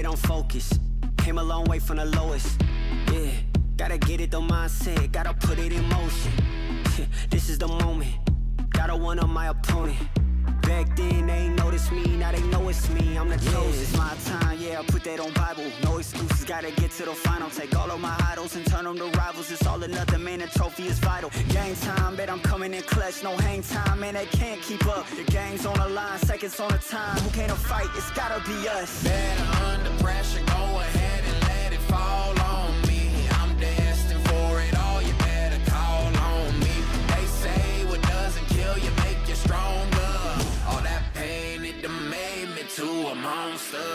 it on focus. Came a long way from the lowest. Yeah, gotta get it the mindset, gotta put it in motion. This is the moment, gotta one up my opponent. Back then they ain't noticed me, now they know it's me, I'm the chosen. It's my time, yeah, I put that on Bible. No excuses, gotta get to the final. Take all of my idols and turn them to rivals. It's all or nothing, man, the trophy is vital. Game time, bet I'm coming in clutch. No hang time, man, they can't keep up. The game's on the line, seconds on the time. Who can't fight? It's gotta be us. Better under pressure, go ahead and let it fall on me. I'm destined for it all, you better call on me. They say what doesn't kill you make you stronger. All that pain, it done made me to a monster.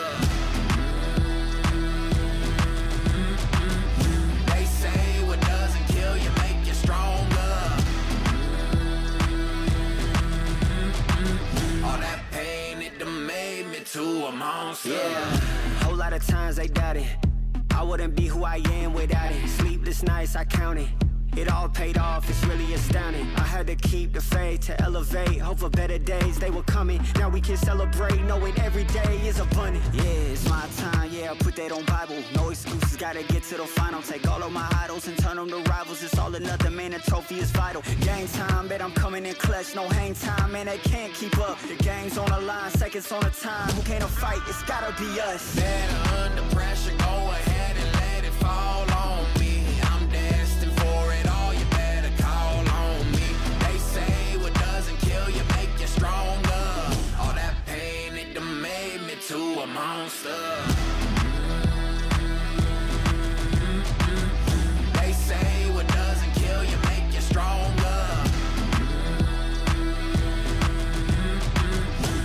They say what doesn't kill you make you stronger. All that pain, it done made me to a monster. Yeah, whole lot of times they doubted I wouldn't be who I am without it. Sleepless nights, I counted. It all paid off, it's really astounding. I had to keep the faith to elevate. Hope for better days, they were coming. Now we can celebrate, knowing every day is abundant. Yeah, it's my time, yeah, I put that on Bible. No excuses, gotta get to the final. Take all of my idols and turn them to rivals. It's all or nothing, man, the trophy is vital. Game time, bet I'm coming in clutch. No hang time, man, they can't keep up. The game's on the line, seconds on the time. Who can't fight? It's gotta be us. Better under pressure, go ahead and let it fall on me. I'm destined for it all, you better call on me. They say what doesn't kill you make you stronger. All that pain, it done made me to a monster. They say what doesn't kill you make you stronger.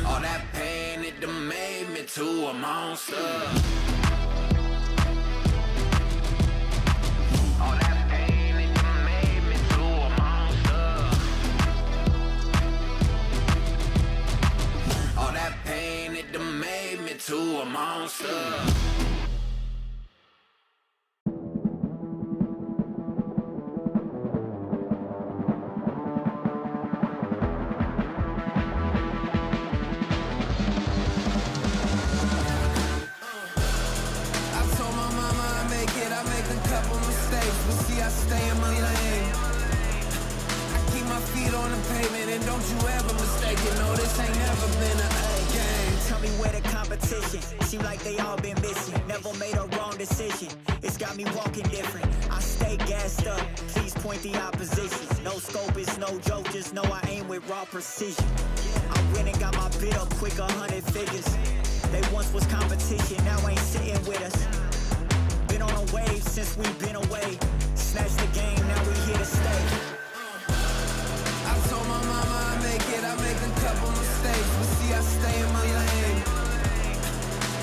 All that pain, it done made me to a monster. To a monster. I stay in my lane. I keep my feet on the pavement, and don't you ever mistake it. No, this ain't never been a game. Tell me where the competition. Seem like they all been missing. Never made a wrong decision. It's got me walking different. I stay gassed up. Please point the opposition. No scope, it's no joke. Just know I aim with raw precision. I went and got my bid up quick, 100 figures. They once was competition, now ain't sitting with us. Been on a wave since we've been away. Snatch the game, now we here to stay. I told my mama I make it, I make a couple mistakes, but see I stay in my lane.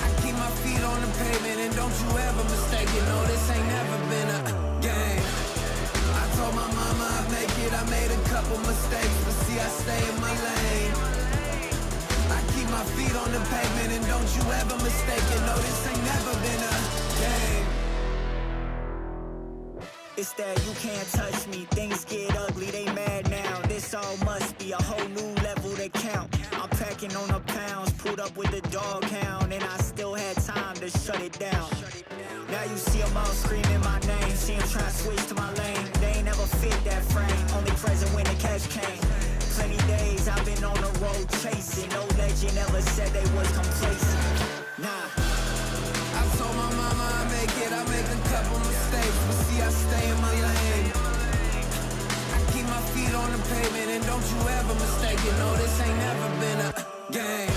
I keep my feet on the pavement, and don't you ever mistake it. No, this ain't never been a game. I told my mama I make it, I made a couple mistakes, but see I stay in my lane. I keep my feet on the pavement, and don't you ever mistake it. No, this ain't never been a game. It's that you can't touch me, things get ugly, they mad now. This all must be a whole new level to count. I'm packing on the pounds, pulled up with the dog hound, and I still had time to shut it down. Now you see them all screaming my name, see them trying to switch to my lane. They ain't never fit that frame, only present when the cash came. Plenty days I've been on the road chasing, no legend ever said they was complacent. Nah. I told my mama I make it, I make a couple mistakes, but see I stay in my lane. I keep my feet on the pavement, and don't you ever mistake it. No, this ain't never been a game.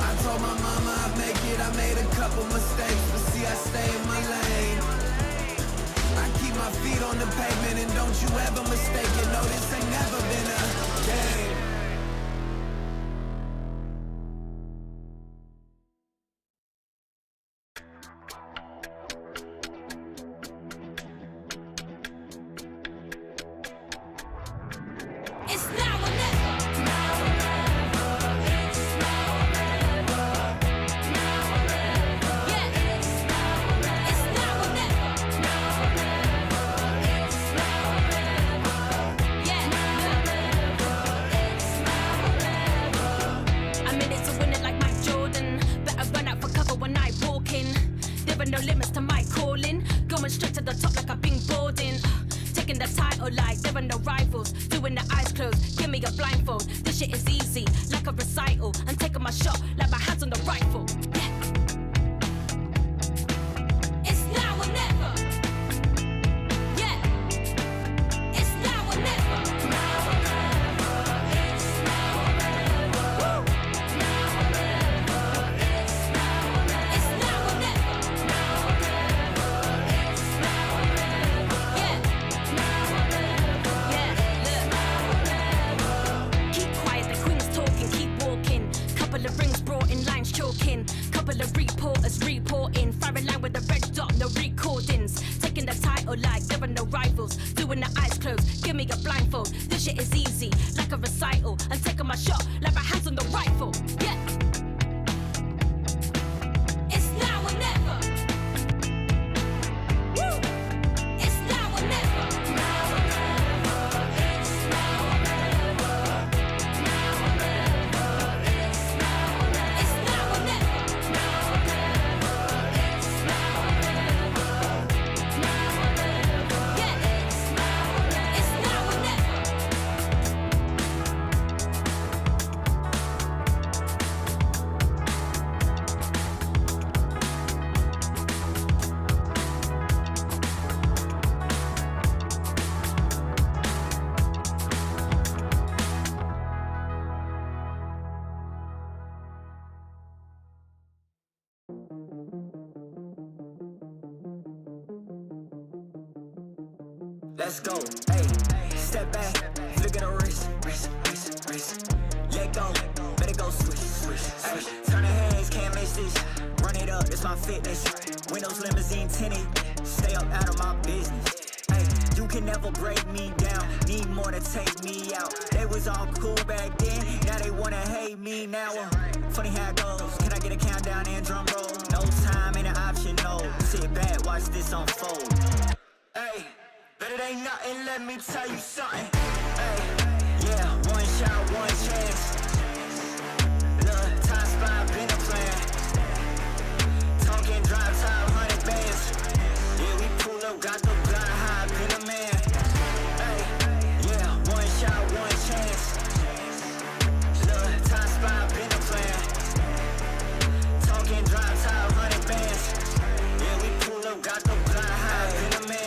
I told my mama I make it, I made a couple mistakes, but see I stay in my lane. I keep my feet on the pavement, and don't you ever mistake it. No, this ain't never been a game. recording. Taking the title like there are no rivals. Doing the eyes closed, give me a blindfold. This shit is easy, like a recital. I'm taking my shot, like my hands on the rifle. Yeah. It's now or never. Yeah. It's now or never. Now or never. It's now or never. Woo. Now or never. It's now or never. It's now or never. Now or never. It's now or never. Yeah. Now or never. Yeah. Look. Keep quiet, the queen's talking, keep walking. Couple of rings brought in, lines choking. Couple of reporters reporting. Firing line with the red dot, no recordings. Taking the title like there are no rivals. Doing the eyes closed, give me a blindfold. This shit is easy, like a recital. I'm taking my shot, like my hands on the rifle. Yeah. It's now or never. Woo. It's now or never. Now or never. It's now or never. Now or never. It's now or never. It's now or never. Now or never. It's now or never. Now or never. Yeah. It's now or never. It's now or never. Let's go, hey, step back, look at the wrist, let go, better go switch, hey, turn the heads, can't miss this, run it up, it's my fitness, windows limousine tinted, stay up out of my business, hey, you can never break me down, need more to take me out, they was all cool back then, now they wanna hate me now, funny how it goes, can I get a countdown and drum roll, no time ain't an option, no, sit back, watch this unfold, hey. But it ain't nothing, let me tell you something. Hey, yeah, one shot, one chance. Look, time spot, been a plan. Talking drive time, 100 bands. Yeah, we pull up, got the blind high, been a man. Hey, yeah, one shot, one chance. Look, time spot, been a plan. Talking drive time, 100 bands. Yeah, we pull up, got the blind high, been a man.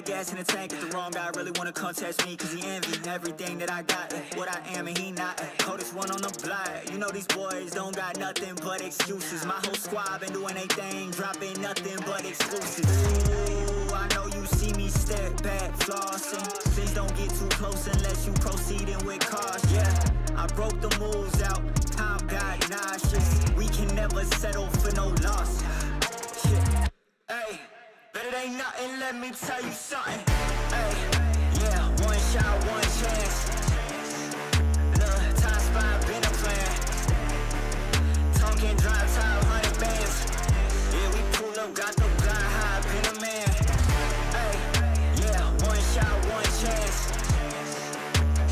Gas in the tank, if the wrong guy really wanna contest me, cause he envy everything that I got, what I am and he not, coldest one on the block, you know these boys don't got nothing but excuses, my whole squad been doing they thing, dropping nothing but exclusives, ooh, I know you see me step back, flossing, please don't get too close unless you proceeding with caution, yeah, I broke the moves out, time got nauseous, we can never settle for no loss, yeah, hey. But it ain't nothing, let me tell you something. Hey, yeah, one shot, one chance. Look, time spot, been a plan. Talking drive time, 100 bands. Yeah, we pull up, got the blind high, been a man. Hey, yeah, one shot, one chance.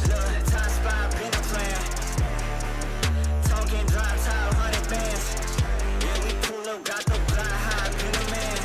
Look, time spot, been a plan. Talking drive time, 100 bands. Yeah, we pull up, got the blind high, been a man.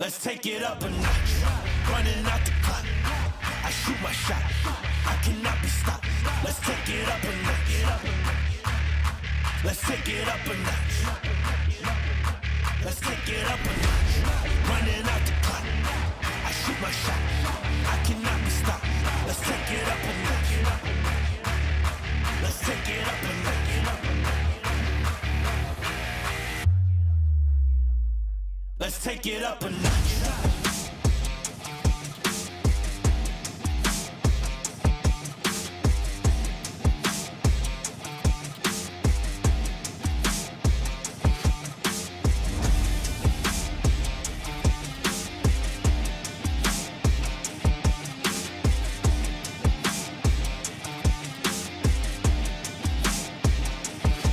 Let's take it up a notch. Running out the clock. I shoot my shot. I cannot be stopped. Let's take it up a notch. Let's take it up a notch. Let's take it up a notch. Running out the clock. I shoot my shot. I cannot be stopped. Let's take it up a notch. Let's take it up a notch. Let's take it up a notch.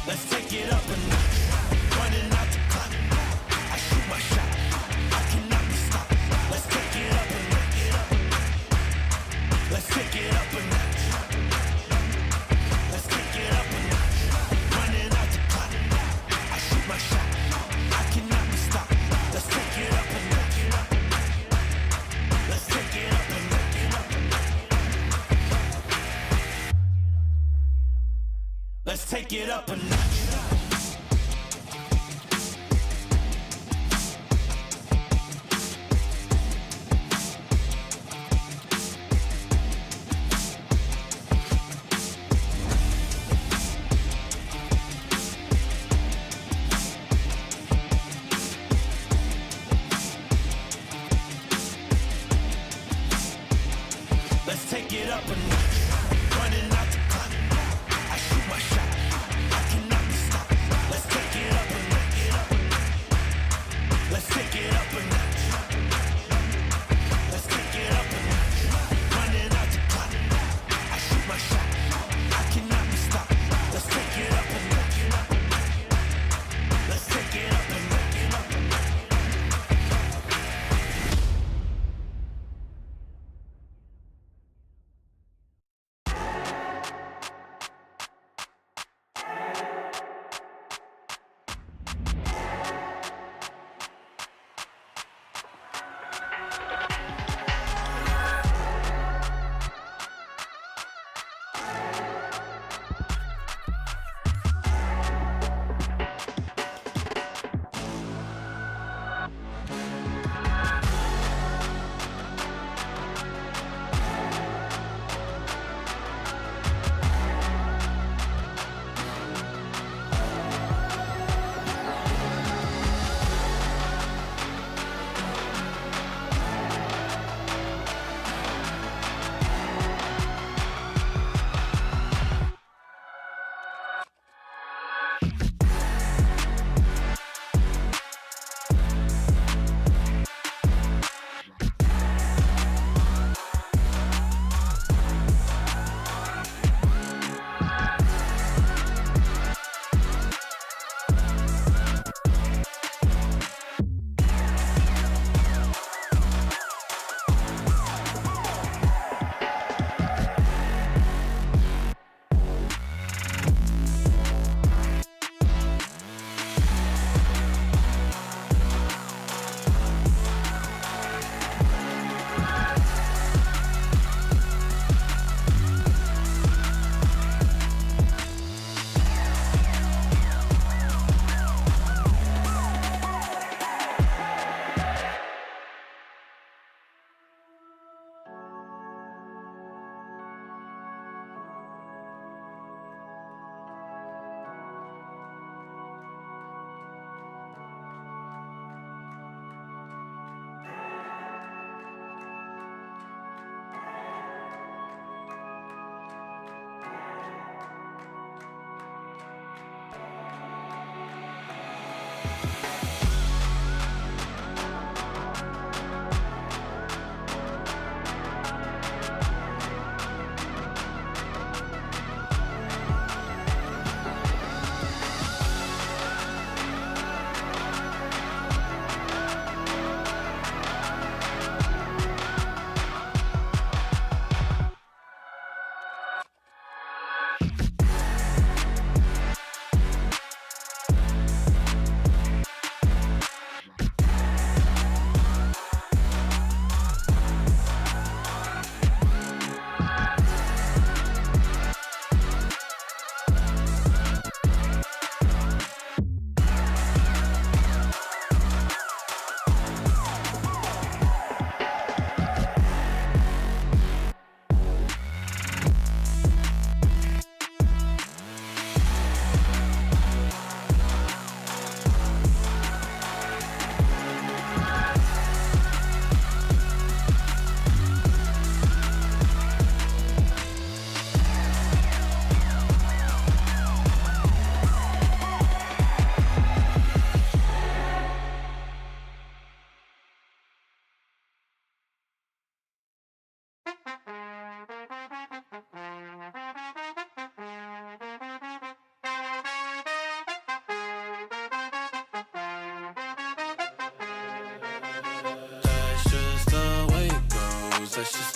Let's take it up a notch. Running out the clock. I shoot my shot. I cannot be stopped. Let's take it up a notch. Let's take it up a notch. Let's take it up a notch. Running out the clock. I shoot my shot. I cannot be stopped. Let's take it up a notch. Let's take it up a notch. Let's take it up a notch. Let's take it up a notch. Running out the clock. I shoot my shot. I cannot be stopped.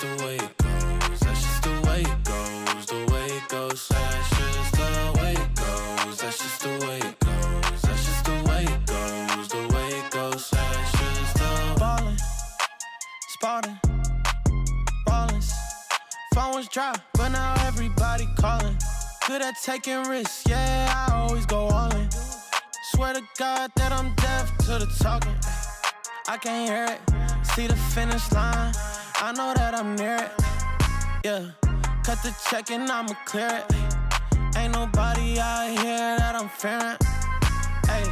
the way it goes. That's just the way it goes. The way it goes. That's just the way it goes. That's just the way it goes. That's just the way it goes. The way it goes. That's just the ballin', spotting, ballin'. Phone was dry, but now everybody calling. Good at taking risks, yeah, I always go all in. Swear to God that I'm deaf to the talking. I can't hear it, see the finish line, I know that I'm near it. Yeah, cut the check and I'ma clear it. Ain't nobody out here that I'm fearing. Ay.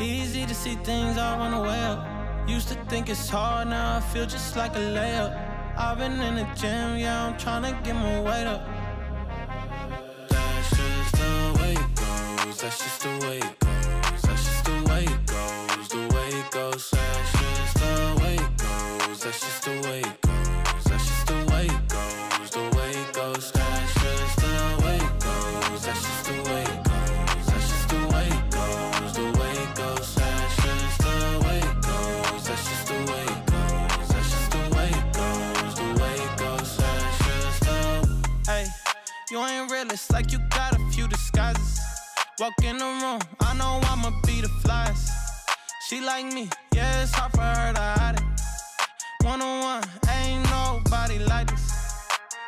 Easy to see things all on the way up. Used to think it's hard, now I feel just like a layup. I've been in the gym, yeah, I'm tryna get my weight up. That's just the way it goes, that's just the way it goes. That's just the way it goes, the way it goes. That's just the way it goes, that's just the way it goes. That's just the way it goes, the way it goes. That's just the way it goes, that's just the way it goes. That's just the way it goes, the way it goes. That's just the way it goes, that's just the way it goes. That's just the way it goes, the way it goes. That's just the. Hey, you ain't real, it's like you got a few disguises. Walk in the room, I know I'ma be the flyest. She like me, yeah, it's hard for her to hide it. One-on-one, ain't nobody like this.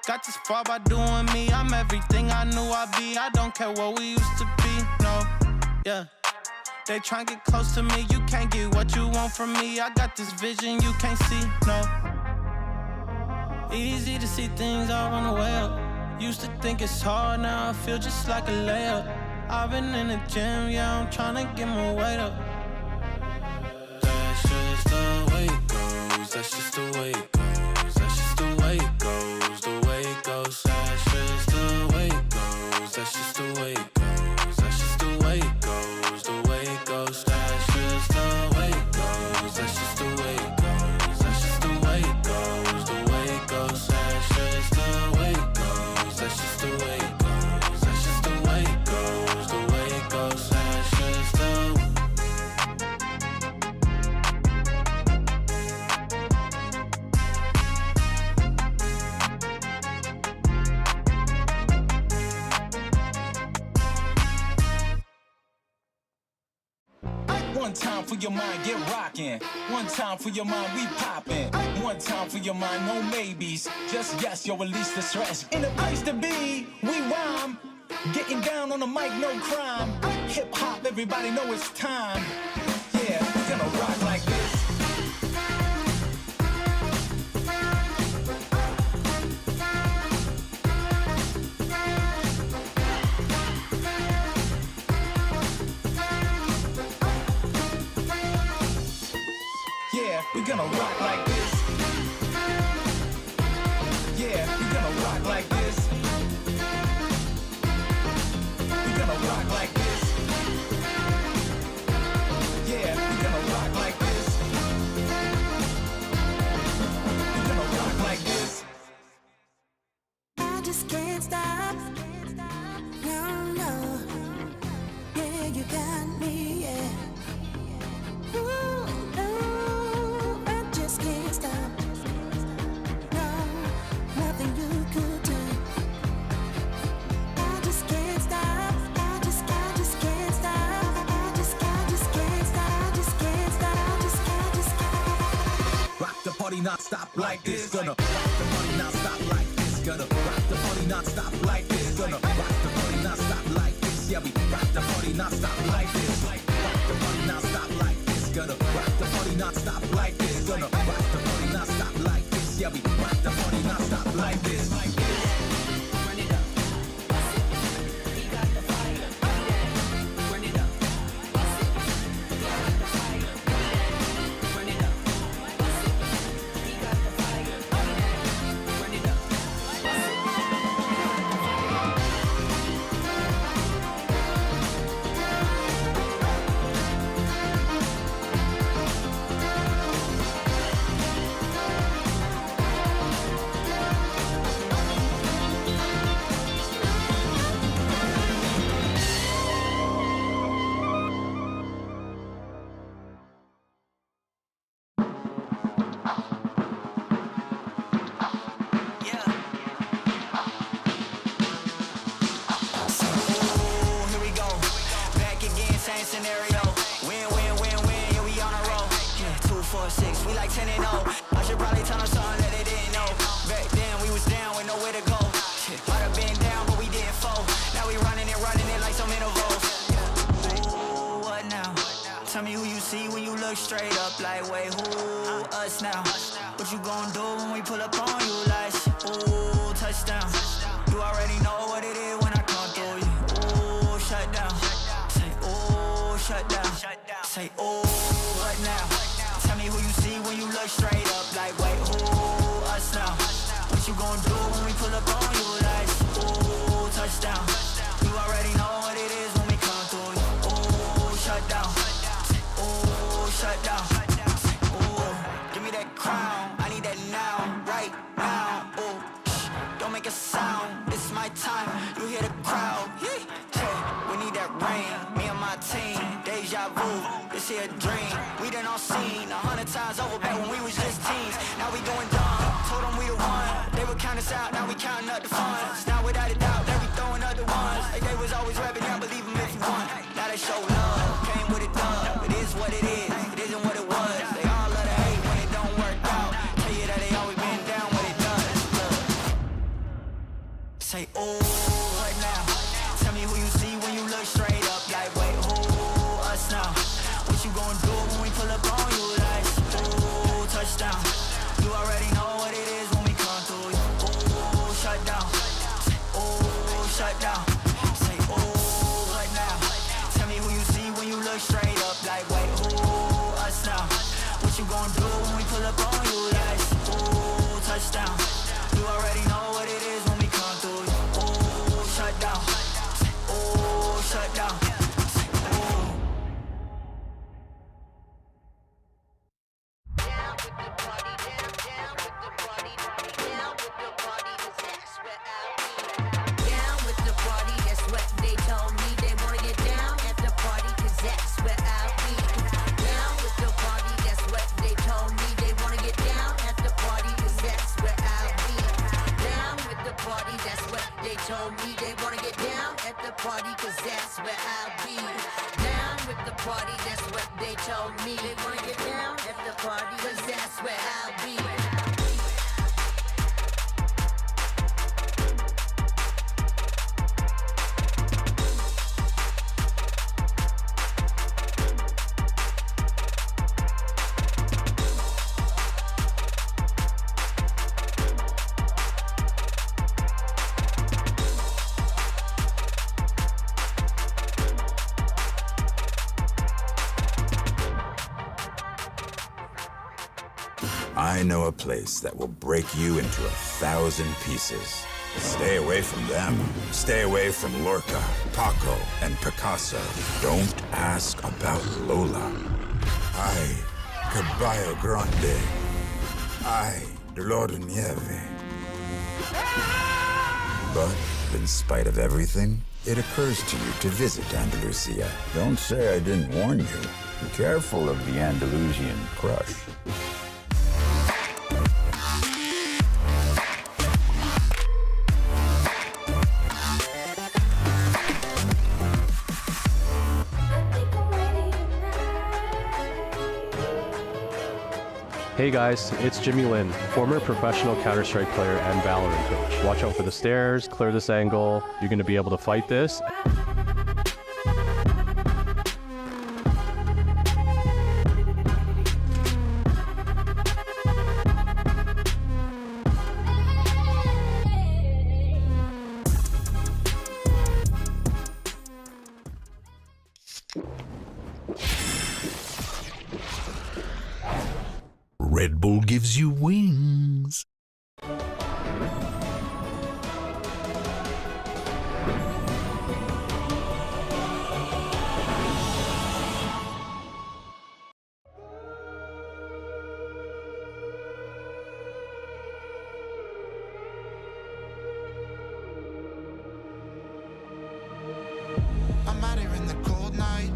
Got this far by doing me, I'm everything I knew I'd be. I don't care what we used to be, no, yeah. They tryna get close to me, you can't get what you want from me. I got this vision you can't see, no. Easy to see things all on the way up. Used to think it's hard, now I feel just like a layup. I've been in the gym, yeah, I'm tryna get my weight up. That's just the way it goes, that's just the way it goes. That's just the way it goes, the way it goes. That's just the way it goes, that's just the way it goes. That's just the way it goes, the way it goes. That's just the way it goes, that's just the way it goes. That's just the way it goes, the way it goes. That's just the way it goes, that's just the way it goes. That's just the way it goes, the way it goes. That's just the. One time for your mind, get rockin'. One time for your mind, we poppin'. One time for your mind, no maybes. Just yes, yo, release the stress. In the place to be, we rhyme. Getting down on the mic, no crime. Hip hop, everybody know it's time. Yeah, we're gonna rock like this. Yeah, we're gonna rock like this. Yeah, we're gonna rock like this. We're gonna rock like this. Yeah, we're gonna rock like this. We're gonna rock like this. I just can't stop. No, no. Yeah, you got me, yeah. Ooh, no, I just can't stop. No, nothing you could do. I just can't stop. I just can't stop. I just can't stop. I just can't stop. Rock the party non-stop like this. Gonna rock the party non-stop like this. Gonna rock the party non-stop like this. Gonna rock the party non-stop like this. Yeah, we rock the party non-stop like this. Rock the party non-stop like this. Gonna rock the party non-stop like this. Gonna rock the party non-stop like this. Yeah, we rock the party non-stop like this. Like this. Run it up. We got the fire. Run it up. We got the fire. Run it up. We got the fire. Run it up. Tell me who you see when you look straight up. Like, wait, who? Us now. What you gon' do when we pull up on you? Like, ooh, touchdown. You already know what it is when I come through you. Ooh, shut down. Say, ooh, shut down. Say, ooh, what now? Tell me who you see when you look straight up. Like, wait, who? Us now. What you gon' do when we pull up on you? Like, ooh, touchdown. You already know what it is when we come through you. Ooh, shut down. Ooh, shut down. Ooh, give me that crown. I need that now, right now. Ooh, don't make a sound. It's my time. You hear the crowd. Hey, we need that rain. Me and my team. Deja vu. This here a dream. We done all seen 100 times over back when we was just teens. Now we doing dumb. Told them we the one. They would count us out. Now we counting up the funds. Now without a doubt, they be throwing up the ones. Like they was always rapping. Yeah, believe them if you want. Now they show love. Came with a dub. It is what it is. It isn't what it was. They all love to hate when it don't work out. Tell you that they always been down when it does. Look. Say, ooh, what now? Tell me who you see when you look straight up. Like, wait, who? Us now. What you gon' do when we pull up on you? Like, ooh, touchdown. You already know what it is when we come through you. Ooh, shut down. Say, ooh, shut down. Say, ooh, what now? Tell me who you see when you look straight up. Like, wait, who? Us now. What you gon' do when we pull up on you? Like, ooh, touchdown. You already know what it is when we come through you. Ooh, shut down. Say, ooh, shut down. Say, ooh. Down with the party, that's what they told me. They wanna get down at the party, cause that's where I'll be. Down with the party, that's what they told me. They wanna get down at the party, cause that's where I'll be. Down with the party, that's what they told me. They wanna get down at the party, cause that's where I'll be. Down with the party, that's what they told me. They wanna get down at the party, cause that's where I'll be. I know a place that will break you into 1,000 pieces. Stay away from them. Stay away from Lorca, Paco, and Picasso. Don't ask about Lola. Ay, Caballo Grande. Ay, Dolor de Nieve. But in spite of everything, it occurs to you to visit Andalusia. Don't say I didn't warn you. Be careful of the Andalusian crush. Hey guys, it's Jimmy Lin, former professional Counter-Strike player and VALORANT coach. Watch out for the stairs, clear this angle, you're going to be able to fight this. Red Bull gives you wings. I'm out here in the cold night,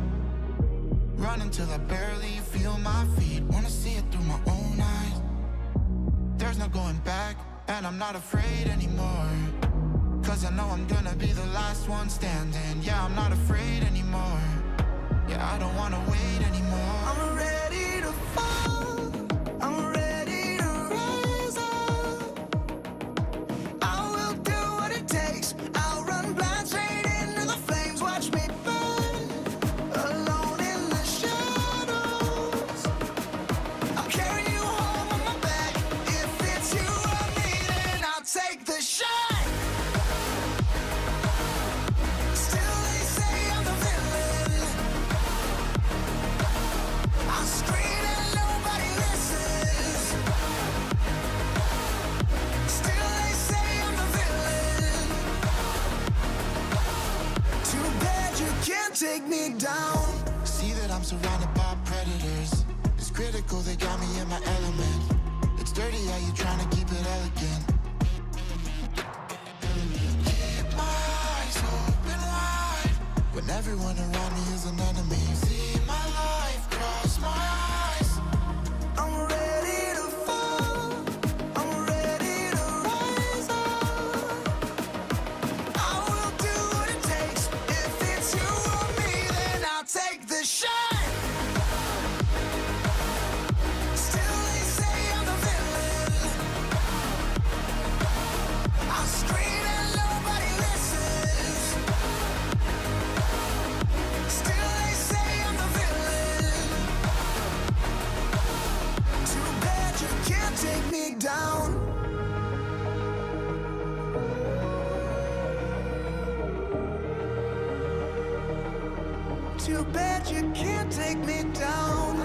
running till I barely feel my feet. Wanna see it through my own eyes. There's no going back, and I'm not afraid anymore. Cause I know I'm gonna be the last one standing. Yeah, I'm not afraid anymore. Yeah, I don't wanna wait anymore. I'm ready to fall, I'm ready to rise up. I will do what it takes, I'll run blind straight into the flames. Watch me burn, alone in the shadows. take me down. See that I'm surrounded by predators. It's critical, they got me in my element. It's dirty how you trying to keep it elegant. Keep my eyes open wide when everyone around me is an enemy. See my life cross my eyes. I'm ready to fall. I'm ready to rise up. I will do what it takes. If it's you or me, then I'll take the shot. Still they say I'm the villain. I scream and nobody listens. Still they say I'm the villain. Too bad you can't take me down. Too bad you can't take me down.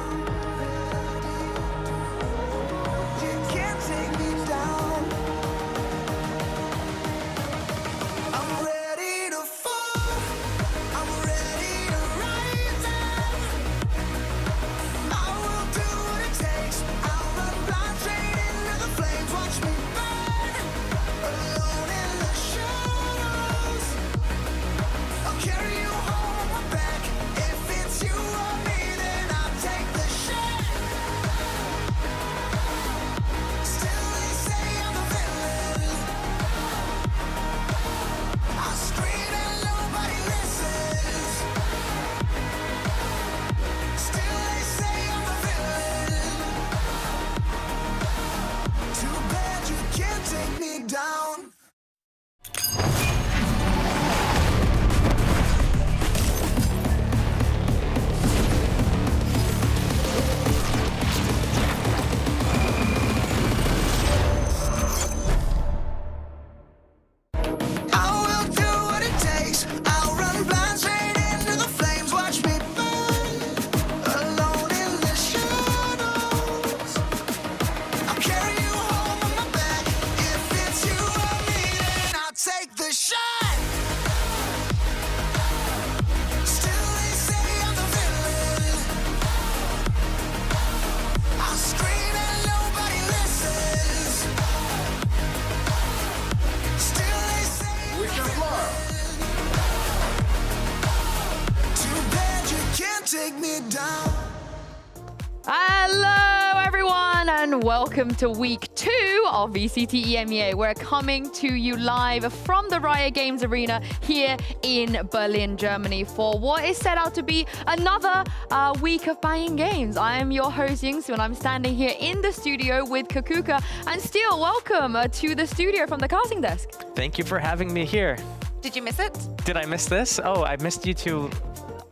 You can't take me down. I'm ready to fall. I'm ready to rise up. I will do what it takes. I'll run blind straight into the flames. Watch me burn, alone in the shadows. I'll carry you home on my back. If it's you or me, then I'll take the shot. Still they say I'm the villain. I scream and nobody listens. Still they say I'm the villain. Too bad you can't take me down. I will do what it takes. I'll run blind straight into the flames. Watch me burn, alone in the shadows. I'll carry you home on my back. If it's you or me, then I'll take the shot. Still they say I'm the villain. I scream and nobody listens. Still they say I'm the villain. Too bad you can't take me down. Hello, everyone, and welcome to week 2 of VCT EMEA. We're coming to you live from the Riot Games Arena here in Berlin, Germany, for what is set out to be another week of banging games. I am your host, Yingsu, and I'm standing here in the studio with Kakuka. And Steel, welcome to the studio from the casting desk. Thank you for having me here. Did you miss it? Did I miss this? Oh, I missed you two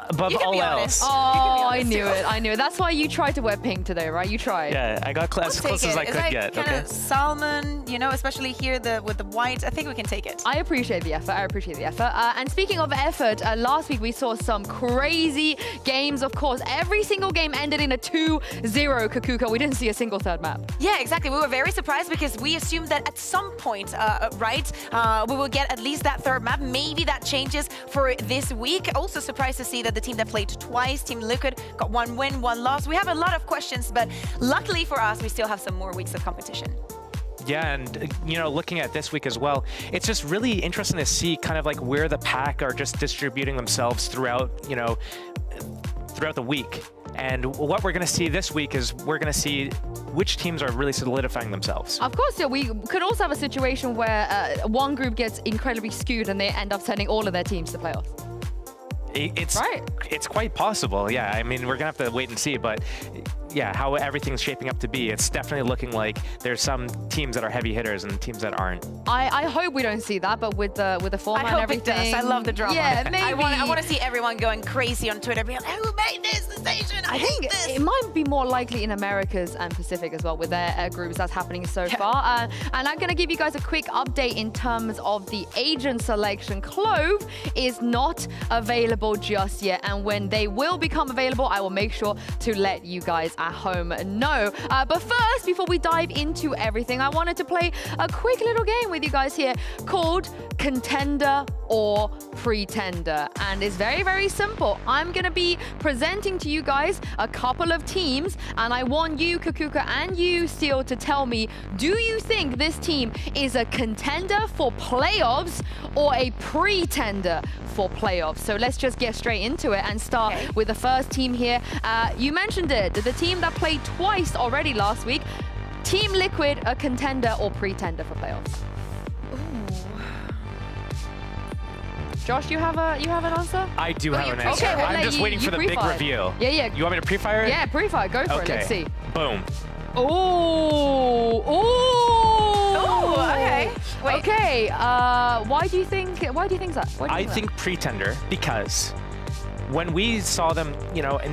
above You can all be else. honest. Oh, I knew it. I knew it. That's why you tried to wear pink today, right? You tried. Yeah, I got as close as I It's could like get. kind Okay. of salmon, you know, especially here with the white. I think we can take it. I appreciate the effort. And speaking of effort, last week we saw some crazy games, of course. Every single game ended in a 2-0, Kakuka. We didn't see a single third map. Yeah, exactly. We were very surprised because we assumed that at some point, we will get at least that third map. Maybe that changes for this week. Also surprised to see that the team that played twice, Team Liquid, got 1 win, 1 loss. We have a lot of questions, but luckily for us, we still have some more weeks of competition. Yeah, and looking at this week as well, it's just really interesting to see kind of like where the pack are just distributing themselves throughout, throughout the week. And what we're going to see this week is we're going to see which teams are really solidifying themselves. Of course, yeah, we could also have a situation where one group gets incredibly skewed and they end up sending all of their teams to playoffs. It's quite possible, yeah. I mean, we're gonna have to wait and see, but yeah, how everything's shaping up to be, it's definitely looking like there's some teams that are heavy hitters and teams that aren't. I hope we don't see that, but with the format I and hope everything, it does. I love the drama. Yeah, maybe. I want to see everyone going crazy on Twitter, being like, "Who made this sensation? I hate think this." it might be more likely in Americas and Pacific as well with their groups. That's happening so far. And I'm going to give you guys a quick update in terms of the agent selection. Clove is not available just yet, and when they will become available, I will make sure to let you guys at home know. But first, before we dive into everything, I wanted to play a quick little game with you guys here called Contender or Pretender. And it's very, very simple. I'm going to be presenting to you guys a couple of teams, and I want you, Kakuka, and you, Steel, to tell me, do you think this team is a contender for playoffs or a pretender for playoffs? So let's just get straight into it and start with the first team here. You mentioned it, the team that played twice already last week. Team Liquid, a contender or pretender for playoffs? Josh, you have an answer? I do have an answer. Okay, well, I'm just waiting for the big reveal. Yeah. You want me to pre-fire it? Yeah, pre-fire. Go for it. Let's see. Boom. Oh. Okay. Wait. Okay. Why do you think that? I think pretender because when we saw them,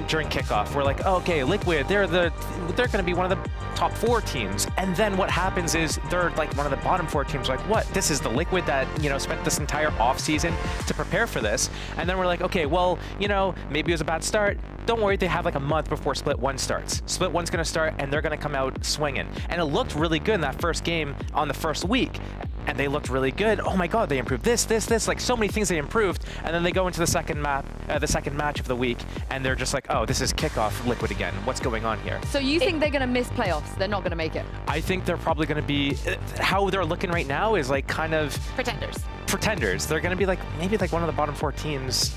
during kickoff, we're like, oh, okay, Liquid, they're going to be one of the top 4 teams. And then what happens is they're like one of the bottom 4 teams. Like, what? This is the Liquid that, spent this entire off season to prepare for this. And then we're like, okay, well, maybe it was a bad start. Don't worry, they have like a month before Split 1 starts. Split 1's going to start and they're going to come out swinging. And it looked really good in that first game on the first week. And they looked really good. Oh my God, they improved this, like so many things they improved. And then they go into the second match of the week, and they're just like, oh, this is kickoff Liquid again. What's going on here? So you think they're going to miss playoffs? They're not going to make it? I think they're probably going to be, how they're looking right now is like kind of... Pretenders. They're going to be like, maybe like one of the bottom 4 teams.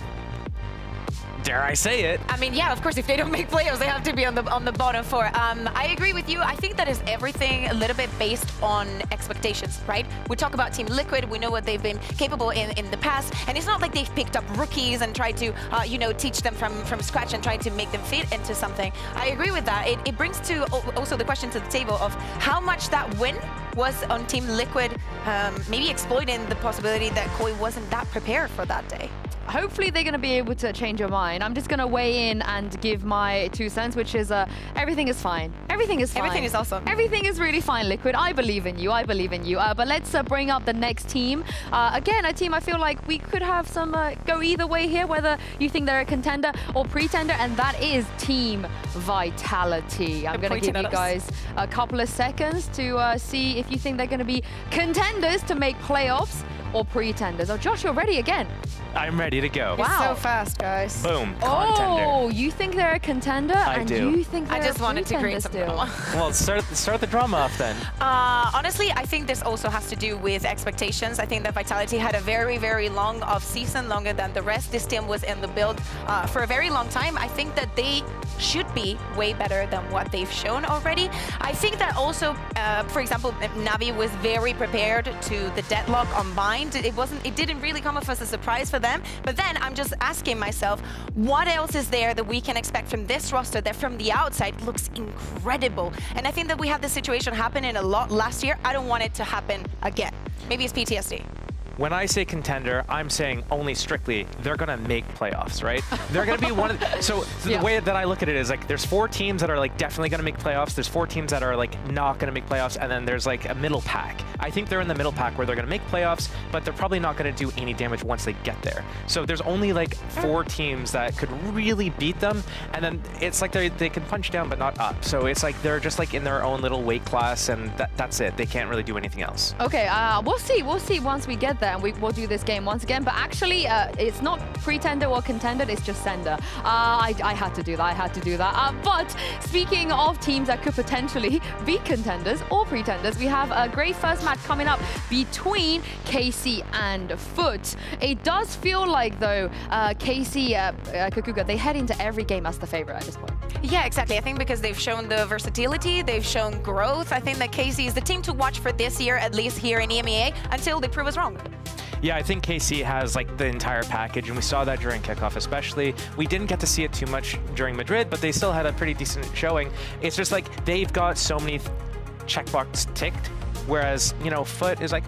Dare I say it? I mean, yeah, of course, if they don't make playoffs, they have to be on the bottom 4. I agree with you. I think that is everything a little bit based on expectations, right? We talk about Team Liquid. We know what they've been capable in the past, and it's not like they've picked up rookies and tried to, teach them from scratch and try to make them fit into something. I agree with that. It brings to also the question to the table of how much that win was on Team Liquid, maybe exploiting the possibility that Koi wasn't that prepared for that day. Hopefully they're going to be able to change your mind. I'm just going to weigh in and give my 2 cents, which is everything is fine. Everything is fine. Everything is awesome. Everything is really fine, Liquid. I believe in you. But let's bring up the next team. Again, a team I feel like we could have some go either way here, whether you think they're a contender or pretender, and that is Team Vitality. I'm going to give you guys a couple of seconds to see if you think they're going to be contenders to make playoffs or pretenders. Oh, Josh, you're ready again. I'm ready to go. Wow. So fast, guys. Boom. Contender. Oh, you think they're a contender? I do. You think they're I just a wanted to create some still? drama. Well, start the drama off then. Honestly, I think this also has to do with expectations. I think that Vitality had a very, very long off-season, longer than the rest. This team was in the build for a very long time. I think that they should be way better than what they've shown already. I think that also, for example, Navi was very prepared to the deadlock on Bind. It didn't really come off as a surprise for them. But then I'm just asking myself, what else is there that we can expect from this roster that from the outside looks incredible? And I think that we had this situation happening a lot last year. I don't want it to happen again. Maybe it's PTSD. When I say contender, I'm saying only strictly they're going to make playoffs, right? They're going to be one of the, so the way that I look at it is like there's 4 teams that are like definitely going to make playoffs. There's 4 teams that are like not going to make playoffs, and then there's like a middle pack. I think they're in the middle pack where they're going to make playoffs, but they're probably not going to do any damage once they get there. So there's only like 4 teams that could really beat them, and then it's like they can punch down but not up. So it's like they're just like in their own little weight class, and that's it. They can't really do anything else. Okay, we'll see once we get there, and we'll do this game once again. But actually, it's not pretender or contender, it's just sender. I had to do that. But speaking of teams that could potentially be contenders or pretenders, we have a great first match coming up between KC and Foot. It does feel like, though, KC, Kakuga, they head into every game as the favorite at this point. Yeah, exactly. I think because they've shown the versatility, they've shown growth. I think that KC is the team to watch for this year, at least here in EMEA, until they prove us wrong. Yeah, I think KC has like the entire package, and we saw that during kickoff especially. We didn't get to see it too much during Madrid, but they still had a pretty decent showing. It's just like they've got so many checkbox ticked, whereas, Foot is like,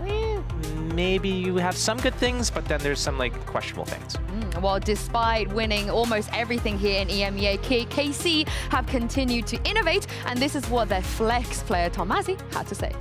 maybe you have some good things, but then there's some like questionable things. Well, despite winning almost everything here in EMEA, KC have continued to innovate, and this is what their flex player Tomasi had to say.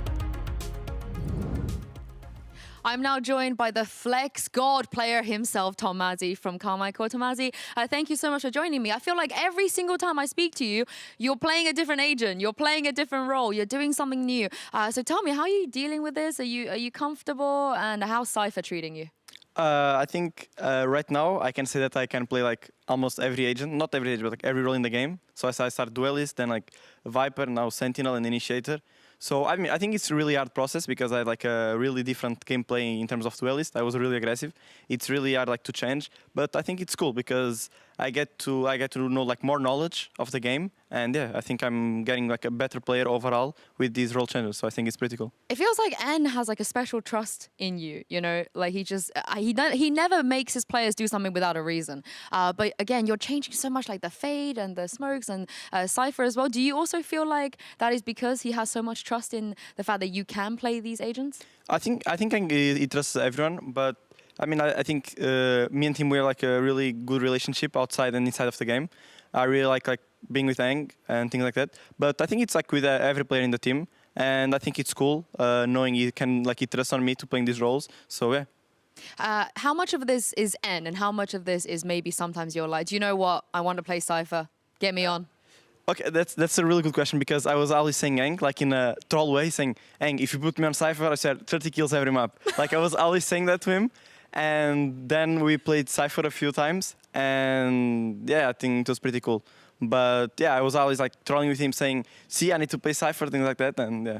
I'm now joined by the Flex God player himself, Tommazi from Carmichael. Tommazi, thank you so much for joining me. I feel like every single time I speak to you, you're playing a different agent, you're playing a different role, you're doing something new. So tell me, how are you dealing with this? Are you comfortable, and how's Cypher treating you? I think right now I can say that I can play like almost every agent, not every agent, but like every role in the game. So I started Duelist, then like Viper, now Sentinel and Initiator. So I mean, I think it's a really hard process because I had like a really different gameplay in terms of Duelist. I was really aggressive. It's really hard like to change, but I think it's cool because I get to know like more knowledge of the game, and yeah, I think I'm getting like a better player overall with these role changes. So I think it's pretty cool. It feels like N has like a special trust in you. You know, like he never makes his players do something without a reason. But again, you're changing so much, like the Fade and the Smokes and Cypher as well. Do you also feel like that is because he has so much trust in the fact that you can play these agents? I think he trusts everyone, but I mean, I think me and him, we have like a really good relationship outside and inside of the game. I really like being with Aang and things like that. But I think it's like with every player in the team, and I think it's cool knowing he trusts on me to playing these roles. So yeah. How much of this is N, and how much of this is maybe sometimes you're like, do you know what? I want to play Cypher. Get me on. Okay, that's a really good question because I was always saying Aang, like in a troll way, saying, Aang, if you put me on Cypher, I said 30 kills every map. Like I was always saying that to him. And then we played Cypher a few times, and yeah, I think it was pretty cool. But yeah, I was always like trolling with him, saying, see, I need to play Cypher, things like that, and yeah.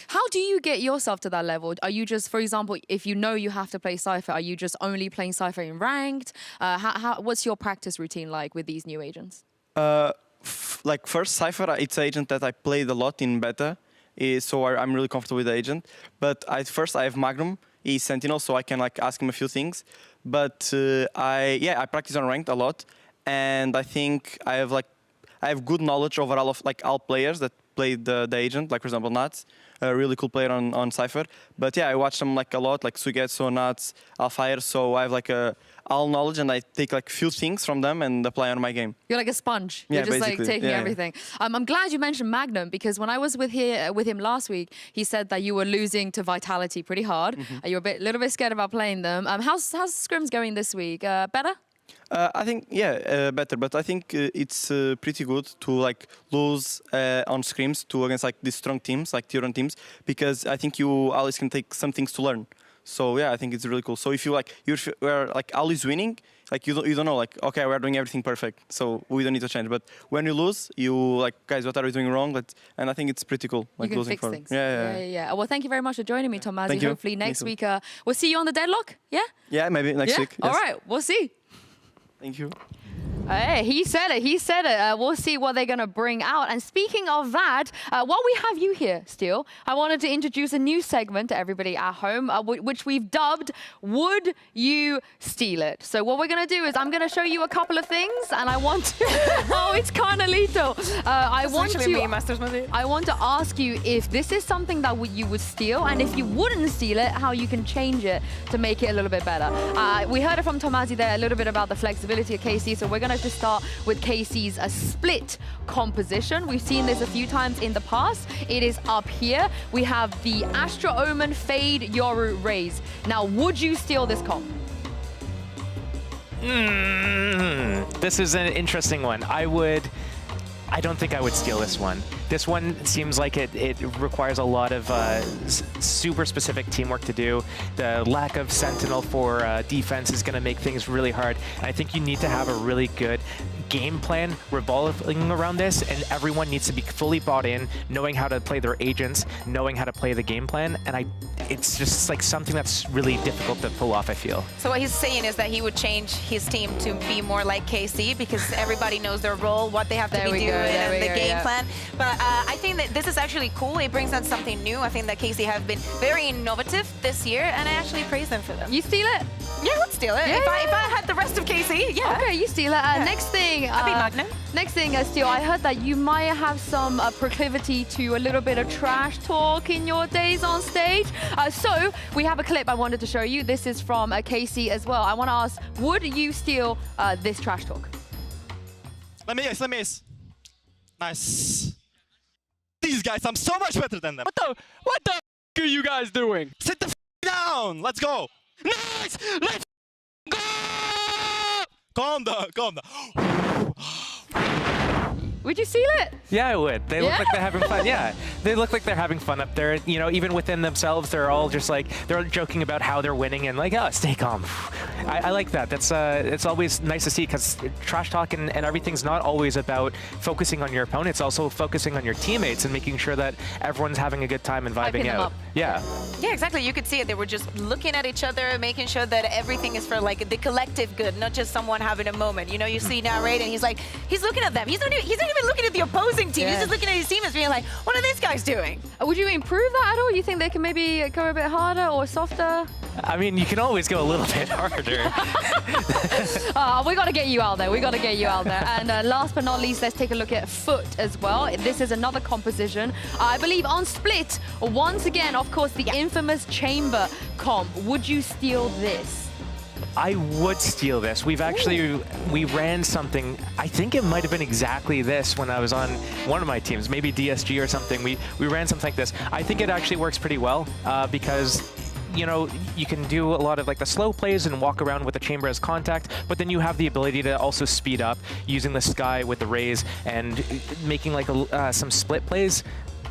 How do you get yourself to that level? Are you just, for example, if you know you have to play Cypher, are you just only playing Cypher in ranked? What's your practice routine like with these new agents? Like first, Cypher, it's an agent that I played a lot in beta, so I'm really comfortable with the agent. But first I have Magnum. He's Sentinel, so I can like ask him a few things. But I practice on ranked a lot, and I think I have good knowledge overall of like all players that play the agent. Like for example, Nats, a really cool player on Cypher. But yeah, I watch them like a lot, like Sugetsu, Nats, Alfire. So I have like all knowledge, and I take like few things from them and apply on my game. You're like a sponge. You're just like taking everything. I'm glad you mentioned Magnum, because when I was with him last week, he said that you were losing to Vitality pretty hard. You were a little bit scared about playing them. How's scrims going this week? Better? I think better, but I think it's pretty good to like lose on scrims against like these strong teams, like tier 1 teams, because I think you always can take some things to learn. So yeah, I think it's really cool. So if you're like always winning, like you don't know, like okay, we're doing everything perfect, so we don't need to change. But when you lose, you like, guys, what are we doing wrong? And I think it's pretty cool. Like you can fix things. Yeah. Well, thank you very much for joining me, Tommazi. Thank you. Hopefully next week we'll see you on the Deadlock. Yeah. Yeah, maybe next week. Yes. All right, we'll see. Thank you. Hey, he said it. We'll see what they're going to bring out. And speaking of that, while we have you here still, I wanted to introduce a new segment to everybody at home, which we've dubbed Would You Steal It? So what we're going to do is I'm going to show you a couple of things, and I want to... oh, it's Carnalito. I want to ask you if this is something that you would steal, and if you wouldn't steal it, how you can change it to make it a little bit better. We heard it from Tommazi there a little bit about the flexibility of KC, so we're going to just start with KC's split composition. We've seen this a few times in the past. It is up here. We have the Astro Omen, Fade, Yoru, Raze. Now, would you steal this comp? This is an interesting one. I don't think I would steal this one. This one seems like it requires a lot of super specific teamwork to do. The lack of Sentinel for defense is going to make things really hard. And I think you need to have a really good game plan revolving around this, and everyone needs to be fully bought in, knowing how to play their agents, knowing how to play the game plan, and it's just like something that's really difficult to pull off, I feel. So what he's saying is that he would change his team to be more like KC, because everybody knows their role, what they have to be doing, and the game plan. But I think that this is actually cool. It brings out something new. I think that KC have been very innovative this year, and I actually praise them for them. You steal it? Yeah, I would steal it. Yeah. If I had the rest of KC, yeah. Okay, you steal it. Next thing, I'd be Magnum. Next thing, Steele, I heard that you might have some proclivity to a little bit of trash talk in your days on stage. So we have a clip I wanted to show you. This is from KC as well. I want to ask, would you steal this trash talk? Let me guess. Nice. These guys, I'm so much better than them. What the f are you guys doing? Sit the f down! down. Let's go. Nice. Let's go. Calm down. Would you seal it? Yeah, I would. They look like they're having fun. Yeah, they look like they're having fun up there. You know, even within themselves, they're all just like, they're joking about how they're winning and like, oh, stay calm. I like that. That's it's always nice to see, because trash talk and everything's not always about focusing on your opponent. It's also focusing on your teammates and making sure that everyone's having a good time and vibing out. Yeah. Yeah, exactly. You could see it. They were just looking at each other, making sure that everything is for like the collective good, not just someone having a moment. You know, you see now Raiden, he's like, he's looking at them. He's not even looking at the opposing team. He's just looking at his team and being like, what are these guys doing? Would you improve that at all? You think they can maybe go a bit harder or softer? I mean, you can always go a little bit harder. We got to get you out there. We got to get you out there. And last but not least, let's take a look at Foot as well. This is another composition. I believe on Split, once again, of course, the infamous Chamber comp. Would you steal this? I would steal this. We ran something, I think it might have been exactly this when I was on one of my teams, maybe DSG or something. We ran something like this. I think it actually works pretty well because, you know, you can do a lot of like the slow plays and walk around with the chamber as contact, but then you have the ability to also speed up using the sky with the rays and making like some split plays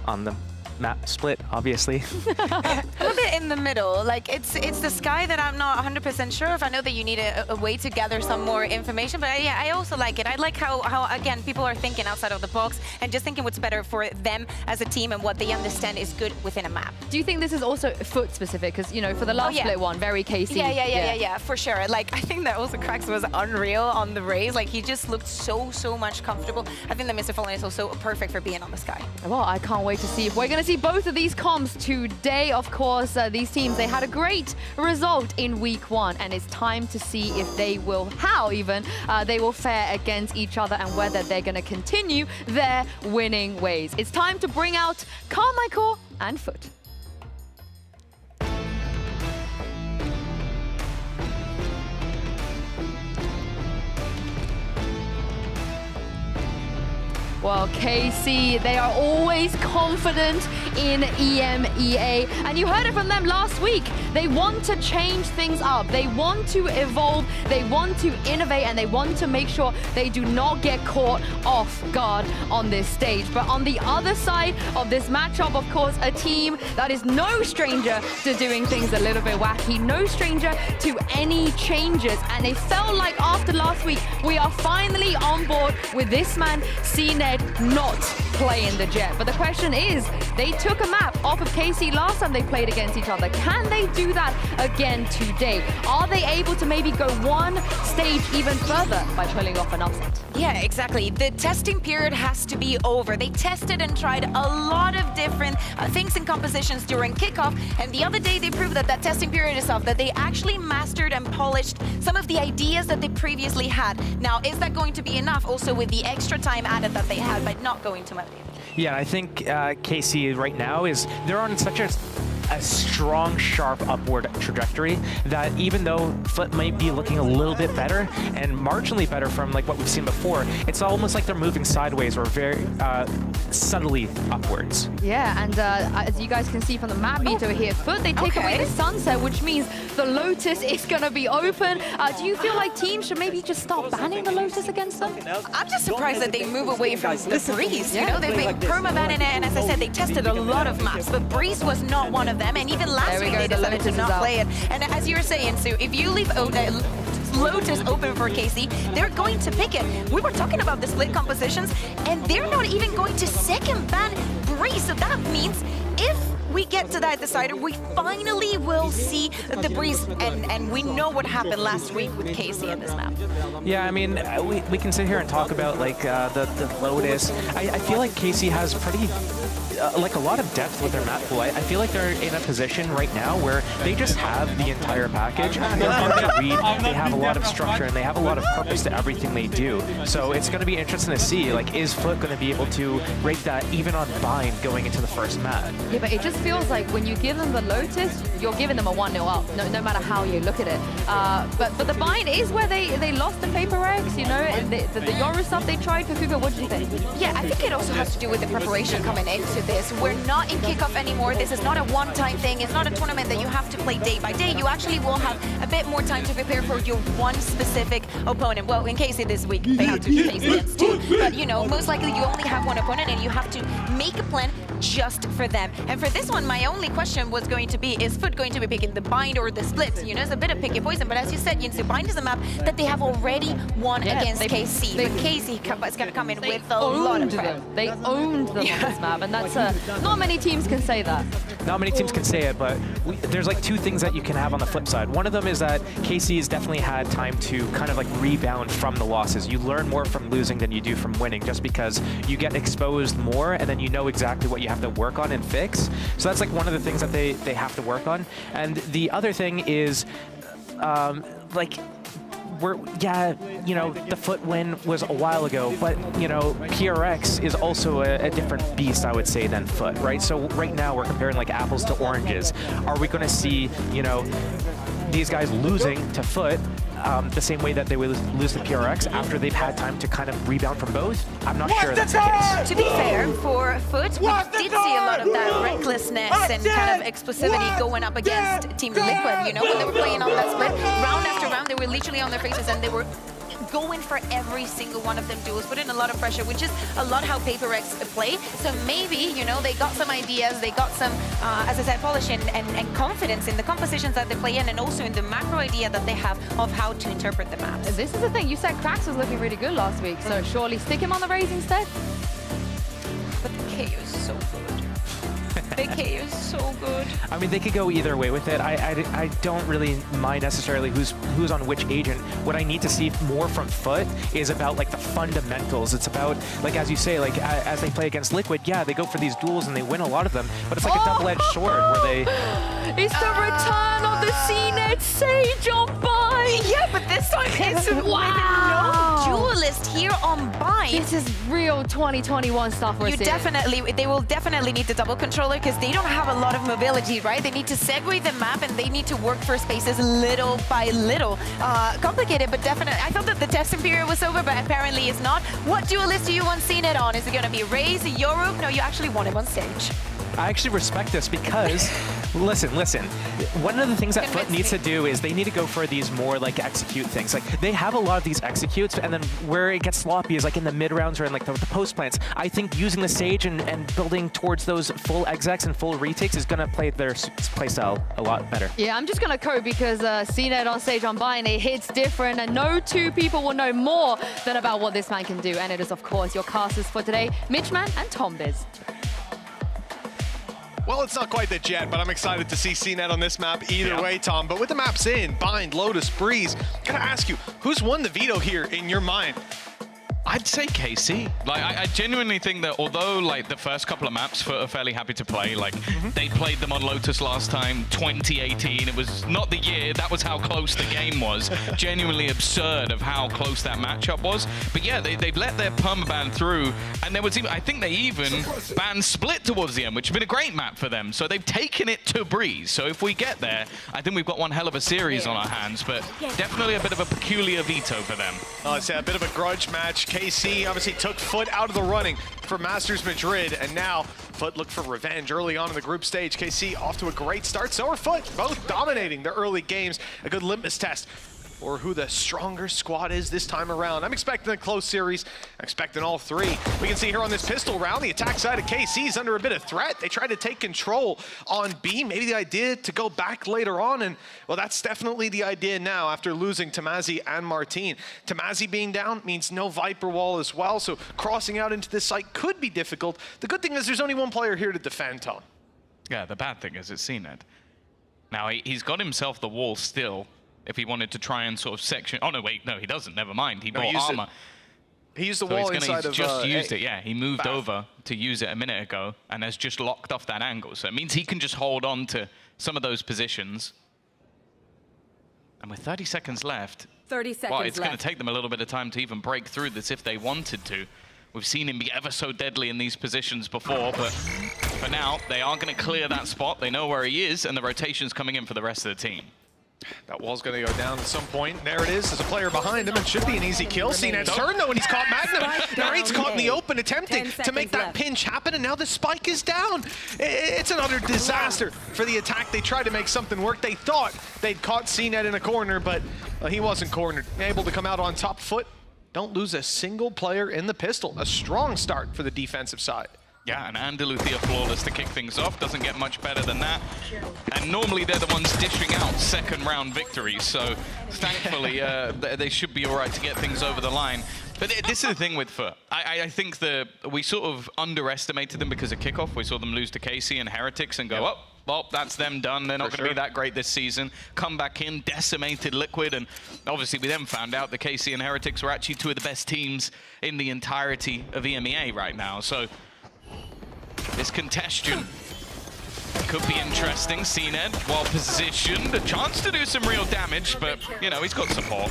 on the map. Split, obviously. A little bit in the middle. Like it's the sky that I'm not 100% sure of. I know that you need a way to gather some more information, but yeah, I also like it. I like how again people are thinking outside of the box and just thinking what's better for them as a team and what they understand is good within a map. Do you think this is also Foot specific? Because you know, for the last Split one, very KC. Yeah, for sure. Like I think that also Krax was unreal on the rays. Like he just looked so much comfortable. I think that Mr. Fallen is also perfect for being on the sky. Well, I can't wait to see if we're going to see both of these comps today. Of course, these teams, they had a great result in week one, and it's time to see if they will, they will fare against each other and whether they're going to continue their winning ways. It's time to bring out Carmichael and Foot. Well, KC, they are always confident in EMEA. And you heard it from them last week. They want to change things up. They want to evolve. They want to innovate. And they want to make sure they do not get caught off guard on this stage. But on the other side of this matchup, of course, a team that is no stranger to doing things a little bit wacky. No stranger to any changes. And it felt like after last week, we are finally on board with this man, CNED, not playing the Jet. But the question is, they took a map off of KC last time they played against each other. Can they do that again today? Are they able to maybe go one stage even further by pulling off an upset? Yeah, exactly. The testing period has to be over. They tested and tried a lot of different things and compositions during kickoff, and the other day they proved that that testing period is off, that they actually mastered and polished some of the ideas that they previously had. Now, is that going to be enough also with the extra time added that they had by not going to Madrid? Yeah, I think KC right now they're on such a strong, sharp upward trajectory that even though Foot might be looking a little bit better and marginally better from like what we've seen before, it's almost like they're moving sideways or very subtly upwards. Yeah, and as you guys can see from the map meter here, Foot, they take away the sunset, which means the Lotus is going to be open. Do you feel like teams should maybe just start banning the Lotus against them? I'm just surprised that they move away from the Breeze. You know, they've been perma-banning it, and as I said, they tested a lot of maps, but Breeze was not one of them, and even last week they decided to not play it. And as you were saying, Sue, if you leave Lotus open for KC, they're going to pick it. We were talking about the split compositions, and they're not even going to second ban Breeze, so that means if we get to that decider, we finally will see the Breeze, and we know what happened last week with KC in this map. Yeah, I mean, we can sit here and talk about like the Lotus. I feel like KC has pretty like a lot of depth with their map pool. I feel like they're in a position right now where they just have the entire package. They're hard to read, they have a lot of structure, and they have a lot of purpose to everything they do. So it's going to be interesting to see, like, is Foot going to be able to break that even on Bind going into the first map? Yeah, but it just feels like when you give them the Lotus, you're giving them a 1-0 up, no matter how you look at it. But the Bind is where they lost the Paper Eggs, you know, and the Yoru stuff they tried. Fufuka, what did you think? Yeah, I think it also has to do with the preparation coming into this. We're not in kickoff anymore. This is not a one-time thing. It's not a tournament that you have to play day by day. You actually will have a bit more time to prepare for your one specific opponent. Well, in KC this week, they have to face against two. But, you know, most likely you only have one opponent and you have to make a plan just for them. And for this one, my only question was going to be, is Foot going to be picking the bind or the split? You know, it's a bit of picky poison, but as you said, Yinsu, bind is a map that they have already won against KC. But KC is going to come in with a lot of pressure. They owned them on this map, and that's not many teams can say that. Not many teams can say it, but there's like two things that you can have on the flip side. One of them is that KC has definitely had time to kind of like rebound from the losses. You learn more from losing than you do from winning, just because you get exposed more and then you know exactly what you have to work on and fix. So that's like one of the things that they have to work on. And the other thing is you know, the Foot win was a while ago, but, you know, PRX is also a different beast, I would say, than Foot, right? So right now we're comparing like apples to oranges. Are we going to see, you know, these guys losing to Foot the same way that they would lose to PRX after they've had time to kind of rebound from both? I'm not sure that's the case. To be fair, for Foot, we did see a lot of that recklessness and kind of explosivity going up against Team Liquid. You know, when they were playing on that split, round after round, they were literally on their faces and they were going for every single one of them duels, putting a lot of pressure, which is a lot how PaperX play. So maybe, you know, they got some ideas, they got some, as I said, polish and confidence in the compositions that they play in, and also in the macro idea that they have of how to interpret the maps. This is the thing, you said Krax was looking really good last week, so surely stick him on the Raze instead? But the KO is so good. The KO is so good. I mean, they could go either way with it. I don't really mind necessarily who's on which agent. What I need to see more from Foot is about like the fundamentals. It's about, like, as you say, like as they play against Liquid, yeah, they go for these duels and they win a lot of them, but it's like a double-edged sword where they... It's the return of the CNET Sage on Bind! Yeah, but this time it's with no duelist here on Bind. This is real 2021 stuff we're seeing. They will definitely need the double controller because they don't have a lot of mobility, right? They need to segue the map and they need to work for spaces little by little. Complicated, but definitely. I thought that the testing period was over, but apparently it's not. What duelist do you want CNET on? Is it going to be Raze, Yorup? No, you actually want him on stage. I actually respect this because, listen, one of the things that Foot needs to do is they need to go for these more like execute things. Like they have a lot of these executes, and then where it gets sloppy is like in the mid rounds or in like the post plants. I think using the Sage and building towards those full execs and full retakes is going to play their playstyle a lot better. Yeah, I'm just going to code because CNET on stage on Bind, it hits different, and no two people will know more than about what this man can do. And it is, of course, your casters for today, Mitchman and Tombiz. Well, it's not quite the Jet, but I'm excited to see CNET on this map either way, Tom. But with the maps in, Bind, Lotus, Breeze, gotta ask you, who's won the veto here in your mind? I'd say KC. Like, I genuinely think that although, like, the first couple of maps Foot are fairly happy to play, like, they played them on Lotus last time, 2018. It was not the year, that was how close the game was. Genuinely absurd of how close that matchup was. But yeah, they've let their permaban through, and there was even, I think they even banned Split towards the end, which has been a great map for them. So they've taken it to Breeze. So if we get there, I think we've got one hell of a series on our hands, but definitely a bit of a peculiar veto for them. It's a bit of a grudge match. KC obviously took Foot out of the running for Masters Madrid, and now Foot looked for revenge early on in the group stage. KC off to a great start, so are Foot, both dominating the early games. A good litmus test or who the stronger squad is this time around. I'm expecting a close series. I'm expecting all three. We can see here on this pistol round, the attack side of KC is under a bit of threat. They tried to take control on B. Maybe the idea to go back later on, and well, that's definitely the idea now after losing Tamazi and Martine. Tamazi being down means no Viper wall as well, so crossing out into this site could be difficult. The good thing is there's only one player here to defend, Tom. Yeah, the bad thing is it's CNET. Now, he's got himself the wall still, if he wanted to try and sort of section... Oh, no, wait, no, he doesn't. Never mind. He bought armor. He used the wall inside of... He's just used it, yeah. He moved over to use it a minute ago and has just locked off that angle. So it means he can just hold on to some of those positions. And with 30 seconds left... 30 seconds well, it's going to take them a little bit of time to even break through this if they wanted to. We've seen him be ever so deadly in these positions before, but for now, they are going to clear that spot. They know where he is, and the rotation's coming in for the rest of the team. That wall's going to go down at some point. There it is. There's a player behind him. It should be an easy kill. CNED's turn, though, and he's caught Magnum. Narrate's caught in the open, attempting to make that pinch happen, and now the spike is down. It's another disaster for the attack. They tried to make something work. They thought they'd caught CNED in a corner, but he wasn't cornered. Able to come out on top foot. Don't lose a single player in the pistol. A strong start for the defensive side. Yeah, and Andaluthia flawless to kick things off. Doesn't get much better than that. And normally they're the ones dishing out second round victories, so thankfully they should be all right to get things over the line. But this is the thing with Foot. I think that we sort of underestimated them because of kickoff. We saw them lose to KC and Heretics and go, oh, well, that's them done. They're not going to be that great this season. Come back in, decimated Liquid, and obviously we then found out that KC and Heretics were actually two of the best teams in the entirety of EMEA right now. So this congestion could be interesting. CNED, well positioned, a chance to do some real damage, but, you know, he's got support.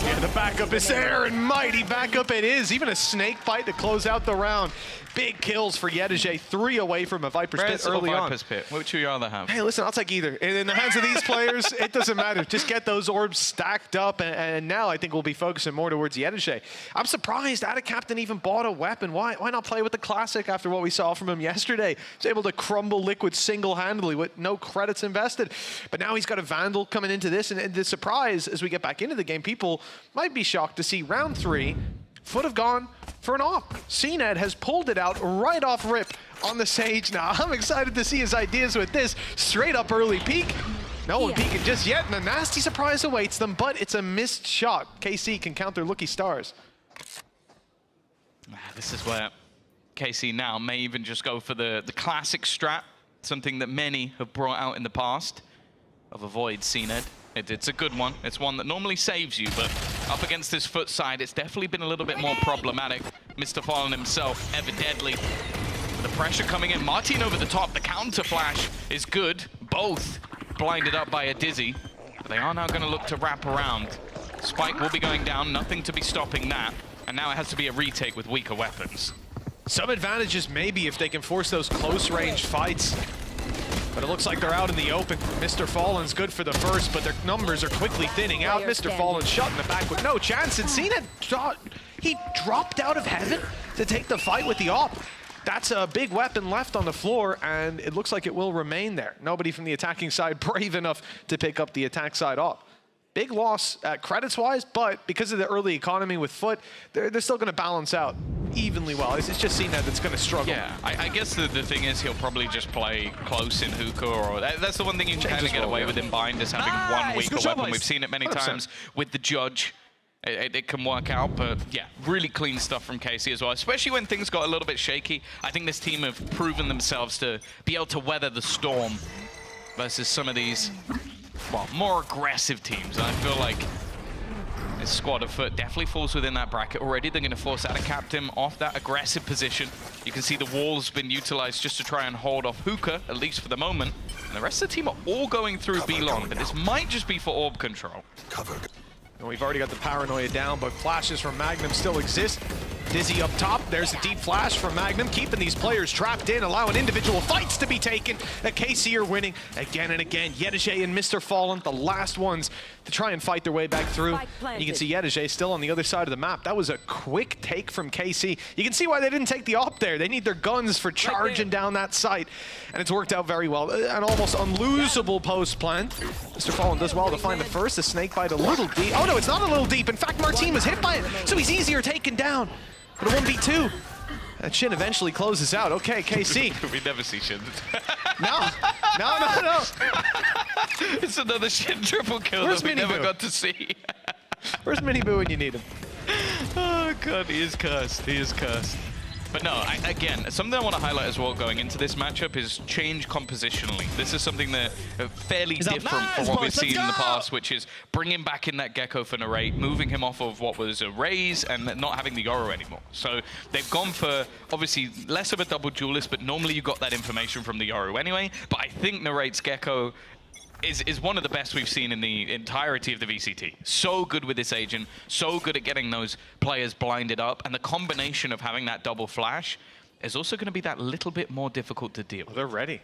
Yeah, the backup is there, and mighty backup it is. Even a snake bite to close out the round. Big kills for Yedije, 3 away from a Viper's Pit early on. Viper's Pit, which would you rather have? Hey, listen, I'll take either. In the hands of these players, it doesn't matter. Just get those orbs stacked up, and now I think we'll be focusing more towards Yedije. I'm surprised Captain even bought a weapon. Why not play with the Classic after what we saw from him yesterday? He's able to crumble Liquid single-handedly with no credits invested. But now he's got a Vandal coming into this, and the surprise as we get back into the game, people might be shocked to see round 3, Foot have gone for an op. CNED has pulled it out right off rip on the Sage now. I'm excited to see his ideas with this. Straight up early peek. No one peeking just yet, and a nasty surprise awaits them, but it's a missed shot. KC can count their lucky stars. This is where KC now may even just go for the classic strat, something that many have brought out in the past, of avoid CNED. It's a good one. It's one that normally saves you, but up against this Foot side, it's definitely been a little bit more problematic. Mr. Fallen himself, ever deadly. The pressure coming in. Martin over the top. The counter flash is good. Both blinded up by a Dizzy. But they are now going to look to wrap around. Spike will be going down. Nothing to be stopping that. And now it has to be a retake with weaker weapons. Some advantages maybe if they can force those close-range fights. But it looks like they're out in the open. Mr. Fallen's good for the first, but their numbers are quickly thinning out. Mr. Fallen shut in the back with no chance. And CNED, he dropped out of heaven to take the fight with the op. That's a big weapon left on the floor, and it looks like it will remain there. Nobody from the attacking side brave enough to pick up the attack side op. Big loss credits-wise, but because of the early economy with Foot, they're still going to balance out evenly well. It's just CNED that's going to struggle. Yeah, I guess the thing is he'll probably just play close in hookah, or that's the one thing you can kind of get away with in Bind, is having one weaker weapon. We've seen it many 100%. Times with the Judge. It can work out, but yeah, really clean stuff from KC as well, especially when things got a little bit shaky. I think this team have proven themselves to be able to weather the storm versus some of these, well, more aggressive teams. And I feel like this squad of Foot definitely falls within that bracket already. They're going to force Captain off that aggressive position. You can see the wall's been utilized just to try and hold off Hookah, at least for the moment. And the rest of the team are all going through B-Long, but this might just be for orb control. And we've already got the paranoia down, but flashes from Magnum still exist. Dizzy up top, there's a deep flash from Magnum, keeping these players trapped in, allowing individual fights to be taken. The KC are winning again and again. Yedije and Mr. Fallen, the last ones to try and fight their way back through. You can see Yedije still on the other side of the map. That was a quick take from KC. You can see why they didn't take the op there. They need their guns for charging down that site, and it's worked out very well. An almost unlosable post plan. Mr. Fallen does well to find the first. The snake bite a little deep. Oh no, it's not a little deep. In fact, Martin was hit by it, so he's easier taken down. But a 1v2. That Shin eventually closes out. Okay, KC. We never see Shin. No. It's another Shin triple kill that we never got to see. Where's Miniboo when you need him? Oh god, he is cursed. He is cursed. But no, again, something I want to highlight as well going into this matchup is change compositionally. This is something that fairly different from what we've seen in the past, which is bringing back in that Gecko for Narrate, moving him off of what was a Raze and not having the Yoru anymore. So they've gone for, obviously, less of a double duelist, but normally you got that information from the Yoru anyway. But I think Narrate's Gecko is one of the best we've seen in the entirety of the VCT. So good with this agent, so good at getting those players blinded up, and the combination of having that double flash is also going to be that little bit more difficult to deal. Well, they're ready.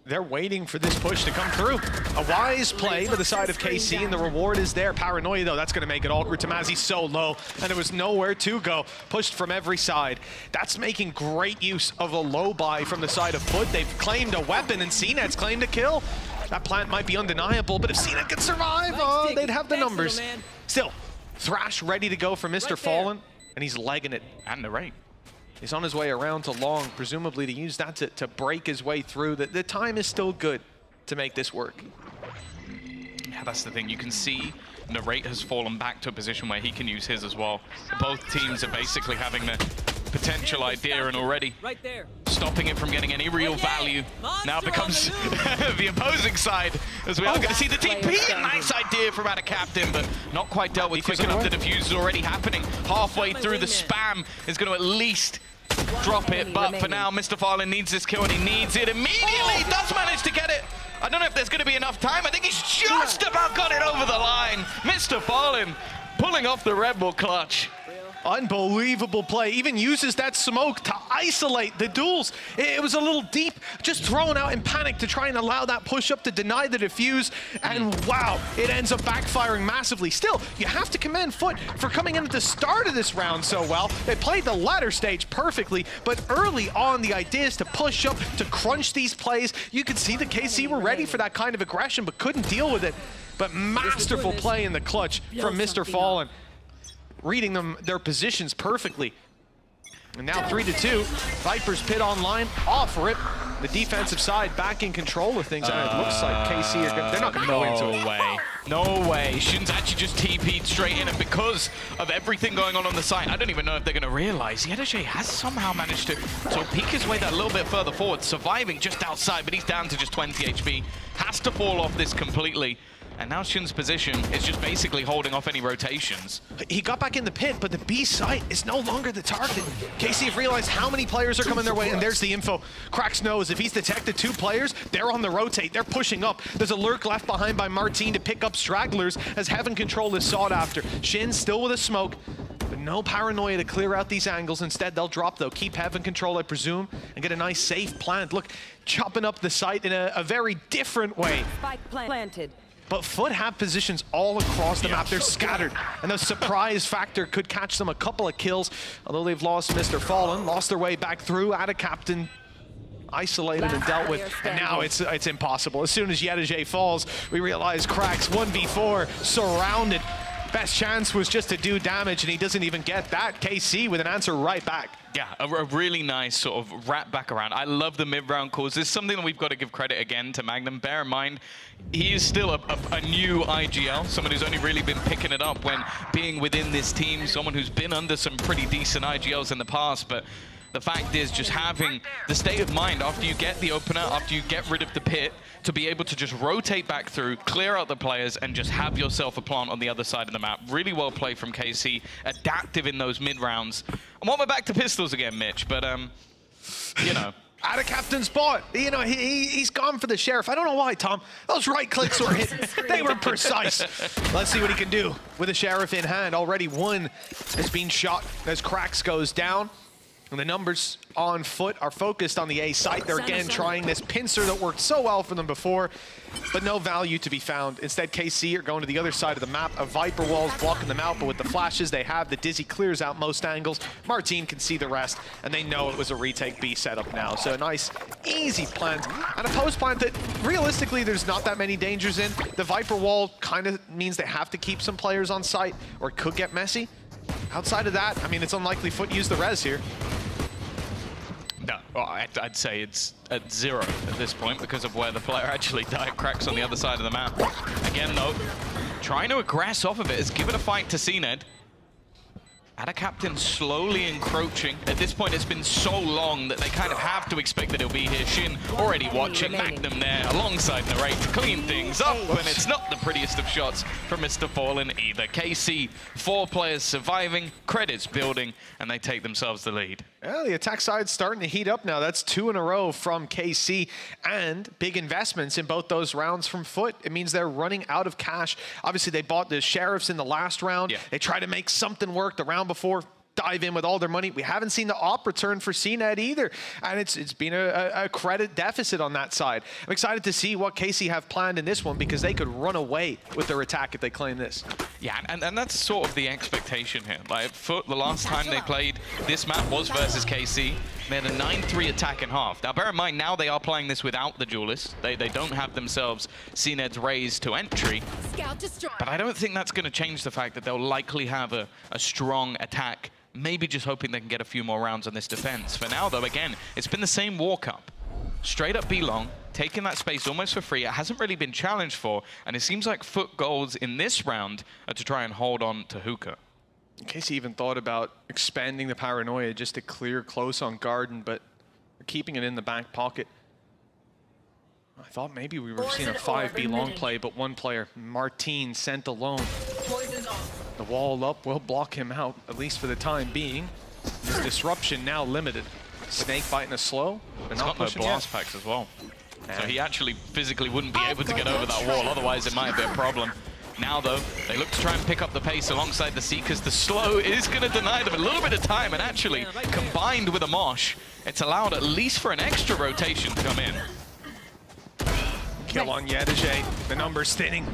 they're waiting for this push to come through. A wise play by the side of KC, and the reward is there. Paranoia, though, that's going to make it awkward. Tamazi's so low, and there was nowhere to go. Pushed from every side. That's making great use of a low buy from the side of Foot. They've claimed a weapon, and CNET's claimed a kill. That plant might be undeniable, but if CNET can survive, oh, they'd have the numbers. Still, Thrash ready to go for Mr. Fallen, and he's legging it. And the rate. He's on his way around to long, presumably to use that to break his way through. The time is still good to make this work. Yeah, that's the thing. You can see Narrate has fallen back to a position where he can use his as well. Both teams are basically having the potential idea and already stopping it from getting any real value. Now becomes the opposing side, as we are going to see the TP. Nice idea from out of Captain, but not quite dealt with quick enough. The defuse is already happening. Halfway through, the spam is going to at least drop it, but for now, Mr. Fallen needs this kill, and he needs it immediately. Does manage to get it. I don't know if there's going to be enough time. I think he's just about got it over the line. Mr. Fallen pulling off the Red Bull clutch. Unbelievable play. Even uses that smoke to isolate the duels. It was a little deep, just thrown out in panic to try and allow that push up to deny the defuse. And wow, it ends up backfiring massively. Still, you have to commend Foot for coming in at the start of this round so well. They played the latter stage perfectly, but early on, the idea is to push up, to crunch these plays. You could see the KC were ready for that kind of aggression, but couldn't deal with it. But masterful play in the clutch from Mr. Fallen. Reading their positions perfectly. And now 3-2. Viper's pit online, off rip. The defensive side back in control of things. And it looks like KC are they're not going to go into it. No way. No way. Shin's actually just TP'd straight in, and because of everything going on the site, I don't even know if they're going to realize Yedajay has somehow managed to peek his way that little bit further forward, surviving just outside, but he's down to just 20 HP. Has to fall off this completely. And now Shin's position is just basically holding off any rotations. He got back in the pit, but the B site is no longer the target. KC have realized how many players are coming their way, and there's the info. Krax knows if he's detected 2 players, they're on the rotate, they're pushing up. There's a lurk left behind by Martin to pick up stragglers as Heaven Control is sought after. Shin still with a smoke, but no Paranoia to clear out these angles. Instead, they'll drop though, keep Heaven Control, I presume, and get a nice safe plant. Look, chopping up the site in a very different way. Spike planted. But Foot have positions all across the map. They're scattered, and the surprise factor could catch them a couple of kills. Although they've lost Mr. Fallen, lost their way back through, out of Captain, isolated and dealt with, and now it's impossible. As soon as Yedajay falls, we realize Krax 1v4, surrounded. Best chance was just to do damage, and he doesn't even get that. KC with an answer right back. Yeah, a really nice sort of wrap back around. I love the mid-round calls. This is something that we've got to give credit again to Magnum. Bear in mind, he is still a new IGL, someone who's only really been picking it up when being within this team, someone who's been under some pretty decent IGLs in the past, but the fact is just having the state of mind after you get the opener, after you get rid of the pit, to be able to just rotate back through, clear out the players, and just have yourself a plant on the other side of the map. Really well played from KC, adaptive in those mid-rounds. I want my back to pistols again, Mitch, but, you know. Out of Captain's spot. You know, he's gone for the Sheriff. I don't know why, Tom. Those right clicks were hit. They were precise. Let's see what he can do with the Sheriff in hand. Already one has been shot as Krax goes down. And the numbers on Foot are focused on the A site. They're again trying this pincer that worked so well for them before, but no value to be found. Instead, KC are going to the other side of the map. A Viper wall's blocking them out, but with the flashes they have, the Dizzy clears out most angles. Martin can see the rest, and they know it was a retake B setup now. So a nice, easy plant, and a post plant that realistically there's not that many dangers in. The Viper wall kind of means they have to keep some players on site, or it could get messy. Outside of that, I mean, it's unlikely Foot used the res here. No, well, I'd say it's at 0 at this point because of where the player actually died. Cracks on the other side of the map. Again, though, trying to aggress off of it has given a fight to CNED. Ada Captain slowly encroaching. At this point, it's been so long that they kind of have to expect that he'll be here. Shin already watching. Magnum there alongside Narrate to clean things up, and it's not the prettiest of shots from Mr. Fallen either. KC, 4 players surviving, credits building, and they take themselves the lead. Well, the attack side's starting to heat up now. That's 2 in a row from KC, and big investments in both those rounds from Foot. It means they're running out of cash. Obviously, they bought the Sheriffs in the last round. Yeah. They tried to make something work the round before. dive in with all their money. We haven't seen the op return for CNED either, and it's been a credit deficit on that side. I'm excited to see what KC have planned in this one because they could run away with their attack if they claim this. Yeah, and that's sort of the expectation here. Like, Foot, the last time they played this map was versus KC. They had a 9-3 attack in half. Now, bear in mind, now they are playing this without the duelists. They don't have themselves CNED's raise to entry. But I don't think that's going to change the fact that they'll likely have a strong attack, maybe just hoping they can get a few more rounds on this defense. For now, though, again, it's been the same walk up. Straight up B long, taking that space almost for free. It hasn't really been challenged for, and it seems like Foot goals in this round are to try and hold on to Hookah. KC even thought about expanding the paranoia just to clear close on Garden, but keeping it in the back pocket. I thought maybe we were seeing a 5B long play, but one player, Martin, sent alone. The wall up will block him out, at least for the time being. His disruption now limited. Snake biting a slow. He's got no blast packs as well. So he actually physically wouldn't be able to get over that wall, otherwise it might be a problem. Now, though, they look to try and pick up the pace alongside the Seekers. The slow is going to deny them a little bit of time, and actually, combined with a mosh, it's allowed at least for an extra rotation to come in. Kill on Yedege. The numbers thinning.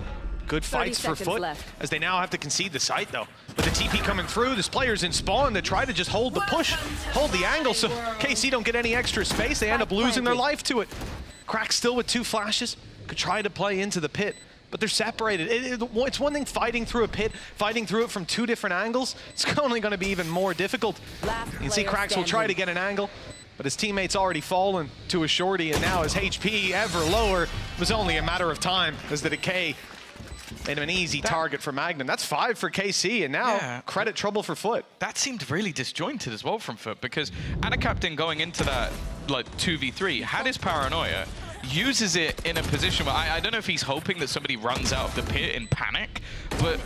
Good fights for Foot, as they now have to concede the site, though. With the TP coming through, this player's in spawn to try to just hold the push, hold the angle, so KC don't get any extra space. They end up losing their life to it. Crack still with 2 flashes. Could try to play into the pit, but they're separated. It's one thing fighting through a pit, fighting through it from 2 different angles. It's only going to be even more difficult. You can see Cracks will try to get an angle, but his teammate's already fallen to a shorty, and now his HP ever lower. It was only a matter of time as the Decay made him an easy target for Magnum. That's 5 for KC, and now credit trouble for Foot. That seemed really disjointed as well from Foot, because Anacaptain going into that like 2v3 had his paranoia, uses it in a position where I don't know if he's hoping that somebody runs out of the pit in panic, but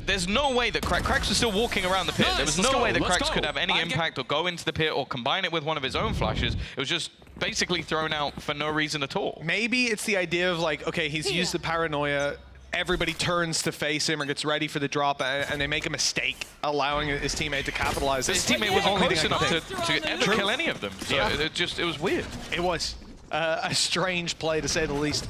there's no way that Cracks was still walking around the pit. There was no way that Cracks could have any impact or go into the pit or combine it with one of his own flashes. It was just basically thrown out for no reason at all. Maybe it's the idea of like, okay, he's used the paranoia, everybody turns to face him or gets ready for the drop, and they make a mistake, allowing his teammate to capitalize. His teammate wasn't close enough to ever kill any of them. So it was weird. It was a strange play, to say the least.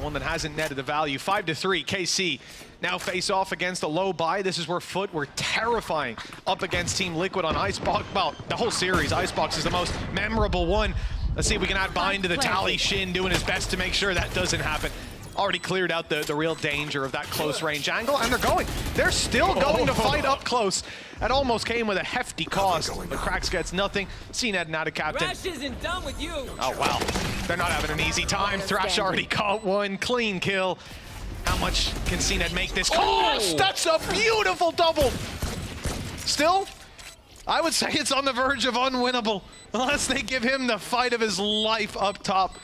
One that hasn't netted the value. 5-3, KC now face off against a low buy. This is where Foot were terrifying up against Team Liquid on Icebox. Well, the whole series, Icebox is the most memorable one. Let's see if we can add Bind to the tally. Shin doing his best to make sure that doesn't happen. Already cleared out the real danger of that close range angle, and they're going. They're still going to fight up close. That almost came with a hefty cost, but Cracks gets nothing. CNED and Anacaptain. Thrash isn't done with you. Oh, wow. They're not having an easy time. Thrash already caught one. Clean kill. How much can CNED make this cost? That's a beautiful double. Still, I would say it's on the verge of unwinnable, unless they give him the fight of his life up top.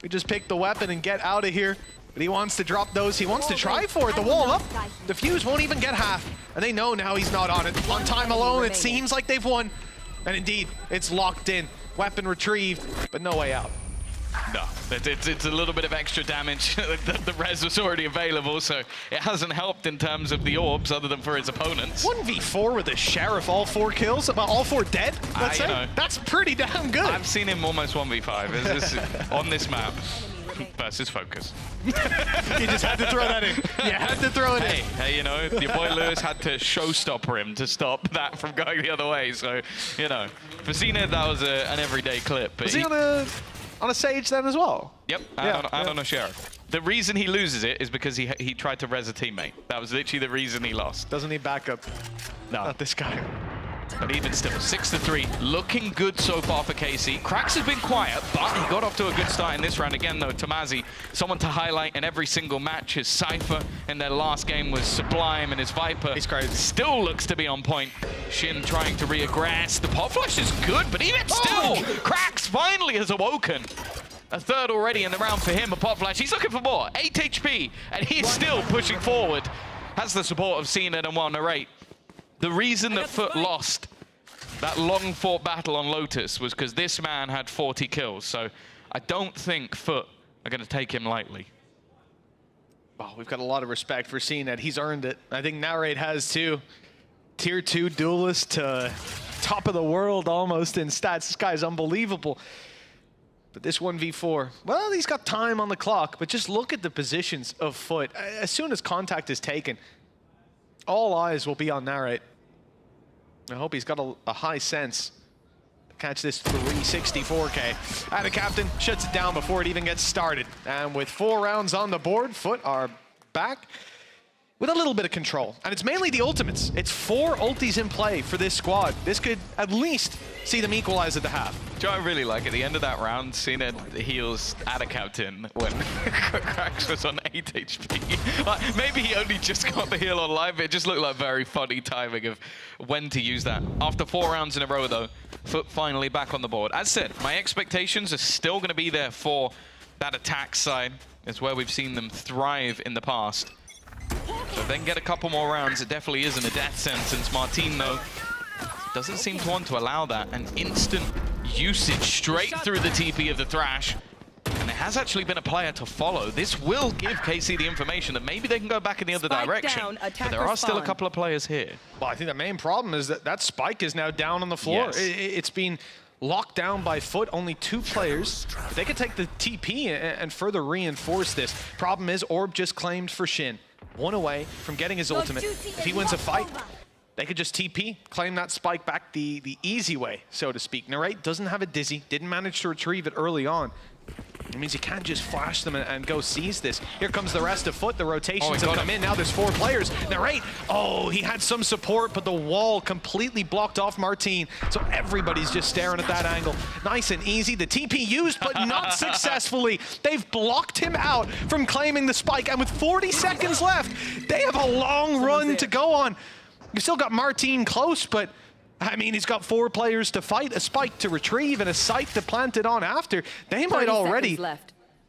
We just pick the weapon and get out of here. But he wants to drop those. He wants to try for it. The wall up. The fuse won't even get half. And they know now he's not on it. On time alone, it seems like they've won. And indeed, it's locked in. Weapon retrieved, but no way out. No, it's a little bit of extra damage. The res was already available, so it hasn't helped in terms of the orbs other than for his opponents. 1v4 with the Sheriff, all 4 kills, about all 4 dead, let's say. Know. That's pretty damn good. I've seen him almost 1v5 on this map versus Focus. You just had to throw that in. You had to throw it in. Hey, you know, your boy Lewis had to showstopper him to stop that from going the other way. So, you know, for CNED, that was an everyday clip. But Was he on a Sage then as well? Yep, and on a Sheriff. The reason he loses it is because he tried to res a teammate. That was literally the reason he lost. Doesn't need backup. No. Not this guy. But even still, 6-3, looking good so far for KC. Cracks has been quiet, but he got off to a good start in this round. Again, though, Tamazi, someone to highlight in every single match. His Cypher in their last game was sublime, and his Viper still looks to be on point. Shin trying to reaggress. The pop flash is good, but even still, Cracks finally has awoken. A third already in the round for him, a pop flash. He's looking for more, 8 HP, and he's still pushing forward. Has the support of CNED and narrate. The reason that Foot lost that long-fought battle on Lotus was because this man had 40 kills. So I don't think Foot are going to take him lightly. Oh, we've got a lot of respect for CNED. He's earned it. I think Narrate has too. Tier 2 duelist to top of the world almost in stats. This guy's unbelievable. But this 1v4, well, he's got time on the clock, but just look at the positions of Foot. As soon as contact is taken, all eyes will be on Narrate. I hope he's got a high sense to catch this 364K. And the captain shuts it down before it even gets started. And with 4 rounds on the board, Foot are back with a little bit of control. And it's mainly the ultimates. It's 4 ultis in play for this squad. This could at least see them equalize at the half. Do you know what I really like? At the end of that round, seeing it heals at a captain when Krax was on 8 HP. Like, maybe he only just got the heal on live. It just looked like very funny timing of when to use that. After 4 rounds in a row, though, Foot finally back on the board. As said, my expectations are still going to be there for that attack side. It's where we've seen them thrive in the past. So if they can get a couple more rounds, it definitely isn't a death sentence. Martin, though, doesn't seem to want to allow that. An instant usage straight through the TP of the Thrash. And there has actually been a player to follow. This will give KC the information that maybe they can go back in the other direction. But there are still a couple of players here. Well, I think the main problem is that spike is now down on the floor. Yes. It's been locked down by Foot, only 2 players. But they could take the TP and further reinforce this. Problem is, Orb just claimed for Shin. 1 away from getting his ultimate. If he wins a fight, they could just TP, claim that spike back the easy way, so to speak. Narrate doesn't have a dizzy, didn't manage to retrieve it early on. It means you can't just flash them and go seize this. Here comes the rest of Foot. The rotations have come in. Now there's 4 players. Narrate, oh, he had some support, but the wall completely blocked off Martin. So everybody's just staring at that angle. Nice and easy. The TP used, but not successfully. They've blocked him out from claiming the spike. And with 40 seconds left, they have a long run to go on. You've still got Martin close, but I mean, he's got 4 players to fight, a spike to retrieve, and a site to plant it on after. They might already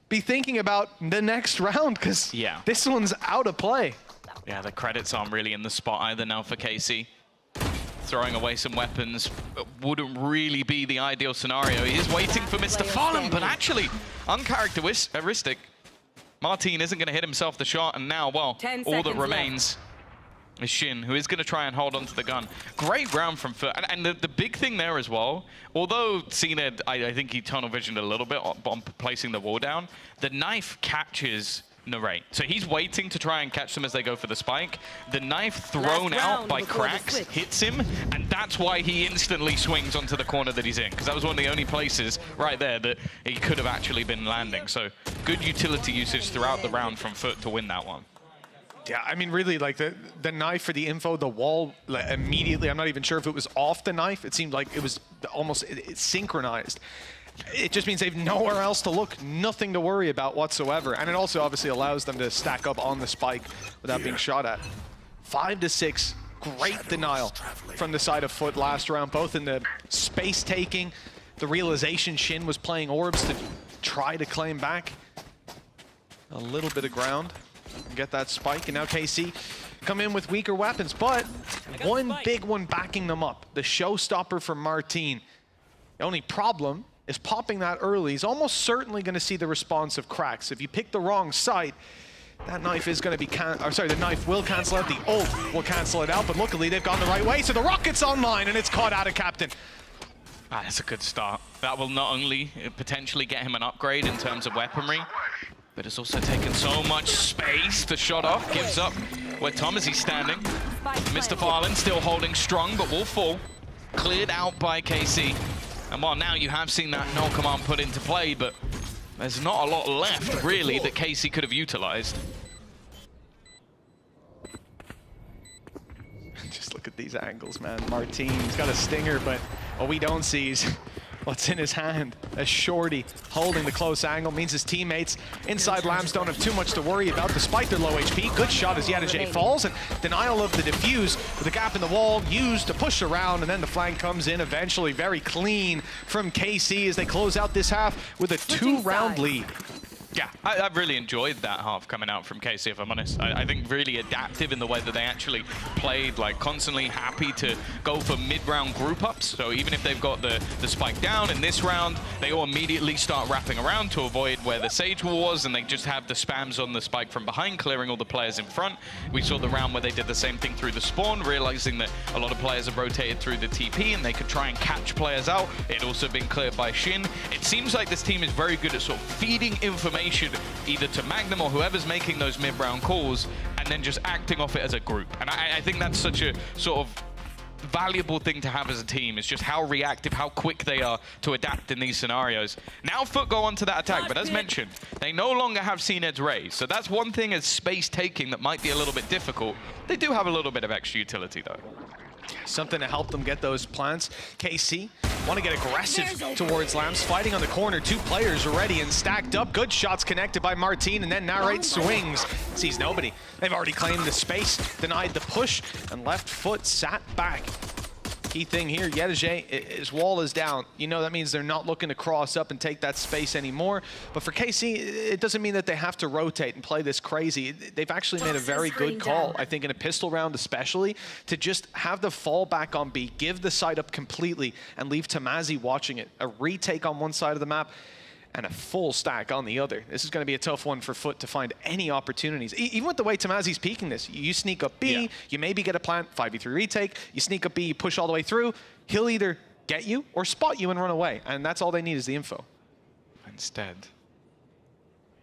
be thinking about the next round, because this one's out of play. Yeah, the credits aren't really in the spot either now for KC. Throwing away some weapons wouldn't really be the ideal scenario. He is waiting for Mr. Fallen, but actually, uncharacteristic. Martin isn't going to hit himself the shot, and now, well, all that remains is Shin, who is going to try and hold on to the gun. Great round from Foot. And the big thing there as well, although Cena, I think he tunnel visioned a little bit on placing the wall down, the knife catches Narrate. So he's waiting to try and catch them as they go for the spike. The knife thrown out by Krax hits him, and that's why he instantly swings onto the corner that he's in, because that was one of the only places right there that he could have actually been landing. So good utility usage throughout the round from Foot to win that one. Yeah, I mean, really, like the knife for the info, the wall, like, immediately, I'm not even sure if it was off the knife. It seemed like it was almost it's synchronized. It just means they've nowhere else to look, nothing to worry about whatsoever. And it also obviously allows them to stack up on the spike without being shot at. 5 to 6, great denial from the side of Foot last round, both in the space taking, the realization Shin was playing orbs to try to claim back a little bit of ground. Get that spike, and now KC come in with weaker weapons, but one big one backing them up. The showstopper from Martin. The only problem is popping that early. He's almost certainly going to see the response of Krax. If you pick the wrong site, that knife is going to be the knife will cancel out. The ult will cancel it out, but luckily they've gone the right way, so the rocket's online, and it's caught out of Captain. Ah, that's a good start. That will not only potentially get him an upgrade in terms of weaponry, but it's also taken so much space. The shot off gives up where Tom is he standing. Mr. Farland still holding strong, but will fall. Cleared out by KC. And while now you have seen that null command put into play, but there's not a lot left, really, that KC could have utilized. Just look at these angles, man. Martin's got a stinger, but what we don't see is what's in his hand. A shorty holding the close angle means his teammates inside Lambs don't have too much to worry about despite their low HP. Good shot as Yadajay falls, and denial of the defuse with a gap in the wall used to push around, and then the flank comes in eventually. Very clean from KC as they close out this half with a 2-round lead. Yeah, I've really enjoyed that half coming out from KC, if I'm honest. I think really adaptive in the way that they actually played, like constantly happy to go for mid-round group ups. So even if they've got the spike down in this round, they all immediately start wrapping around to avoid where the Sage wall was, and they just have the spams on the spike from behind, clearing all the players in front. We saw the round where they did the same thing through the spawn, realizing that a lot of players have rotated through the TP and they could try and catch players out. It had also been cleared by Shin. It seems like this team is very good at sort of feeding information either to Magnum or whoever's making those mid-round calls, and then just acting off it as a group. And I think that's such a sort of valuable thing to have as a team, is just how reactive, how quick they are to adapt in these scenarios. Now Foot go on to that attack, but as mentioned, they no longer have C-Ned's Raze. So that's one thing as space taking that might be a little bit difficult. They do have a little bit of extra utility though. Something to help them get those plants. KC want to get aggressive towards Lambs, fighting on the corner. 2 players already and stacked up. Good shots connected by Martin, and then Narrate swings. Sees nobody. They've already claimed the space, denied the push, and left Foot sat back. Key thing here, Yedege, his wall is down. You know, that means they're not looking to cross up and take that space anymore. But for KC, it doesn't mean that they have to rotate and play this crazy. They've actually made a very good call, I think, in a pistol round especially, to just have the fall back on B, give the side up completely, and leave Tamazi watching it. A retake on one side of the map, and a full stack on the other. This is going to be a tough one for Foot to find any opportunities. Even with the way Tamazi's peeking this, you sneak up B, you maybe get a plant, 5v3 retake, you sneak up B, you push all the way through, he'll either get you or spot you and run away, and that's all they need is the info. Instead,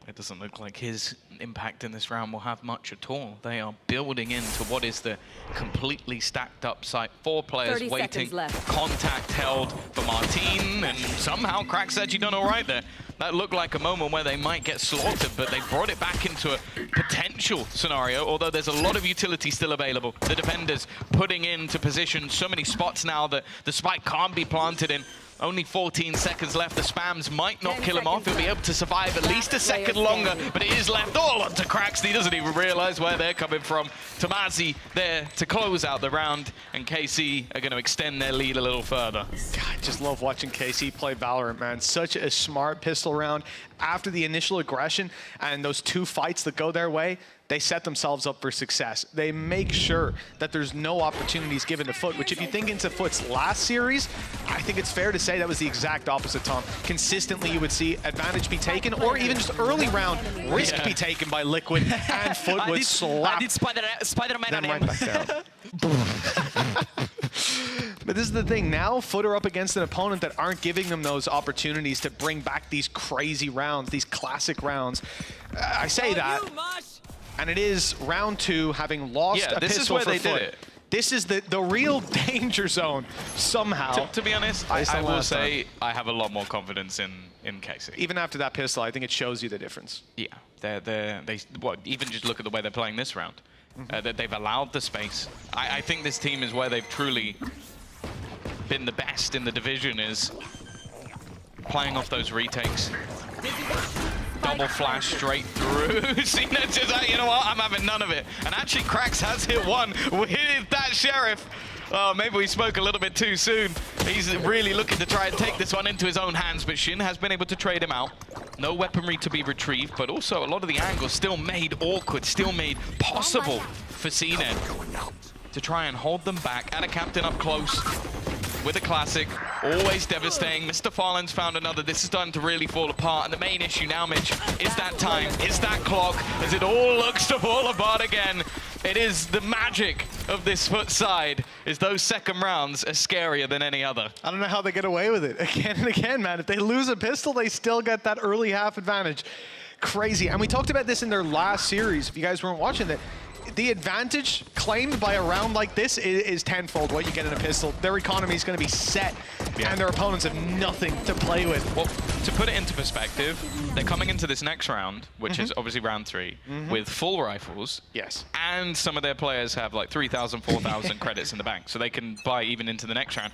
it doesn't look like his impact in this round will have much at all. They are building into what is the completely stacked up site. 4 players waiting, contact held for Martin, and somehow Crack's actually done all right there. That looked like a moment where they might get slaughtered, but they brought it back into a potential scenario, although there's a lot of utility still available. The defenders putting into position so many spots now that the spike can't be planted in. Only 14 seconds left. The spams might not kill him off. He'll be able to survive at least a second longer, but it is left all onto Cracks. He doesn't even realize where they're coming from. Tamazi there to close out the round, and KC are going to extend their lead a little further. God, I just love watching KC play Valorant, man. Such a smart pistol round. After the initial aggression and those 2 fights that go their way, they set themselves up for success. They make sure that there's no opportunities given to Foot, which if you think into Foot's last series, I think it's fair to say that was the exact opposite, Tom. Consistently, you would see advantage be taken, or even just early round risk be taken by Liquid, and Foot would slap. I did Spider-Man on him. Right back down. But this is the thing, now Foot are up against an opponent that aren't giving them those opportunities to bring back these crazy rounds, these classic rounds. I say that, and it is round 2, having lost a this pistol is where for they Foot. did it. This is the real danger zone, somehow. To be honest, I will say I have a lot more confidence in KC. Even after that pistol, I think it shows you the difference. Yeah, even just look at the way they're playing this round. That they've allowed the space. I think this team is where they've truly been the best in the division, is playing off those retakes. Double flash straight through. C-Ned's just like, you know what, I'm having none of it. And actually Cracks has hit one with that Sheriff. Oh, maybe we spoke a little bit too soon. He's really looking to try and take this one into his own hands, but Shin has been able to trade him out. No weaponry to be retrieved, but also a lot of the angles still made awkward, still made possible for C-Ned to try and hold them back. At a captain up close with a classic, always devastating. Mr. Farland's found another. This is starting to really fall apart, and the main issue now, Mitch, is that time, is that clock, as it all looks to fall apart again. It is the magic of this Foot side, is those second rounds are scarier than any other. I don't know how they get away with it again and again, man. If they lose a pistol, they still get that early half advantage. Crazy. And we talked about this in their last series, if you guys weren't watching that. The advantage claimed by a round like this is tenfold what you get in a pistol. Their economy is going to be set, and their opponents have nothing to play with. Well, to put it into perspective, they're coming into this next round, which is obviously round 3, with full rifles. Yes. And some of their players have like 3,000, 4,000 credits in the bank, so they can buy even into the next round.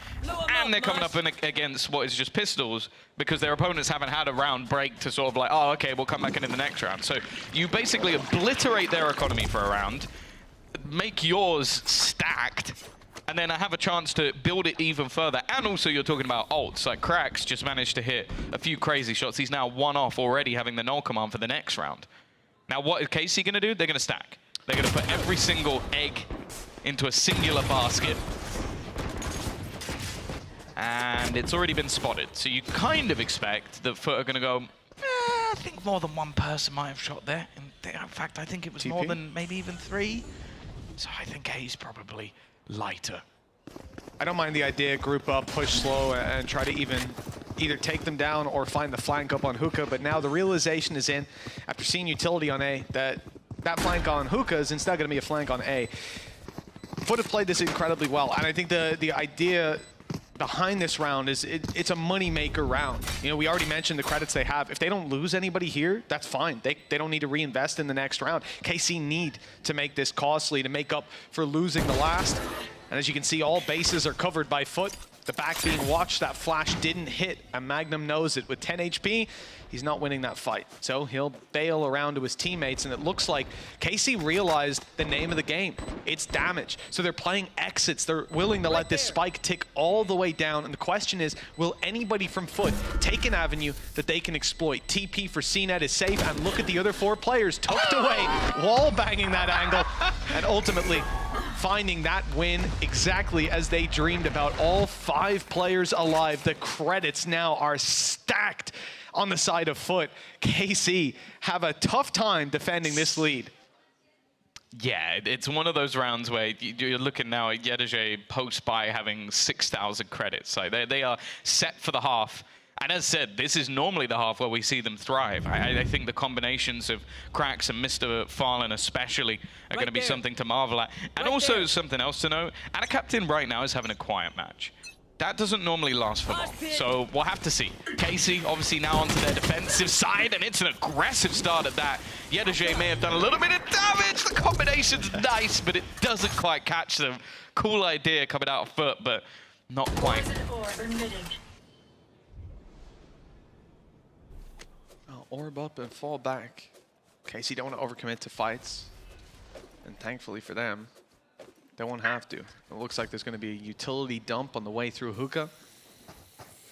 And they're coming up against what is just pistols, because their opponents haven't had a round break to sort of like, oh, okay, we'll come back into the next round. So you basically obliterate their economy for a round, make yours stacked, and then I have a chance to build it even further. And also you're talking about ults, like Cracks just managed to hit a few crazy shots. He's now 1 off already, having the null command for the next round. Now what is KC gonna do? They're gonna stack. They're gonna put every single egg into a singular basket. And it's already been spotted. So you kind of expect that Foot are gonna go, I think more than one person might have shot there. In fact, I think it was more than maybe even 3. So I think A's probably lighter. I don't mind the idea, group up, push slow, and try to either take them down or find the flank up on Hookah. But now the realization is in, after seeing utility on A, that flank on Hookah is instead going to be a flank on A. Foot have played this incredibly well, and I think the idea behind this round is it's a money maker round. You know, we already mentioned the credits they have. If they don't lose anybody here, that's fine. They don't need to reinvest in the next round. KC need to make this costly to make up for losing the last. And as you can see, all bases are covered by Foot. The back being watched, that flash didn't hit, and Magnum knows it. With 10 HP, he's not winning that fight. So he'll bail around to his teammates, and it looks like KC realized the name of the game. It's damage. So they're playing exits. They're willing to let this spike tick all the way down, and the question is, will anybody from Foot take an avenue that they can exploit? TP for CNET is safe, and look at the other 4 players tucked away, wall banging that angle, and ultimately finding that win exactly as they dreamed about. All 5 players alive. The credits now are stacked on the side of Foot. KC have a tough time defending this lead. Yeah, it's one of those rounds where you're looking now at Yedaje post-buy having 6,000 credits. Like they are set for the half. And as said, this is normally the half where we see them thrive. I think the combinations of Cracks and Mr. Fallen especially are going to be something to marvel at. And also something else to note, Anna Captain right now is having a quiet match. That doesn't normally last for long, so we'll have to see. KC obviously now onto their defensive side, and it's an aggressive start at that. Yedaje may have done a little bit of damage. The combination's nice, but it doesn't quite catch them. Cool idea coming out of Foot, but not quite. Orb up and fall back. KC don't want to overcommit to fights. And thankfully for them, they won't have to. It looks like there's going to be a utility dump on the way through Hookah.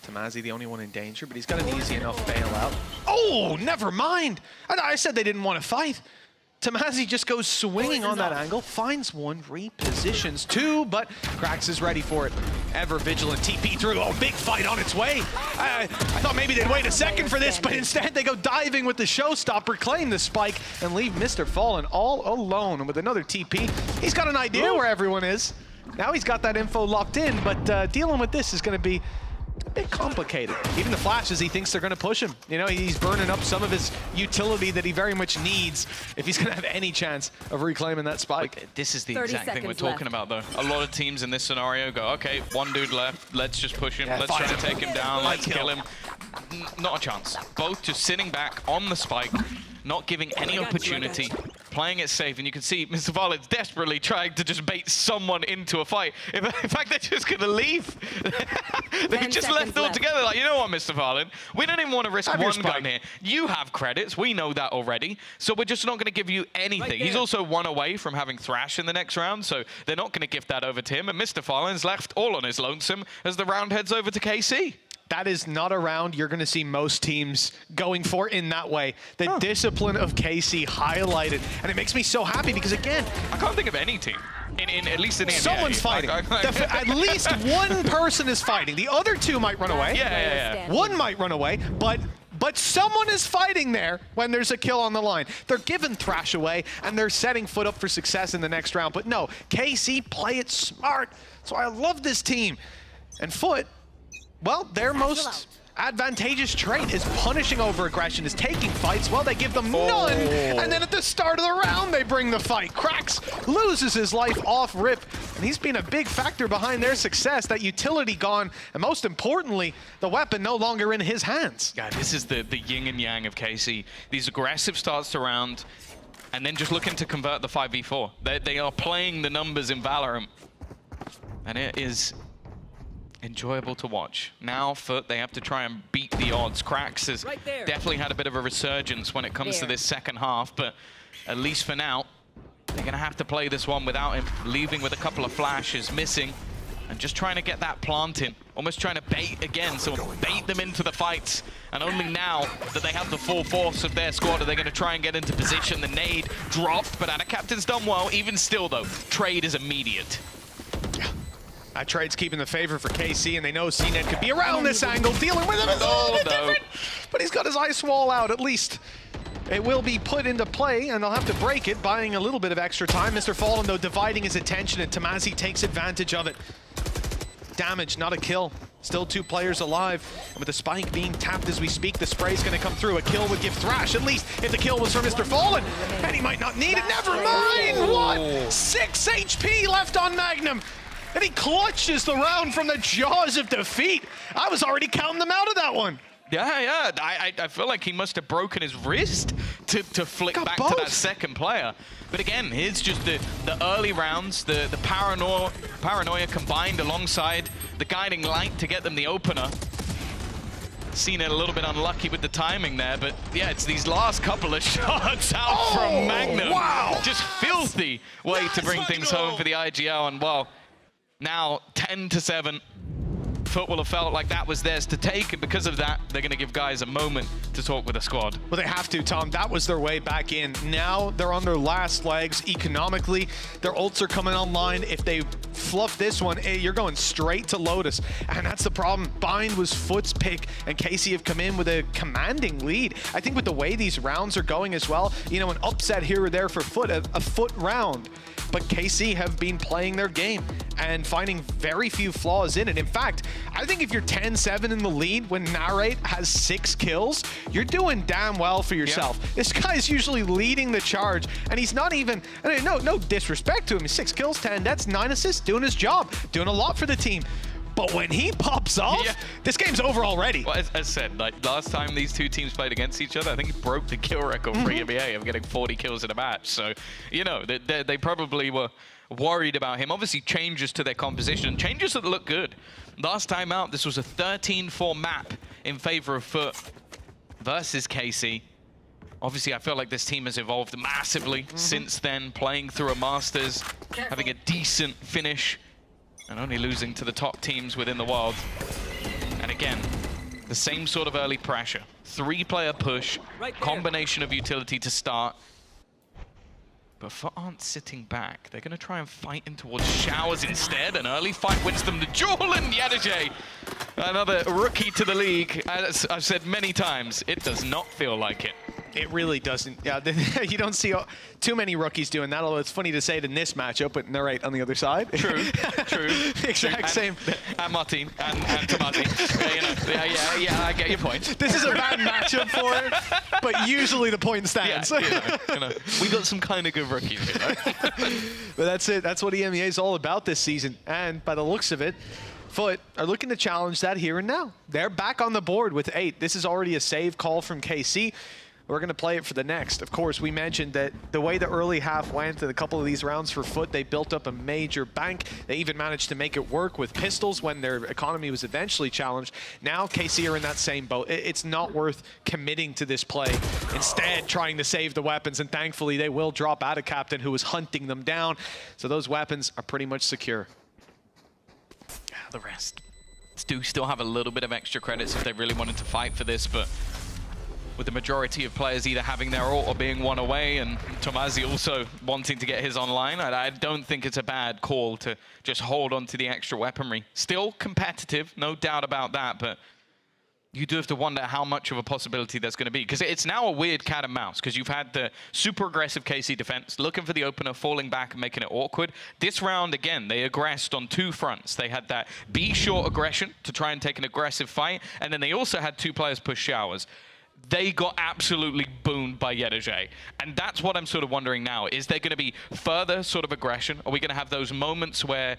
Tamazi the only one in danger, but he's got an easy enough bailout. Oh, never mind! I said they didn't want to fight. Tamazi just goes swinging on that angle, finds one, repositions 2, but Krax is ready for it. Ever vigilant, TP through, oh, big fight on its way. I thought maybe they'd wait a second for this, but instead they go diving with the showstopper, claim the spike, and leave Mr. Fallen all alone. And with another TP, he's got an idea where everyone is. Now he's got that info locked in, but dealing with this is going to be a bit complicated. Even the flashes, he thinks they're going to push him. You know, he's burning up some of his utility that he very much needs if he's going to have any chance of reclaiming that spike. This is the exact thing we're talking about, though. A lot of teams in this scenario go, okay, 1 dude left, let's just push him, let's try to take him down, let's kill him. Not a chance. Both just sitting back on the spike, not giving any opportunity, playing it safe, and you can see Mr. Fallen's desperately trying to just bait someone into a fight. In fact, they're just going to leave. They've just left altogether. Like, you know what, Mr. Fallen? We don't even want to risk one gun here. You have credits. We know that already. So we're just not going to give you anything. He's also 1 away from having Thrash in the next round, so they're not going to gift that over to him. And Mr. Fallen's left all on his lonesome as the round heads over to KC. That is not a round you're going to see most teams going for in that way. The discipline of KC highlighted, and it makes me so happy because, again, I can't think of any team, at least in the EMEA. Someone's fighting. At least one person is fighting. The other 2 might run away. Yeah. One might run away, but someone is fighting there when there's a kill on the line. They're giving Thrash away, and they're setting Foot up for success in the next round. But no, KC play it smart. So I love this team. And Foot, well, their most advantageous trait is punishing over aggression, is taking fights. Well, they give them none, and then at the start of the round, they bring the fight. Cracks loses his life off rip, and he's been a big factor behind their success. That utility gone, and most importantly, the weapon no longer in his hands. Yeah, this is the yin and yang of KC. These aggressive starts to round, and then just looking to convert the 5v4. They are playing the numbers in VALORANT, and it is enjoyable to watch. Now, Foot, they have to try and beat the odds. Cracks has definitely had a bit of a resurgence when it comes to this second half, but at least for now, they going to have to play this one without him, leaving with a couple of flashes, missing, and just trying to get that plant in. Almost trying to bait again, so bait them into the fights. And only now that they have the full force of their squad are they going to try and get into position. The nade dropped, but Captain's done well. Even still, though, trade is immediate. Yeah. That trade's keeping the favor for KC, and they know CNED could be around this angle, dealing with him. It's a little bit different, but he's got his ice wall out at least. It will be put into play, and they'll have to break it, buying a little bit of extra time. Mr. Fallen, though, dividing his attention, and Tomazi takes advantage of it. Damage, not a kill. Still 2 players alive. And with the spike being tapped as we speak, the spray's going to come through. A kill would give Thrash, at least, if the kill was for Mr. Fallen. And he might not need it. Never mind! What? 6 HP left on Magnum. And he clutches the round from the jaws of defeat. I was already counting them out of that one. Yeah. I feel like he must have broken his wrist to flick back to that second player. But again, here's just the early rounds, the paranoia combined alongside the guiding light to get them the opener. Seen it a little bit unlucky with the timing there, but yeah, it's these last couple of shots out from Magnum. Wow! Just filthy way to bring things home for the IGL, and well, now 10-7. Foot will have felt like that was theirs to take, and because of that, they're going to give guys a moment to talk with the squad. Well, they have to, Tom. That was their way back in. Now they're on their last legs economically. Their ults are coming online. If they fluff this one, you're going straight to Lotus. And that's the problem. Bind was Foot's pick, and KC have come in with a commanding lead. I think with the way these rounds are going as well, you know, an upset here or there for Foot, a Foot round. But KC have been playing their game and finding very few flaws in it. In fact, I think if you're 10-7 in the lead when Narrate has 6 kills, you're doing damn well for yourself. Yeah. This guy's usually leading the charge, and he's not even, I mean, no disrespect to him. He's 6 kills, 10 deaths, 9 assists, doing his job, doing a lot for the team. But when he pops off, this game's over already. Well, as said, like last time these two teams played against each other, I think he broke the kill record for EMEA of getting 40 kills in a match. So, you know, they probably were worried about him. Obviously, changes to their composition, changes that look good. Last time out, this was a 13-4 map in favor of Foot versus KC. Obviously, I feel like this team has evolved massively since then, playing through a Masters, having a decent finish, and only losing to the top teams within the world. And again, the same sort of early pressure. 3-player push, combination of utility to start. But Foot aren't sitting back. They're going to try and fight in towards Showers instead. An early fight wins them the duel, and Yadajay, another rookie to the league. As I've said many times, it does not feel like it. It really doesn't. Yeah, you don't see too many rookies doing that, although it's funny to say it in this matchup, but Narrate on the other side. True. Exact same. And Martin and Tomazi. Yeah, I get your point. This is a bad matchup for it, but usually the point stands. Yeah, you know, we got some kind of good rookies here, right? But that's it. That's what EMEA is all about this season. And by the looks of it, Foot are looking to challenge that here and now. They're back on the board with 8. This is already a save call from KC. We're going to play it for the next. Of course, we mentioned that the way the early half went and a couple of these rounds for Foot, they built up a major bank. They even managed to make it work with pistols when their economy was eventually challenged. Now KC are in that same boat. It's not worth committing to this play. Instead, trying to save the weapons, and thankfully they will drop out of Captain, who was hunting them down. So those weapons are pretty much secure. The rest do still have a little bit of extra credits if they really wanted to fight for this, but with the majority of players either having their ult or being one away, and Tomazi also wanting to get his online, I don't think it's a bad call to just hold on to the extra weaponry. Still competitive, no doubt about that, but you do have to wonder how much of a possibility that's going to be, because it's now a weird cat and mouse, because you've had the super aggressive KC defense looking for the opener, falling back and making it awkward. This round, again, they aggressed on 2 fronts. They had that B-short aggression to try and take an aggressive fight, and then they also had 2 players push Showers. They got absolutely boomed by Yadajay. And that's what I'm sort of wondering now. Is there going to be further sort of aggression? Are we going to have those moments where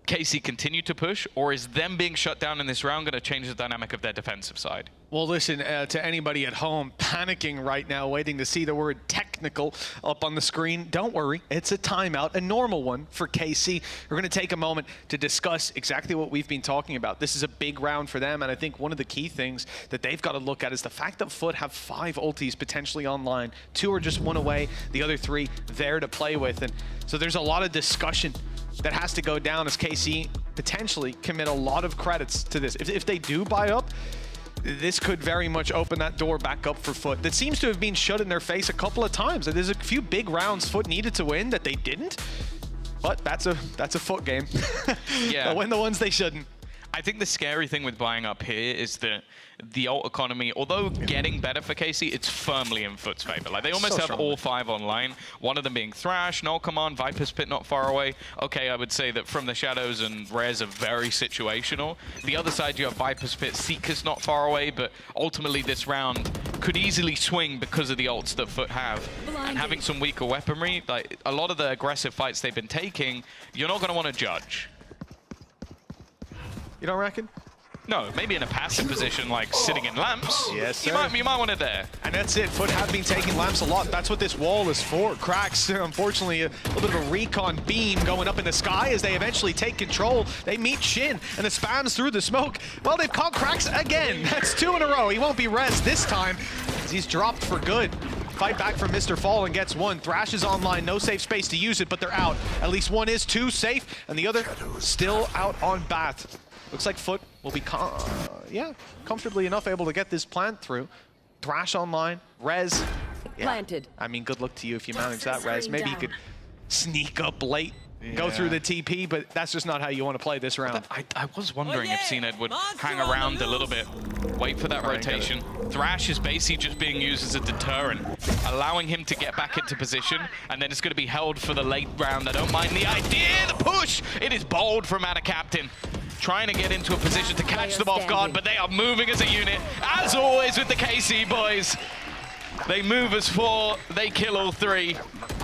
KC continue to push? Or is them being shut down in this round going to change the dynamic of their defensive side? Well, listen, to anybody at home panicking right now, waiting to see the word technical up on the screen, don't worry, it's a timeout, a normal one for KC. We're going to take a moment to discuss exactly what we've been talking about. This is a big round for them, and I think one of the key things that they've got to look at is the fact that Foot have 5 ultis potentially online. 2 are just 1 away, the other 3 there to play with. And so there's a lot of discussion that has to go down as KC potentially commit a lot of credits to this. If they do buy up, this could very much open that door back up for Foot. That seems to have been shut in their face a couple of times. There's a few big rounds Foot needed to win that they didn't, but that's a Foot game. Yeah. They'll win the ones they shouldn't. I think the scary thing with buying up here is that the ult economy, although getting better for KC, it's firmly in Foot's favor. Like, they almost have all 5 online, one of them being Thrash, Null Command, Viper's Pit not far away. Okay, I would say that From the Shadows and Res are very situational. The other side, you have Viper's Pit, Seeker's not far away, but ultimately this round could easily swing because of the ults that Foot have. And having some weaker weaponry, like a lot of the aggressive fights they've been taking, you're not going to want to judge. You don't reckon? No, maybe in a passive position like sitting in lamps. Yes, sir. You might want it there. And that's it. Foot have been taking lamps a lot. That's what this wall is for. Cracks, unfortunately, a little bit of a recon beam going up in the sky as they eventually take control. They meet Shin, and it spams through the smoke. Well, they've caught Cracks again. That's 2 in a row. He won't be res this time as he's dropped for good. Fight back from Mr. Fall and gets 1. Thrash is online, no safe space to use it, but they're out. At least 1 is 2 safe, and the other still out on Bath. Looks like Foot will be comfortably enough able to get this plant through. Thrash online, Res. Yeah. Planted. I mean, good luck to you if you manage that, Res. Maybe you could sneak up late, go through the TP, but that's just not how you want to play this round. I was wondering if CNED would hang around a little bit, wait for that rotation. Thrash is basically just being used as a deterrent, allowing him to get back into position, and then it's going to be held for the late round. I don't mind the idea, the push! It is bold from Ada Captain. Trying to get into a position to catch them off guard, but they are moving as a unit, as always with the KC boys. They move as 4, they kill all 3,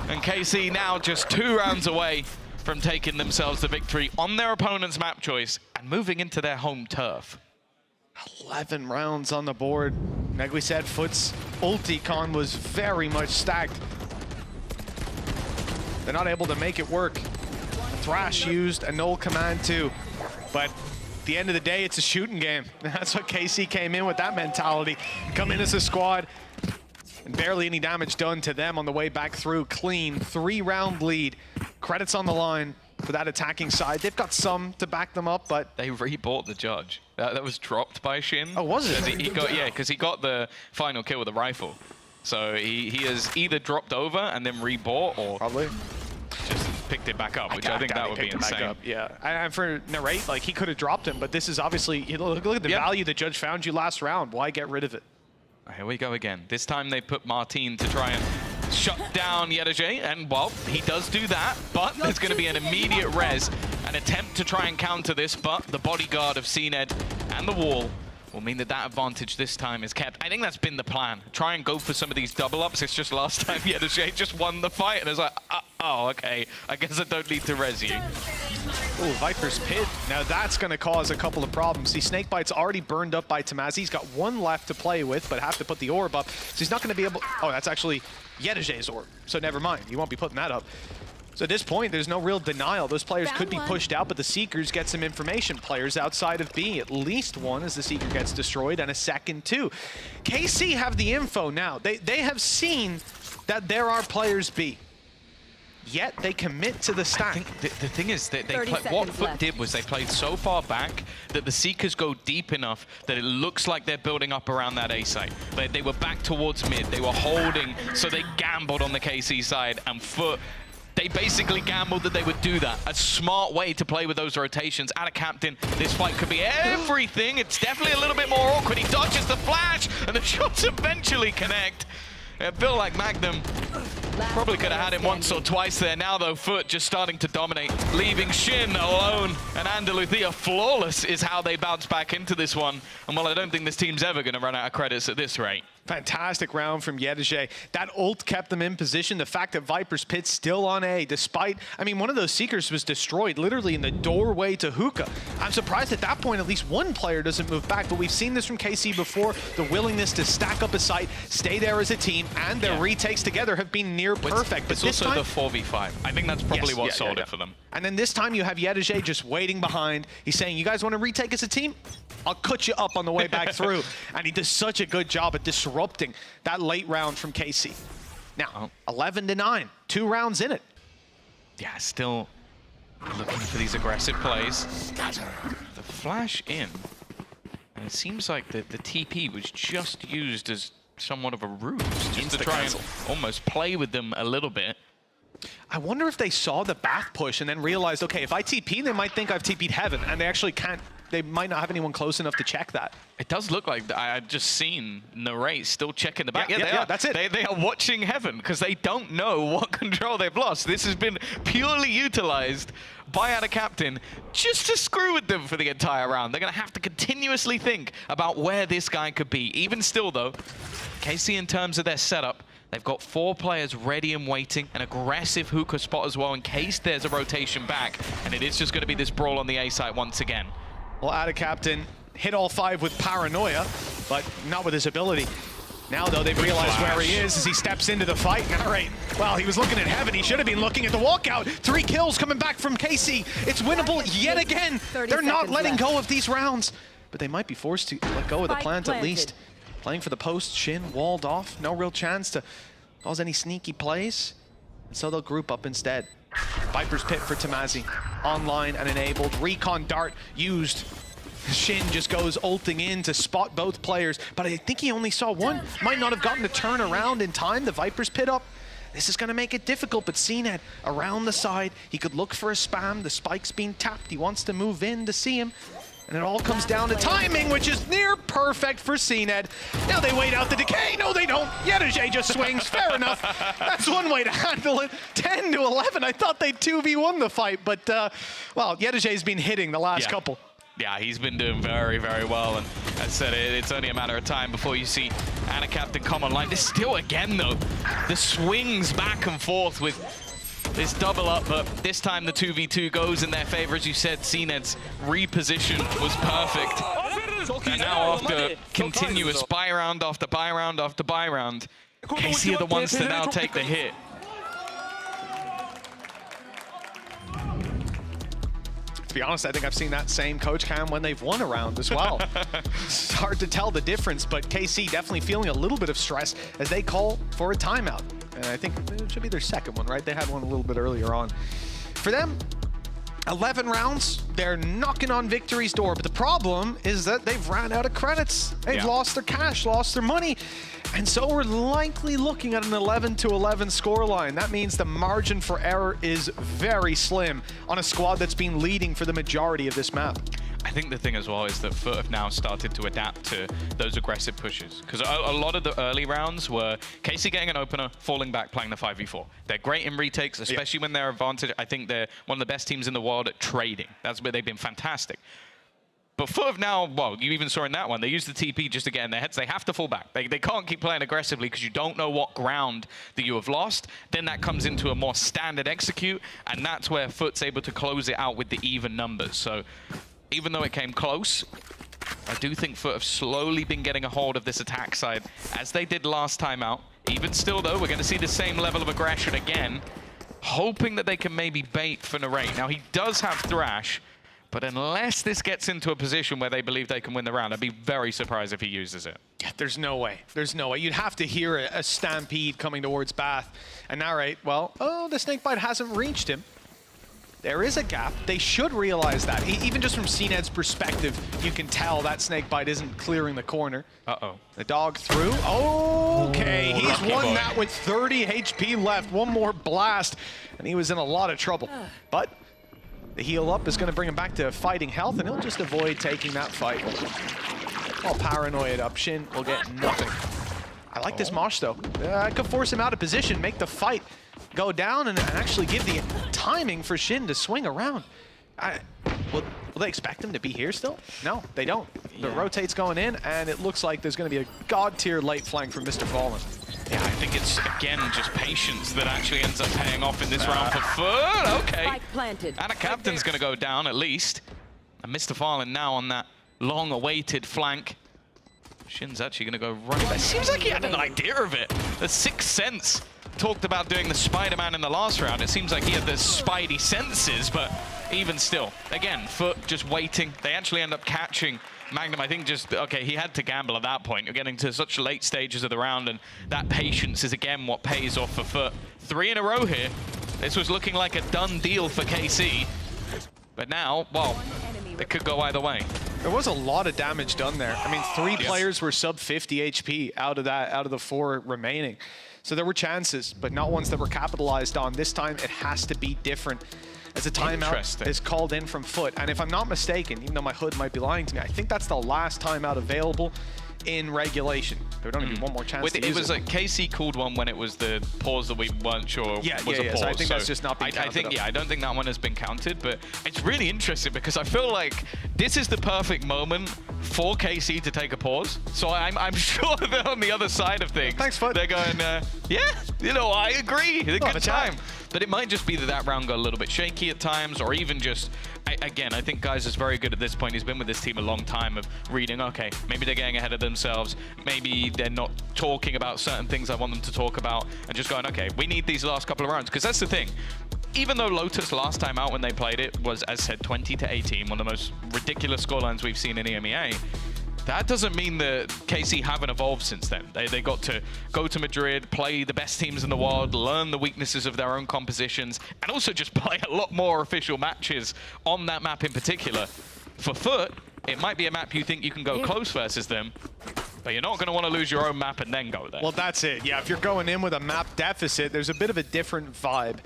and KC now just 2 rounds away from taking themselves the victory on their opponent's map choice and moving into their home turf. 11 rounds on the board. Like we said, Foot's ulti con was very much stacked. They're not able to make it work. Thrash used a null command too. But at the end of the day, it's a shooting game. That's what KC came in with, that mentality. Come in as a squad, and barely any damage done to them on the way back through. Clean 3-round lead. Credits on the line for that attacking side. They've got some to back them up, but they rebought the judge. That was dropped by Shin. Oh, was it? He got, yeah, because he got the final kill with a rifle. So he has either dropped over and then rebought, or probably just picked it back up, which I think that would be insane. Yeah, and for Narrate, like, he could have dropped him, but this is obviously, look at the value the judge found you last round. Why get rid of it? Here we go again. This time they put Martin to try and shut down Yedajay, and well, he does do that, but there's going to be an immediate res, an attempt to try and counter this, but the bodyguard of CNED and the wall will mean that that advantage this time is kept. I think that's been the plan. Try and go for some of these double ups. It's just last time Yedajay just won the fight, and it's like, oh, okay, I guess I don't need to res you. Oh, Viper's Pit. Now that's going to cause a couple of problems. See, Snakebite's already burned up by Tamazi. He's got 1 left to play with, but have to put the orb up. So he's not going to be able... Oh, that's actually Yedajay's orb. So never mind. He won't be putting that up. So at this point, there's no real denial. Those players could be pushed out, but the Seekers get some information. Players outside of B, at least 1 as the Seeker gets destroyed, and a second 2. KC have the info now. They have seen that there are players B. Yet they commit to the stack. I think the thing is that what Foot did was they played so far back that the Seekers go deep enough that it looks like they're building up around that A site. They were back towards mid. They were holding, so they gambled on the KC side, and Foot, they basically gambled that they would do that. A smart way to play with those rotations. At a captain, this fight could be everything. It's definitely a little bit more awkward. He dodges the flash, and the shots eventually connect. It felt like Magnum probably could have had him once or twice there. Now, though, Foot just starting to dominate, leaving Shin alone. And Andaluthia flawless is how they bounce back into this one. And, well, I don't think this team's ever going to run out of credits at this rate. Fantastic round from Yedege. That ult kept them in position. The fact that Viper's Pit's still on A, despite, I mean, one of those Seekers was destroyed literally in the doorway to Hookah. I'm surprised at that point at least one player doesn't move back, but we've seen this from KC before. The willingness to stack up a site, stay there as a team, and their retakes together have been near perfect. But it's this also time, the 4v5. I think that's probably what sold it for them. And then this time you have Yedege just waiting behind. He's saying, you guys want to retake as a team? I'll cut you up on the way back through. And he does such a good job at disrupting that late round from KC. Now, 11-9, 2 rounds in it. Yeah, still looking for these aggressive plays. The flash in, and it seems like the TP was just used as somewhat of a ruse, just to try and almost play with them a little bit. I wonder if they saw the back push and then realized, okay, if I TP, they might think I've TP'd Heaven, and they actually can't. They might not have anyone close enough to check that. It does look like I've just seen Narrate still checking the back. Yeah, that's it. They are watching Heaven because they don't know what control they've lost. This has been purely utilized by Ada Captain just to screw with them for the entire round. They're going to have to continuously think about where this guy could be. Even still, though, KC in terms of their setup, they've got 4 players ready and waiting, an aggressive hookah spot as well in case there's a rotation back, and it is just going to be this brawl on the A site once again. Well, Ada Captain hit all 5 with Paranoia, but not with his ability. Now, though, they've realized where he is as he steps into the fight. All right, well, he was looking at Heaven. He should have been looking at the walkout. 3 kills coming back from KC. It's winnable yet again. They're not letting go of these rounds, but they might be forced to let go of the plant at least. Playing for the post, Shin walled off. No real chance to cause any sneaky plays, and so they'll group up instead. Viper's Pit for Tamazi, online and enabled. Recon Dart used. Shin just goes ulting in to spot both players, but I think he only saw one. Might not have gotten to turn around in time. The Viper's Pit up. This is going to make it difficult, but CNED around the side. He could look for a spam. The spike's being tapped. He wants to move in to see him. And it all comes down to timing, which is near perfect for CNED. Now they wait out the decay. No, they don't. Yedege just swings. Fair enough. That's one way to handle it. 10-11. I thought they'd 2v1 the fight, but, well, Yedege's been hitting the last couple. Yeah, he's been doing very, very well. And as I said, it's only a matter of time before you see Ada Captain come online. This still, again, though, the swings back and forth with this double up, but this time the 2v2 goes in their favor. As you said, CNED's reposition was perfect. And now after continuous buy round after buy round after buy round, KC are the ones to now take the hit. To be honest, I think I've seen that same coach cam when they've won a round as well. It's hard to tell the difference, but KC definitely feeling a little bit of stress as they call for a timeout. And I think it should be their second one, right? They had one a little bit earlier on. For them, 11 rounds, they're knocking on victory's door, but the problem is that they've ran out of credits. They've lost their cash, lost their money, and so we're likely looking at an 11-11 scoreline. That means the margin for error is very slim on a squad that's been leading for the majority of this map. I think the thing as well is that Foot have now started to adapt to those aggressive pushes. Because a lot of the early rounds were KC getting an opener, falling back, playing the 5v4. They're great in retakes, especially when they're advantage. I think they're one of the best teams in the world at trading. That's where they've been fantastic. But Foot have now, well, you even saw in that one, they use the TP just to get in their heads. They have to fall back. They can't keep playing aggressively because you don't know what ground that you have lost. Then that comes into a more standard execute, and that's where Foot's able to close it out with the even numbers. So even though it came close, I do think Foot have slowly been getting a hold of this attack side as they did last time out. Even still, though, we're going to see the same level of aggression again, hoping that they can maybe bait for Narrate. Now, he does have Thrash, but unless this gets into a position where they believe they can win the round, I'd be very surprised if he uses it. Yeah, there's no way. There's no way. You'd have to hear a stampede coming towards Bath. And Narrate, well, oh, the snakebite hasn't reached him. There is a gap. They should realize that. Even just from CNED's perspective, you can tell that snakebite isn't clearing the corner. Uh-oh. The dog through. Okay, he's won that with 30 HP left. One more blast, and he was in a lot of trouble. But the heal up is going to bring him back to fighting health, and he'll just avoid taking that fight. All paranoid up. Shin will get nothing. I like this mosh, though. I could force him out of position, make the fight go down, and actually give the timing for Shin to swing around. Will they expect him to be here still? No, they don't. The rotate's going in, and it looks like there's going to be a god-tier late flank from Mr. Fallen. Yeah, I think it's, again, just patience that actually ends up paying off in this round for Foot. Okay. And a captain's going to go down, at least. And Mr. Fallen now on that long-awaited flank. Shin's actually going to go running back. Seems like he had an idea of it. The Sixth Sense talked about doing the Spider-Man in the last round. It seems like he had the Spidey senses, but even still, again, Foot just waiting. They actually end up catching Magnum. I think just, okay, he had to gamble at that point. You're getting to such late stages of the round, and that patience is, again, what pays off for Foot. 3 in a row here. This was looking like a done deal for KC. But now, well, it could go either way. There was a lot of damage done there. I mean, 3 players were sub 50 HP out of the 4 remaining. So there were chances, but not ones that were capitalized on. This time, it has to be different. As a timeout is called in from Foot. And if I'm not mistaken, even though my HUD might be lying to me, I think that's the last timeout available in regulation. There would only be one more chance to use it. It was like KC called one when it was the pause that we weren't sure was a pause. So I think that's just not been counted. I don't think that one has been counted, but it's really interesting because I feel like this is the perfect moment for KC to take a pause. So I'm sure they're on the other side of things. Thanks, Foot. They're going, yeah, you know, I agree. It's a good time. But it might just be that that round got a little bit shaky at times, or even just, again, I think Guys is very good at this point. He's been with this team a long time of reading, okay, maybe they're getting ahead of themselves. Maybe they're not talking about certain things I want them to talk about, and just going, okay, we need these last couple of rounds. Because that's the thing. Even though Lotus last time out when they played it was, as said, 20-18, one of the most ridiculous scorelines we've seen in EMEA, that doesn't mean that KC haven't evolved since then. They got to go to Madrid, play the best teams in the world, learn the weaknesses of their own compositions, and also just play a lot more official matches on that map in particular. For Foot, it might be a map you think you can go close versus them, but you're not going to want to lose your own map and then go there. Well, that's it. Yeah, if you're going in with a map deficit, there's a bit of a different vibe.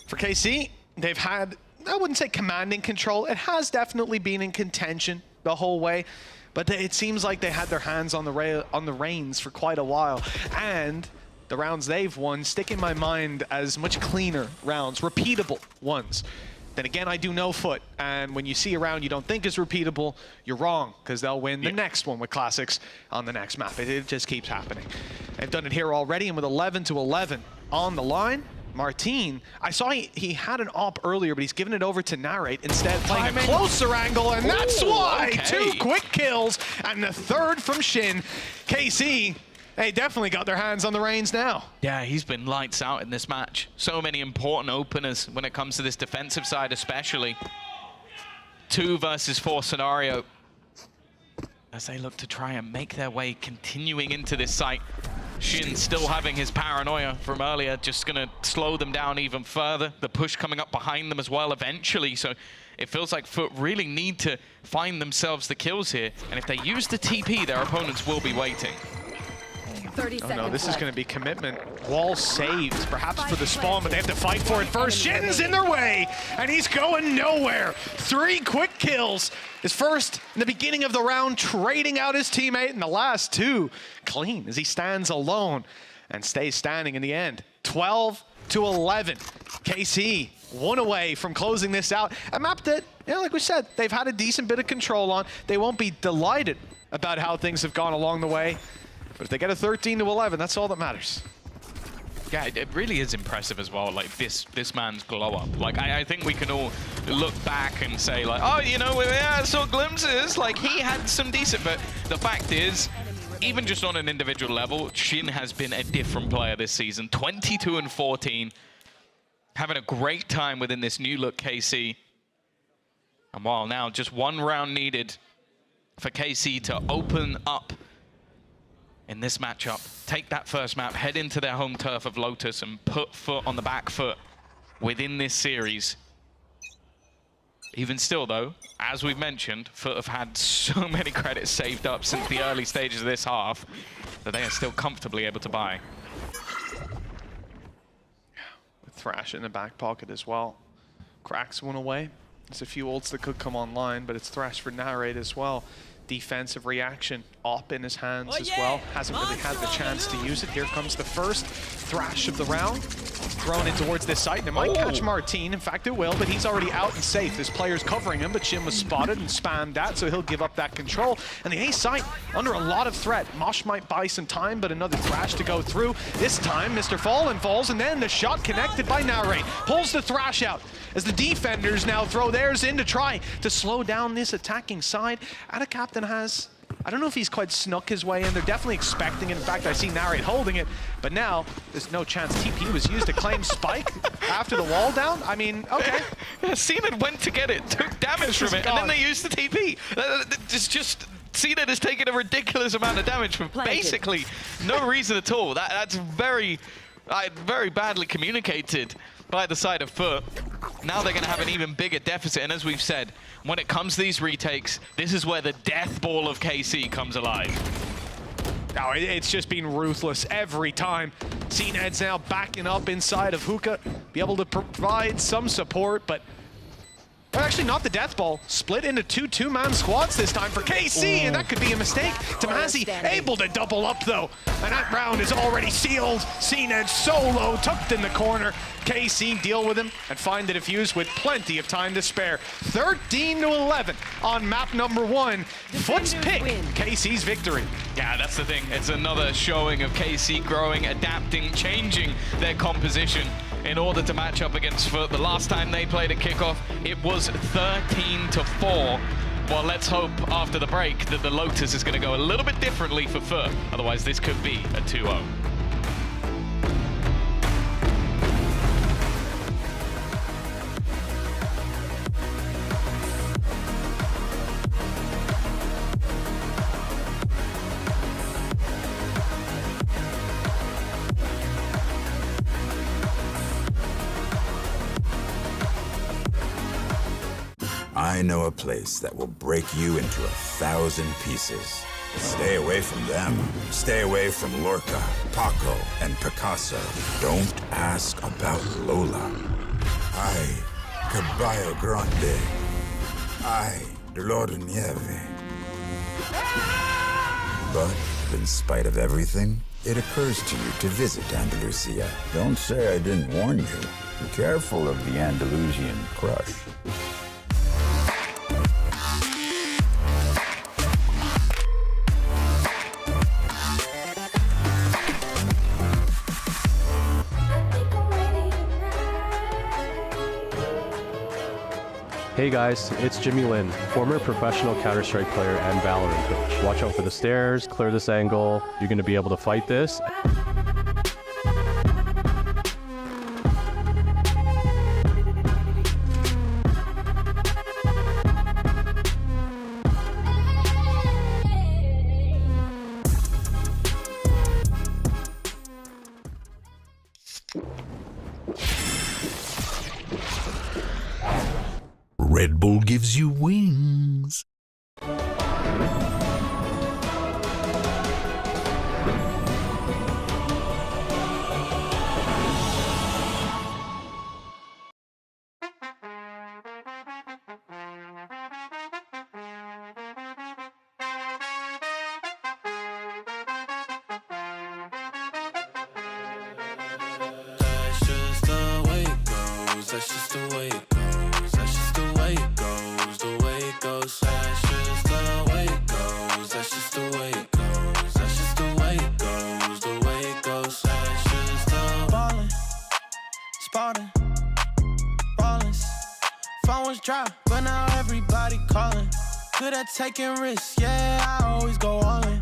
For KC, they've had, I wouldn't say commanding control. It has definitely been in contention the whole way. But it seems like they had their hands on the reins for quite a while. And the rounds they've won stick in my mind as much cleaner rounds, repeatable ones. Then again, I do know Foot. And when you see a round you don't think is repeatable, you're wrong, because they'll win the next one with Classics on the next map. It just keeps happening. They've done it here already, and with 11-11 on the line, Martin, I saw he had an op earlier, but he's given it over to Narrate instead, playing a closer angle, and that's why 2 quick kills and the 3rd from Shin. KC, they definitely got their hands on the reins now. Yeah, he's been lights out in this match. So many important openers when it comes to this defensive side especially. 2 versus 4 scenario as they look to try and make their way continuing into this site. Shin still having his paranoia from earlier, just going to slow them down even further. The push coming up behind them as well eventually, so it feels like Foot really need to find themselves the kills here. And if they use the TP, their opponents will be waiting. 30 oh seconds no, this is left. going to be commitment. Wall saved, perhaps for the spawn, but they have to fight for it first. Shin's in their way, and he's going nowhere. 3 quick kills. His first in the beginning of the round, trading out his teammate, and the last 2 clean as he stands alone and stays standing in the end. 12-11. KC 1 away from closing this out. A map that, like we said, they've had a decent bit of control on. They won't be delighted about how things have gone along the way. But if they get a 13-11, that's all that matters. Yeah, it really is impressive as well, like this man's glow up. Like, I think we can all look back and say, like, oh, you know, I saw glimpses, like, he had some decent, but the fact is, even just on an individual level, Shin has been a different player this season. 22-14, having a great time within this new look KC. And while now, just 1 round needed for KC to open up in this matchup, take that first map, head into their home turf of Lotus and put Foot on the back foot within this series. Even still though, as we've mentioned, Foot have had so many credits saved up since the early stages of this half that they are still comfortably able to buy. With Thrash in the back pocket as well. Cracks 1 away. There's a few ults that could come online, but it's Thrash for Narrate as well. defensive reaction up in his hands as well. Hasn't really had the chance to use it. Here comes the first thrash of the round. Thrown in towards this site, and it might catch Martin. In fact, it will, but he's already out and safe. This player's covering him, but Jim was spotted and spammed that, so he'll give up that control. And the A site under a lot of threat. Mosh might buy some time, but another thrash to go through. This time, Mr. Fallen falls, and then the shot connected by Narrate. Pulls the thrash out as the defenders now throw theirs in to try to slow down this attacking side. Captain has, I don't know if he's quite snuck his way in. They're definitely expecting it. In fact, I see Narrate holding it, but now there's no chance. TP was used to claim Spike after the wall down. I mean, okay. CNED went to get it, took damage from it, and then they used the TP. It's just CNED has taken a ridiculous amount of damage from basically no reason at all. That's very badly communicated by the side of Foot. Now they're going to have an even bigger deficit, and as we've said, when it comes to these retakes, this is where the death ball of KC comes alive. No, it's just been ruthless every time. CNED's now backing up inside of Hookah, be able to provide some support, but actually not the death ball. Split into two-man squads this time for KC, and that could be a mistake. Tamazi able to double up though, and that round is already sealed. CNED solo, tucked in the corner. KC deal with him and find the defuse with plenty of time to spare. 13-11 on map number 1. Foot's pick, KC's victory. Yeah, that's the thing. It's another showing of KC growing, adapting, changing their composition in order to match up against Foot. The last time they played at kickoff, it was 13-4. Well, let's hope after the break that the Lotus is going to go a little bit differently for Foot. Otherwise, this could be a 2-0. I know a place that will break you into 1,000 pieces. Stay away from them. Stay away from Lorca, Paco, and Picasso. Don't ask about Lola. Ay, Caballo Grande. Ay, Dolor de Nieve. But in spite of everything, it occurs to you to visit Andalusia. Don't say I didn't warn you. Be careful of the Andalusian crush. Hey guys, it's Jimmy Lin, former professional Counter-Strike player and VALORANT coach. Watch out for the stairs, clear this angle. You're going to be able to fight this. Red Bull gives you wings. That's just the way it goes. That's just the way it goes. The way it goes. That's just the way it goes. That's just the way it goes. That's just the way it goes. The way it goes. That's just the ballin', spotting, ballin'. Phone was dry, but now everybody calling. Good at taking risks, yeah, I always go all in.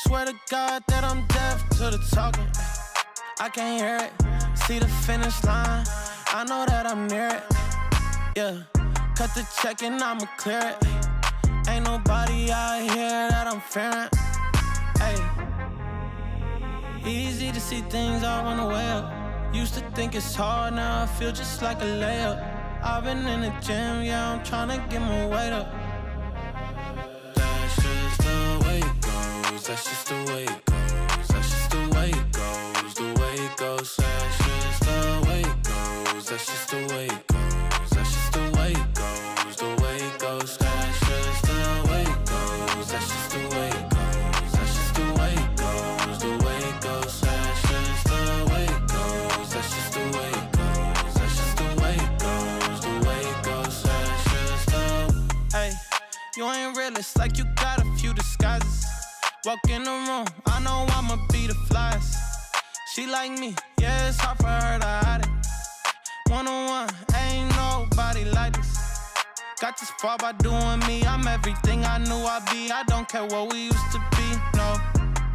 Swear to God that I'm deaf to the talking. I can't hear it. See the finish line. I know that I'm near it, yeah. Cut the check and I'ma clear it. Ain't nobody out here that I'm fearing, hey. Easy to see things all run away up. Used to think it's hard, now I feel just like a layup. I've been in the gym, yeah, I'm tryna get my weight up. That's just the way it goes, that's just the way it goes. That's just the way it goes, the way it goes. That's just the way it goes. That's just the way it goes. That's just the way it goes. The way it goes. That's just the way it goes. Walk in the room, I know I'ma be the flyest. She like me, yeah, it's hard for her to hide it. One-on-one, ain't nobody like this. Got this far by doing me, I'm everything I knew I'd be. I don't care what we used to be, no,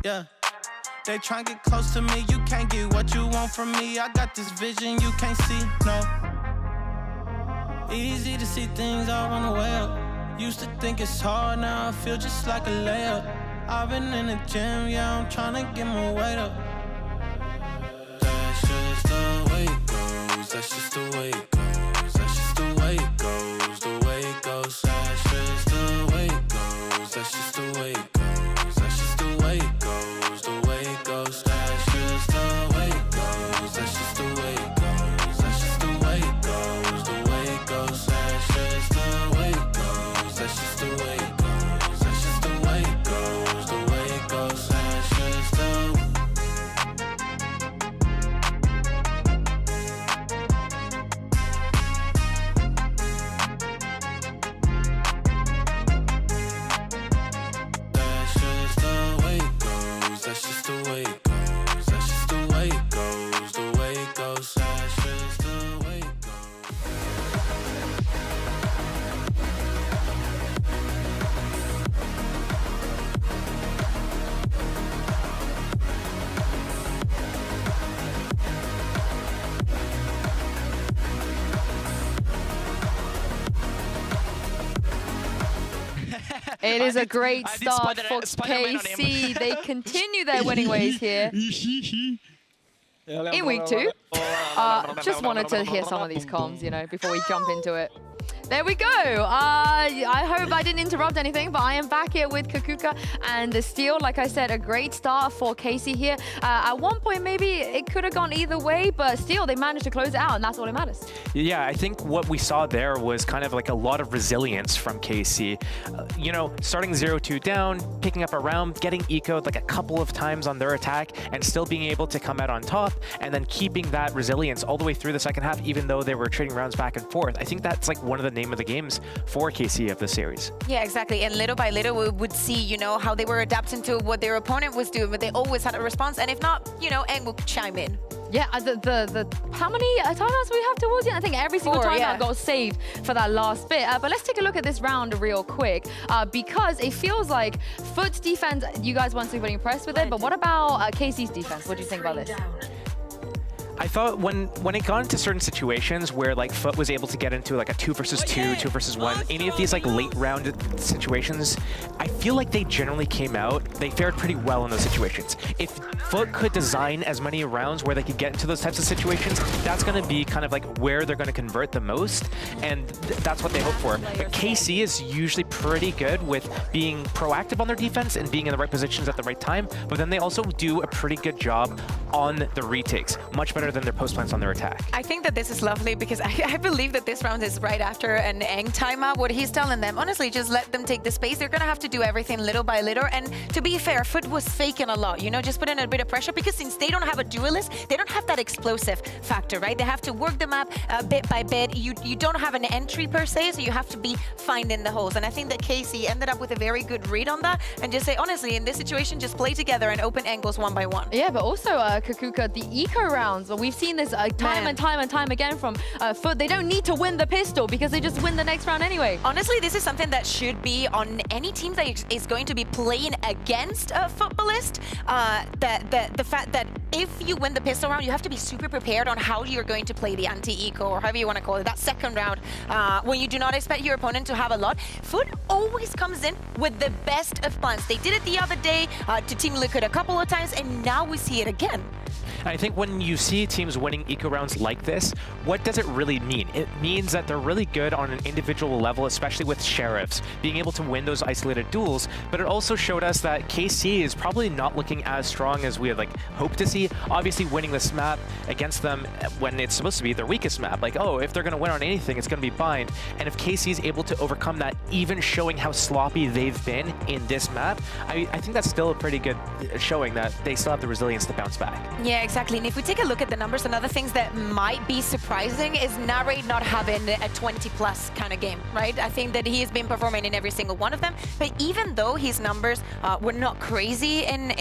yeah. They try and get close to me, you can't get what you want from me. I got this vision you can't see, no. Easy to see things all on the way up. Used to think it's hard, now I feel just like a layup. I've been in the gym, yeah, I'm tryna get my weight up. That's just the way it goes, that's just the way it goes, that's just the way it goes, the way it goes. That's just the way it goes, that's just the way it goes, that's just the way it goes, the way it goes. That's just the way it goes, that's just the way it goes, that's just the way it goes, the way it goes. That's just the way it goes, that's just the way it goes, that's just the way it goes, the way it goes. That's just the that's just the way it goes, that's just the way it goes, the way it goes. That's just the way it goes. It is a great start for KC. They continue their winning ways here in week 2. Just wanted to hear some of these comms, you know, before we jump into it. There we go. I hope I didn't interrupt anything, but I am back here with Kakuka and the steal. Like I said, a great start for Casey here. At one point, maybe it could have gone either way, but still, they managed to close it out, and that's all that matters. Yeah, I think what we saw there was kind of like a lot of resilience from KC. You know, starting 0-2 down, picking up a round, getting ecoed like a couple of times on their attack, and still being able to come out on top, and then keeping that resilience all the way through the second half, even though they were trading rounds back and forth. I think that's like one of the name of the games for KC of the series. Yeah, exactly. And little by little, we would see, you know, how they were adapting to what their opponent was doing, but they always had a response. And if not, you know, Eng will chime in. Yeah, the how many timeouts we have towards the end? I think every single timeout got saved for that last bit. But let's take a look at this round real quick because it feels like Foot's defense, you guys weren't super impressed with it, but what about KC's defense? What do you think about this? I thought when it got into certain situations where like Foot was able to get into like a 2 versus 2, 2 versus 1, any of these like late round situations, I feel like they generally came out, they fared pretty well in those situations. If Foot could design as many rounds where they could get into those types of situations, that's going to be kind of like where they're going to convert the most, and that's what they hope for. But KC is usually pretty good with being proactive on their defense and being in the right positions at the right time, but then they also do a pretty good job on the retakes, much better than their post plants on their attack. I think that this is lovely because I believe that this round is right after an Eng timeout. What he's telling them, honestly, just let them take the space. They're going to have to do everything little by little. And to be fair, Foot was faking a lot, you know, just put in a bit of pressure because since they don't have a duelist, they don't have that explosive factor, right? They have to work the map bit by bit. You don't have an entry per se, so you have to be finding the holes. And I think that KC ended up with a very good read on that and just say, honestly, in this situation, just play together and open angles one by one. Yeah, but also, Kakuka, the eco rounds, we've seen this time and time again from Foot. They don't need to win the pistol because they just win the next round anyway. Honestly, this is something that should be on any team that is going to be playing against a Footballist. The fact that if you win the pistol round, you have to be super prepared on how you're going to play the anti-eco, or however you want to call it, that second round, when you do not expect your opponent to have a lot. Foot always comes in with the best of plans. They did it the other day to Team Liquid a couple of times, and now we see it again. I think when you see teams winning eco rounds like this, what does it really mean? It means that they're really good on an individual level, especially with Sheriffs, being able to win those isolated duels, but it also showed us that KC is probably not looking as strong as we had like hoped to see KC obviously winning this map against them when it's supposed to be their weakest map. Like, oh, if they're going to win on anything, it's going to be Bind. And if KC is able to overcome that, even showing how sloppy they've been in this map, I think that's still a pretty good showing that they still have the resilience to bounce back. Yeah, exactly. And if we take a look at the numbers, another things that might be surprising is Narrate not having a 20+ kind of game, right? I think that he has been performing in every single one of them. But even though his numbers were not crazy in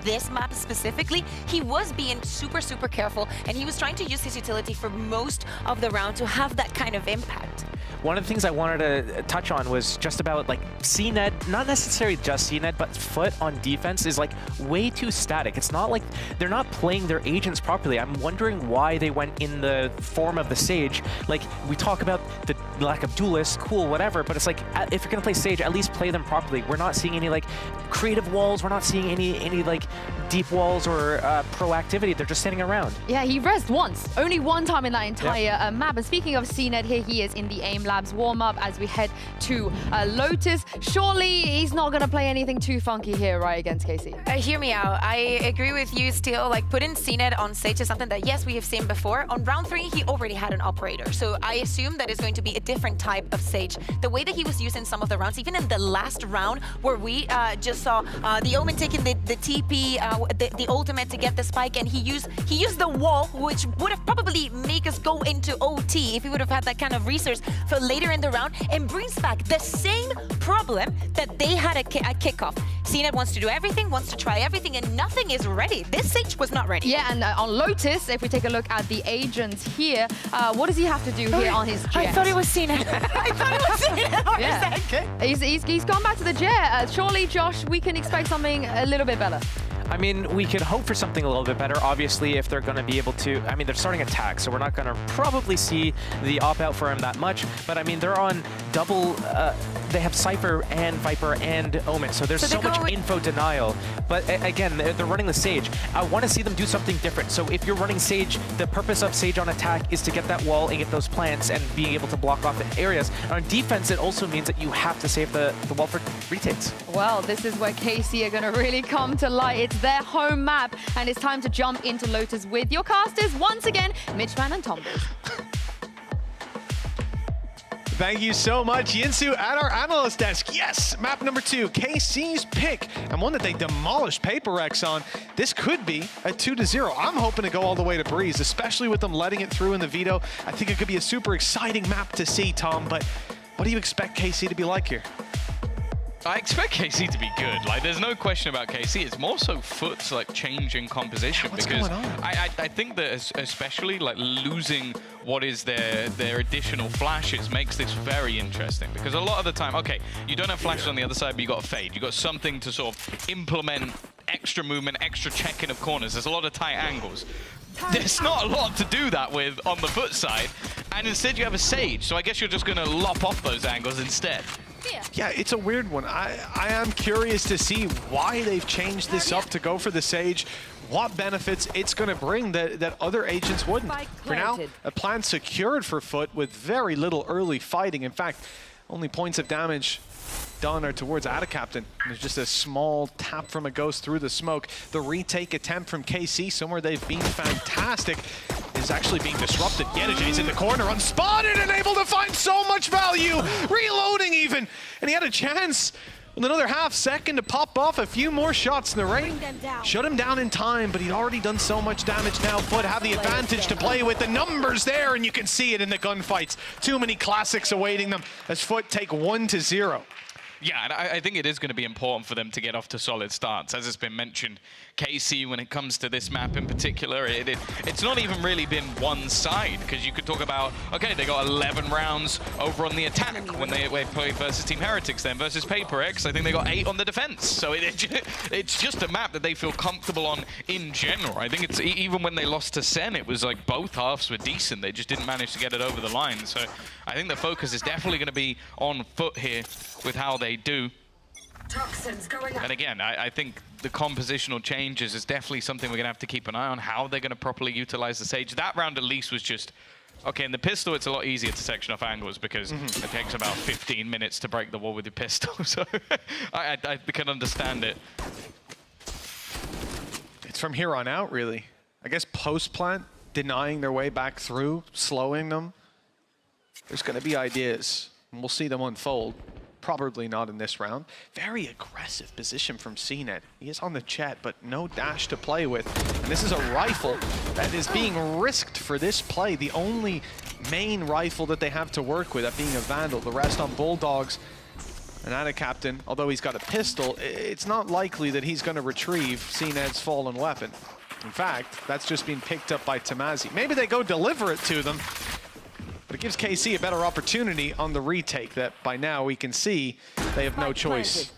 this map specifically, he was being super, super careful, and he was trying to use his utility for most of the round to have that kind of impact. One of the things I wanted to touch on was just about like CNED, not necessarily just CNED, but Foot on defense is like way too static. It's not like they're not playing their agents properly. I'm wondering why they went in the form of the Sage. Like, we talk about the lack of duelists, cool, whatever, but it's like, if you're gonna play Sage, at least play them properly. We're not seeing any like creative walls. We're not seeing any like deep walls or proactivity. They're just standing around. Yeah, he rezzed once, only one time in that entire map. And speaking of CNED, here he is in the AIM Labs warm-up as we head to Lotus. Surely he's not gonna play anything too funky here, right, against KC? Hear me out. I agree with you still. Like, putting CNED on Sage is something that, yes, we have seen before. On round 3, he already had an operator. So I assume that it's going to be a different type of Sage. The way that he was using some of the rounds, even in the last round where we just saw the Omen taking the TP, the ultimate to get the spike, and he used the wall, which would have probably made us go into OT if he would have had that kind of resource for later in the round, and brings back the same problem that they had at kickoff. CNED wants to do everything, wants to try everything, and nothing is ready. This Sage was not ready. Yeah, and on Lotus, if we take a look at the agents here, what does he have to do here on his jet? I thought it was CNED. I thought it was CNED for a second. He's gone back to the jet. Surely, Josh, we can expect something a little bit better. I mean, we could hope for something a little bit better. Obviously, if they're going to be able to, I mean, they're starting attack, so we're not going to probably see the opt-out for him that much. But I mean, they're on double, they have Cypher and Viper and Omen, so there's so much info denial. But again, they're running the Sage. I want to see them do something different. So if you're running Sage, the purpose of Sage on attack is to get that wall and get those plants and being able to block off the areas. And on defense, it also means that you have to save the wall for retakes. Well, this is where KC are going to really come to light. It's their home map, and it's time to jump into Lotus with your casters once again, Mitchman and Tombles. Thank you so much, Yinsu, at our analyst desk. Yes, map number 2, KC's pick, and one that they demolished PaperX on. This could be a 2-0. I'm hoping to go all the way to Breeze, especially with them letting it through in the veto. I think it could be a super exciting map to see, Tom, but what do you expect KC to be like here? I expect KC to be good. Like, there's no question about KC. It's more so Foot's like changing composition, what's because going on? I think that especially like losing what is their additional flashes makes this very interesting, because a lot of the time, okay, you don't have flashes on the other side, but you got a fade. You got something to sort of implement extra movement, extra checking of corners. There's a lot of tight angles. There's not a lot to do that with on the Foot side, and instead you have a Sage, so I guess you're just going to lop off those angles instead. Yeah, it's a weird one. I am curious to see why they've changed this up to go for the Sage, what benefits it's going to bring that other agents wouldn't. For now, a plan secured for Foot with very little early fighting. In fact, only points of damage done are towards Captain. There's just a small tap from a Ghost through the smoke. The retake attempt from KC, somewhere they've been fantastic, is actually being disrupted. Yedijay's in the corner, unspotted and able to find so much value. Reloading even, and he had a chance with another half second to pop off a few more shots in the rain. Shut him down in time, but he'd already done so much damage now. Foot have the advantage to play with the numbers there, and you can see it in the gunfights. Too many classics awaiting them as Foot take 1-0. Yeah, and I think it is going to be important for them to get off to solid starts. As has been mentioned, KC, when it comes to this map in particular, it's not even really been one side, because you could talk about, okay, they got 11 rounds over on the attack when they played versus Team Heretics, then versus PaperX, I think they got 8 on the defense. So it's just a map that they feel comfortable on in general. I think it's even when they lost to Sen, it was like both halves were decent. They just didn't manage to get it over the line. So I think the focus is definitely going to be on Foot here with how they do. And again, I think the compositional changes is definitely something we're going to have to keep an eye on, how they're going to properly utilize the Sage. That round at least was just, okay, in the pistol it's a lot easier to section off angles because it takes about 15 minutes to break the wall with your pistol, so I can understand it. It's from here on out, really. I guess post-plant, denying their way back through, slowing them. There's going to be ideas, and we'll see them unfold. Probably not in this round. Very aggressive position from CNED. He is on the jet, but no dash to play with. And this is a rifle that is being risked for this play. The only main rifle that they have to work with, that being a Vandal. The rest on Bulldogs. And Ada Captain, although he's got a pistol, it's not likely that he's going to retrieve CNED's fallen weapon. In fact, that's just been picked up by Tamazi. Maybe they go deliver it to them. But it gives KC a better opportunity on the retake that by now we can see they have no choice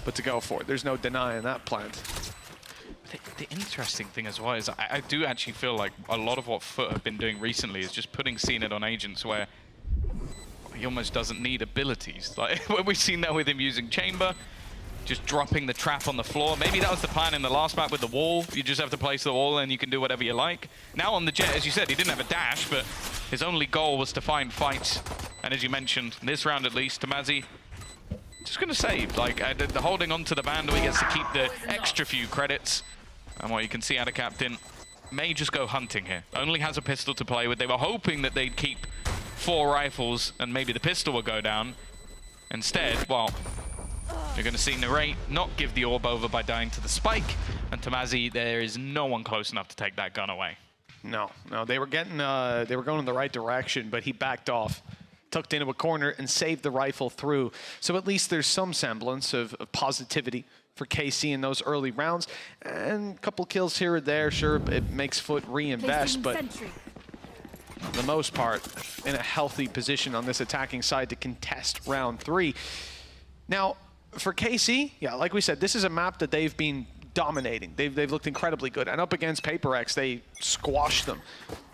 but to go for it. There's no denying that plant. The interesting thing as well is I do actually feel like a lot of what Foot have been doing recently is just putting CNED on agents where he almost doesn't need abilities. Like when we've seen that with him using Chamber, just dropping the trap on the floor. Maybe that was the plan in the last map with the wall. You just have to place the wall and you can do whatever you like. Now on the jet, as you said, he didn't have a dash, but his only goal was to find fights. And as you mentioned, this round at least, Tamazi just going to save. Like the holding on to the Vandal, he gets to keep the extra few credits. And what you can see out of Captain may just go hunting here. Only has a pistol to play with. They were hoping that they'd keep 4 rifles and maybe the pistol would go down. Instead, well, you're going to see Narrate not give the orb over by dying to the spike. And Tamazi, there is no one close enough to take that gun away. No, they were getting, they were going in the right direction, but he backed off, tucked into a corner and saved the rifle through. So at least there's some semblance of positivity for KC in those early rounds. And a couple kills here or there, sure, it makes Foot reinvest, but for the most part, in a healthy position on this attacking side to contest round 3. Now, for KC, yeah, like we said, this is a map that they've been dominating. They've looked incredibly good. And up against PaperX, they squashed them.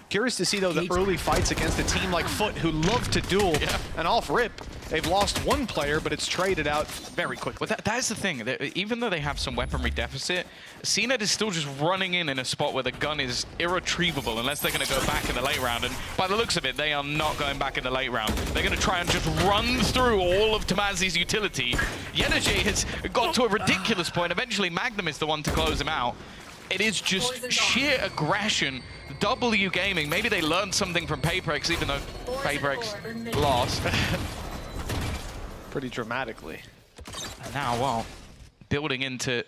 Curious to see, though, the early fights against a team like Foot, who love to duel. Yeah. And off rip, they've lost one player, but it's traded out very quickly. Well, that is the thing. Even though they have some weaponry deficit, CNED is still just running in a spot where the gun is irretrievable unless they're going to go back in the late round. And by the looks of it, they are not going back in the late round. They're going to try and just run through all of Tamazi's utility. Yenergy has got to a ridiculous point. Eventually, Magnum is the one to close him out. It is just sheer aggression. W Gaming, maybe they learned something from PaperX, even though PaperX lost. Pretty dramatically. And now, well, building into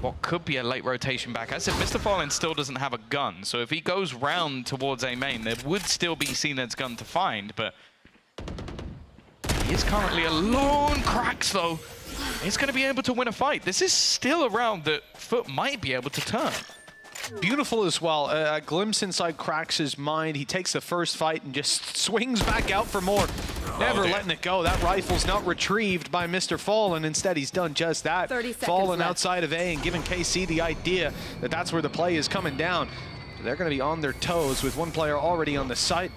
what could be a late rotation back. As I said, Mr. Fallen still doesn't have a gun, so if he goes round towards A main, there would still be CNED's gun to find, but he is currently alone. Cracks, though, he's going to be able to win a fight. This is still a round that Foot might be able to turn. Beautiful as well. A glimpse inside Krax's mind. He takes the first fight and just swings back out for more. Never letting it go. That rifle's not retrieved by Mr. Fallen. Instead, he's done just that. Fallen outside of A and giving KC the idea that that's where the play is coming down. So they're going to be on their toes with one player already on the site.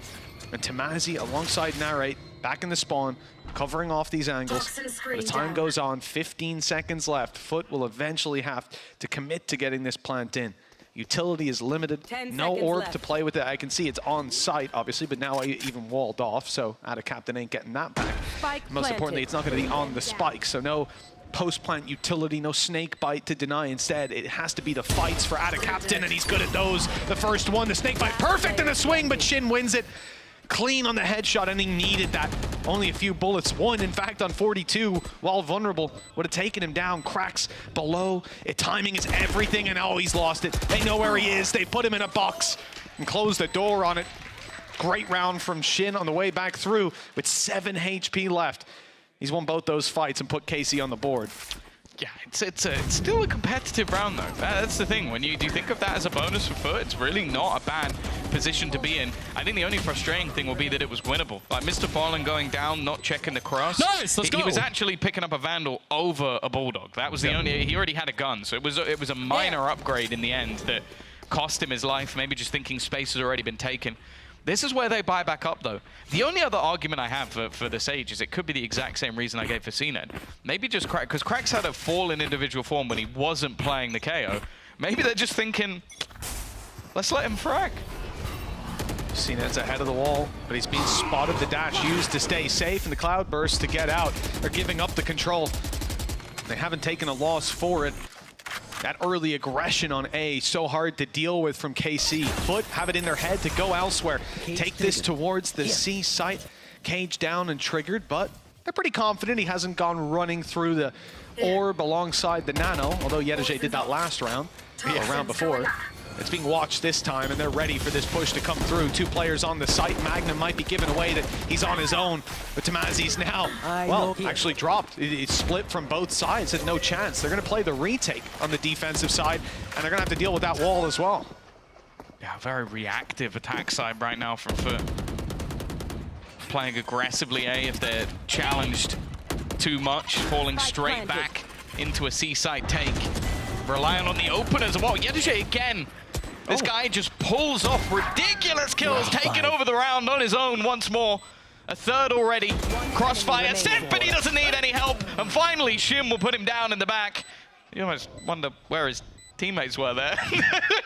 And Tamazi alongside Narrate back in the spawn, covering off these angles. As time goes on, 15 seconds left. Foot will eventually have to commit to getting this plant in. Utility is limited, no orb to play with it. I can see it's on site, obviously, but now I even walled off, so Ada Captain ain't getting that back. Most importantly, it's not going to be on the spike, so no post-plant utility, no snake bite to deny. Instead, it has to be the fights for Ada Captain, and he's good at those. The first one, the snake bite, perfect in the swing, but Shin wins it. Clean on the headshot, and he needed that. Only a few bullets. One, in fact, on 42, while vulnerable, would have taken him down. Cracks below. Timing is everything, and oh, he's lost it. They know where he is. They put him in a box and closed the door on it. Great round from Shin on the way back through with 7 HP left. He's won both those fights and put KC on the board. Yeah, it's still a competitive round, though. That's the thing. When you think of that as a bonus for Foot, it's really not a bad position to be in. I think the only frustrating thing will be that it was winnable. Like Mr. Fallen going down, not checking the cross. Nice, let's go. He was actually picking up a Vandal over a Bulldog. That was the only. He already had a gun, so it was a minor upgrade in the end that cost him his life. Maybe just thinking space has already been taken. This is where they buy back up, though. The only other argument I have for the Sage is it could be the exact same reason I gave for CNED. Maybe just Crack, because Crack's had a fall in individual form when he wasn't playing the KO. Maybe they're just thinking, let's let him frag. CNED's ahead of the wall, but he's being spotted. The dash used to stay safe, and the Cloudburst to get out. They're giving up the control. They haven't taken a loss for it. That early aggression on A, so hard to deal with from KC. Foot have it in their head to go elsewhere. Take this towards the C site. Cage down and triggered, but they're pretty confident he hasn't gone running through the orb alongside the Nano, although Yedeje did that last round, or round before. It's being watched this time, and they're ready for this push to come through. 2 players on the site. Magnum might be giving away that he's on his own, but Tamazi's now, well, actually dropped. It's split from both sides, had no chance. They're going to play the retake on the defensive side, and they're going to have to deal with that wall as well. Yeah, very reactive attack side right now from Foot. Playing aggressively A if they're challenged too much, falling straight back into a C side take. Relying on the openers as well. Yedeje again. This guy just pulls off ridiculous kills, taking over the round on his own once more. A third already. Crossfire sent, but he doesn't need any help. And finally, Shim will put him down in the back. You almost wonder where his teammates were there.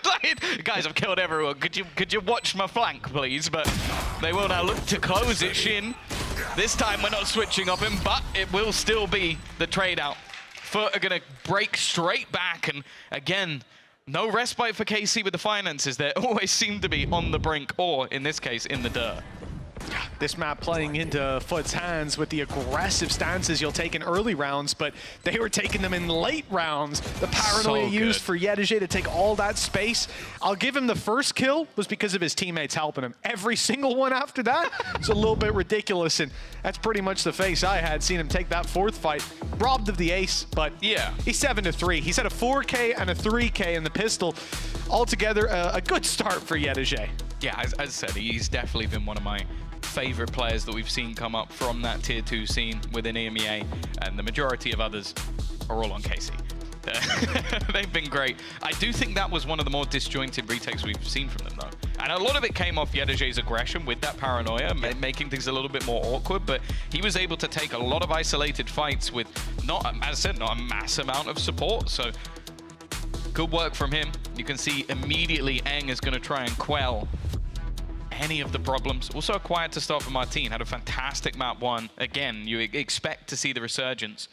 Like, guys, I've killed everyone. Could you watch my flank, please? But they will now look to close it, Shin. This time we're not switching up him, but it will still be the trade out. Foot are going to break straight back, and again, no respite for KC with the finances. They always seem to be on the brink, or in this case, in the dirt. This map playing into Foot's hands with the aggressive stances you'll take in early rounds, but they were taking them in late rounds. The paranoia used for Yedeje to take all that space. I'll give him the first kill was because of his teammates helping him. Every single one after that is a little bit ridiculous, and that's pretty much the face I had seeing him take that 4th fight. Robbed of the ace, but yeah, he's 7-3. He's had a 4K and a 3K in the pistol. Altogether, a good start for Yedeje. Yeah, as I said, he's definitely been one of my favorite players that we've seen come up from that tier 2 scene within EMEA, and the majority of others are all on KC. They've been great. I do think that was one of the more disjointed retakes we've seen from them, though. And a lot of it came off Yedeje's aggression with that paranoia, making things a little bit more awkward, but he was able to take a lot of isolated fights with, not, as I said, not a mass amount of support, so good work from him. You can see immediately Eng is going to try and quell any of the problems. Also acquired to start for Martin, had a fantastic map 1. Again, you expect to see the resurgence.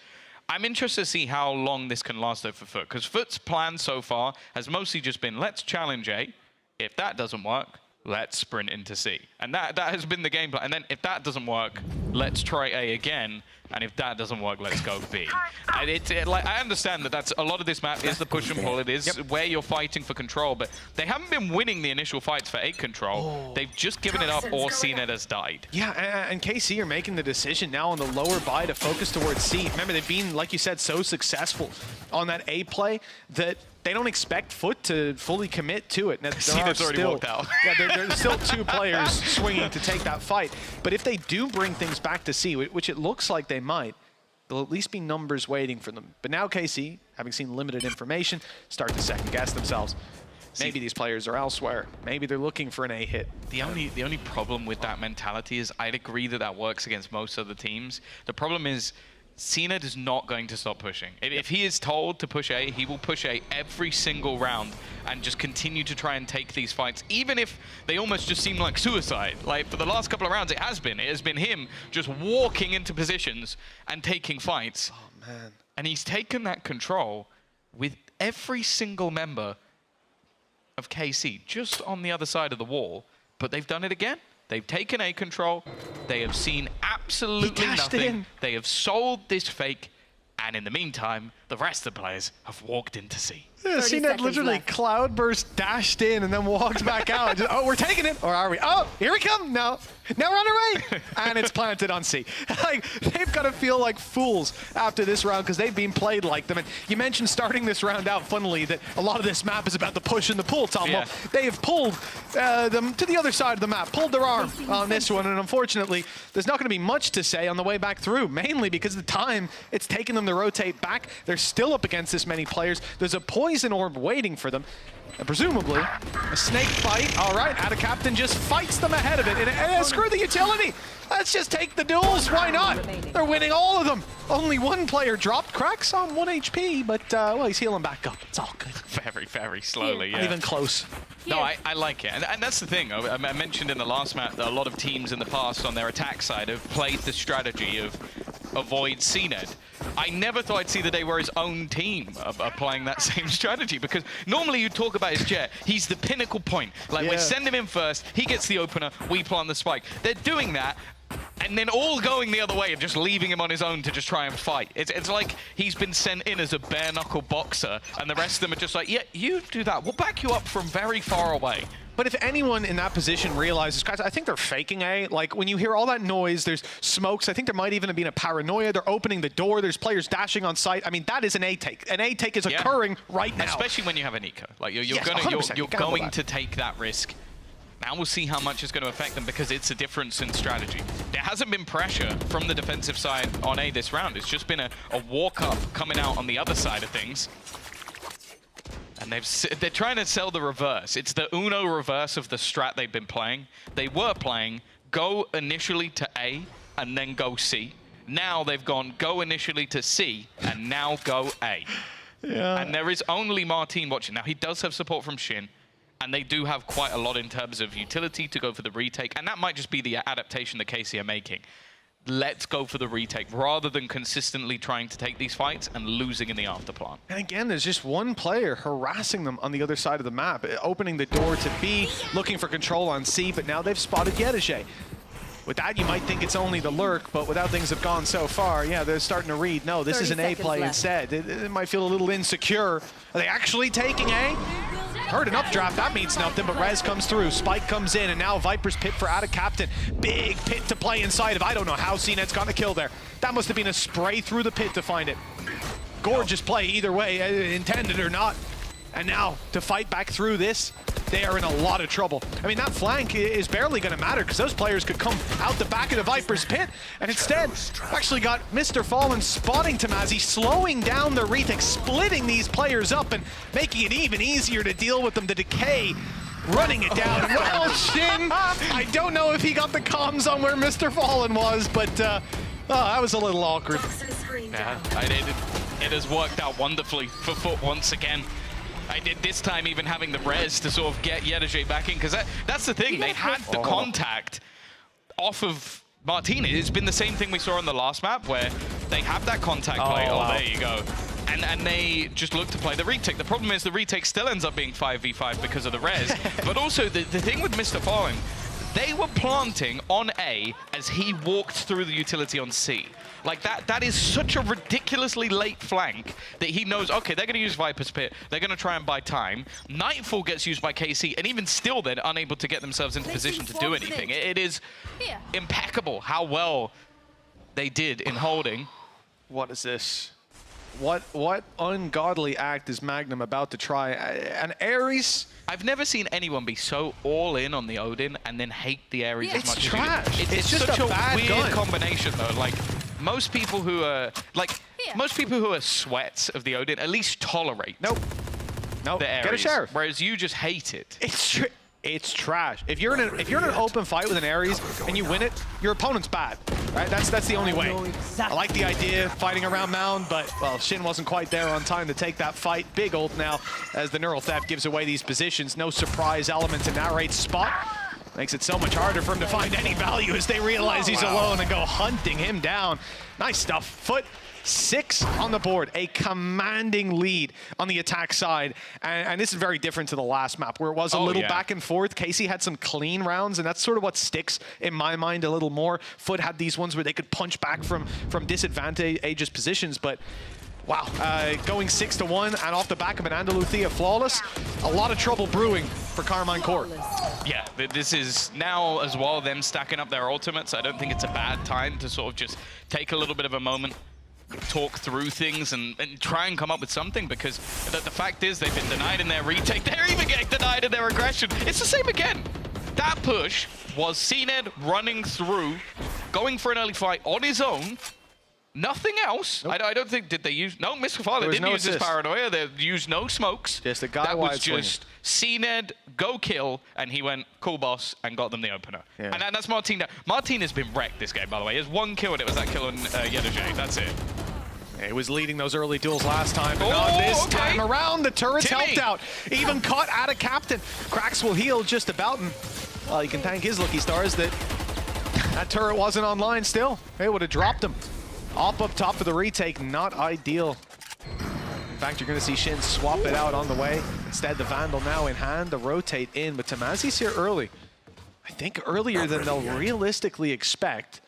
I'm interested to see how long this can last though for Foot, because Foot's plan so far has mostly just been, let's challenge A. If that doesn't work, let's sprint into C. And that has been the game plan. And then if that doesn't work, let's try A again. And if that doesn't work, let's go B. And like, I understand that that's a lot of this map is the push and pull. It is where you're fighting for control, but they haven't been winning the initial fights for A control. They've just given it up, or CNET has died. Yeah, and KC are making the decision now on the lower buy to focus towards C. Remember, they've been, like you said, so successful on that A play that they don't expect Foot to fully commit to it. CNET's already walked out. Yeah, there's still 2 players swinging to take that fight. But if they do bring things back to C, which it looks like they might, there'll at least be numbers waiting for them. But now KC, having seen limited information, start to second guess themselves. Maybe these players are elsewhere. Maybe they're looking for an A hit. The only problem with that mentality is I'd agree that that works against most other teams. The problem is CNET is not going to stop pushing. If he is told to push A, he will push A every single round and just continue to try and take these fights, even if they almost just seem like suicide. Like, for the last couple of rounds, it has been him just walking into positions and taking fights. Oh, man. And he's taken that control with every single member of KC just on the other side of the wall, but they've done it again. They've taken A control. They have seen absolutely nothing. They have sold this fake. And in the meantime, the rest of the players have walked into C. Yeah, CNET literally cloudburst, dashed in, and then walked back out. Just, oh, we're taking it, or are we? Oh, here we come. No, now we're on our way. And it's planted on C. Like, they've got to feel like fools after this round because they've been played like them. And you mentioned starting this round out, funnily, that a lot of this map is about the push and the pull, Tom. Yeah. Well, they have pulled them to the other side of the map, pulled their arm on this one, and unfortunately, there's not going to be much to say on the way back through, mainly because of the time it's taken them to rotate back. They're still up against this many players. There's a poison orb waiting for them, and presumably a snake fight. All right, Ada Captain just fights them ahead of it, and screw the utility. Let's just take the duels. Why not? They're winning all of them. Only 1 player dropped. Cracks on 1 HP, but well, he's healing back up. It's all good. Very, very slowly, Not even close. No, I like it. And that's the thing. I mentioned in the last map that a lot of teams in the past on their attack side have played the strategy of avoid CNET. I never thought I'd see the day where his own team are playing that same strategy, because normally you talk about his Jet, he's the pinnacle point. Like, we send him in first, he gets the opener, we plant the spike. They're doing that, and then all going the other way and just leaving him on his own to just try and fight. It's like he's been sent in as a bare-knuckle boxer, and the rest of them are just like, yeah, you do that. We'll back you up from very far away. But if anyone in that position realizes, guys, I think they're faking A. Like, when you hear all that noise, there's smokes. I think there might even have been a paranoia. They're opening the door. There's players dashing on site. I mean, that is an A take. An A take is occurring right now. Especially when you have an eco. Like, you're Yes, going to take that risk. Now we'll see how much it's going to affect them, because it's a difference in strategy. There hasn't been pressure from the defensive side on A this round. It's just been a walk-up coming out on the other side of things. And they're trying to sell the reverse. It's the Uno reverse of the strat they've been playing. They were playing go initially to A and then go C. Now they've gone go initially to C and now go A. Yeah. And there is only Martin watching. Now, he does have support from Shin, and they do have quite a lot in terms of utility to go for the retake, and that might just be the adaptation that KC are making. Let's go for the retake rather than consistently trying to take these fights and losing in the afterplan. And again, there's just one player harassing them on the other side of the map, opening the door to B, looking for control on C, but now they've spotted Yedajay. With that, you might think it's only the lurk, but with how things have gone so far, yeah, they're starting to read, no, this is an A play instead. It might feel a little insecure. Are they actually taking A? Heard an updraft, that means nothing, but Rez comes through, Spike comes in, and now Viper's pit for Ada Captain. Big pit to play inside of. I don't know how CNED's got a kill there. That must have been a spray through the pit to find it. Gorgeous play either way, intended or not. And now, to fight back through this, they are in a lot of trouble. I mean, that flank is barely going to matter, because those players could come out the back of the Viper's pit, and instead, actually got Mr. Fallen spotting Tamazi, slowing down the retake, splitting these players up, and making it even easier to deal with them. The decay running it down. Well, Shin, I don't know if he got the comms on where Mr. Fallen was, but that was a little awkward. Yeah, it has worked out wonderfully for Foot once again. I did this time even having the res to sort of get Yedajay back in, because that's the thing. They had the contact off of Martin. It's been the same thing we saw on the last map, where they have that contact play. Oh, wow. There you go. And they just look to play the retake. The problem is the retake still ends up being 5v5 because of the res. But also, the thing with Mr. Fallen, they were planting on A as he walked through the utility on C. Like, that is such a ridiculously late flank that he knows, okay, they're going to use Viper's Pit. They're going to try and buy time. Nightfall gets used by KC, and even still, they're unable to get themselves into position to do anything. It is impeccable how well they did in holding. What is this? What ungodly act is Magnum about to try? An Ares? I've never seen anyone be so all in on the Odin and then hate the Ares as much as trash. It's just such a weird combination, though. Like, most people who are sweats of the Odin at least tolerate. Nope. The Ares, get a sheriff. Whereas you just hate it. It's trash. If you're in an open fight with an Ares and you win it, your opponent's bad. Right? That's the only way. I like the idea of fighting around Mound, but well, Shin wasn't quite there on time to take that fight. Big ult now as the Neural Theft gives away these positions. No surprise element to narrate spot. Makes it so much harder for him to find any value as they realize he's alone and go hunting him down. Nice stuff. Foot 6 on the board, a commanding lead on the attack side. And this is very different to the last map, where it was a little back and forth. Casey had some clean rounds, and that's sort of what sticks in my mind a little more. Foot had these ones where they could punch back from disadvantageous positions, but wow, going 6-1 and off the back of an Andaluthia flawless, a lot of trouble brewing for Carmine Corp. Yeah, this is now as well them stacking up their ultimates. I don't think it's a bad time to sort of just take a little bit of a moment, talk through things and try and come up with something, because the fact is they've been denied in their retake. They're even getting denied in their aggression. It's the same again. That push was CNED running through, going for an early fight on his own. Nothing else. Nope. I don't think, did they use, no, Mr. Father didn't use his paranoia. They used no smokes. Just a guy that was just CNED, go kill, and he went, cool boss, and got them the opener. Yeah. And that's Martin. Martin has been wrecked this game, by the way. He has one kill, and it was that kill on Yedajay. That's it. He was leading those early duels last time, but not this time around. The turrets helped out. Even caught Ada Captain. Cracks will heal just about, and well, you can thank his lucky stars that turret wasn't online still. They would have dropped him. Up top for the retake, not ideal. In fact, you're going to see Shin swap it out on the way. Instead, the Vandal now in hand to rotate in, but Tamazi's here early. I think earlier than they'll realistically expect.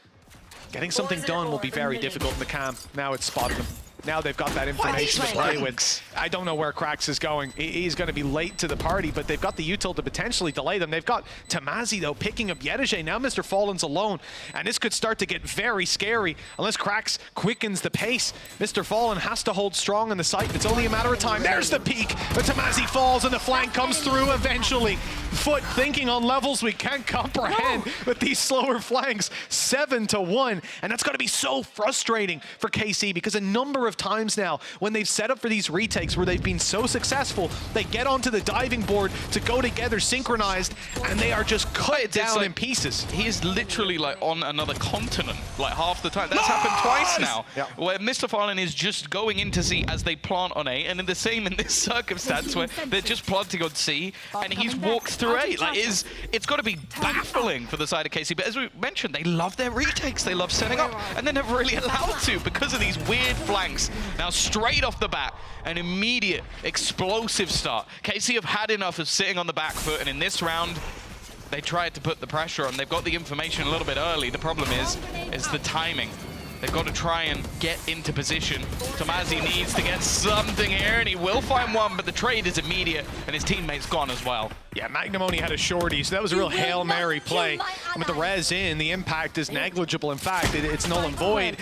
Getting something done will be very difficult in the camp. Now it's spotted them. Now they've got that information to play with. I don't know where Krax is going. He's going to be late to the party, but they've got the util to potentially delay them. They've got Tamazi, though, picking up Yedege. Now Mr. Fallen's alone, and this could start to get very scary unless Krax quickens the pace. Mr. Fallen has to hold strong in the site. It's only a matter of time. There's the peak, but Tamazi falls, and the flank comes through eventually. Foot thinking on levels we can't comprehend with these slower flanks. 7-1, and that's going to be so frustrating for KC because a number of times now when they've set up for these retakes where they've been so successful, they get onto the diving board to go together synchronized, and they are just cut down like, in pieces. He is literally like on another continent, like half the time. That's happened twice now, where Mr. Fallen is just going into C as they plant on A, and in the same in this circumstance where they're just planting on C, and he's walked through A. Like, it's got to be baffling for the side of KC, but as we mentioned, they love their retakes, they love setting up, and they're never really allowed to because of these weird flanks. Now straight off the bat, an immediate explosive start. KC have had enough of sitting on the back foot, and in this round, they tried to put the pressure on. They've got the information a little bit early. The problem is the timing. They've got to try and get into position. Tamazi needs to get something here, and he will find one, but the trade is immediate, and his teammate's gone as well. Yeah, Magnum only had a shorty, so that was a real Hail Mary play. And with the res in, the impact is negligible. In fact, it's null and void.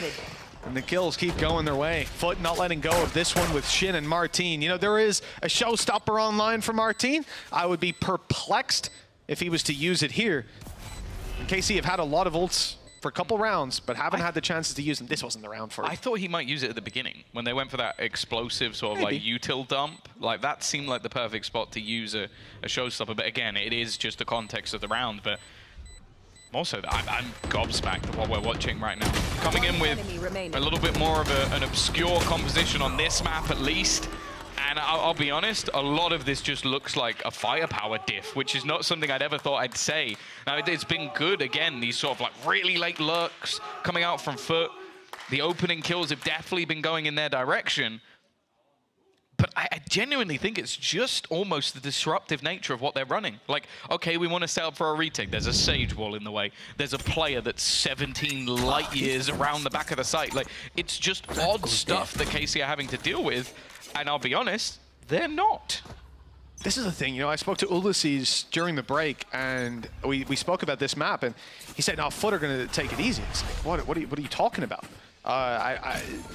And the kills keep going their way. Foot not letting go of this one with Shin and Martine. You know, there is a showstopper online for Martine. I would be perplexed if he was to use it here. And KC have had a lot of ults for a couple rounds, but haven't had the chances to use them. This wasn't the round for it. I thought he might use it at the beginning, when they went for that explosive sort of like util dump. Like, that seemed like the perfect spot to use a showstopper, but again, it is just the context of the round. But also, I'm gobsmacked at what we're watching right now. Coming in with a little bit more of an obscure composition on this map, at least. And I'll be honest, a lot of this just looks like a firepower diff, which is not something I'd ever thought I'd say. Now, it's been good, again, these sort of like really late lurks coming out from Foot. The opening kills have definitely been going in their direction. But I genuinely think it's just almost the disruptive nature of what they're running. Like, okay, we want to set up for a retake. There's a Sage wall in the way. There's a player that's 17 light years around the back of the site. Like, it's just odd stuff that KC are having to deal with. And I'll be honest, they're not. This is the thing, you know, I spoke to Ulysses during the break, and we spoke about this map, and he said, "No, Foot are going to take it easy." It's like, what are you talking about?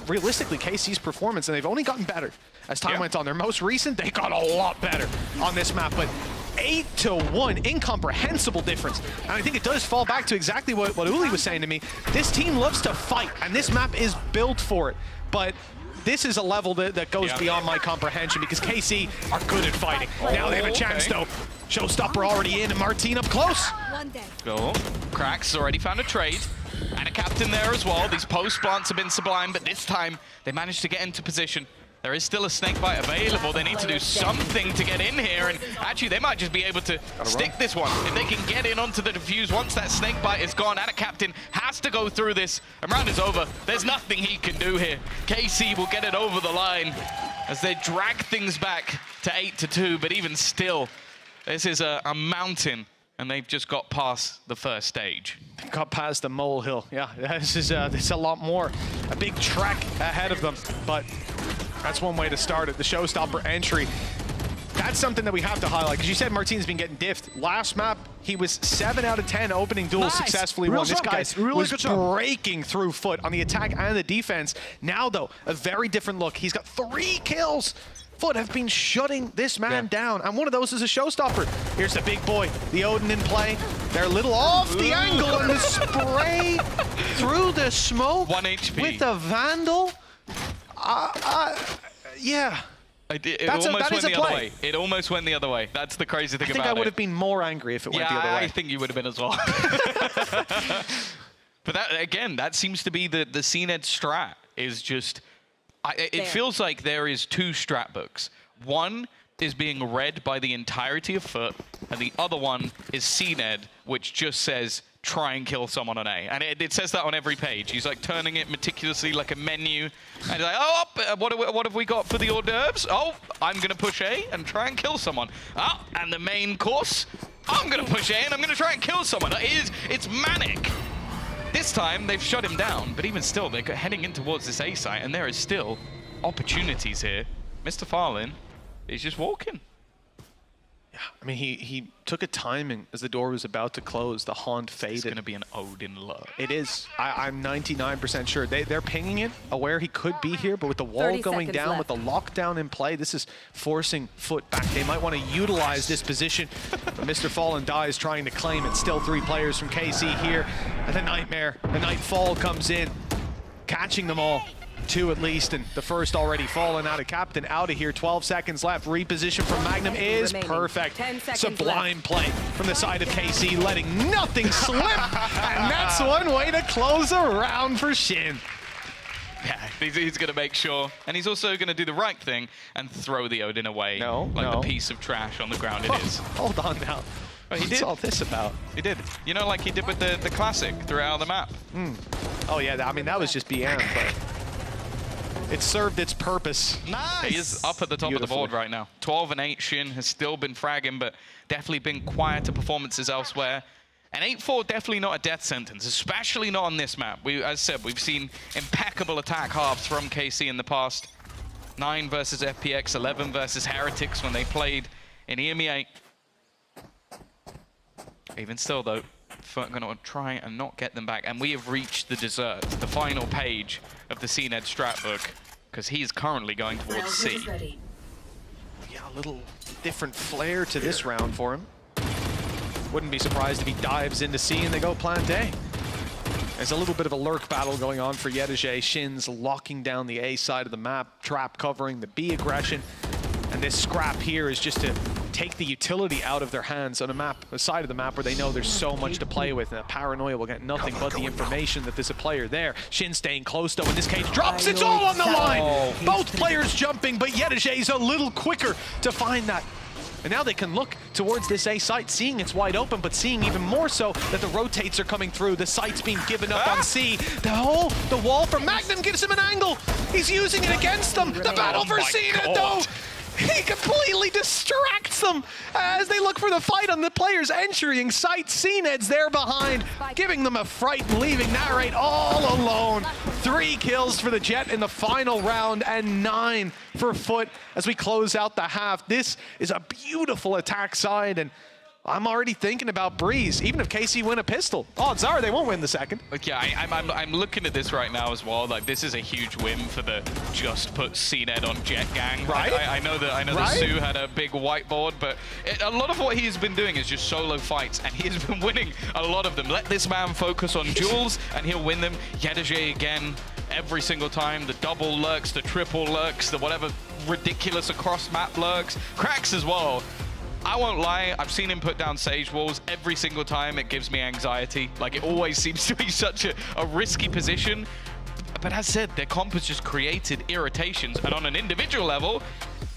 Realistically, KC's performance, and they've only gotten better as time went on. Their most recent, they got a lot better on this map, but 8-1, incomprehensible difference. And I think it does fall back to exactly what Uli was saying to me. This team loves to fight, and this map is built for it. But this is a level that goes beyond my comprehension because KC are good at fighting. Now they have a chance, though. Showstopper already in, and Martine up close. Go. Krax already found a trade. And a captain there as well. These post plants have been sublime, but this time they managed to get into position. There is still a snakebite available. They need to do something to get in here, and actually they might just be able to stick this one. If they can get in onto the defuse once that snakebite is gone, and a captain has to go through this, and round is over. There's nothing he can do here. KC will get it over the line as they drag things back to 8-2, but even still, this is a mountain, and they've just got past the first stage. Got past the molehill. Yeah, this is a lot more. A big trek ahead of them, but that's one way to start it. The showstopper entry. That's something that we have to highlight, because you said Martine's been getting diffed. Last map, he was 7 out of 10 opening duels successfully won. This guy was breaking through Foot on the attack and the defense. Now, though, a very different look. He's got 3 kills. Foot have been shutting this man down, and one of those is a showstopper. Here's the big boy, the Odin in play. They're a little off the angle, and the spray through the smoke 1 HP. with the Vandal. Yeah. It almost went the other way. It almost went the other way. That's the crazy thing about it. I think I would have been more angry if it went the other way. I think you would have been as well. But that, again, that seems to be the CNED strat, is just... it feels like there is 2 strat books. One is being read by the entirety of Foot, and the other one is CNED, which just says try and kill someone on A. And it says that on every page. He's like turning it meticulously like a menu. And he's like, oh, what have we got for the hors d'oeuvres? Oh, I'm going to push A and try and kill someone. Oh, and the main course, I'm going to push A and I'm going to try and kill someone. It's manic. This time, they've shut him down. But even still, they're heading in towards this A site. And there is still opportunities here. Mr. Farlin is just walking. Yeah, I mean, he took a timing as the door was about to close. The Haunt faded. It's going to be an Odin love. It is. I'm 99% sure. They're pinging it, aware he could be here, but with the wall going down, with the lockdown in play, this is forcing Foot back. They might want to utilize this position. But Mr. Fallen dies trying to claim it. Still 3 players from KC here. And the Nightmare, the Nightfall comes in, catching them all. 2 at least, and the first already fallen out of Captain. Out of here, 12 seconds left. Reposition from Magnum is perfect. Sublime play from the side of KC, letting nothing slip. And that's one way to close a round for Shin. Yeah, he's going to make sure. And he's also going to do the right thing and throw the Odin away. Like the piece of trash on the ground it is. Hold on now. Oh, he did. What's all this about? He did. You know, like he did with the Classic throughout the map. Oh, yeah, I mean, that was just BM, but it served its purpose. Nice. He is up at the top of the board right now. 12 and 8. Shin has still been fragging, but definitely been quieter performances elsewhere. And 8-4 definitely not a death sentence, especially not on this map. As I said, we've seen impeccable attack halves from KC in the past. 9 versus FPX, 11 versus Heretics when they played in EMEA. Even still, though, Foot going to try and not get them back. And we have reached the dessert, the final page of the CNED strat book, because he's currently going towards C. Yeah, a little different flair to this round for him. Wouldn't be surprised if he dives into C and they go plant A. There's a little bit of a lurk battle going on for Yedege. Shin's locking down the A side of the map, trap covering the B aggression. And this scrap here is just to take the utility out of their hands on a side of the map where they know there's so much to play with, and that Paranoia will get nothing but the information that there's a player there. Shin staying close though in this case, drops, it's all on the line! Both players jumping, but Yedege's a little quicker to find that. And now they can look towards this A site, seeing it's wide open, but seeing even more so that the rotates are coming through, the site's being given up on C. The wall from Magnum gives him an angle! He's using it against them! The battle for CNED though! He completely distracts them as they look for the fight on the players entering site. CNED's there behind, giving them a fright and leaving Narrate all alone. 3 kills for the Jet in the final round and 9 for Foot as we close out the half. This is a beautiful attack side, and I'm already thinking about Breeze. Even if KC win a pistol, odds are they won't win the second. Yeah, I'm looking at this right now as well. Like, this is a huge win for the just put CNED on Jet gang. Right? I know that Sue had a big whiteboard, but a lot of what he's been doing is just solo fights, and he's been winning a lot of them. Let this man focus on duels, and he'll win them. Yedege again, every single time. The double lurks, the triple lurks, the whatever ridiculous across map lurks. Cracks as well. I won't lie, I've seen him put down Sage Walls every single time. It gives me anxiety. Like, it always seems to be such a risky position. But as said, their comp has just created irritations. And on an individual level,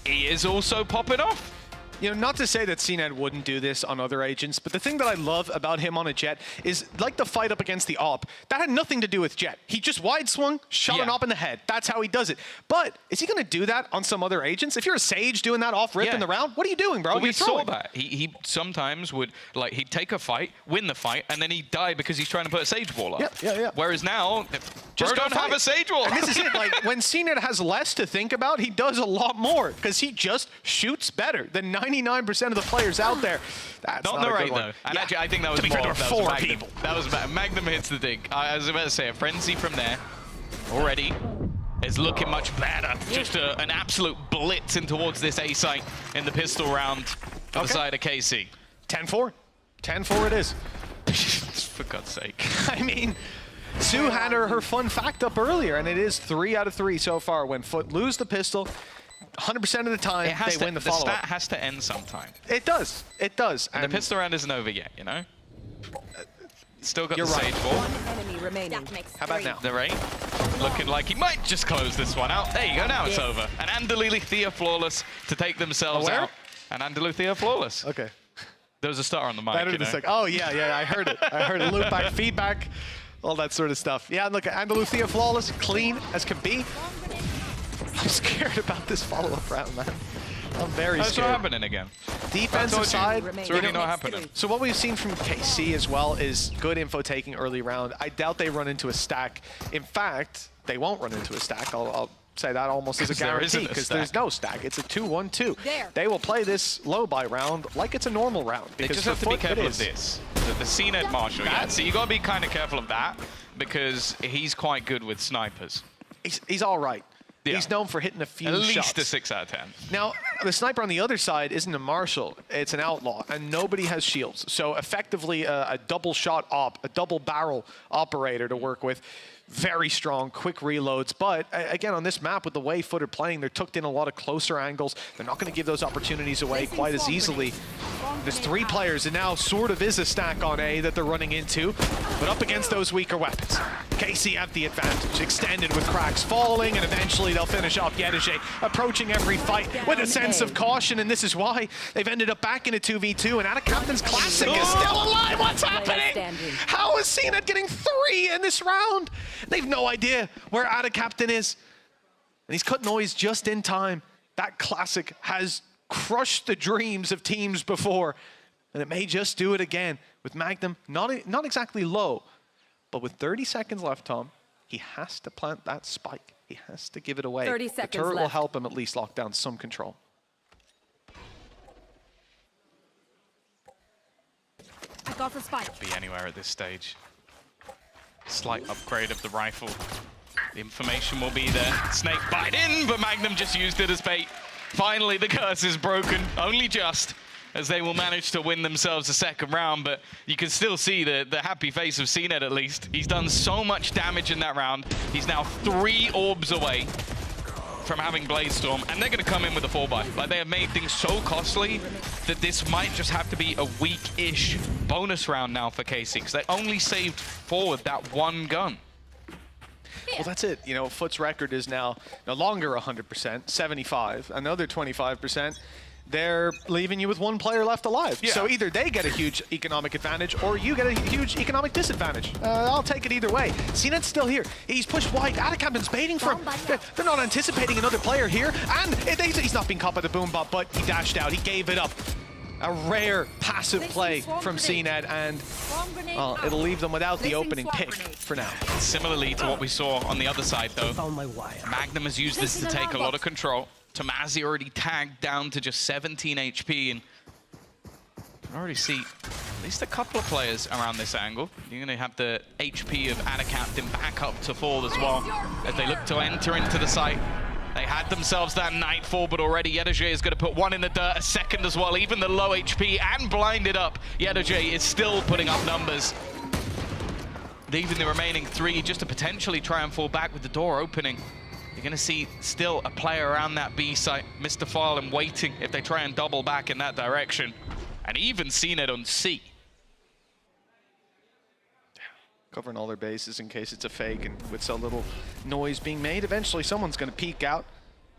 he is also popping off. You know, not to say that CNED wouldn't do this on other agents, but the thing that I love about him on a Jet is, like the fight up against the AWP, that had nothing to do with Jet. He just wide swung, shot an AWP in the head. That's how he does it. But is he going to do that on some other agents? If you're a Sage doing that off rip in the round, what are you doing, bro? Well, we saw that. He sometimes would, like, he'd take a fight, win the fight, and then he'd die because he's trying to put a Sage Wall up. Yeah. Whereas now, just don't have a Sage Wall. And this is it. Like, when CNED has less to think about, he does a lot more because he just shoots better than 99% of the players out there. That's not the right though. And actually, I think that was more. That was Magnum. That was Magnum hits the dig. I was about to say a frenzy from there already is looking much better. Just an absolute blitz in towards this A site in the pistol round for the side of KC. 10-4. 10-4 it is. For God's sake. I mean, Sue had her fun fact up earlier, and it is 3 out of 3 so far. When Foot lose the pistol, 100% of the time, they win the follow-up. The stat has to end sometime. It does. It does. And the pistol round isn't over yet, you know? Still got the Sage Wall. How about now? The Rain looking like he might just close this one out. There you go, now it's over. And Andaluthia flawless to take themselves out. And Andaluthia flawless. Okay. There was a star on the mic. Better than sec. Oh, yeah, I heard it. I heard it. Loop back, feedback, all that sort of stuff. Yeah, look, Andalusia flawless, clean as can be. I'm scared about this follow-up round, man. I'm very That's scared. not happening again. Defensive side. It's already not happening. So what we've seen from KC as well is good info taking early round. I doubt they run into a stack. In fact, they won't run into a stack. I'll say that almost as a guarantee because there's no stack. It's a 2-1-2. They will play this low buy round like it's a normal round. They just have to be careful of this. The CNED Marshall, yeah. So you got to be kind of careful of that because he's quite good with snipers. He's all right. Yeah. He's known for hitting a few shots. At shots. least a 6 out of 10. Now, the sniper on the other side isn't a Marshall. It's an outlaw, and nobody has shields. So effectively, a double shot op, a double barrel operator to work with. Very strong, quick reloads. But again, on this map, with the way Foot are playing, they're tucked in a lot of closer angles. They're not going to give those opportunities away quite as easily. There's 3 players, and now sort of is a stack on A that they're running into, but up against those weaker weapons. KC have the advantage, extended with cracks falling, and eventually they'll finish off Yedege, approaching every fight with a sense of caution, and this is why they've ended up back in a 2v2, and Atacaptain's Classic is still alive. What's happening? How is CNED getting 3 in this round? They've no idea where Atacaptain is, and he's cut noise just in time. That Classic has crushed the dreams of teams before, and it may just do it again with Magnum not exactly low, but with 30 seconds left, Tom, he has to plant that spike. He has to give it away. 30 seconds the turret will left. help him at least lock down some control. I got the spike. Be anywhere at this stage. Slight upgrade of the rifle. The information will be there. Snake bite in, but Magnum just used it as bait. Finally, the curse is broken, only just, as they will manage to win themselves a second round, but you can still see the happy face of CNED at least. He's done so much damage in that round. He's now 3 orbs away from having Blade Storm, and they're going to come in with a 4-buy. Like, they have made things so costly that this might just have to be a weak-ish bonus round now for KC, because they only saved forward that 1 gun. Well, that's it. You know, Foot's record is now no longer 100%, 75, another 25%. They're leaving you with 1 player left alive. Yeah. So either they get a huge economic advantage or you get a huge economic disadvantage. I'll take it either way. CNED's still here. He's pushed wide. Atacaptain's baiting for him. They're not anticipating another player here. And he's not being caught by the boom bot, but he dashed out. He gave it up. A rare passive play from CNED, and well, it'll leave them without the opening pick for now. Similarly to what we saw on the other side, though, Magnum has used this to take a lot of control. Tomazi already tagged down to just 17 HP, and you can already see at least a couple of players around this angle. You're going to have the HP of Atacaptain back up to full as well as they look to enter into the site. They had themselves that Nightfall, but already Yedege is going to put 1 in the dirt, a second as well, even the low HP and blinded up. Yedege is still putting up numbers. Leaving the remaining 3 just to potentially try and fall back with the door opening. You're going to see still a player around that B site, Mr. Farland waiting if they try and double back in that direction. And even CNED on C. Covering all their bases in case it's a fake, and with so little noise being made, eventually someone's going to peek out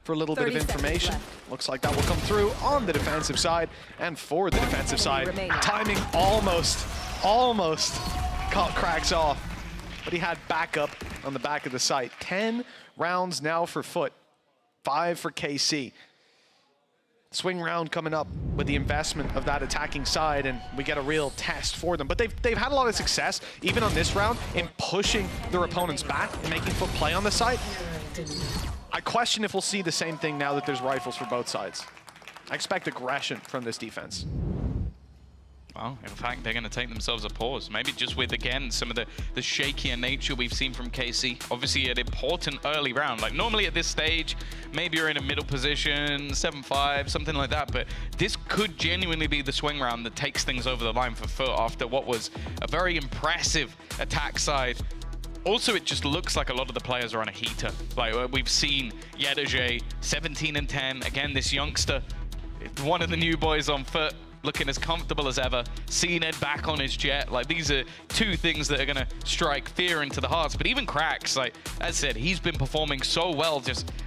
for a little bit of information. Looks like that will come through on the defensive side, and for the defensive side, timing almost caught cracks off, but he had backup on the back of the site. 10 rounds now for Foot, 5 for KC. Swing round coming up with the investment of that attacking side, and we get a real test for them. But they've had a lot of success, even on this round, in pushing their opponents back and making Foot play on the site. I question if we'll see the same thing now that there's rifles for both sides. I expect aggression from this defense. Well, in fact, they're going to take themselves a pause. Maybe just with, again, some of the shakier nature we've seen from KC. Obviously, an important early round. Like, normally at this stage, maybe you're in a middle position, 7-5, something like that. But this could genuinely be the swing round that takes things over the line for Foot after what was a very impressive attack side. Also, it just looks like a lot of the players are on a heater. Like, we've seen Yedege, 17 and 10. Again, this youngster, one of the new boys on Foot, looking as comfortable as ever. CNED back on his jet. Like, these are 2 things that are going to strike fear into the hearts. But even Cracks, like as I said, he's been performing so well.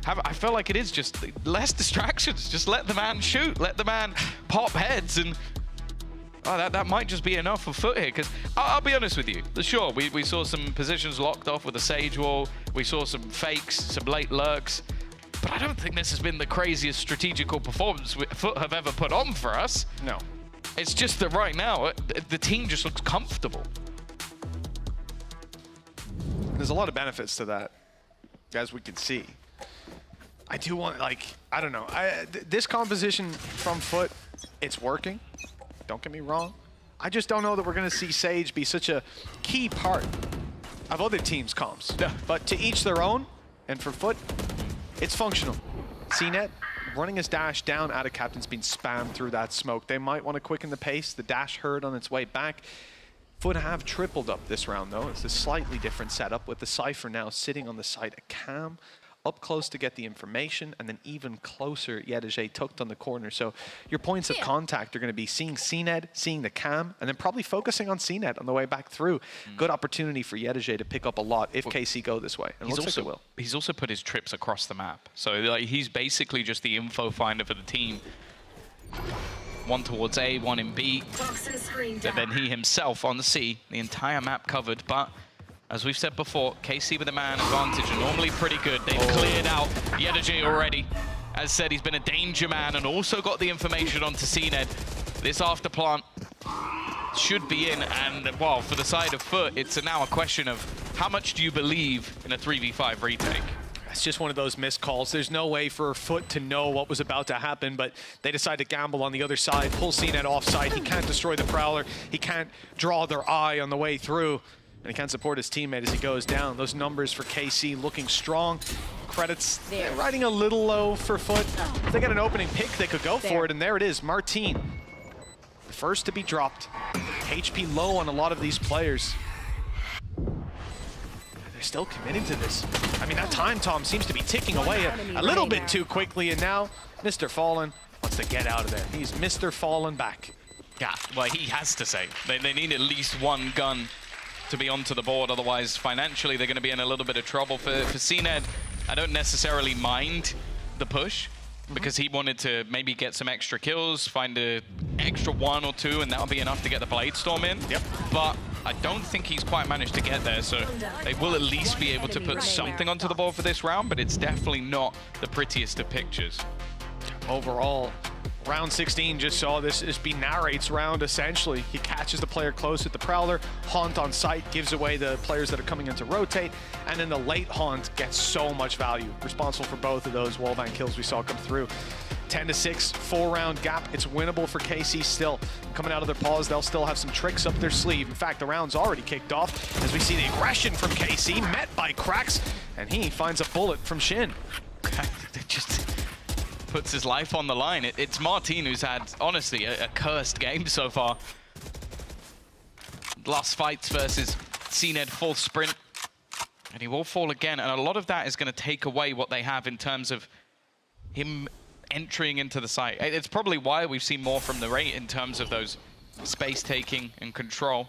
I feel like it is just less distractions. Just let the man shoot. Let the man pop heads. And Oh, that might just be enough for Foot here, because I'll be honest with you. Sure, we saw some positions locked off with a Sage Wall. We saw some fakes, some late lurks. But I don't think this has been the craziest strategical performance Foot have ever put on for us. No. It's just that right now, the team just looks comfortable. There's a lot of benefits to that, as we can see. I do want, like, I don't know. This composition from Foot, it's working. Don't get me wrong. I just don't know that we're going to see Sage be such a key part of other teams' comps. Yeah. But to each their own, and for Foot, it's functional. CNET running his dash down out of Captain's being spammed through that smoke. They might want to quicken the pace. The dash heard on its way back. Foot have tripled up this round, though. It's a slightly different setup with the Cypher now sitting on the side of Cam, up close to get the information, and then even closer, Yedege tucked on the corner. So your points of contact are going to be seeing CNED, seeing the Cam, and then probably focusing on CNED on the way back through. Good opportunity for Yedege to pick up a lot if KC go this way. And it looks like they will. He's also put his trips across the map. So like, he's basically just the info finder for the team. One towards A, one in B, and then he himself on the C, the entire map covered. But as we've said before, KC with a man advantage are normally pretty good. They've cleared out Yedege already. As said, he's been a danger man and also got the information onto CNED. This after plant should be in, and well, for the side of Foot, it's now a question of how much do you believe in a 3v5 retake? It's just one of those missed calls. There's no way for Foot to know what was about to happen, but they decide to gamble on the other side, pull CNED offside. He can't destroy the Prowler. He can't draw their eye on the way through, and he can't support his teammate as he goes down. Those numbers for KC looking strong. Credits riding a little low for Foot. If they get an opening pick, they could go for it, and there it is. Martine, the first to be dropped. HP low on a lot of these players. Still committing to this. I mean, that time Tom seems to be ticking away a little bit too quickly, and now Mr. Fallen wants to get out of there. He's Mr. Fallen back. Yeah, well, he has to say. They need at least one gun to be onto the board, otherwise financially they're going to be in a little bit of trouble. For CNED, I don't necessarily mind the push, because he wanted to maybe get some extra kills, find an extra 1 or 2, and that'll be enough to get the Blade Storm in. Yep. But I don't think he's quite managed to get there, so they will at least be able to put something onto the board for this round, but it's definitely not the prettiest of pictures. Overall, round 16 just saw this as be narrates round, essentially. He catches the player close with the Prowler, Haunt on site, gives away the players that are coming in to rotate, and then the late Haunt gets so much value. Responsible for both of those wallbang kills we saw come through. 10-6, 4-round gap. It's winnable for KC still. Coming out of their pause, they'll still have some tricks up their sleeve. In fact, the round's already kicked off as we see the aggression from KC met by Cracks, and he finds a bullet from Shin. It just puts his life on the line. It's Martine who's had, honestly, a cursed game so far. Last fights versus CNED full sprint, and he will fall again, and a lot of that is going to take away what they have in terms of him entering into the site. It's probably why we've seen more from the rate in terms of those space taking and control.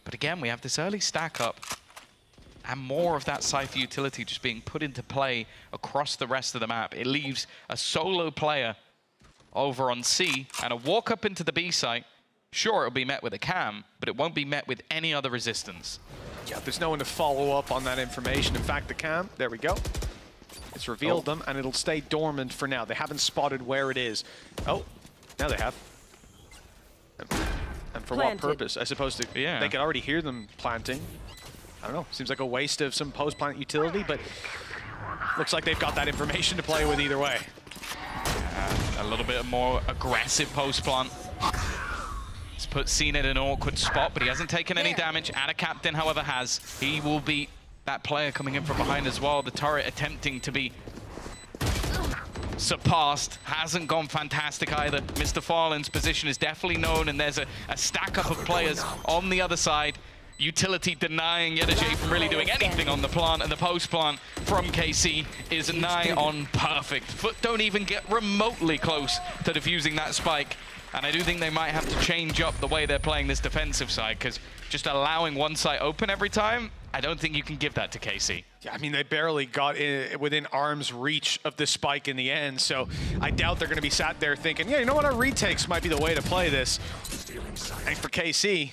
But again, we have this early stack up and more of that Cypher utility just being put into play across the rest of the map. It leaves a solo player over on C and a walk up into the B site. Sure, it'll be met with a cam, but it won't be met with any other resistance. Yeah, there's no one to follow up on that information. In fact, the cam, there we go. It's revealed them, and it'll stay dormant for now. They haven't spotted where it is. Oh, now they have. And for what purpose? As opposed to, they could already hear them planting. I don't know, seems like a waste of some post-plant utility, but looks like they've got that information to play with either way. A little bit more aggressive post-plant. It's put CNED in an awkward spot, but he hasn't taken any damage. Ada Captain, however, has. He will beat that player coming in from behind as well. The turret attempting to be surpassed. Hasn't gone fantastic either. Mr. Fallen's position is definitely known, and there's a stack up of players on the other side. Utility denying Yedege from really doing anything on the plant, and the post plant from KC is nigh on perfect. Foot don't even get remotely close to defusing that spike. And I do think they might have to change up the way they're playing this defensive side, because just allowing one site open every time, I don't think you can give that to KC. Yeah, I mean, they barely got within arm's reach of the spike in the end, so I doubt they're going to be sat there thinking, yeah, you know what, our retakes might be the way to play this. And for KC,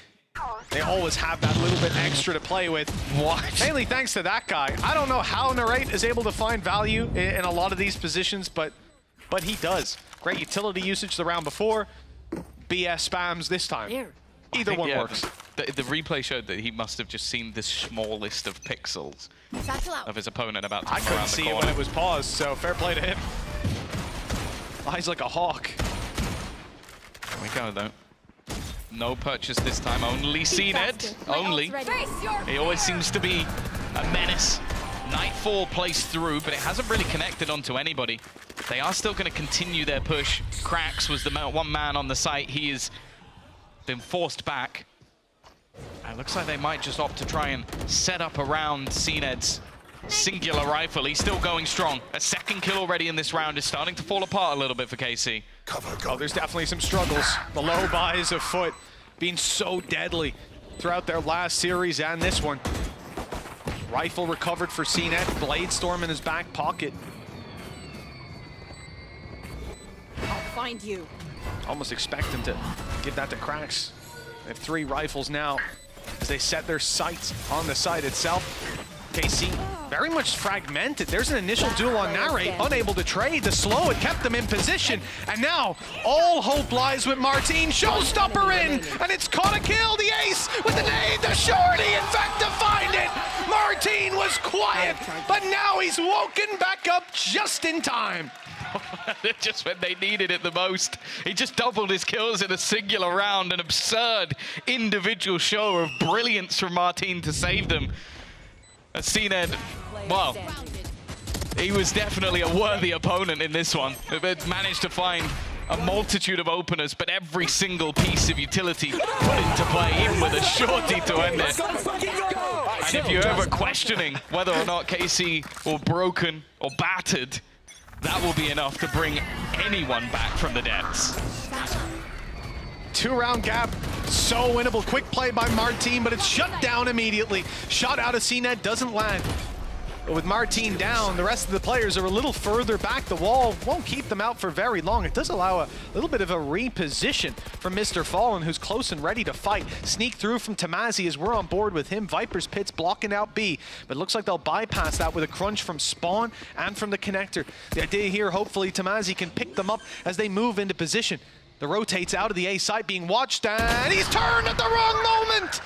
they always have that little bit extra to play with. What? Mainly thanks to that guy. I don't know how Narrate is able to find value in a lot of these positions, but he does. Great utility usage the round before. BS spams this time. Either one works. The replay showed that he must have just seen the smallest of pixels of his opponent about to I come couldn't around the see it corner. when it was paused, so fair play to him. Eyes like a hawk. There we go, though. No purchase this time, only CNED. Only. He always seems to be a menace. Nightfall plays through, but it hasn't really connected onto anybody. They are still going to continue their push. Krax was the one man on the site. He has been forced back. And it looks like they might just opt to try and set up around CNED's singular rifle. He's still going strong. A second kill already in this round is starting to fall apart a little bit for KC. Oh, there's definitely some struggles. The low buys of Foot being so deadly throughout their last series and this one. Rifle recovered for CNED. Blade Storm in his back pocket. I'll find you. Almost expect him to give that to Krax. They have 3 rifles now as they set their sights on the site itself. KC very much fragmented. There's an initial duel on Narrate, unable to trade. The slow, it kept them in position. And now all hope lies with Martin. Showstopper in, and it's caught a kill. The ace with the nade, the shorty, in fact, to find it. Martin was quiet, but now he's woken back up just in time. Just when they needed it the most. He just doubled his kills in a singular round. An absurd individual show of brilliance from Martin to save them. CNED, well, he was definitely a worthy opponent in this one. They managed to find a multitude of openers, but every single piece of utility put into play, even with a shorty to end it. And if you're ever questioning whether or not KC were broken or battered, that will be enough to bring anyone back from the depths. 2-round gap, so winnable. Quick play by Martin, but it's shut down immediately. Shot out of CNED, doesn't land. But with Martin down, the rest of the players are a little further back. The wall won't keep them out for very long. It does allow a little bit of a reposition from Mr. Fallen, who's close and ready to fight. Sneak through from Tamazi as we're on board with him. Viper's Pit's blocking out B, but it looks like they'll bypass that with a crunch from Spawn and from the connector. The idea here, hopefully, Tamazi can pick them up as they move into position. The rotates out of the A site, being watched, and he's turned at the wrong moment!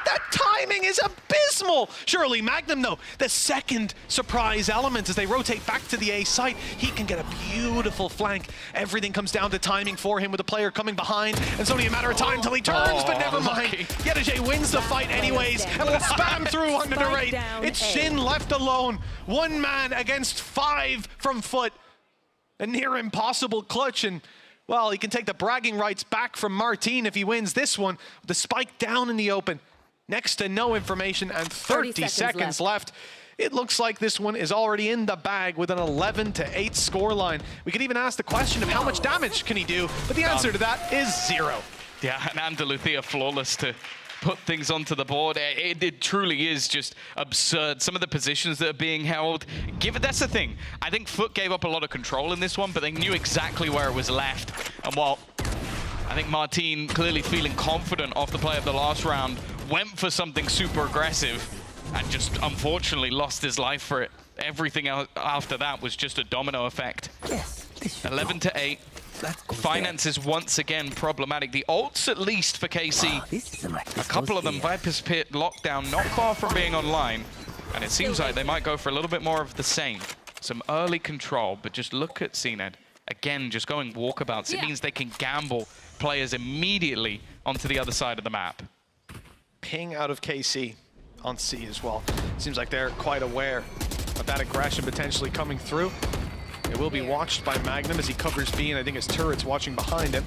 That timing is abysmal! Surely Magnum, though, the second surprise element as they rotate back to the A site, he can get a beautiful flank. Everything comes down to timing for him with the player coming behind, and it's only a matter of time till he turns, but never mind. Yedajay wins the fight anyways, and with a spam through on the Narrate, it's Shin left alone. 1 man against 5 from Foot. A near impossible clutch, and well, he can take the bragging rights back from Martin if he wins this one. The spike down in the open. Next to no information and 30 seconds left. It looks like this one is already in the bag with an 11-8 scoreline. We could even ask the question of how much damage can he do, but the answer to that is 0. Yeah, and Andaluthia flawless to put things onto the board. It truly is just absurd. Some of the positions that are being held. That's the thing. I think Foot gave up a lot of control in this one, but they knew exactly where it was left. And while I think Martin, clearly feeling confident off the play of the last round, went for something super aggressive and just unfortunately lost his life for it. Everything after that was just a domino effect. 11-8. Finances once again problematic. The ults, at least for KC, a couple of them, Viper's Pit, Lockdown, not far from being online. And it seems like they might go for a little bit more of the same. Some early control, but just look at CNED. Again, just going walkabouts. It means they can gamble players immediately onto the other side of the map. Ping out of KC on C as well. Seems like they're quite aware of that aggression potentially coming through. It will be watched by Magnum as he covers B, and I think his turret's watching behind him.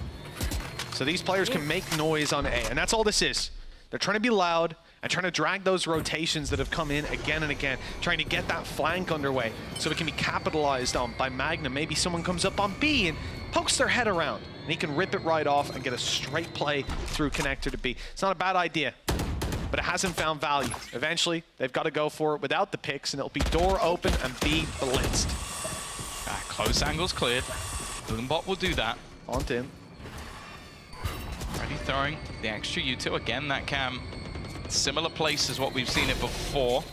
So these players can make noise on A, and that's all this is. They're trying to be loud and trying to drag those rotations that have come in again and again, trying to get that flank underway so it can be capitalized on by Magnum. Maybe someone comes up on B and pokes their head around, and he can rip it right off and get a straight play through connector to B. It's not a bad idea. but it hasn't found value. Eventually, they've got to go for it without the picks, and it'll be door open and B blitzed. Close angles cleared. Boombot will do that. On to him. Already throwing the extra U2. Again, that cam, similar place as what we've seen it before.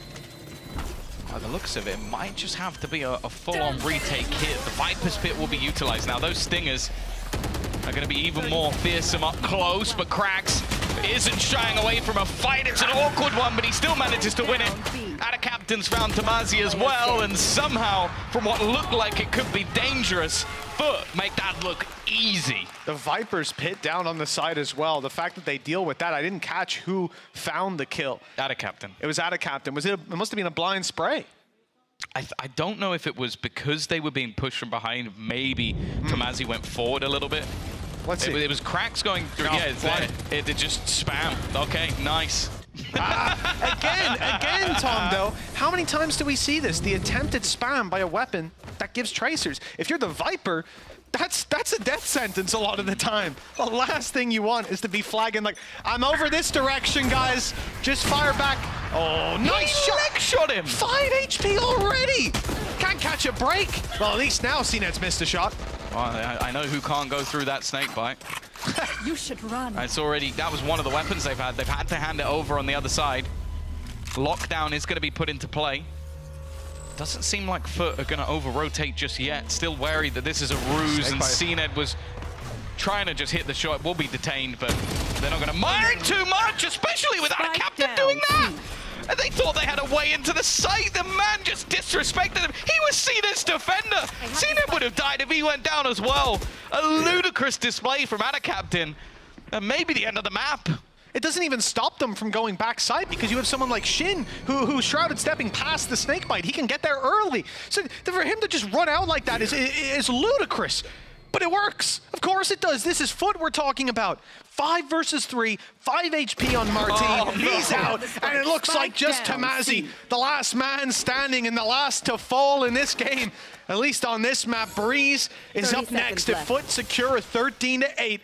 By the looks of it, it might just have to be a full-on retake hit. The Viper's Pit will be utilized. Now, those Stingers are going to be even more fearsome up close, but Krax isn't shying away from a fight. It's an awkward one, but he still manages to win it. Out of Captain's found Tamazi as well, and somehow, from what looked like it could be dangerous, Foot make that look easy. The Viper's Pit down on the side as well. The fact that they deal with that, I didn't catch who found the kill. Out of Captain. It was out of Captain. It must have been a blind spray. I don't know if it was because they were being pushed from behind. Maybe Tamazi went forward a little bit. Let's see. It was Cracks going through. No, Yeah, it just spam. Okay, nice. Again, Tom, though, how many times do we see this? The attempted spam by a weapon that gives tracers. If you're the Viper, that's a death sentence a lot of the time. The last thing you want is to be flagging like, I'm over this direction, guys. Just fire back. Oh, nice shot. Leg shot him. 5 HP already. Can't catch a break. Well, at least now CNED's missed a shot. Well, I know who can't go through that snake bite. You should run. It's already, that was one of the weapons they've had. They've had to hand it over on the other side. Lockdown is going to be put into play. Doesn't seem like Foot are going to over-rotate just yet. Still wary that this is a ruse, and CNED was trying to just hit the shot. Will be detained, but they're not going to mind too much, especially without a captain doing that. And they thought they had a way into the site. The man just disrespected him. He was CNED's defender. CNED would have died if he went down as well. A ludicrous display from Ana Captain. And maybe the end of the map. It doesn't even stop them from going backside because you have someone like Shin who's shrouded stepping past the snakebite. He can get there early. So for him to just run out like that is ludicrous. But it works. Of course it does. This is Foot we're talking about. 5 versus 3, 5 HP on Marti. Oh, He's out, and it looks like just Tamazi, the last man standing and the last to fall in this game. At least on this map, Breeze is up next. If Foot secure a 13-8.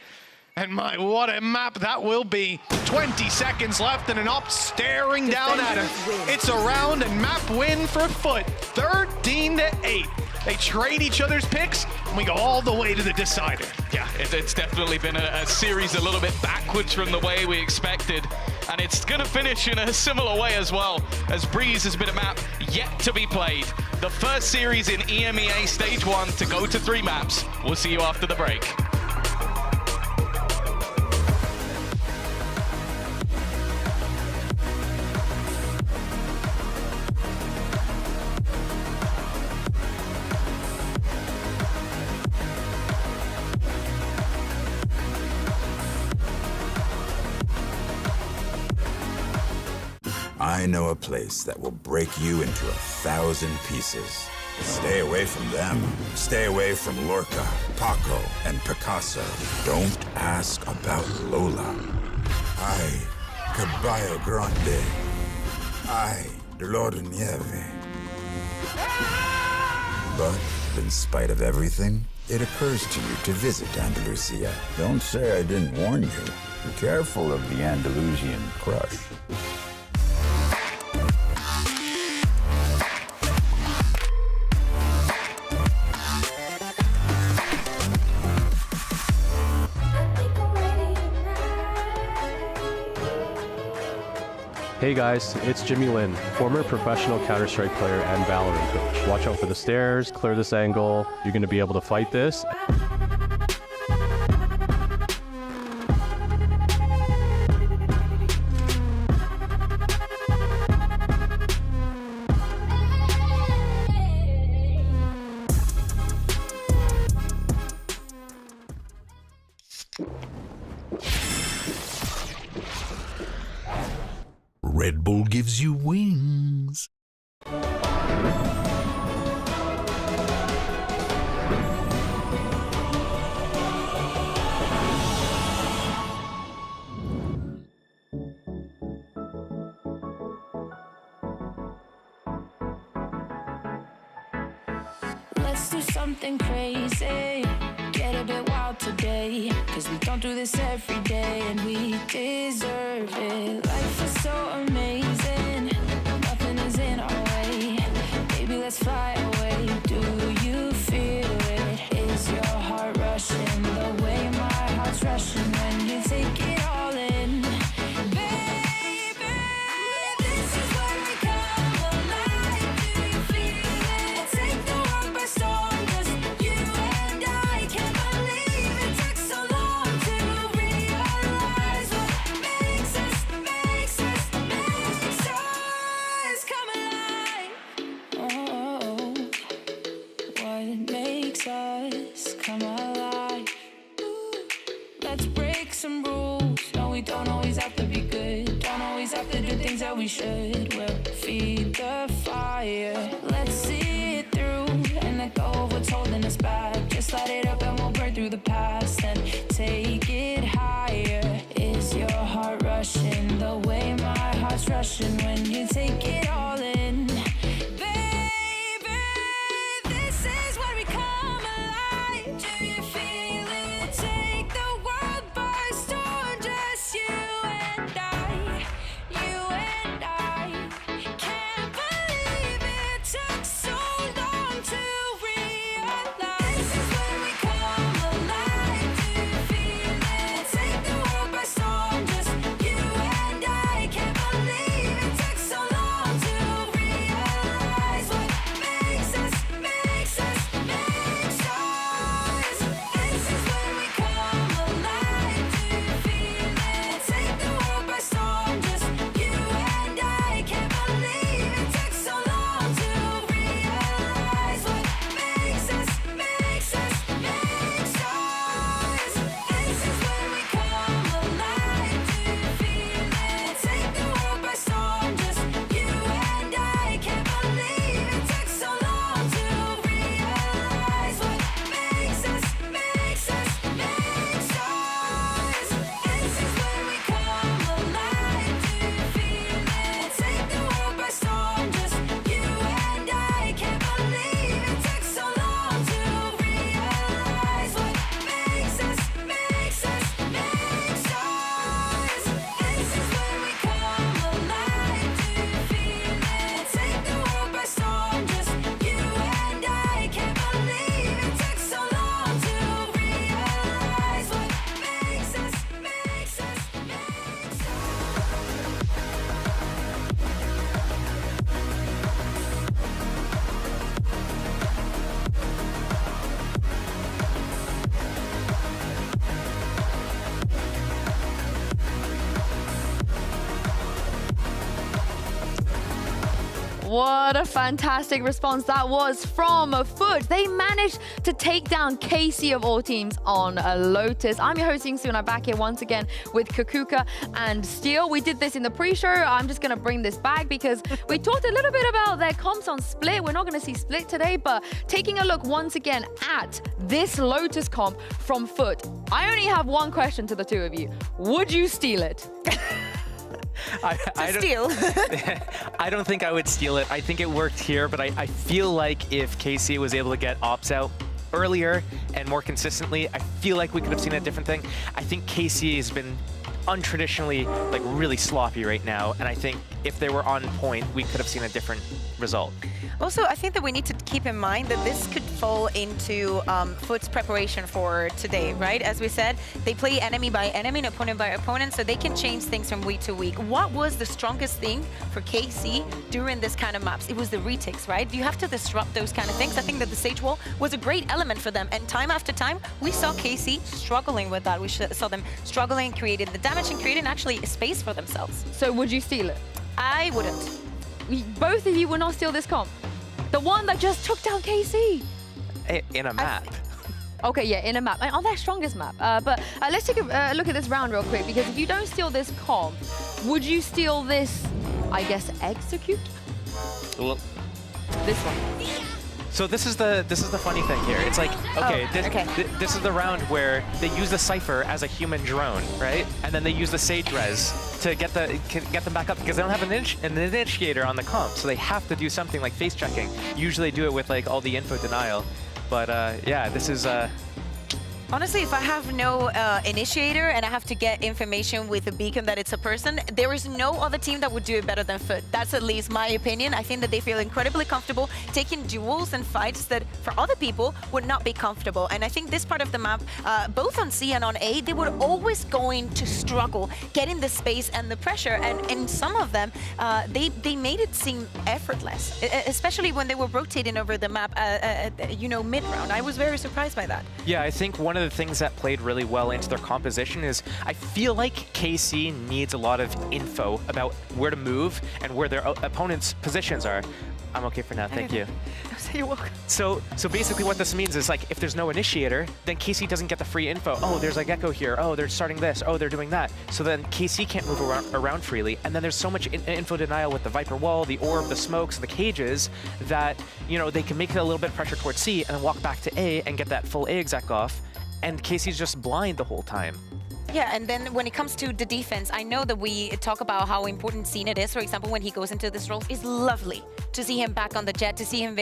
And my, what a map that will be. 20 seconds left and an op staring down at him. It's a round and map win for Foot. 13-8. They trade each other's picks, and we go all the way to the decider. Yeah, it's definitely been a series a little bit backwards from the way we expected. And it's going to finish in a similar way as well, as Breeze has been a map yet to be played. The first series in EMEA Stage 1 to go to 3 maps. We'll see you after the break. I know a place that will break you into 1,000 pieces. Stay away from them. Stay away from Lorca, Paco, and Picasso. Don't ask about Lola. Ay, Caballo Grande. Ay, Dolor de Nieve. But in spite of everything, it occurs to you to visit Andalusia. Don't say I didn't warn you. Be careful of the Andalusian crush. Hey guys, it's Jimmy Lin, former professional Counter-Strike player and VALORANT coach. Watch out for the stairs, clear this angle. You're going to be able to fight this. Red Bull gives you wings. Let's do something crazy. Get a bit wild today, cause we don't do this every day, and we deserve it. Life is so amazing, nothing is in our way. Baby, let's fly away. Do you feel it? Is your heart rushing the way my heart's rushing when you take it all in? Baby, this is when we come alive. Do you feel it? Take the world by storm, just you and I. Can't believe it took so long to realize what makes us come alive. Oh, what makes us come alive? Let's break some rules. No, we don't always have to be good. Don't always have to do things that we should. We'll feed the fire. Let's see it through and let go of what's holding us back. Just light it up and we'll burn through the past and take it higher. Is your heart rushing the way my heart's rushing when you take it all in? Baby, this is where we come alive. Do you feel it? Take the world by storm, just you and I. You and I. Can't believe it took so long to realize. This is where we come alive. Do you feel it? Take the world by storm, just you and I. Can't believe it took so long to realize what makes us. This is where we come alive. Do you feel it? Take the world by storm, just you and I. Can't believe it took so long to realize what makes us. This is where we come alive. Do you feel it? Take the world by storm, just you and I. Can't believe it took so long to realize what makes us. This is where we come alive. Do you feel it? Take the world by storm, just you and I. Can't believe it took so long to realize what makes us. This is where we come alive. Do you feel it? Take the world by storm, just you and I. Can't believe it took so long to realize what makes us. What a fantastic response that was from Foot. They managed to take down KC of all teams on a Lotus. I'm your host, Suna, back here once again with Kakuka and Steel. We did this in the pre-show. I'm just going to bring this back because we talked a little bit about their comps on Split. We're not going to see Split today, but taking a look once again at this Lotus comp from Foot, I only have one question to the two of you. Would you steal it? I don't think I would steal it. I think it worked here, but I feel like if KC was able to get ops out earlier and more consistently, I feel like we could have seen a different thing. I think KC has been untraditionally like really sloppy right now, and I think if they were on point, we could have seen a different result. Also, I think that we need to keep in mind that this could fall into Foot's preparation for today, right? As we said, they play enemy by enemy and opponent by opponent, so they can change things from week to week. What was the strongest thing for KC during this kind of maps? It was the retakes, right? You have to disrupt those kind of things. I think that the Sage Wall was a great element for them, and time after time, we saw KC struggling with that. We saw them struggling, creating the damage and creating actually a space for themselves. So would you steal it? I wouldn't. Both of you would not steal this comp? The one that just took down KC? In a map. Okay, yeah, in a map. On their strongest map. But let's take a look at this round real quick, because if you don't steal this comp, would you steal this, I guess, execute? Well, this one. So this is the funny thing here. It's like, okay, this is the round where they use the Cypher as a human drone, right? And then they use the Sage Res to get them back up, because they don't have an initiator on the comp, so they have to do something like face checking. Usually do it with like all the info denial. But yeah, this is Honestly, if I have no initiator and I have to get information with a beacon that it's a person, there is no other team that would do it better than Foot. That's at least my opinion. I think that they feel incredibly comfortable taking duels and fights that for other people would not be comfortable. And I think this part of the map, both on C and on A, they were always going to struggle getting the space and the pressure. And in some of them, they made it seem effortless, especially when they were rotating over the map, you know, mid-round. I was very surprised by that. Yeah, I think one of the things that played really well into their composition is I feel like KC needs a lot of info about where to move and where their opponent's positions are. I'm okay for now, thank you. You're welcome. So basically what this means is like if there's no initiator, then KC doesn't get the free info. Oh, there's a Gecko here. Oh, they're starting this. Oh, they're doing that. So then KC can't move around freely. And then there's so much info denial with the Viper wall, the orb, the smokes, the cages that, you know, they can make it a little bit of pressure towards C and then walk back to A and get that full A exec off. And KC's just blind the whole time. Yeah, and then when it comes to the defense, I know that we talk about how important CNET is. For example, when he goes into this role, it's lovely to see him back on the jet, to see him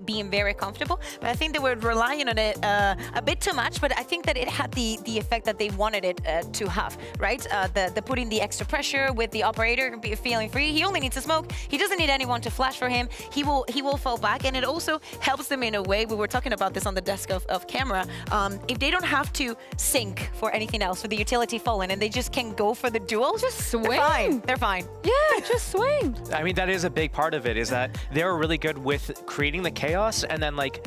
being very comfortable. But I think they were relying on it a bit too much, but I think that it had the effect that they wanted it to have, right? The putting the extra pressure with the operator feeling free. He only needs to smoke. He doesn't need anyone to flash for him. He will fall back, and it also helps them in a way. We were talking about this on the desk of camera. If they don't have to sync for anything else, for the utility fallen, and they just can go for the duel, just swing. They're fine. They're fine. Yeah, just swing. I mean, that is a big part of it, is that they're really good with creating the chaos and then like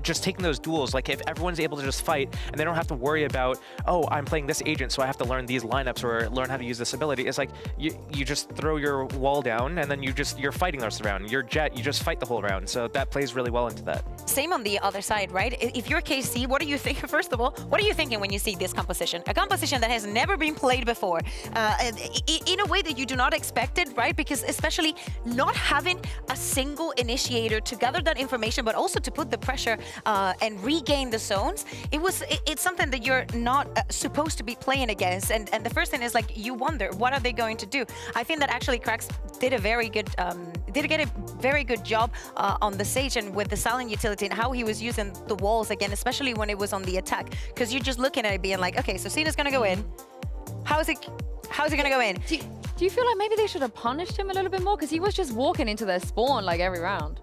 just taking those duels. Like if everyone's able to just fight and they don't have to worry about, oh, I'm playing this agent, so I have to learn these lineups or learn how to use this ability. It's like you just throw your wall down and then you're fighting the rest of the round. Your jet, you just fight the whole round. So that plays really well into that. Same on the other side, right? If you're KC, what do you think? First of all, what are you thinking when you see this composition? A composition that has never been played before, in a way that you do not expect it, right? Because especially not having a single initiator to gather that information, but also to put the pressure and regain the zones, it's something that you're not supposed to be playing against. And the first thing is like, you wonder, what are they going to do? I think that actually Krax did a very good, job on the Sage and with the silent utility and how he was using the walls again, especially when it was on the attack. Because you're just looking at it being like, okay, so Cena's gonna go in. How's it gonna go in? Do you feel like maybe they should have punished him a little bit more? Because he was just walking into their spawn like every round.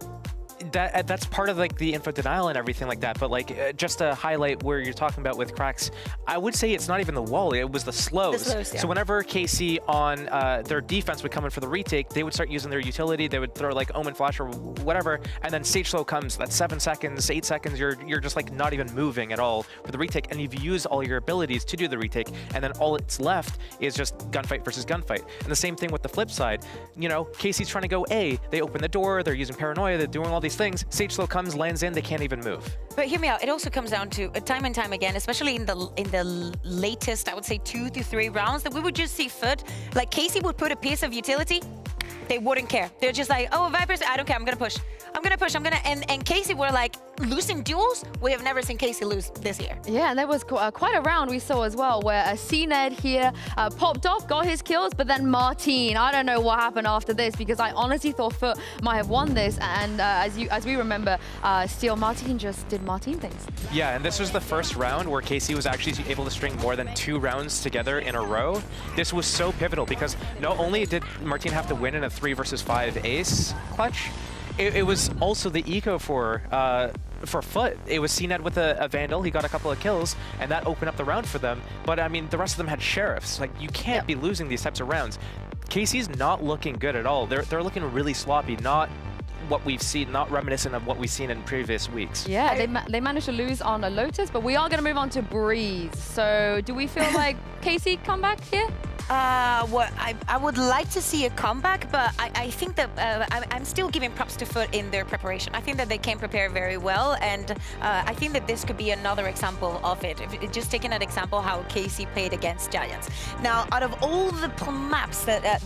That's part of like the info denial and everything like that, but like just to highlight where you're talking about with Krax, I would say it's not even the wall, it was the slows. Yeah. So whenever KC on their defense would come in for the retake, they would start using their utility, they would throw like Omen Flash or whatever, and then Sage Slow comes, that's 7 seconds, 8 seconds, you're just like not even moving at all for the retake, and you've used all your abilities to do the retake, and then all it's left is just gunfight versus gunfight. And the same thing with the flip side, you know, KC's trying to go A, they open the door, they're using Paranoia, they're doing all these things, Sage Slow comes, lands in, they can't even move. But hear me out, it also comes down to time and time again, especially in the latest, I would say 2 to 3 rounds, that we would just see Foot, like KC would put a piece of utility, they wouldn't care. They're just like, oh, Vipers, I don't care, I'm gonna push. And KC were like, losing duels, we have never seen KC lose this year. Yeah, and there was quite a round we saw as well where CNED here popped off, got his kills, but then Martin, I don't know what happened after this because I honestly thought Foot might have won this, and as we remember, Steel Martin just did Martin things. Yeah, and this was the first round where KC was actually able to string more than 2 rounds together in a row. This was so pivotal because not only did Martin have to win in a 3 versus 5 ace clutch, it was also the eco for Foot. It was CNED with a Vandal, he got a couple of kills, and that opened up the round for them. But I mean, the rest of them had Sheriffs. Like, you can't be losing these types of rounds. KC's not looking good at all. They're looking really sloppy, not what we've seen, not reminiscent of what we've seen in previous weeks. Yeah, they managed to lose on a Lotus, but we are going to move on to Breeze. So do we feel like KC come back here? I would like to see a comeback, but I think that I'm still giving props to Foot in their preparation. I think that they can prepare very well, and I think that this could be another example of it. Just taking an example how KC played against Giants. Now, out of all the maps that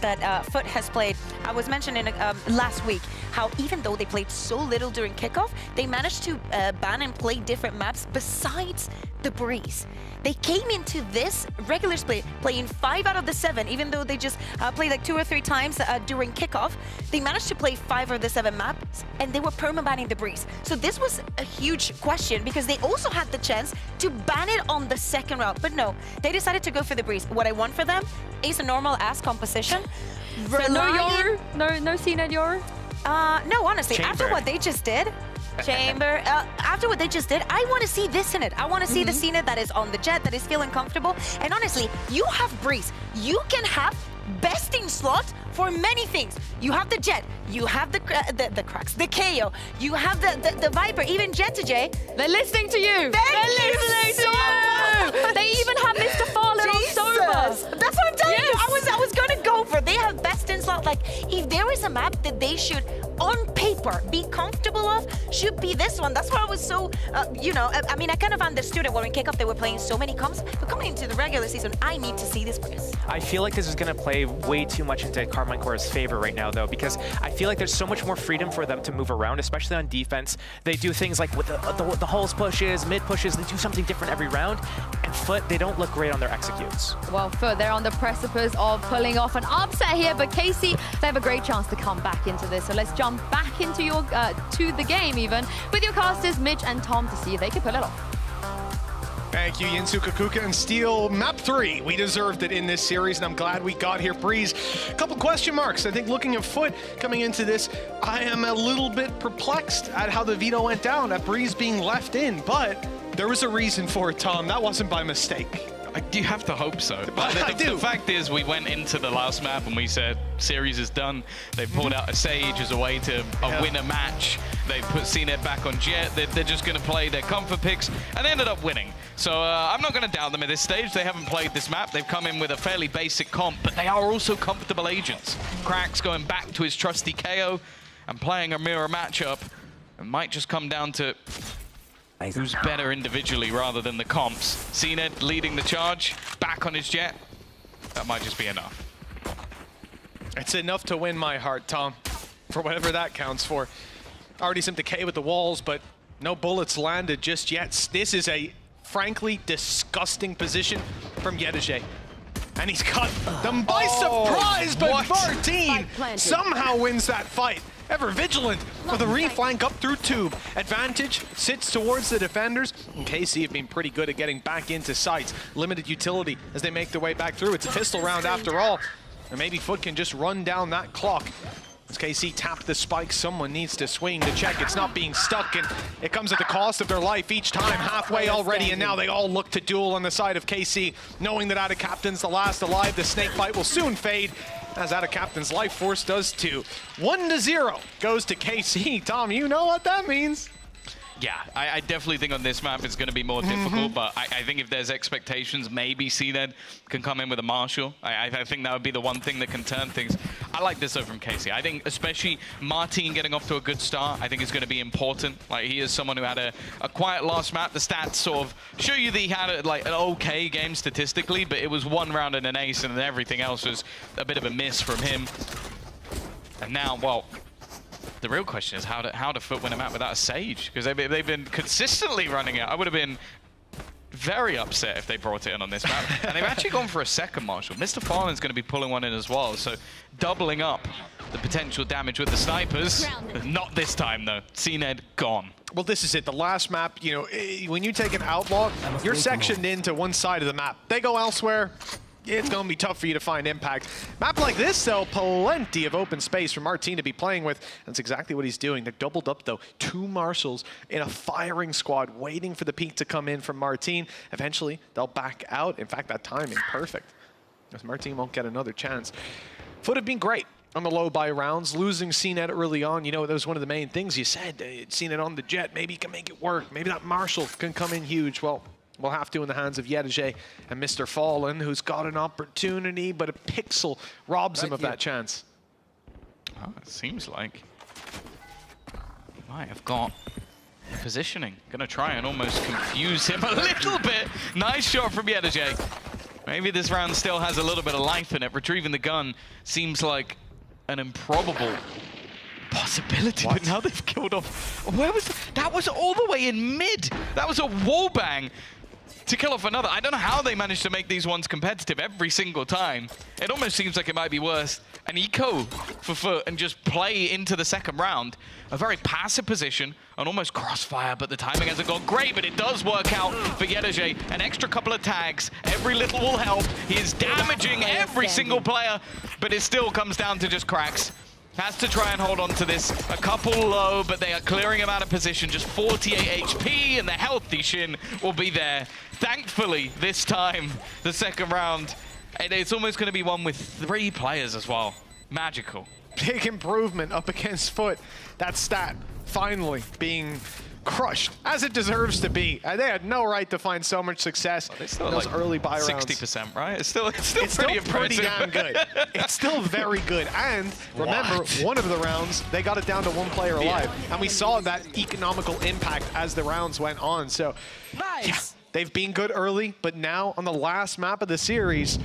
Foot has played, I was mentioning last week how even though they played so little during kickoff, they managed to ban and play different maps besides the Breeze. They came into this regular split playing 5 out of the 7, even though they just played like 2 or 3 times during kickoff. They managed to play 5 of the 7 maps, and they were perma-banning the Breeze. So this was a huge question because they also had the chance to ban it on the second round, but no, they decided to go for the Breeze. What I want for them is a normal-ass composition. So no Yoru? No CNED Yoru? No, honestly, Chamber. after what they just did, Chamber, after what they just did, I want to see this in it. I want to see the CNED that is on the jet, that is feeling comfortable. And honestly, you have Breeze. You can have best in slot for many things. You have the jet, you have the cracks, the KO, you have the Viper, even Jet to J. They're listening to you. They're listening to you. They even have Mr. Farland on Sober. That's what I'm telling you. I was gonna go for. They have best in slot. Like, if there is a map that they should, on paper, be comfortable of, should be this one. That's why I was so, you know, I mean, I kind of understood it when in kickoff they were playing so many comps, but coming into the regular season, I need to see this Breeze. I feel like this is going to play way too much into Carmine Corra's favor right now, though, because I feel like there's so much more freedom for them to move around, especially on defense. They do things like with the hulls pushes, mid pushes, they do something different every round. And Foot, they don't look great on their executes. Well, Foot, they're on the precipice of pulling off an upset here, but KC, they have a great chance to come back into this. So let's jump back into your to the game even with your casters, Mitch and Tom, to see if they can pull it off. Thank you, Yinsu Kakuka and Steel. Map 3, we deserved it in this series, and I'm glad we got here. Breeze, a couple question marks. I think looking at Foot coming into this, I am a little bit perplexed at how the veto went down, at Breeze being left in, but there was a reason for it, Tom. That wasn't by mistake. You have to hope so. But the fact is, we went into the last map and we said, series is done. They pulled out a Sage as a way to win a match. They put CNED back on Jet. They're just going to play their comfort picks, and they ended up winning. So I'm not going to doubt them at this stage. They haven't played this map. They've come in with a fairly basic comp, but they are also comfortable agents. Cracks going back to his trusty KO and playing a mirror matchup. It might just come down to who's better individually rather than the comps. CNED leading the charge, back on his Jet. That might just be enough. It's enough to win my heart, Tom, for whatever that counts for. Already some decay with the walls, but no bullets landed just yet. This is a frankly disgusting position from Yedije. And he's got them by surprise, but Martin somehow wins that fight. Ever vigilant with a reflank up through tube. Advantage sits towards the defenders, and KC have been pretty good at getting back into sites. Limited utility as they make their way back through. It's a pistol round after all, and maybe Foot can just run down that clock. As KC tapped the spike, someone needs to swing to check it's not being stuck, and it comes at the cost of their life each time, halfway already, and now they all look to duel on the side of KC, knowing that out of Captain's the last alive. The snake bite will soon fade, as out of Captain's life force does too. 1-0 goes to KC. Tom, you know what that means. Yeah, I definitely think on this map it's going to be more difficult, but I think if there's expectations, maybe CNED can come in with a Marshall. I think that would be the one thing that can turn things. I like this though from KC. I think especially Martin getting off to a good start, I think is going to be important. Like, he is someone who had a quiet last map. The stats sort of show you that he had an okay game statistically, but it was one round and an ace, and then everything else was a bit of a miss from him. And now, well, the real question is how to Foot win a map without a Sage, because they've been consistently running it. I would have been very upset if they brought it in on this map. And they've actually gone for a second Marshall. Mr. Farland's going to be pulling one in as well, so doubling up the potential damage with the snipers. Not this time though. CNED gone. Well, this is it. The last map, you know, when you take an Outlaw, you're sectioned into one side of the map. They go elsewhere, it's going to be tough for you to find impact. Map like this, though, plenty of open space for Martin to be playing with. That's exactly what he's doing. They're doubled up, though. 2 Marshals in a firing squad waiting for the peek to come in from Martin. Eventually, they'll back out. In fact, that timing, perfect, as Martin won't get another chance. Foot have been great on the low buy rounds. Losing CNED early on, you know, that was one of the main things you said. CNED on the Jet, maybe he can make it work. Maybe that Marshal can come in huge. Well, we'll have to in the hands of Yedije and Mr. Fallen, who's got an opportunity, but a pixel robs him of that chance. Oh, it seems like he might have got positioning. Gonna try and almost confuse him a little bit. Nice shot from Yedije. Maybe this round still has a little bit of life in it. Retrieving the gun seems like an improbable possibility, but now they've killed off. Where was that? Was all the way in mid. That was a wall bang to kill off another. I don't know how they managed to make these ones competitive every single time. It almost seems like it might be worse. An eco for Foot and just play into the second round. A very passive position and almost crossfire, but the timing hasn't gone great, but it does work out for Yedaje. An extra couple of tags. Every little will help. He is damaging every single player, but it still comes down to just cracks. Has to try and hold on to this. A couple low, but they are clearing him out of position. Just 48 HP, and the healthy Shin will be there. Thankfully, this time, the second round, and it's almost going to be one with 3 players as well. Magical. Big improvement up against Foot. That stat finally being crushed, as it deserves to be. And they had no right to find so much success in those early buy rounds. 60%, right? It's still pretty damn good. It's still very good. And remember, one of the rounds, they got it down to 1 player alive. And we saw that economical impact as the rounds went on. So, yeah, they've been good early, but now on the last map of the series,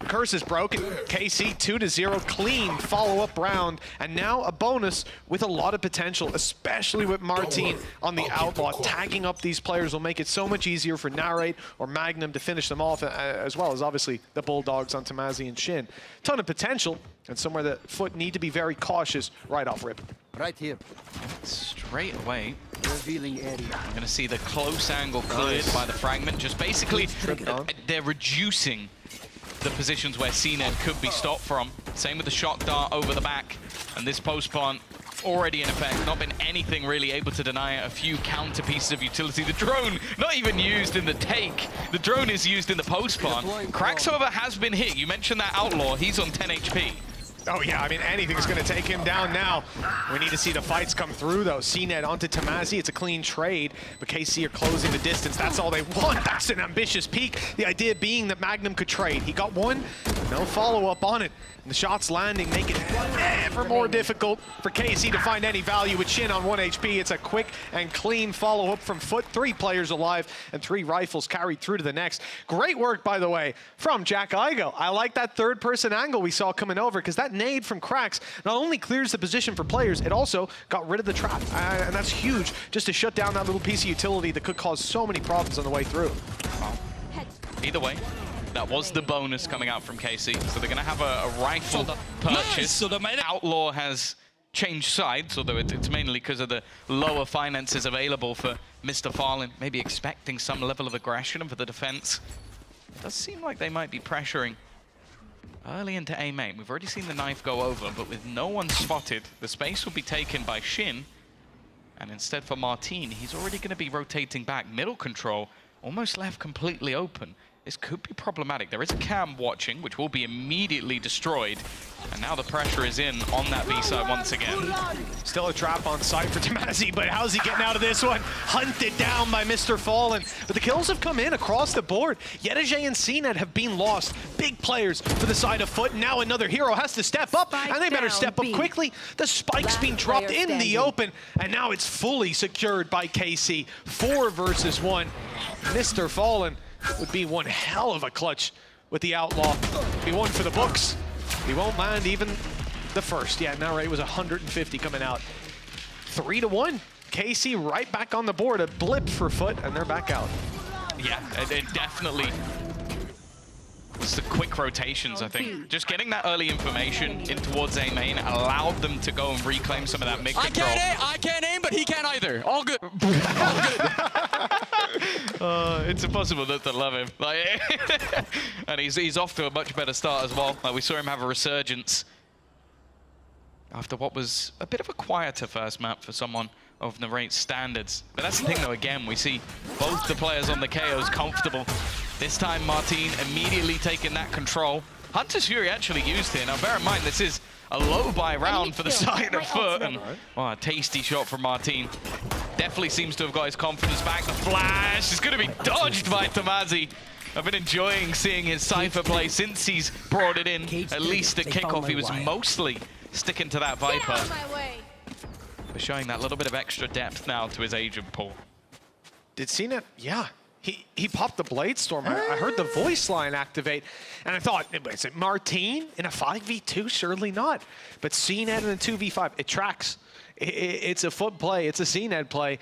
curse is broken. KC 2-0, clean follow-up round, and now a bonus with a lot of potential, especially with Martin on the outlaw. Tagging up these players will make it so much easier for Narrate or Magnum to finish them off, as well as obviously the Bulldogs on Tamazi and Shin. Ton of potential, and somewhere that Foot need to be very cautious right off rip. Right here. Straight away. Revealing area. I'm going to see the close angle cleared by the fragment. Just basically, they're reducing the positions where CNED could be stopped from. Same with the shock dart over the back. And this post plant already in effect. Not been anything really able to deny it. A few counter pieces of utility. The drone not even used in the take. The drone is used in the post plant. Krax, however, has been hit. You mentioned that outlaw. He's on 10 HP. Oh yeah, I mean, anything's going to take him down now. We need to see the fights come through, though. CNED onto Tamazi. It's a clean trade, but KC are closing the distance. That's all they want. That's an ambitious peak. The idea being that Magnum could trade. He got one, no follow-up on it. And the shots landing make it ever more difficult for KC to find any value with Shin on 1 HP. It's a quick and clean follow-up from Foot. 3 players alive and 3 rifles carried through to the next. Great work, by the way, from Jack Igo. I like that third-person angle we saw coming over, because that nade from Krax not only clears the position for players, it also got rid of the trap. And that's huge, just to shut down that little piece of utility that could cause so many problems on the way through. Either way, that was the bonus coming out from KC. So they're going to have a rifle purchase. Outlaw has changed sides, although it's mainly because of the lower finances available for Mr. Fallen. Maybe expecting some level of aggression for the defense. It does seem like they might be pressuring early into A main. We've already seen the knife go over, but with no one spotted, the space will be taken by Shin. And instead for Martin, he's already going to be rotating back. Middle control almost left completely open. This could be problematic. There is a cam watching, which will be immediately destroyed. And now the pressure is in on that B side once again. Still a trap on site for Tamazi, but how's he getting out of this one? Hunted down by Mr. Fallen. But the kills have come in across the board. Yedaje and CNED have been lost. Big players for the side of Foot. Now another hero has to step up, and they better step up quickly. The spike's being dropped in the open, and now it's fully secured by KC. 4 versus 1. Mr. Fallen would be one hell of a clutch with the outlaw. Be one for the books. He won't land even the first. Yeah, now it was 150 coming out. 3-1. KC right back on the board. A blip for Foot, and they're back out. Yeah, it definitely. It's the quick rotations, I think. Just getting that early information in towards A main allowed them to go and reclaim some of that mid control. I can't aim, but he can't either. All good. All good. It's impossible not to love him. Like, and he's off to a much better start as well. Like, we saw him have a resurgence after what was a bit of a quieter first map for someone of Narrate's standards. But that's the thing, though. Again, we see both the players on the KOs comfortable. This time, Martin immediately taking that control. Hunter's Fury actually used here. Now, bear in mind, this is a low buy round for the side of Foot. And a tasty shot from Martin. Definitely seems to have got his confidence back. The flash is going to be dodged by Tamazi. I've been enjoying seeing his Cypher play since he's brought it in. At least at kickoff, he was mostly sticking to that Viper. But showing that little bit of extra depth now to his agent pool. Did CNED? Yeah. He popped the Blade Storm. I heard the voice line activate, and I thought, is it Martine in a 5v2? Surely not. But CNED in a 2v5, it tracks. It's a foot play. It's a CNED play.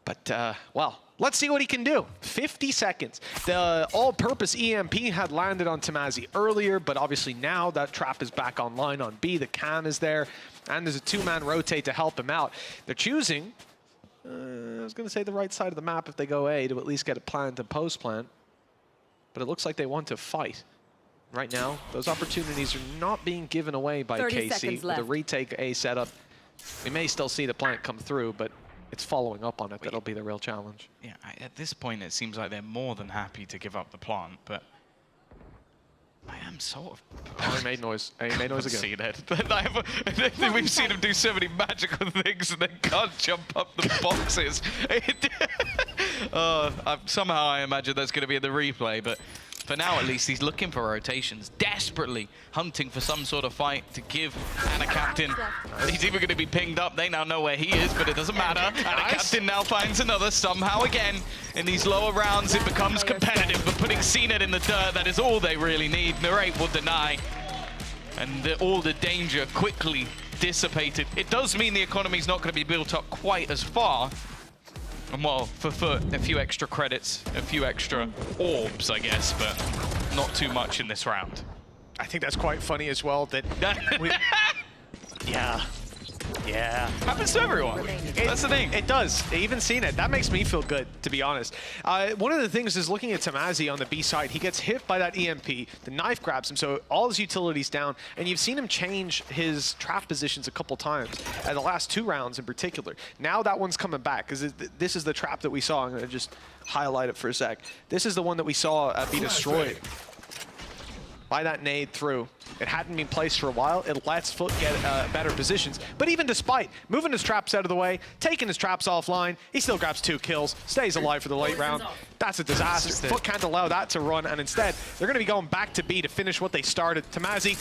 But, well, let's see what he can do. 50 seconds. The all-purpose EMP had landed on Tamazi earlier, but obviously now that trap is back online on B. The cam is there, and there's a two-man rotate to help him out. They're choosing, I was going to say the right side of the map if they go A to at least get a plant and post-plant, but it looks like they want to fight. Right now, those opportunities are not being given away by 30 KC. seconds With the left. retake A setup, we may still see the plant come through, but it's following up on it that'll be the real challenge. Yeah, at this point, it seems like they're more than happy to give up the plant, but I am sort of... Oh, he made noise. He made noise again. See that. We've seen him do so many magical things and they can't jump up the boxes. Somehow I imagine that's going to be in the replay, but for now at least he's looking for rotations, desperately hunting for some sort of fight to give Anna Captain. He's even going to be pinged up. They now know where he is, but it doesn't matter. Anna Captain now finds another somehow again. In these lower rounds, it becomes competitive, but putting CNED in the dirt, that is all they really need. Narrate will deny, and all the danger quickly dissipated. It does mean the economy's not going to be built up quite as far. And well, for Foot, a few extra credits, a few extra orbs, I guess, but not too much in this round. I think that's quite funny as well that yeah. Happens to everyone. That's the thing. It does. Even seen it. That makes me feel good, to be honest. One of the things is looking at Tamazi on the B side. He gets hit by that EMP. The knife grabs him, so all his utilities down. And you've seen him change his trap positions a couple times, the last 2 rounds in particular. Now that one's coming back, because this is the trap that we saw. I'm going to just highlight it for a sec. This is the one that we saw be destroyed by that nade through. It hadn't been placed for a while. It lets Foot get better positions. But even despite moving his traps out of the way, taking his traps offline, he still grabs 2 kills, stays alive for the late round. That's a disaster. Foot can't allow that to run, and instead, they're going to be going back to B to finish what they started. Tamazi,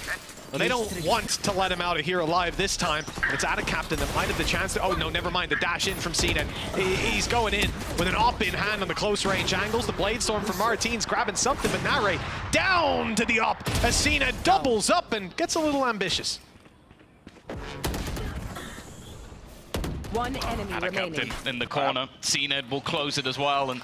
they don't want to let him out of here alive this time. It's Ada Captain that might have the chance to... Oh, no, never mind. The dash in from CNED. He's going in with an op in hand on the close range angles. The Blade Storm from Martine's grabbing something, but Nare down to the op as CNED doubles up and gets a little ambitious. One enemy Ada remaining. Captain in the corner. CNED will close it as well, and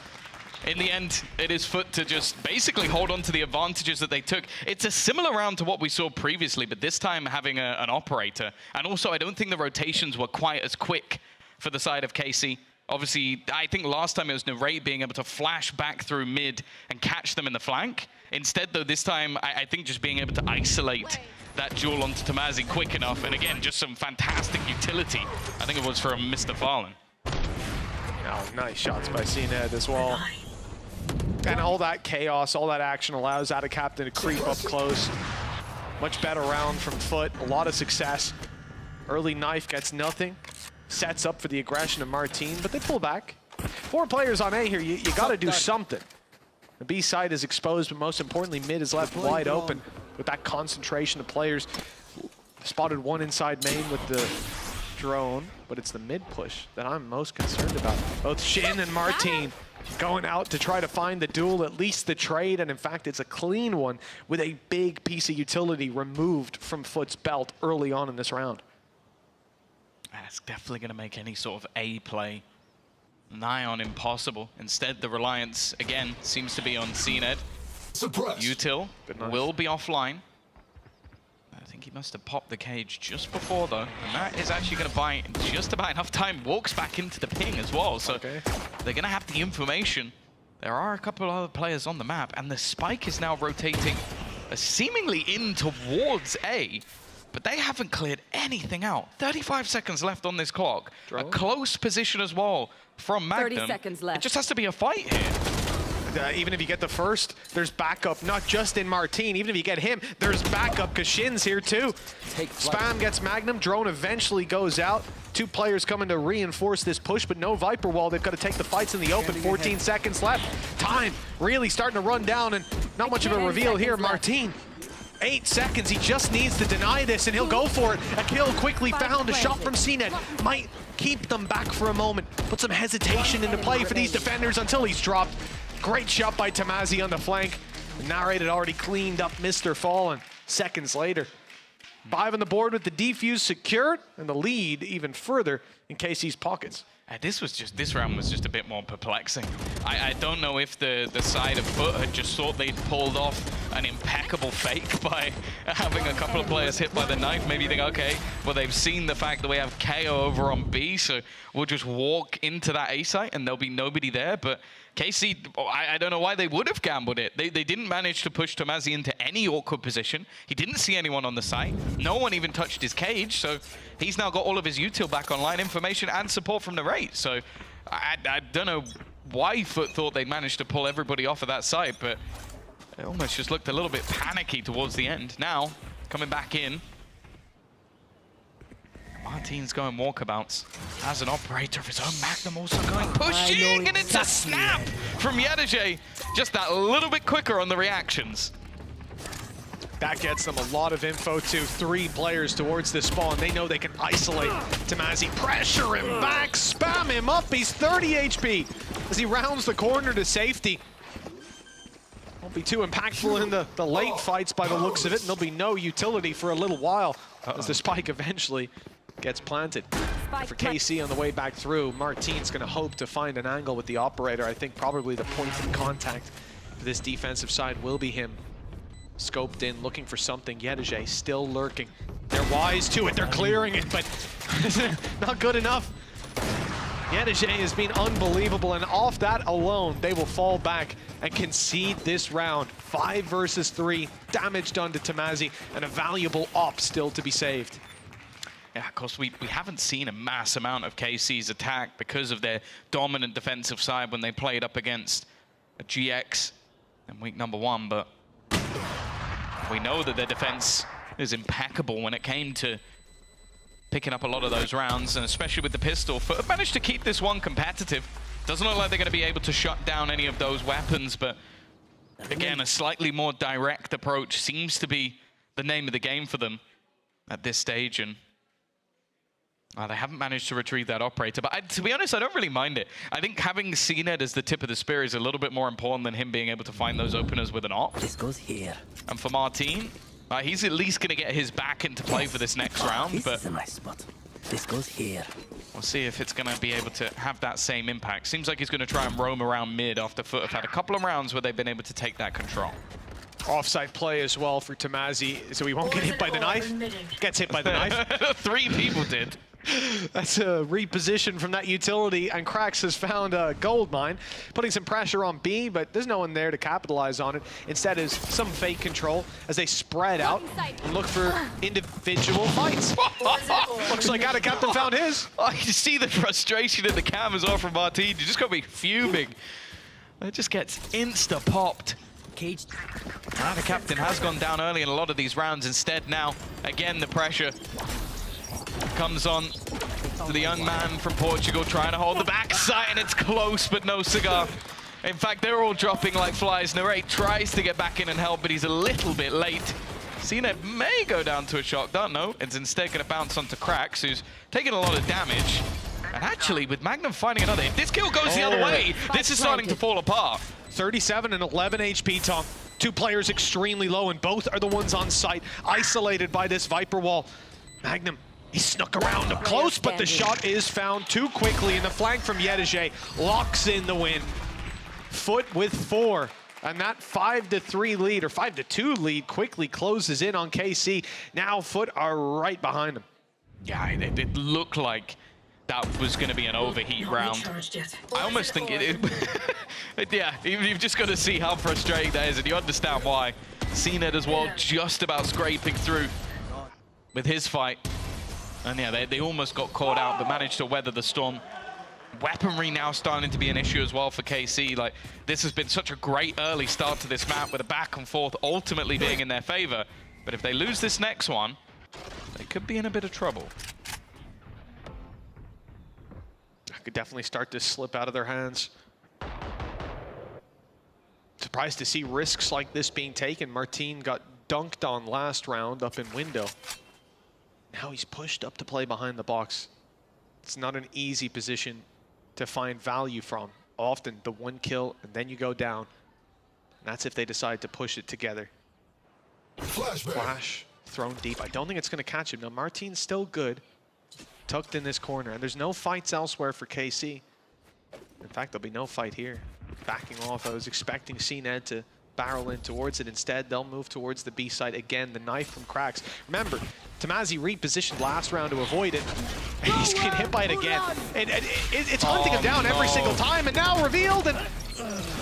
in the end, it is Foot to just basically hold on to the advantages that they took. It's a similar round to what we saw previously, but this time having an operator. And also, I don't think the rotations were quite as quick for the side of KC. Obviously, I think last time it was Narrate being able to flash back through mid and catch them in the flank. Instead, though, this time, I think just being able to isolate that duel onto Tamazi quick enough. And again, just some fantastic utility. I think it was from Mr. Fallen. Oh, nice shots by CNED as well. And all that chaos, all that action allows Ada Captain to creep up close. Much better round from Foot, a lot of success. Early knife gets nothing. Sets up for the aggression of Martine, but they pull back. 4 players on A here, you gotta do something. The B side is exposed, but most importantly, mid is left wide open with that concentration of players. Spotted one inside main with the drone, but it's the mid push that I'm most concerned about. Both Shin and Martine going out to try to find the duel, at least the trade, and in fact, it's a clean one with a big piece of utility removed from Foot's belt early on in this round. That's definitely going to make any sort of A play nigh on impossible. Instead, the reliance, again, seems to be on CNED. Util will be offline. I think he must have popped the cage just before, though. And that is actually going to buy just about enough time. Walks back into the ping as well, so they're going to have the information. There are a couple of other players on the map, and the spike is now rotating seemingly in towards A. But they haven't cleared anything out. 35 seconds left on this clock. A close position as well from Magnum. 30 seconds left. It just has to be a fight here. Even if you get the first, there's backup, not just in Martine. Even if you get him, there's backup, because Shin's here too. Spam gets Magnum, drone eventually goes out. 2 players coming to reinforce this push, but no Viper Wall. They've got to take the fights in the open. 14 seconds left. Time really starting to run down, and not much of a reveal here. Martine, 8 seconds. He just needs to deny this, and he'll go for it. A kill quickly found. A shot from CNED might keep them back for a moment. Put some hesitation into play for these defenders until he's dropped. Great shot by Tamazi on the flank. The narrated already cleaned up Mr. Fallen seconds later. 5 on the board with the defuse secured, and the lead even further in KC's pockets. This round was just a bit more perplexing. I don't know if the side of Foot had just thought they'd pulled off an impeccable fake by having a couple of players hit by the knife. Maybe you think, okay, well, they've seen the fact that we have KO over on B, so we'll just walk into that A site and there'll be nobody there. But KC, I don't know why they would have gambled it. They didn't manage to push Tamazi into any awkward position. He didn't see anyone on the site. No one even touched his cage, so he's now got all of his util back online, information and support from the raid. So I don't know why Foot thought they'd managed to pull everybody off of that site, but it almost just looked a little bit panicky towards the end. Now, coming back in, Martin's going walkabouts. Has an operator of his own. Magnum also going pushing, and it's a snap from Yedajay. Just that little bit quicker on the reactions. That gets them a lot of info too. 3 players towards this spawn. They know they can isolate Tamazi. Pressure him back, spam him up. He's 30 HP as he rounds the corner to safety. Won't be too impactful in the late fights by the looks of it, and there'll be no utility for a little while as the spike eventually gets planted. For KC on the way back through, Martin's going to hope to find an angle with the operator. I think probably the point of contact for this defensive side will be him. Scoped in, looking for something. Yedajay still lurking. They're wise to it. They're clearing it, but not good enough. Yedajay has been unbelievable, and off that alone, they will fall back and concede this round. 5 versus 3. Damage done to Tamazi, and a valuable op still to be saved. Yeah, of course, we haven't seen a mass amount of KC's attack because of their dominant defensive side when they played up against a GX in week number 1, but we know that their defense is impeccable when it came to picking up a lot of those rounds, and especially with the pistol. Foot managed to keep this one competitive. Doesn't look like they're going to be able to shut down any of those weapons, but again, a slightly more direct approach seems to be the name of the game for them at this stage, and they haven't managed to retrieve that operator. But to be honest, I don't really mind it. I think having CNED as the tip of the spear is a little bit more important than him being able to find those openers with an op. This goes here. And for Martin, he's at least going to get his back into play for this next round. This but is a nice spot. This goes here. We'll see if it's going to be able to have that same impact. Seems like he's going to try and roam around mid after Foot have had a couple of rounds where they've been able to take that control. Offside play as well for Tamazi, so he won't get hit by the knife. Gets hit by the knife. 3 people did. That's a reposition from that utility, and Krax has found a gold mine, putting some pressure on B, but there's no one there to capitalize on it. Instead is some fake control as they spread out and look for individual fights. Looks like Ada Captain found his. I can see the frustration in the cam as well from Martin. You just got me fuming. It just gets insta-popped. Cage. The captain has gone down early in a lot of these rounds. Instead now, again, the pressure comes on to the young man from Portugal trying to hold the backside, and it's close, but no cigar. In fact, they're all dropping like flies. Narrate tries to get back in and help, but he's a little bit late. CNED may go down to a shot, don't know. It's instead going to bounce onto Krax, who's taking a lot of damage. And actually, with Magnum finding another, if this kill goes the other way, this is starting to fall apart. 37 and 11 HP, Tom. 2 players extremely low, and both are the ones on site, isolated by this Viper wall. Magnum, he snuck around up close, but the shot is found too quickly, and the flank from Yedajay locks in the win. Foot with 4, and that 5-3 lead, or 5-2 lead, quickly closes in on KC. Now Foot are right behind them. Yeah, it looked like that was going to be an overheat round. I almost think it is. Yeah, you've just got to see how frustrating that is, and you understand why. CNED as well, just about scraping through with his fight. And yeah, they almost got caught out, but managed to weather the storm. Weaponry now starting to be an issue as well for KC. Like, this has been such a great early start to this map with a back and forth ultimately being in their favor. But if they lose this next one, they could be in a bit of trouble. Could definitely start to slip out of their hands. Surprised to see risks like this being taken. Martin got dunked on last round up in window. Now he's pushed up to play behind the box. It's not an easy position to find value from. often the one kill and then you go down. And that's if they decide to push it together. Flash thrown deep. I don't think it's going to catch him. Now, Martin's still good, tucked in this corner. And there's no fights elsewhere for KC. In fact, there'll be no fight here. Backing off. I was expecting CNED to barrel in towards it. Instead, they'll move towards the B site again. The knife from Cracks. Remember, Tamazi repositioned last round to avoid it. And he's getting hit by it again. And it's hunting him down every single time. And now revealed. And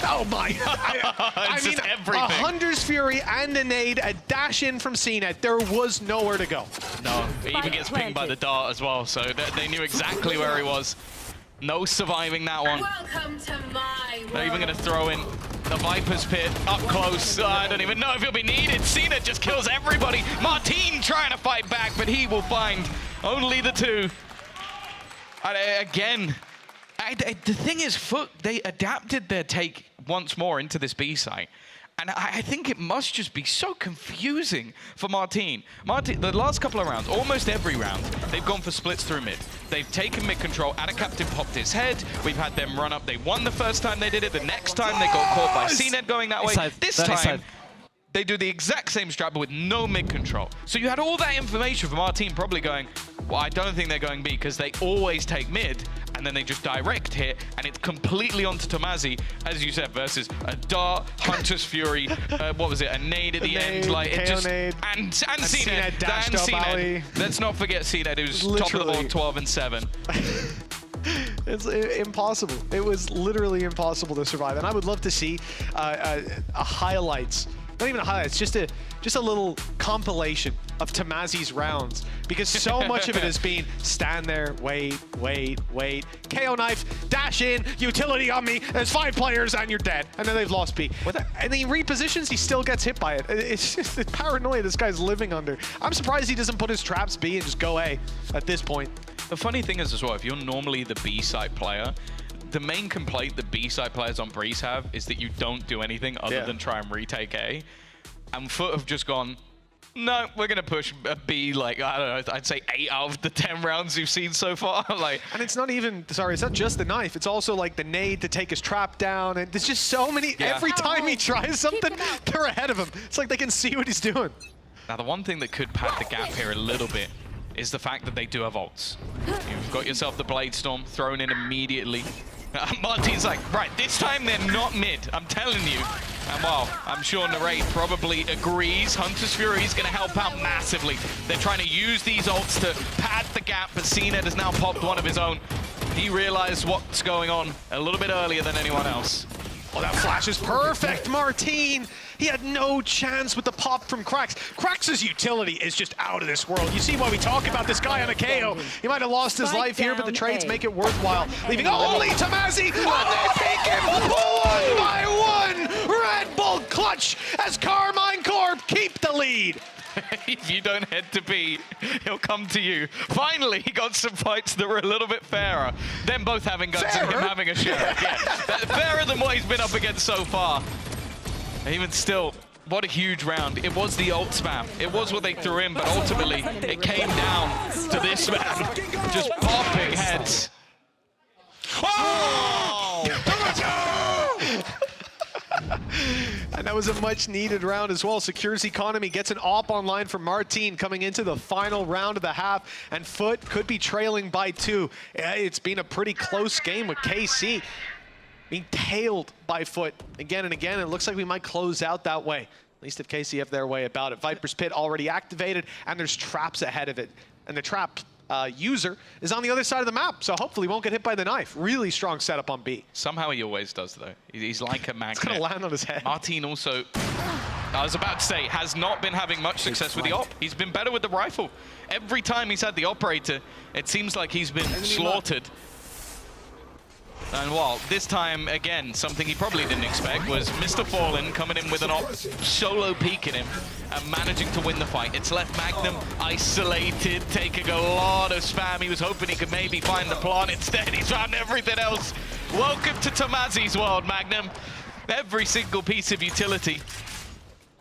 oh my! I mean, everything. A Hunter's Fury and a nade, a dash in from CNET. There was nowhere to go. No, he even gets pinged by the dart as well. So they knew exactly where he was. No surviving that one. Welcome to my They're even going to throw in the Viper's Pit up close. I don't even know if he'll be needed. Cena just kills everybody. Martin trying to fight back, but he will find only the two. And again, the thing is, Foot, they adapted their take once more into this B site. And I think it must just be so confusing for Martin. The last couple of rounds, almost every round, they've gone for splits through mid. They've taken mid control. Captain popped his head. We've had them run up. They won the first time they did it. The next time they got caught by CNED going that way. This time, they do the exact same strat, but with no mid control. So you had all that information from our team probably going, well, I don't think they're going B because they always take mid, and then they just direct hit, and it's completely onto Tamazi, as you said, versus a dart, Hunter's Fury, what was it, a nade at the end, like it just, and CNED dashed up Ali. Let's not forget CNED, who's top of the board, 12 and 7. It's impossible. It was literally impossible to survive, and I would love to see a highlights. Not even a highlight, it's just a little compilation of Tamazi's rounds, because so much of it has been stand there, wait, KO knife, dash in, utility on me, there's 5 players and you're dead, and then they've lost B. And he repositions, he still gets hit by it. It's just the paranoia this guy's living under. I'm surprised he doesn't put his traps B and just go A at this point. The funny thing is as well, if you're normally the B site player, the main complaint the B side players on Breeze have is that you don't do anything other than try and retake A. And Foot have just gone, no, we're going to push a B, like, I don't know, I'd say 8 out of the 10 rounds you've seen so far. Like, and it's not even, sorry, it's not just the knife. It's also like the nade to take his trap down. And there's just so many, every time he tries something, they're ahead of him. It's like they can see what he's doing. Now, the one thing that could pad the gap here a little bit is the fact that they do have ults. You've got yourself the Blade Storm thrown in immediately. Martin's like, right, this time they're not mid, I'm telling you. And well, I'm sure Narade probably agrees. Hunter's Fury is going to help out massively. They're trying to use these ults to pad the gap, but CNED has now popped one of his own. He realized what's going on a little bit earlier than anyone else. Oh, that flash is perfect, Martin! He had no chance with the pop from Cracks. Cracks' utility is just out of this world. You see why we talk about this guy on a KO. He might have lost his life here, but the trades make it worthwhile. Leaving only Tamazi, and they take him 1 by 1! Red Bull clutch as Carmine Corp keep the lead. If you don't head to B, he'll come to you. Finally, he got some fights that were a little bit fairer. Them both having guns and him having a sheriff. Yeah. Fairer than what he's been up against so far. Even still, what a huge round. It was the ult spam. It was what they threw in, but ultimately, it came down to this man just popping heads. Oh! And that was a much needed round as well. Secures Economy gets an op online from Martin coming into the final round of the half, and Foot could be trailing by 2. It's been a pretty close game with KC being tailed by Foot again and again. It looks like we might close out that way, at least if KC have their way about it. Viper's Pit already activated, and there's traps ahead of it. And the trap user is on the other side of the map, so hopefully won't get hit by the knife. Really strong setup on B. Somehow he always does, though. He's like a magnet. It's gonna land on his head. Martin also, I was about to say, has not been having much success with the op. He's been better with the rifle. Every time he's had the operator, it seems like he's been slaughtered. And well, this time, again, something he probably didn't expect was Mr. Fallen coming in with an op, solo peeking him, and managing to win the fight. It's left Magnum isolated, taking a lot of spam. He was hoping he could maybe find the plant. Instead, he's found everything else. Welcome to Tamazi's world, Magnum. Every single piece of utility.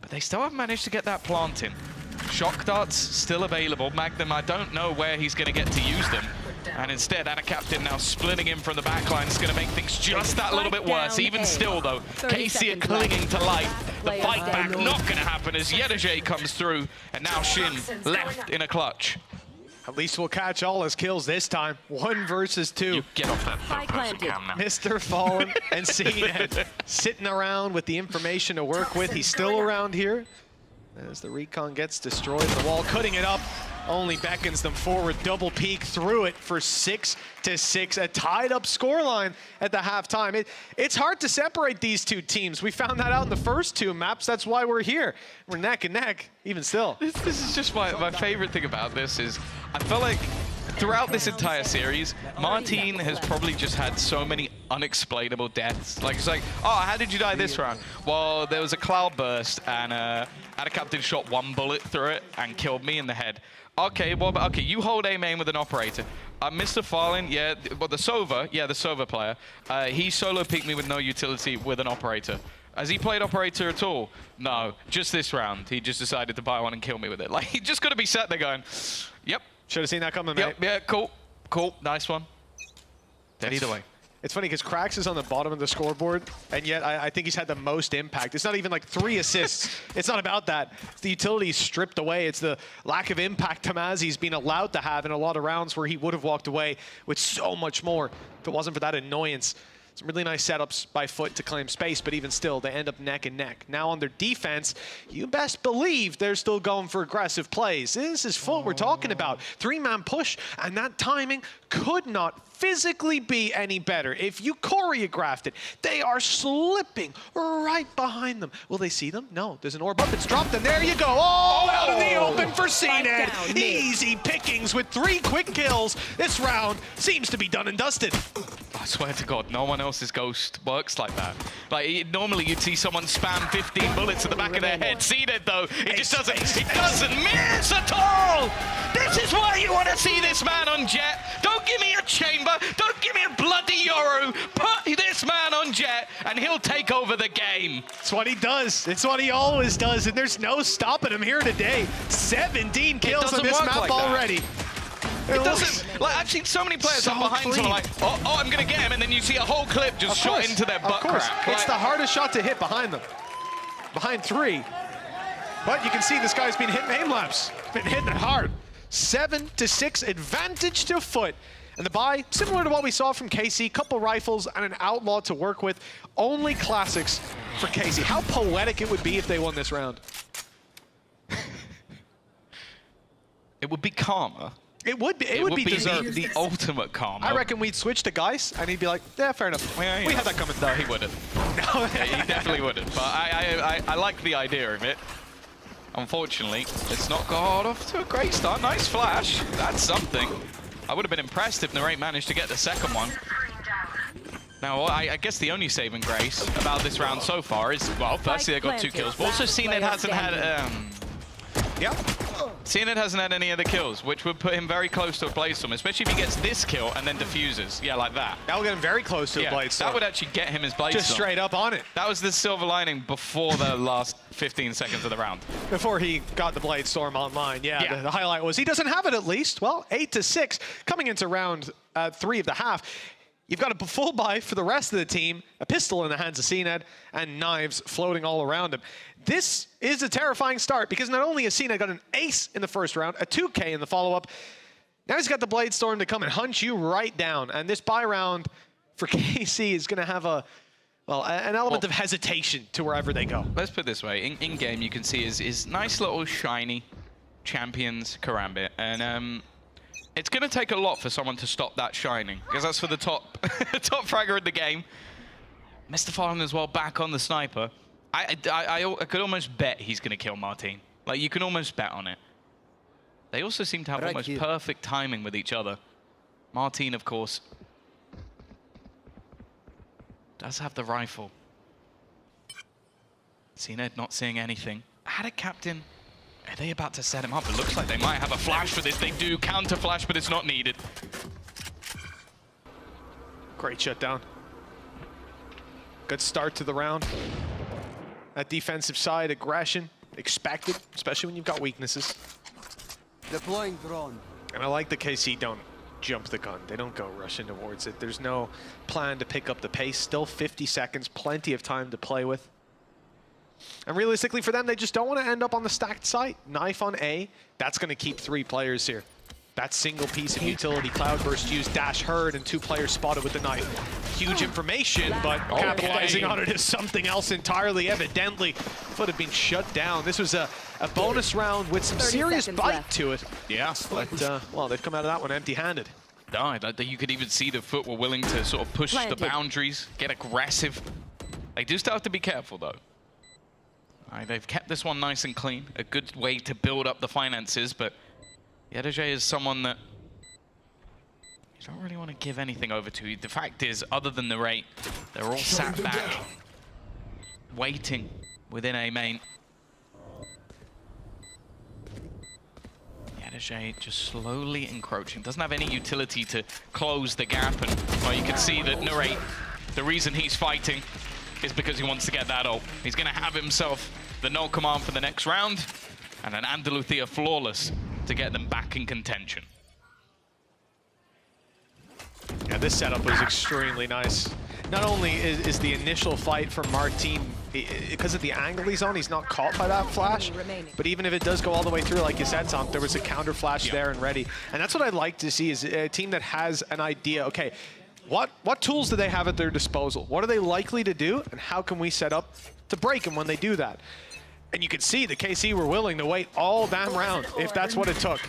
But they still haven't managed to get that plant in. Shock darts still available. Magnum, I don't know where he's going to get to use them. And instead, Captain now splitting in from the backline is going to make things just that little bit worse. Even still, though, KC are clinging to life. The fight back not going to happen as Yedajay comes through, and now Shin left in a clutch. At least we'll catch all his kills this time. 1 versus 2. You get off that third-person cam now. Mr. Fallen and CNED sitting around with the information to work with. He's still around here. As the recon gets destroyed, the wall cutting it up only beckons them forward. Double peek through it for 6-6, a tied up scoreline at the halftime. It's hard to separate these two teams. We found that out in the first 2 maps. That's why we're here. We're neck and neck, even still. This is just my favorite thing about this is I felt like throughout this entire series, Martin has probably just had so many unexplainable deaths. Like, it's like, oh, how did you die this round? Well, there was a cloud burst and Captain shot 1 bullet through it and killed me in the head. Okay, well, okay, you hold A main with an operator. Mr. Fallen, yeah, well, the Sova player, he solo peeked me with no utility with an operator. Has he played operator at all? No, just this round. He just decided to buy one and kill me with it. Like, he just got to be sat there going, yep. Should have seen that coming, mate. Yeah, cool, nice one. Dead either way. It's funny because Krax is on the bottom of the scoreboard, and yet I think he's had the most impact. It's not even like 3 assists. It's not about that. It's the utility stripped away. It's the lack of impact Tamazi's been allowed to have in a lot of rounds where he would have walked away with so much more if it wasn't for that annoyance. Some really nice setups by Foot to claim space, but even still, they end up neck and neck. Now on their defense, you best believe they're still going for aggressive plays. This is Foot we're talking about. 3-man push, and that timing could not physically be any better. If you choreographed it, they are slipping right behind them. Will they see them? No, there's an orb up, it's dropped, and there you go. Oh, out in the open for CNED. Easy pickings with 3 quick kills. This round seems to be done and dusted. I swear to God, no one else's ghost works like that. Like, normally you'd see someone spam 15 bullets at the back of their head. CNED, though, it just doesn't miss at all! This is why you want to see this man on Jet. Don't give me a chamber, don't give me a bloody Yoru. Put this man on Jet, and he'll take over the game. It's what he does. It's what he always does, and there's no stopping him here today. 17 kills on this map like already. It doesn't, like, I've seen so many players up behind someone like, oh, I'm gonna get him, and then you see a whole clip just shot into their butt crack. It's the hardest shot to hit behind them. Behind 3. But you can see this guy's been hitting aim laps. Been hitting it hard. 7-6 advantage to Foot. And the buy, similar to what we saw from KC, couple rifles and an outlaw to work with. Only classics for KC. How poetic it would be if they won this round. It would be karma. It would be deserved. The ultimate karma. I reckon we'd switch to Geis, and he'd be like, yeah, fair enough. Yeah, we had that coming. No, he wouldn't. No, he definitely wouldn't. But I like the idea of it. Unfortunately, it's not got off to a great start. Nice flash. That's something. I would have been impressed if Narrate managed to get the second one. Now, I guess the only saving grace about this round so far is, well, firstly, they got 2 kills, but also CNED hasn't had... Yep. CNED hasn't had any other kills, which would put him very close to a Bladestorm, especially if he gets this kill and then defuses. Yeah, like that. That would get him very close to a Bladestorm. That would actually get him his Bladestorm. Just straight up on it. That was the silver lining before the last 15 seconds of the round. Before he got the Bladestorm online, yeah. The highlight was he doesn't have it at least. Well, 8-6 coming into round 3 of the half. You've got a full buy for the rest of the team, a pistol in the hands of CNED, and knives floating all around him. This is a terrifying start because not only has CNED got an ace in the first round, a 2K in the follow-up, now he's got the Bladestorm to come and hunt you right down. And this buy round for KC is going to have an element of hesitation to wherever they go. Let's put it this way. In-game, you can see his nice little shiny champions Karambit. And it's going to take a lot for someone to stop that shining, because that's for the top fragger in the game. Mr. Fallen as well, back on the sniper. I could almost bet he's going to kill Martin. Like, you can almost bet on it. They also seem to have almost perfect timing with each other. Martin, of course, does have the rifle. CNED not seeing anything. Had a captain. Are they about to set him up? It looks like they might have a flash for this. They do counter flash, but it's not needed. Great shutdown. Good start to the round. That defensive side, aggression, expected, especially when you've got weaknesses. Deploying drone. And I like the KC don't jump the gun. They don't go rushing towards it. There's no plan to pick up the pace. Still 50 seconds, plenty of time to play with. And realistically for them, they just don't want to end up on the stacked site. Knife on A, that's going to keep 3 players here. That single piece of utility, Cloudburst used, Dash heard, and 2 players spotted with the knife. Huge information, but capitalizing on it is something else entirely. Evidently, Foot have been shut down. This was a bonus round with some serious bite to it. Yeah. But, well, they've come out of that one empty-handed. No, you could even see the Foot were willing to sort of push the boundaries, get aggressive. They do still have to be careful, though. They've kept this one nice and clean. A good way to build up the finances, but Yedeje is someone that you don't really want to give anything over to. The fact is, other than the rate, they're all sat back, waiting within A main. Yedeje just slowly encroaching. Doesn't have any utility to close the gap, and well, you can see that Narrate, the reason he's fighting is because he wants to get that ult. He's going to have himself the no command for the next round, and an Andaluthia flawless to get them back in contention. Yeah, this setup was extremely nice. Not only is the initial fight for Martin, because of the angle he's on, he's not caught by that flash, but even if it does go all the way through, like you said, Tom, there was a counter flash there and ready. And that's what I'd like to see, is a team that has an idea. Okay, what tools do they have at their disposal? What are they likely to do, and how can we set up to break them when they do that? And you can see the KC were willing to wait all damn round if that's what it took.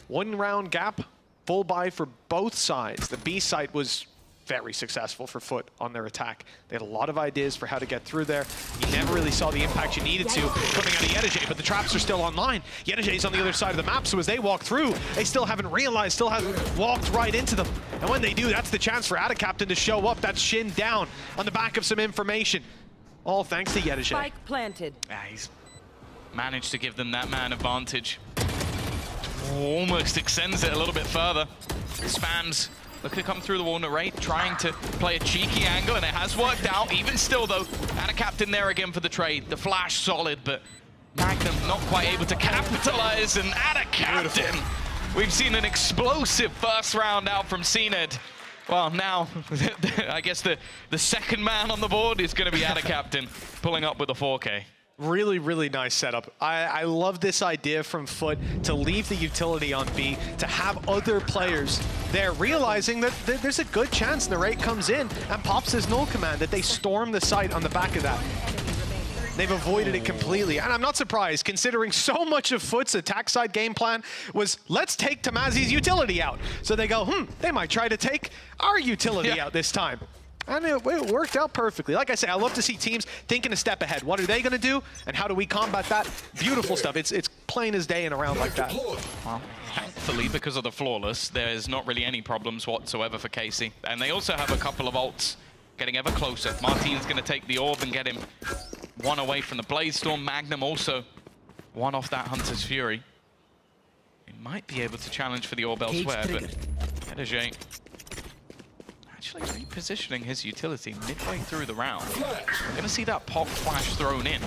1 round gap, full buy for both sides. The B site was very successful for Foot on their attack. They had a lot of ideas for how to get through there. You never really saw the impact you needed to coming out of Yedeje, but the traps are still online. Yedeje's on the other side of the map, so as they walk through, they still haven't realized, still haven't walked right into them. And when they do, that's the chance for Adacaptain to show up. That's Shin down on the back of some information. All thanks to Yedeje. Spike planted. He's managed to give them that man advantage. Almost extends it a little bit further. Spams looking to come through the wall. Narrate trying to play a cheeky angle, and it has worked out. Even still, though, Adacaptain there again for the trade. The flash solid, but Magnum not quite able to capitalize. And Adacaptain, we've seen an explosive first round out from CNED. Well, now, I guess the second man on the board is going to be Adacaptain, pulling up with a 4K. Really, really nice setup. I love this idea from Foot to leave the utility on B, to have other players there, realizing that there's a good chance Narrate comes in and pops his null command, that they storm the site on the back of that. They've avoided it completely, and I'm not surprised, considering so much of Foot's attack side game plan was, let's take Tamazi's utility out. So they go, they might try to take our utility out this time. And it worked out perfectly. Like I say, I love to see teams thinking a step ahead. What are they going to do, and how do we combat that? Beautiful stuff. It's plain as day in a round like that. Well, thankfully, because of the flawless, there's not really any problems whatsoever for KC. And they also have a couple of ults getting ever closer. Martin's going to take the orb and get him 1 away from the Bladestorm. Magnum also 1 off that Hunter's Fury. He might be able to challenge for the orb elsewhere, but Yedeje actually repositioning his utility midway through the round. We're going to see that pop flash thrown in.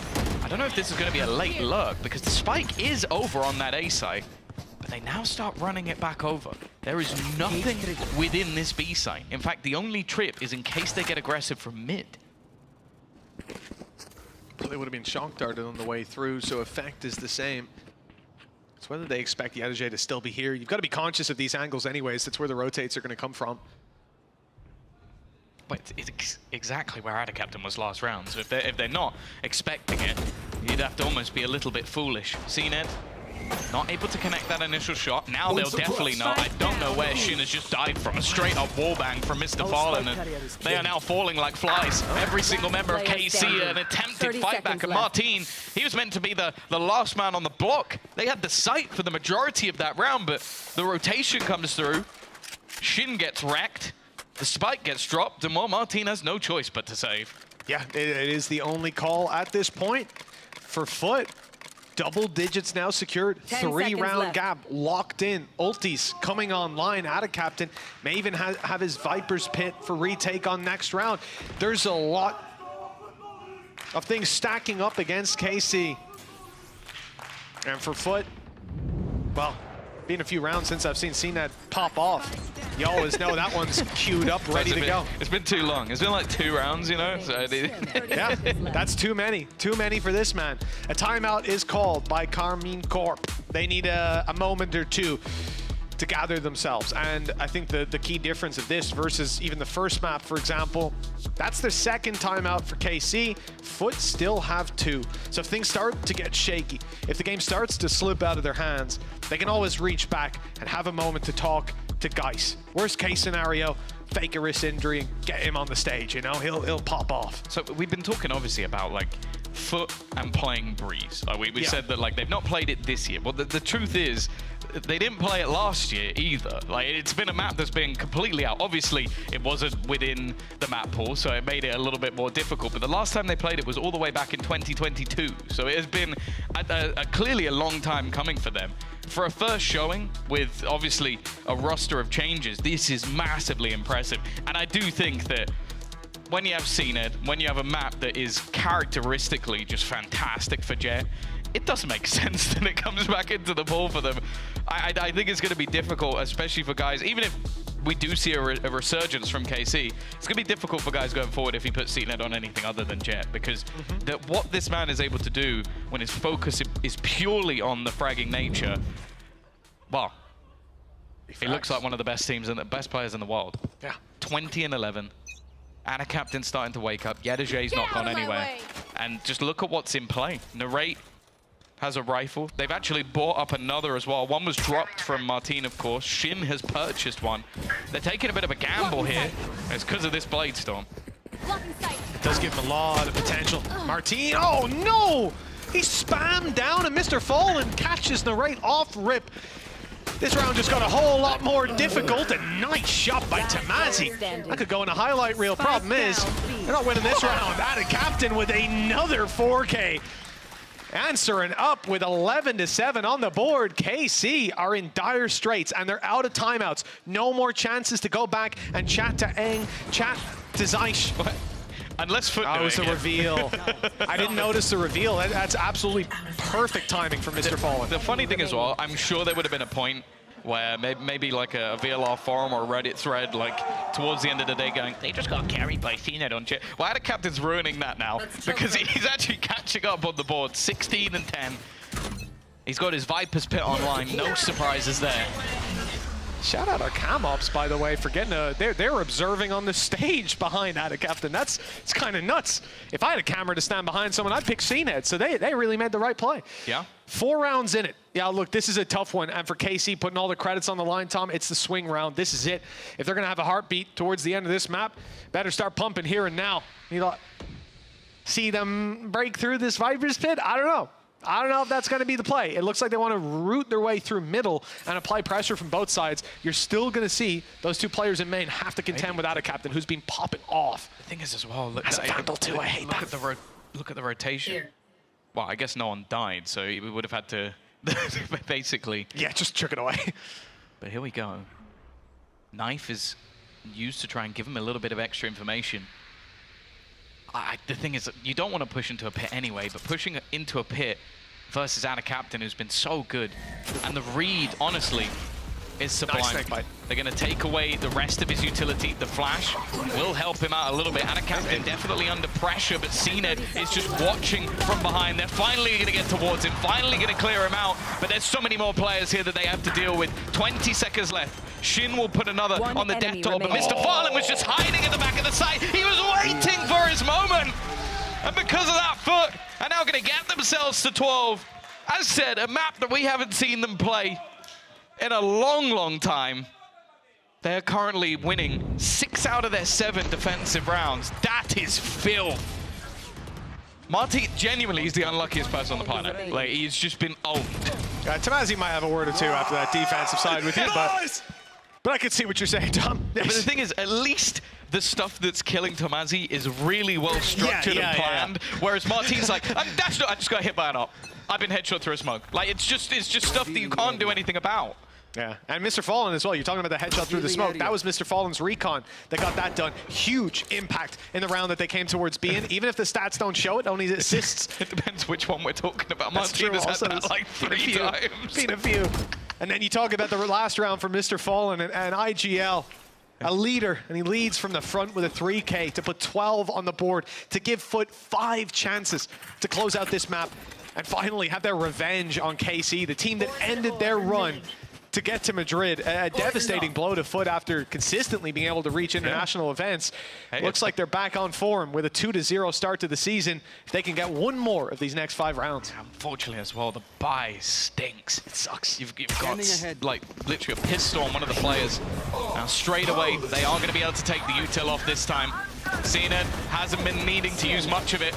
I don't know if this is going to be a late lurk, because the spike is over on that A site, but they now start running it back over. There is nothing within this B site. In fact, the only trip is in case they get aggressive from mid. Probably would have been shock darted on the way through, so effect is the same. It's whether they expect Yedeje to still be here. You've got to be conscious of these angles anyways. That's where the rotates are going to come from. But it's exactly where Adacaptain was last round. So if they're not expecting it, you'd have to almost be a little bit foolish. CNED not able to connect that initial shot. Now they'll definitely know. I don't know where Shin has just died from. A straight up wallbang from Mr. Fallen, and they are now falling like flies. Every single member of KC, an attempted fight back, and Martin, he was meant to be the last man on the block. They had the sight for the majority of that round, but the rotation comes through. Shin gets wrecked. The spike gets dropped, and well, Martin has no choice but to save. Yeah, it is the only call at this point for Foot. Double digits now secured. 3-round gap locked in. Ultis coming online. Adacaptain may even have his Viper's Pit for retake on next round. There's a lot of things stacking up against KC. And for Foot, well, been a few rounds since I've seen CNED pop off. You always know that one's queued up, ready to go. It's been too long. It's been like 2 rounds, you know? So yeah, that's too many. Too many for this man. A timeout is called by Carmine Corp. They need a moment or two to gather themselves. And I think the key difference of this versus even the first map, for example, that's their second timeout for KC. Foot still have 2. So if things start to get shaky, if the game starts to slip out of their hands, they can always reach back and have a moment to talk to Geis. Worst case scenario, fake a wrist injury and get him on the stage, you know? He'll pop off. So we've been talking obviously about like Foot and playing Breeze. Like we said that like they've not played it this year. Well, the truth is they didn't play it last year either. Like it's been a map that's been completely out. Obviously it wasn't within the map pool, so it made it a little bit more difficult. But the last time they played it was all the way back in 2022. So it has been clearly a long time coming for them. For a first showing with obviously a roster of changes, this is massively impressive. And I do think that when you have CNED, when you have a map that is characteristically just fantastic for Jet, it doesn't make sense that it comes back into the pool for them. I think it's going to be difficult, especially for guys, even if we do see a resurgence from KC, it's going to be difficult for guys going forward if he puts CNED on anything other than Jet, because what this man is able to do when his focus is purely on the fragging nature, well, he looks like one of the best teams and the best players in the world. Yeah. 20 and 11. And a captain starting to wake up. Yedajay's not gone anywhere. And just look at what's in play. Narrate has a rifle. They've actually bought up another as well. One was dropped from Martin, of course. Shin has purchased one. They're taking a bit of a gamble here. It's because of this Blade Storm. It does give him a lot of potential. Martin, oh no! He spammed down and Mr. Fallen catches Narrate off rip. This round just got a whole lot more difficult. A nice shot by Tamazi. That could go in a highlight reel. Problem is, they're not winning this round. Add a captain with another 4K. Answering up with 11-7 on the board. KC are in dire straits and they're out of timeouts. No more chances to go back and chat to Aang, chat to Zeish. Unless Foot it was a reveal. I didn't notice the reveal. That's absolutely perfect timing from Mr. Fallen. The funny thing as well, I'm sure there would have been a point where maybe like a VLR forum or Reddit thread, like towards the end of the day going, they just got carried by CNED on Jet. Well, the captain's ruining that now because he's actually catching up on the board, 16 and 10. He's got his Viper's Pit online, no surprises there. Shout out our cam ops, by the way, for getting they're observing on the stage behind Ada Captain. It's kind of nuts. If I had a camera to stand behind someone, I'd pick CNED. So they really made the right play. Yeah. 4 rounds in it. Yeah, look, this is a tough one. And for KC, putting all the credits on the line, Tom, it's the swing round. This is it. If they're going to have a heartbeat towards the end of this map, better start pumping here and now. You know, see them break through this Viper's Pit? I don't know. I don't know if that's going to be the play. It looks like they want to root their way through middle and apply pressure from both sides. You're still going to see those 2 players in main have to contend without a captain who's been popping off. The thing is as well, look, That's a Vandal too. I hate that. Look at the rotation. Here. Well, I guess no one died, so we would have had to basically. Yeah, just chuck it away. But here we go. Knife is used to try and give him a little bit of extra information. The thing is, you don't want to push into a pit anyway, but pushing into a pit versus Ada Captain, who's been so good, and the read, honestly, is sublime. Nice snake bite. They're going to take away the rest of his utility. The flash will help him out a little bit. Ada Captain definitely under pressure, but CNED is just watching from behind. They're finally going to get towards him, finally going to clear him out, but there's so many more players here that they have to deal with. 20 seconds left. Shin will put another on the death toll, but Mr. Farland was just hiding at the back of the site. He was waiting for his moment. And because of that, Foot are now going to get themselves to 12. As said, a map that we haven't seen them play in a long, long time. They are currently winning 6 out of their 7 defensive rounds. That is filth. Marty genuinely is the unluckiest person on the planet. Like, he's just been owned. Tamazi might have a word or two after that defensive side with you, but I can see what you're saying, Tom. But the thing is, at least the stuff that's killing Tamazi is really well structured and planned. Whereas Martin's like, I just got hit by an op. I've been headshot through a smoke. Like, it's just stuff that you can't do anything about. Yeah, and Mr. Fallen as well. You're talking about the headshot through the smoke. That was Mr. Fallen's recon that got that done. Huge impact in the round that they came towards being. Even if the stats don't show it, only assists. It depends which one we're talking about. Martin has had that like 3 times. Been a few. And then you talk about the last round for Mr. Fallen and IGL. A leader, and he leads from the front with a 3K to put 12 on the board, to give Foot 5 chances to close out this map and finally have their revenge on KC, the team that ended their run to get to Madrid. A devastating blow to Foot after consistently being able to reach international events. Hey, Looks like they're back on form with a 2-0 start to the season. If they can get one more of these next 5 rounds. Unfortunately as well, the buy stinks. It sucks. You've got like literally a pistol on one of the players. Now straight away, they are going to be able to take the util off this time. Cena hasn't been needing to use much of it.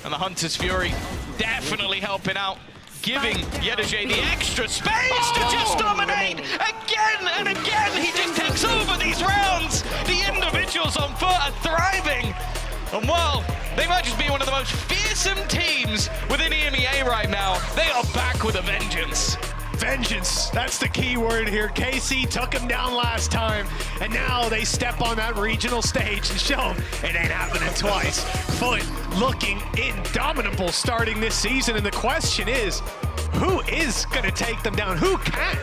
And the Hunter's Fury definitely helping out, giving Yedaje the extra space to just dominate again and again. He just takes over these rounds. The individuals on Foot are thriving. And well, they might just be one of the most fearsome teams within EMEA right now. They are back with a vengeance. Vengeance, that's the key word here. KC took him down last time, and now they step on that regional stage and show him it ain't happening twice. Foot looking indomitable starting this season, and the question is, who is gonna take them down? Who can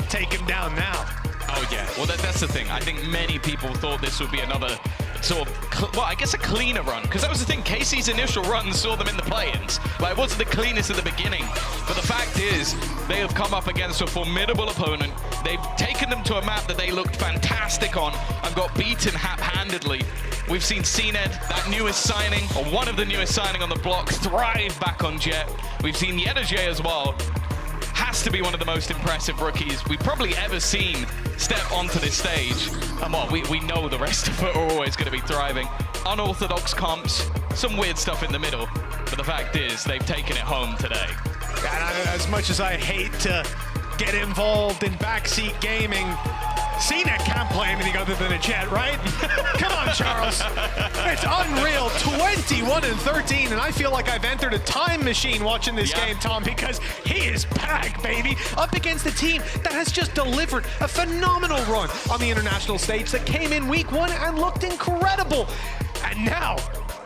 take him down now? Oh yeah, well that's the thing. I think many people thought this would be another sort of, well, I guess a cleaner run, because that was the thing. KC's initial run saw them in the play-ins. Like, it wasn't the cleanest at the beginning, but the fact is, they have come up against a formidable opponent. They've taken them to a map that they looked fantastic on and got beaten hap-handedly. We've seen CNED, that newest signing, or one of the newest signing on the block, thrive back on Jet. We've seen Yedaje as well. Has to be one of the most impressive rookies we've probably ever seen step onto this stage. And well, we know the rest of it are always going to be thriving. Unorthodox comps, some weird stuff in the middle, but the fact is they've taken it home today. And as much as I hate to get involved in backseat gaming, CNET can't play anything other than a Jet, right? Come on, Charles. It's unreal. 21-13, and I feel like I've entered a time machine watching this game, Tom, because he is back, baby, up against a team that has just delivered a phenomenal run on the international stage that came in week 1 and looked incredible. And now,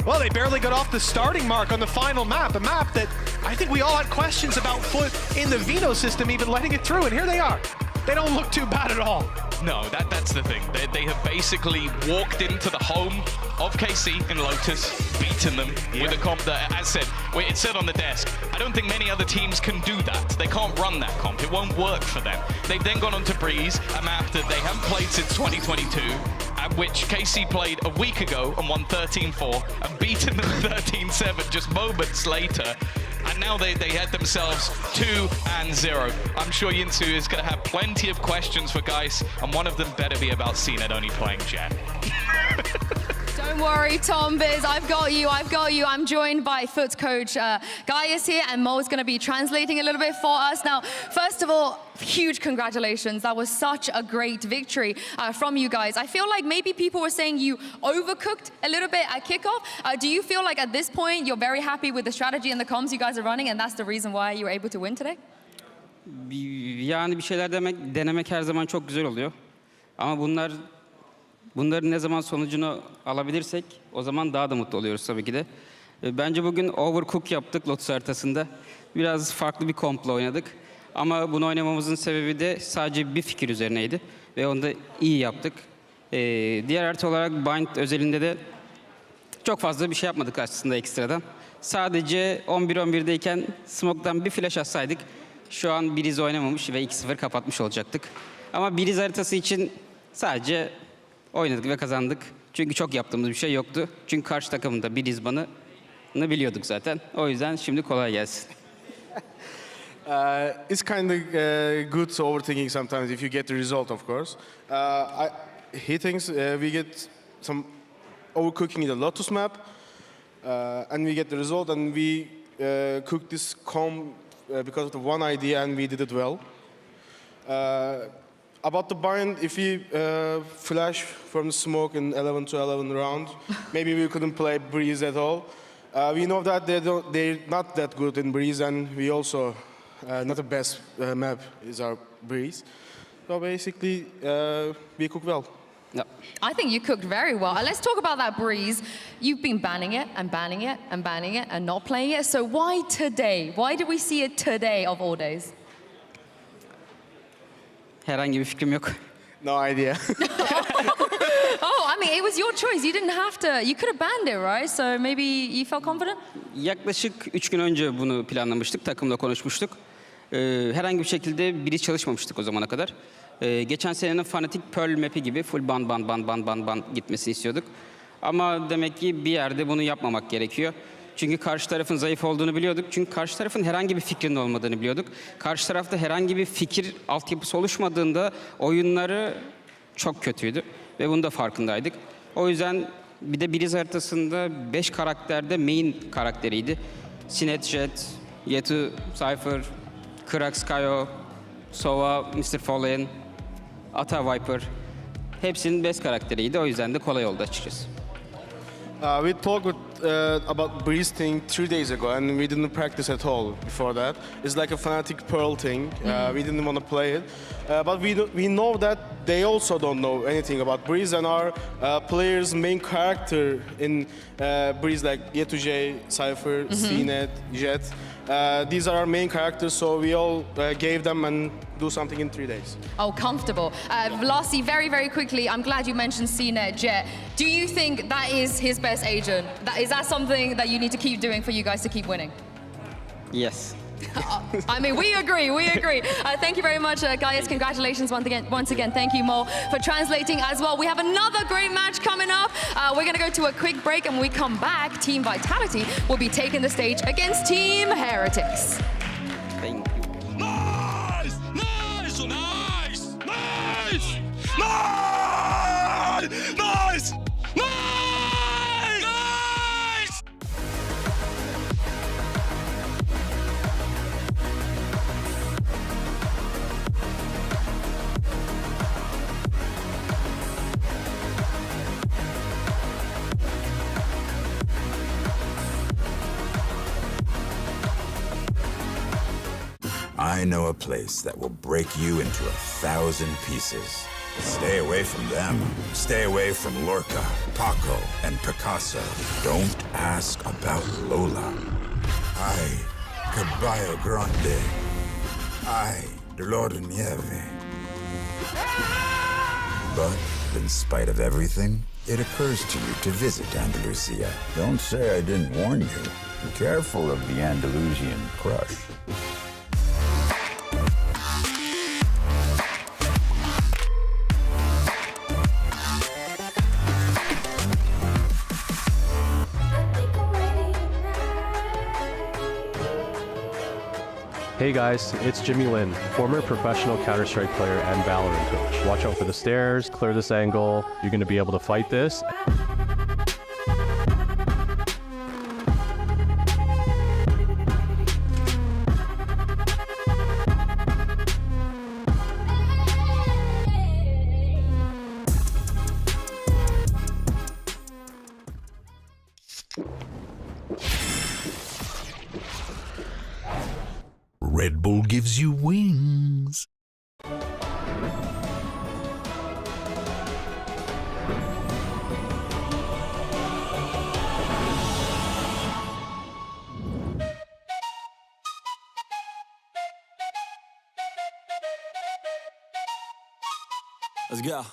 well, they barely got off the starting mark on the final map, a map that I think we all had questions about Foot in the Vino system even letting it through, and here they are. They don't look too bad at all. No, that's the thing. They have basically walked into the home of KC in Lotus, beaten them with a comp that, as said, it said on the desk, I don't think many other teams can do that. They can't run that comp. It won't work for them. They've then gone on to Breeze, a map that they haven't played since 2022, at which KC played a week ago and won 13-4 and beaten them 13-7 just moments later. And now they had themselves 2-0. I'm sure Yinsu is going to have plenty of questions for Geis, and one of them better be about CNED only playing Jet. Don't worry, Tom Biz, I've got you. I'm joined by Foot's coach, Gaius here, and Mo's going to be translating a little bit for us. Now, first of all, huge congratulations. That was such a great victory from you guys. I feel like maybe people were saying you overcooked a little bit at kickoff. Do you feel like at this point you're very happy with the strategy and the comms you guys are running, and that's the reason why you were able to win today? Yani bir şeyler denemek her zaman çok güzel oluyor. Ama bunların ne zaman sonucunu alabilirsek o zaman daha da mutlu oluyoruz tabii ki de. Bence bugün overcook yaptık Lotus haritasında. Biraz farklı bir komplo oynadık. Ama bunu oynamamızın sebebi de sadece bir fikir üzerineydi. Ve onu da iyi yaptık. Diğer harita olarak Bind özelinde de çok fazla bir şey yapmadık aslında ekstradan. Sadece 11-11'deyken Smoke'dan bir flash atsaydık şu an Breeze oynamamış ve 2-0 kapatmış olacaktık. Ama Breeze haritası için sadece oynadık ve kazandık. Çünkü çok yaptığımız bir şey yoktu. Çünkü karşı takımın da Breeze ban'ını biliyorduk zaten. O yüzden şimdi kolay gelsin. It's kind of good overthinking sometimes if you get the result, of course. He thinks we get some overcooking in the Lotus map, and we get the result, and we cook this comp because of the one idea, and we did it well. About the bind, if we flash from the smoke in 11-11 round, maybe we couldn't play Breeze at all. We know that they're not that good in Breeze, and we also not the best map is our Breeze. So basically, we cook well. Yeah. I think you cooked very well. Let's talk about that Breeze. You've been banning it and banning it and banning it and not playing it. So why today? Why did we see it today of all days? Herhangi bir fikrim yok. No idea. Oh, I mean, it was your choice. You didn't have to. You could have banned it, right? So maybe you felt confident? Yaklaşık 3 gün önce bunu planlamıştık, takımla konuşmuştuk. Herhangi bir şekilde biri çalışmamıştık o zamana kadar. Geçen senenin Fnatic Pearl map'i gibi full ban gitmesini istiyorduk. Ama demek ki bir yerde bunu yapmamak gerekiyor. Çünkü karşı tarafın zayıf olduğunu biliyorduk. Çünkü karşı tarafın herhangi bir fikrinin olmadığını biliyorduk. Karşı tarafta herhangi bir fikir altyapısı oluşmadığında oyunları çok kötüydü. Ve bunun da farkındaydık. O yüzden bir de Breeze haritasında 5 karakterde main karakteriydi. Sinet, Jet, Yetu, Cypher, Krak, Skyo, Sova, Mr. Fallen, Ata Viper. Hepsinin best karakteriydi. O yüzden de kolay oldu açıkçası. We talked about Breeze thing 3 days ago, and we didn't practice at all before that. It's like a Fnatic Pearl thing. We didn't want to play it, but we know that they also don't know anything about Breeze, and our players' main character in Breeze, like Yetu, Cypher, CNET, Jet. These are our main characters, so we all gave them and do something in 3 days. Oh, comfortable. Lastly, very, very quickly, I'm glad you mentioned CNET Jet. Do you think that is his best agent? Is that something that you need to keep doing for you guys to keep winning? Yes. I mean, we agree. Thank you very much, guys. Congratulations once again. Thank you, Mo, for translating as well. We have another great match coming up. We're going to go to a quick break, and when we come back, Team Vitality will be taking the stage against Team Heretics. Thank you. Nice! Nice! Nice! Nice! Nice! Nice! Nice! I know a place that will break you into 1,000 pieces. Stay away from them. Stay away from Lorca, Paco, and Picasso. Don't ask about Lola. I, Caballo Grande. I, Dolor de Nieve. But in spite of everything, it occurs to you to visit Andalusia. Don't say I didn't warn you. Be careful of the Andalusian crush. Hey guys, it's Jimmy Lin, former professional Counter-Strike player and VALORANT coach. Watch out for the stairs, clear this angle. You're going to be able to fight this. Red Bull gives you wings. Let's go.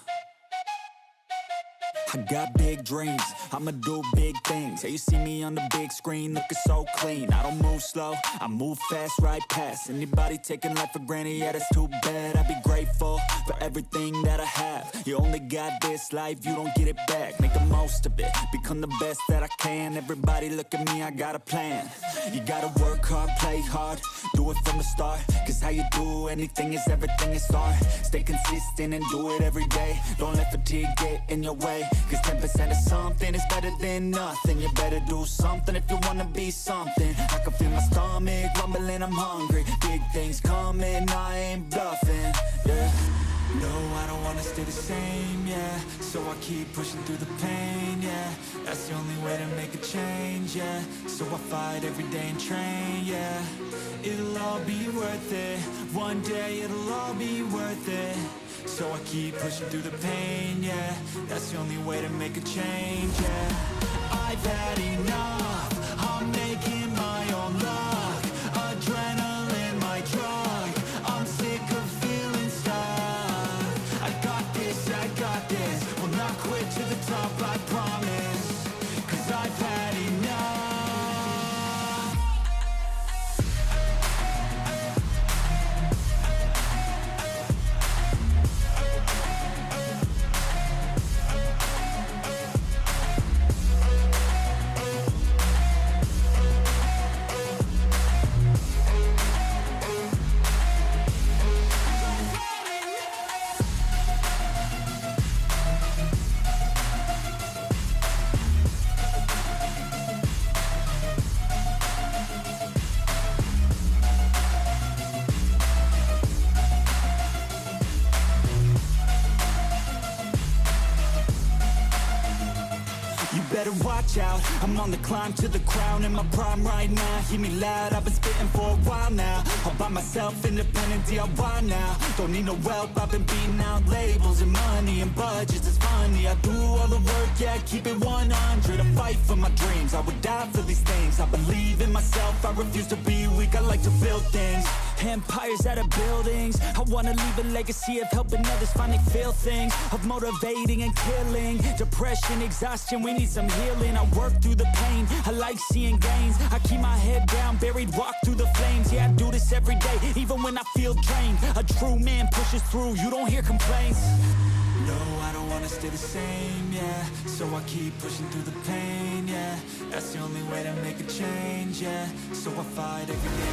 I got big dreams, I'ma do big things. Yeah, you see me on the big screen looking so clean. I don't move slow, I move fast right past anybody taking life for granted, yeah that's too bad. I'd be grateful for everything that I have. You only got this life, you don't get it back. Make the most of it, become the best that I can. Everybody look at me, I got a plan. You gotta work hard, play hard, do it from the start. Cause how you do anything is everything is art. Stay consistent and do it every day. Don't let fatigue get in your way. Cause 10% of something is better than nothing. You better do something if you wanna be something. I can feel my stomach rumbling, I'm hungry. Big things coming, I ain't bluffing, yeah. No, I don't wanna stay the same, yeah. So I keep pushing through the pain, yeah. That's the only way to make a change, yeah. So I fight every day and train, yeah. It'll all be worth it. One day it'll all be worth it. So I keep pushing through the pain, yeah. That's the only way to make a change, yeah. I've had enough, I'm making my own luck. Adrenaline, my drug, I'm sick of feeling stuck. better watch out. I'm on the climb to the crown in my prime right now. Hear me loud, I've been spitting for a while now. All by myself, independent DIY now. Don't need no help, I've been beating out labels and money and budgets. It's funny, I do all the work, yeah, keep it 100. I fight for my dreams, I would die for these things. I believe in myself, I refuse to be weak. I like to build things, empires out of buildings. I wanna leave a legacy of helping others finally feel things, of motivating and killing depression, exhaustion. We need some healing. I work through the pain, I like seeing gains. I keep my head down, buried, walk through the flames. Yeah, I do this every day, even when I feel drained. A true man pushes through, you don't hear complaints. No, I don't wanna stay the same, yeah. So I keep pushing through the pain, yeah. That's the only way to make a change, yeah. So I fight every day.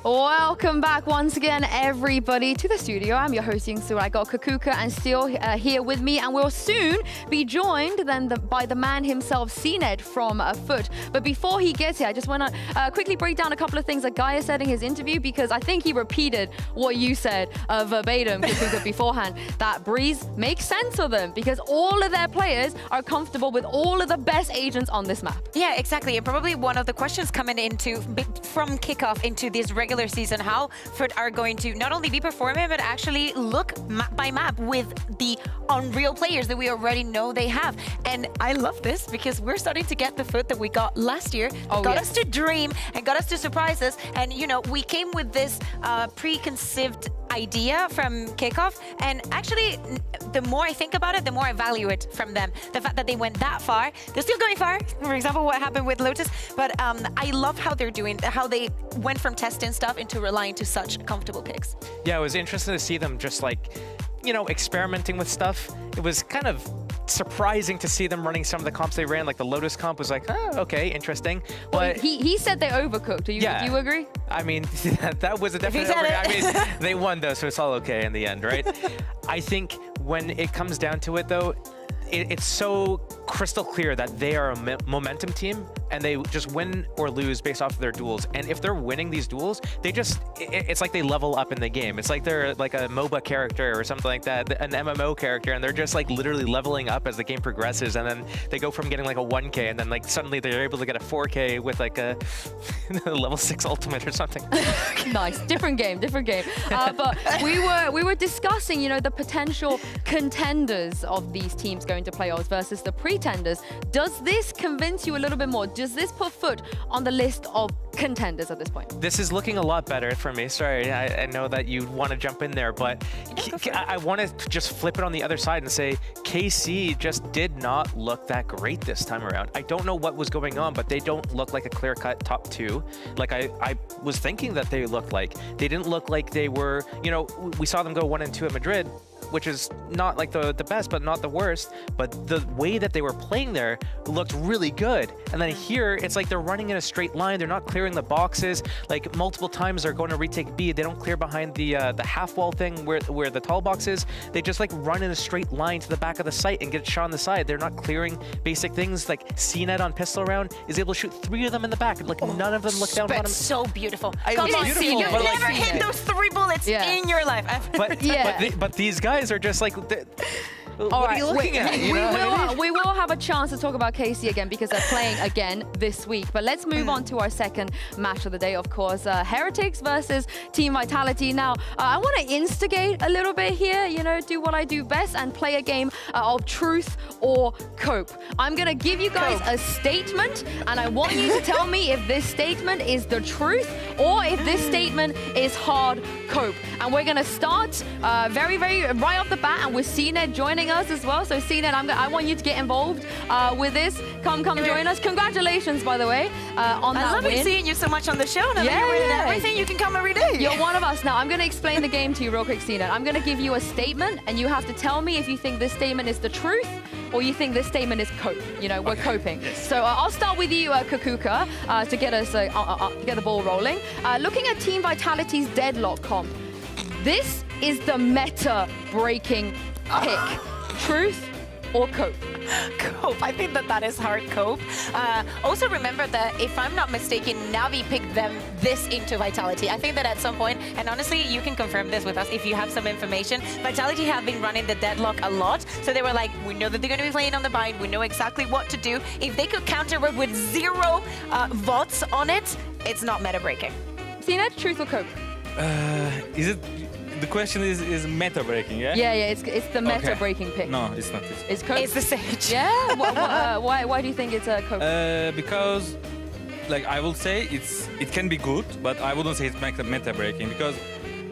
Welcome back once again, everybody, to the studio. I'm your host, Yingsu. I got Kakuka and Steel here with me, and we'll soon be joined by the man himself, CNED from Foot. But before he gets here, I just want to quickly break down a couple of things that Gaia said in his interview, because I think he repeated what you said verbatim, Kakuka, beforehand, that Breeze makes sense of them because all of their players are comfortable with all of the best agents on this map. Yeah, exactly. And probably one of the questions coming into from kickoff into this regular season, how Foot are going to not only be performing, but actually look map by map with the unreal players that we already know they have. And I love this because we're starting to get the Foot that we got last year. Got us to dream and got us to surprise us. And, you know, we came with this preconceived idea from kickoff, and actually the more I think about it, the more I value it from them. The fact that they went that far, they're still going far. For example, what happened with Lotus, but I love how they're doing, how they went from testing stuff into relying to such comfortable picks. Yeah, it was interesting to see them just like, you know, experimenting with stuff. It was kind of surprising to see them running some of the comps they ran. Like the Lotus comp was like, oh, okay, interesting. But he said they overcooked. Do you agree? I mean, that was a definite I mean, they won though, so it's all okay in the end, right? I think when it comes down to it though, it's so crystal clear that they are a momentum team and they just win or lose based off of their duels. And if they're winning these duels, they just, it's like they level up in the game. It's like they're like a MOBA character or something like that, an MMO character, and they're just like literally leveling up as the game progresses. And then they go from getting like a 1K and then like suddenly they're able to get a 4K with like a level 6 ultimate or something. Nice, different game. But we were discussing, you know, the potential contenders of these teams going to playoffs versus the pretenders. Does this convince you a little bit more? Does this put Foot on the list of contenders at this point? This is looking a lot better for me. Sorry, I know that you want to jump in there, but I want to just flip it on the other side and say KC just did not look that great this time around. I don't know what was going on, but they don't look like a clear-cut top 2 like I was thinking that they looked like. They didn't look like they were, you know, we saw them go 1 and 2 at Madrid, which is not like the best, but not the worst. But the way that they were playing there looked really good. And then here, it's like they're running in a straight line. They're not clearing the boxes. Like multiple times they're going to retake B. They don't clear behind the half wall thing where the tall box is. They just like run in a straight line to the back of the site and get shot on the side. They're not clearing basic things. Like CNED on pistol round is able to shoot 3 of them in the back. Like none of them look down on him. So beautiful. Come on, you've never hit those 3 bullets in your life. But these guys are just like, what are you looking at? We will have a chance to talk about KC again because they're playing again this week. But let's move on to our second match of the day, of course. Heretics versus Team Vitality. Now, I want to instigate a little bit here, you know, do what I do best and play a game of truth or cope. I'm going to give you guys a statement, and I want you to tell me if this statement is the truth or if this statement is hard cope. And we're going to start very right off the bat, and with CNED joining us as well. So CNED, I want you to get involved with this. Come join us. Congratulations, by the way, on that win. I love seeing you so much on the show. And everything, you can come every day. You're one of us now. I'm going to explain the game to you real quick, CNED. I'm going to give you a statement, and you have to tell me if you think this statement is the truth or you think this statement is cope. You know, we're coping. Yes. So I'll start with you, Kakuka, to get us get the ball rolling. Looking at Team Vitality's Deadlock comp, this is the meta-breaking pick. Truth or Cope? Cope. I think that is hard Cope. Also remember that if I'm not mistaken, Navi picked this into Vitality. I think that at some point, and honestly, you can confirm this with us if you have some information, Vitality have been running the deadlock a lot. So they were like, we know that they're going to be playing on the bind. We know exactly what to do. If they could counter it with 0 VOTs on it, it's not meta breaking. CNED, Truth or Cope? Is it? The question is meta breaking, yeah? Yeah, it's the meta breaking pick. No, it's not. It's Cope. It's the Sage. Yeah. Why do you think it's a Cope? Because, like, I will say it can be good, but I wouldn't say it's meta breaking because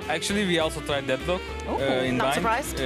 actually we also tried deadlock in not Bind. Surprised.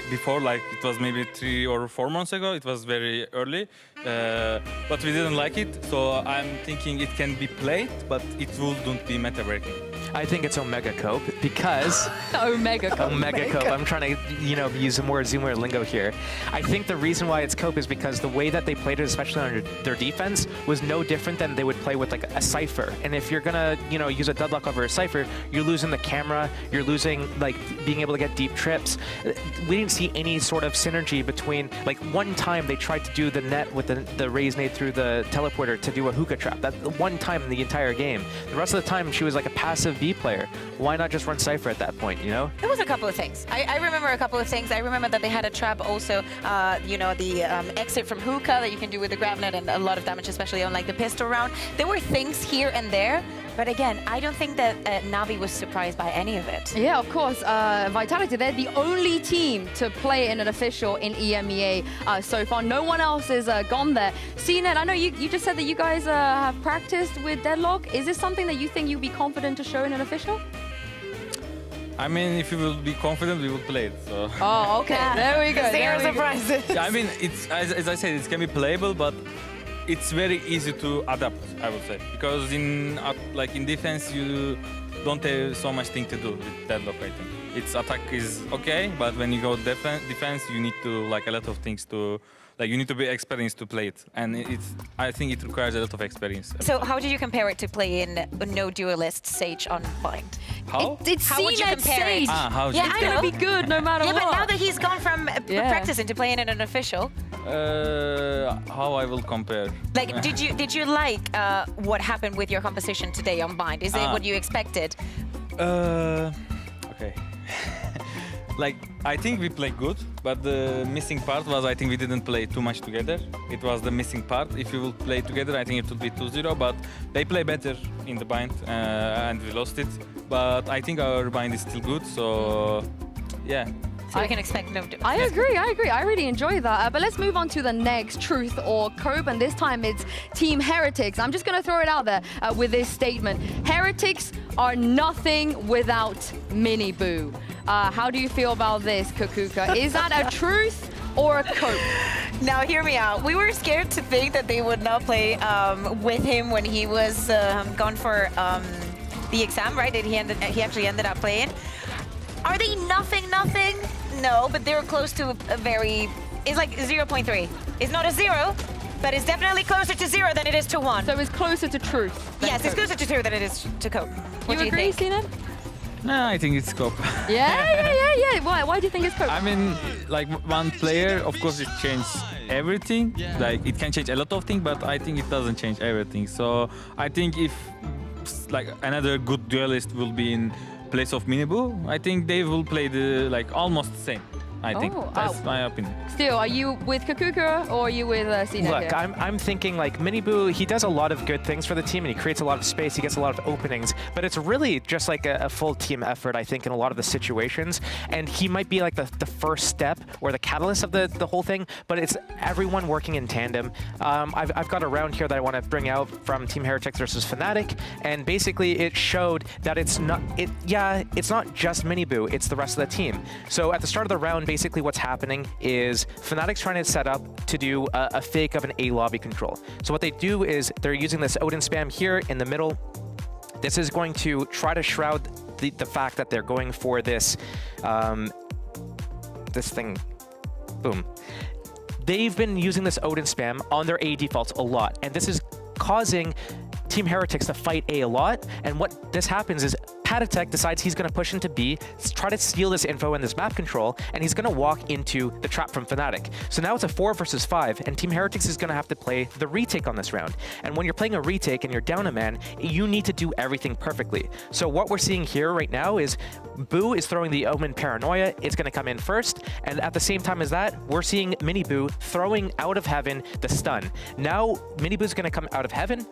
Before, like it was maybe 3 or 4 months ago. It was very early, but we didn't like it. So I'm thinking it can be played, but it wouldn't be meta breaking. I think it's Omega Cope because Omega Cope. Omega Cope. I'm trying to, use some more Zoomer lingo here. I think the reason why it's Cope is because the way that they played it, especially under their defense, was no different than they would play with like a Cypher. And if you're gonna, use a deadlock over a Cypher, you're losing the camera, you're losing like being able to get deep trips. We didn't see any sort of synergy between, like one time they tried to do the net with the raise nade through the teleporter to do a hookah trap. That one time in the entire game. The rest of the time she was like a passive B player. Why not just run Cypher at that point, There was a couple of things. I remember a couple of things. I remember that they had a trap also, the exit from hookah that you can do with the grab net and a lot of damage, especially on like the pistol round. There were things here and there, but again, I don't think that Navi was surprised by any of it. Yeah, of course. Vitality, they're the only team to play in an official in EMEA so far. No one else is gone there. CNED, I know you just said that you guys have practiced with deadlock. Is this something that you think you'll be confident to show in an official? I mean, if you will be confident, we will play it. So. Oh, okay. There we go. Zero surprises. I mean, it's as I said, it can be playable, but it's very easy to adapt, I would say, because in defense you don't have so much thing to do with deadlock. I think its attack is okay, but when you go defense, you need to a lot of things to. You need to be experienced to play it, and I think it requires a lot of experience. So how did you compare it to play in no duelist Sage on Bind? How? It's how would you compare Sage. it? How's It's going to be good no matter what. Yeah, but now that he's gone from practicing to playing in an official. How I will compare? Like, did you like what happened with your composition today on Bind? Is it what you expected? Okay. I think we played good, but the missing part was I think we didn't play too much together. It was the missing part. If we will play together, I think it would be 2-0, but they play better in the bind, and we lost it. But I think our bind is still good, so yeah. So we can expect no. I agree. I really enjoy that. But let's move on to the next Truth or Cope, and this time it's Team Heretics. I'm just going to throw it out there with this statement. Heretics are nothing without Mini Boo. How do you feel about this, Kakuka? Is that a Truth or a Cope? Now, hear me out. We were scared to think that they would not play with him when he was gone for the exam, right? He actually ended up playing. Are they nothing? No, but they're close to a very... It's like 0.3. It's not a 0, but it's definitely closer to 0 than it is to 1. So it's closer to Truth. Yes, it's closer to 0 than it is to Cope. What do you agree, think? CNED? No, I think it's Cope. Yeah. Why do you think it's Cope? I mean, one player, of course, it changes everything. It can change a lot of things, but I think it doesn't change everything. So I think if another good duelist will be in place of Minibu, I think they will play almost the same. I think that's my opinion. Still, are you with Kakuka or are you with CNED? Look, I'm thinking Miniboo, he does a lot of good things for the team and he creates a lot of space, he gets a lot of openings, but it's really just a full team effort, I think, in a lot of the situations. And he might be the first step or the catalyst of the whole thing, but it's everyone working in tandem. I've got a round here that I want to bring out from Team Heretics versus Fnatic, and basically it showed that it's not just Miniboo, it's the rest of the team. So at the start of the round, basically what's happening is Fnatic's trying to set up to do a fake of an A lobby control. So what they do is they're using this Odin spam here in the middle. This is going to try to shroud the fact that they're going for this, this thing. Boom. They've been using this Odin spam on their A defaults a lot, and this is causing Team Heretics to fight A lot, and what this happens is Patatek decides he's going to push into B, try to steal this info and this map control, and he's going to walk into the trap from Fnatic. So now it's a 4 versus 5, and Team Heretics is going to have to play the retake on this round. And when you're playing a retake and you're down a man, you need to do everything perfectly. So what we're seeing here right now is Boo is throwing the Omen Paranoia. It's going to come in first, and at the same time as that, we're seeing Mini Boo throwing out of heaven the stun. Now Mini Boo's going to come out of heaven,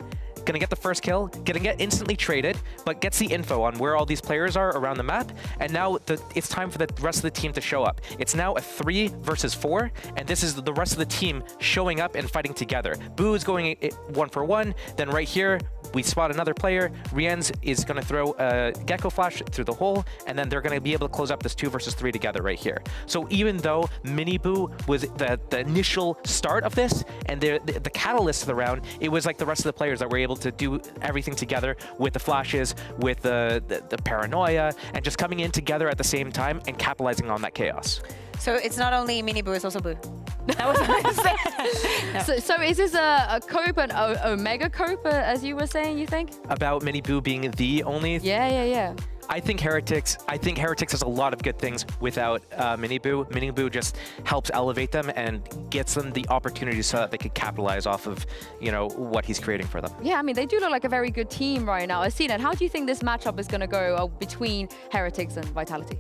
gonna get the first kill, gonna get instantly traded, but gets the info on where all these players are around the map, and now it's time for the rest of the team to show up. It's now a 3 versus 4, and this is the rest of the team showing up and fighting together. Boo is going 1-for-1, then right here, we spot another player. Rienz is gonna throw a Gecko Flash through the hole, and then they're gonna be able to close up this 2 versus 3 together right here. So even though Mini Boo was the initial start of this, and the catalyst of the round, it was like the rest of the players that were able to do everything together with the flashes, with the paranoia, and just coming in together at the same time and capitalizing on that chaos. So it's not only Mini Boo, it's also Boo. That was what I said. No. So is this a cope, an Omega cope, as you were saying, you think? About Mini Boo being the only... Yeah. I think Heretics has a lot of good things without Mini Boo. Mini Boo just helps elevate them and gets them the opportunity so that they could capitalize off of, you know, what he's creating for them. Yeah, I mean, they do look like a very good team right now. Asinet, how do you think this matchup is going to go between Heretics and Vitality?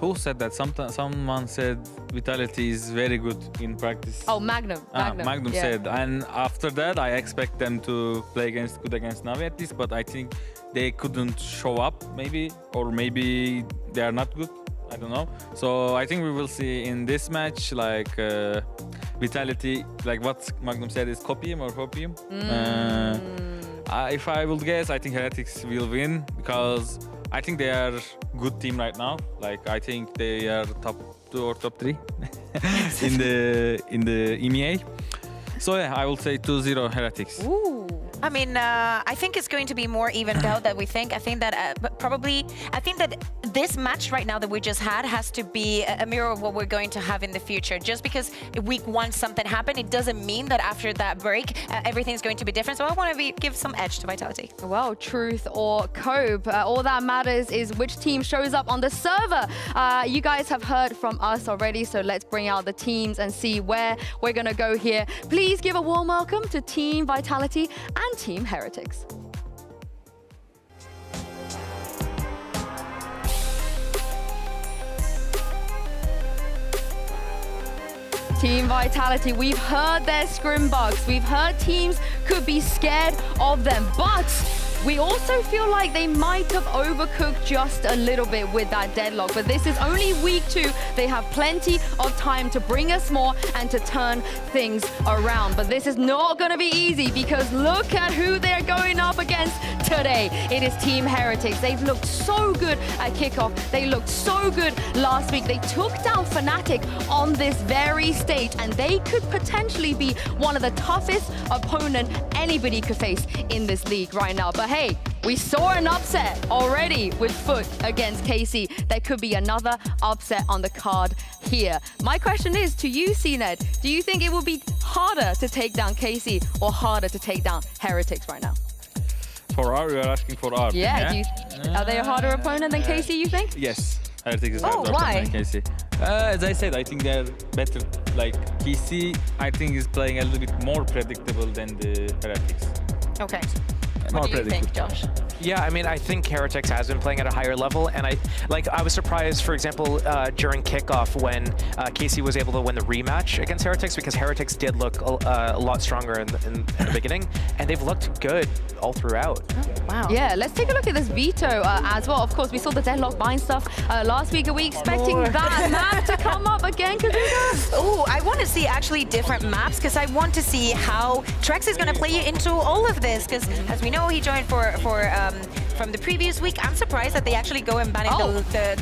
Who said that? Someone said Vitality is very good in practice. Oh, Magnum. Magnum yeah. said. And after that, I expect them to play good against Navi at least, but I think they couldn't show up maybe, or maybe they are not good. I don't know. So I think we will see in this match, like Vitality, like what Magnum said is copium or hopium. If I would guess, I think Heretics will win because I think they are good team right now. Like I think they are top 2 or top 3 in the EMEA. So yeah, I will say 2-0 Heretics. Ooh. I mean, I think it's going to be more evened out than we think. I think that I think that this match right now that we just had has to be a mirror of what we're going to have in the future. Just because week 1 something happened, it doesn't mean that after that break, everything's going to be different. So I want to give some edge to Vitality. Well, truth or cope, all that matters is which team shows up on the server. You guys have heard from us already, so let's bring out the teams and see where we're going to go here. Please give a warm welcome to Team Vitality and Team Heretics. Team Vitality, we've heard their scrim bugs. We've heard teams could be scared of them, but we also feel like they might have overcooked just a little bit with that deadlock. But this is only week 2. They have plenty of time to bring us more and to turn things around. But this is not going to be easy because look at who they're going up against today. It is Team Heretics. They've looked so good at kickoff. They looked so good last week. They took down Fnatic on this very stage, and they could potentially be one of the toughest opponent anybody could face in this league right now. But hey, we saw an upset already with Foot against KC. There could be another upset on the card here. My question is to you, CNED, do you think it will be harder to take down KC or harder to take down Heretics right now? For R, you are asking for R. Yeah, are they a harder opponent than KC, you think? Yes, Heretics is Oh, harder why? than KC. As I said, I think they're better. Like KC, I think is playing a little bit more predictable than the Heretics. Okay. More What do you think, predictable. Josh? Yeah, I mean, I think Heretics has been playing at a higher level, and I was surprised, for example, during kickoff when KC was able to win the rematch against Heretics, because Heretics did look a lot stronger in the beginning, and they've looked good all throughout. Oh, wow. Yeah, let's take a look at this veto as well. Of course, we saw the deadlock bind stuff last week. Are we expecting that map to come up again, Kazuka? Oh, I want to see actually different maps because I want to see how Trex is going to play into all of this. Because as we know, he joined from the previous week. I'm surprised that they actually go and banning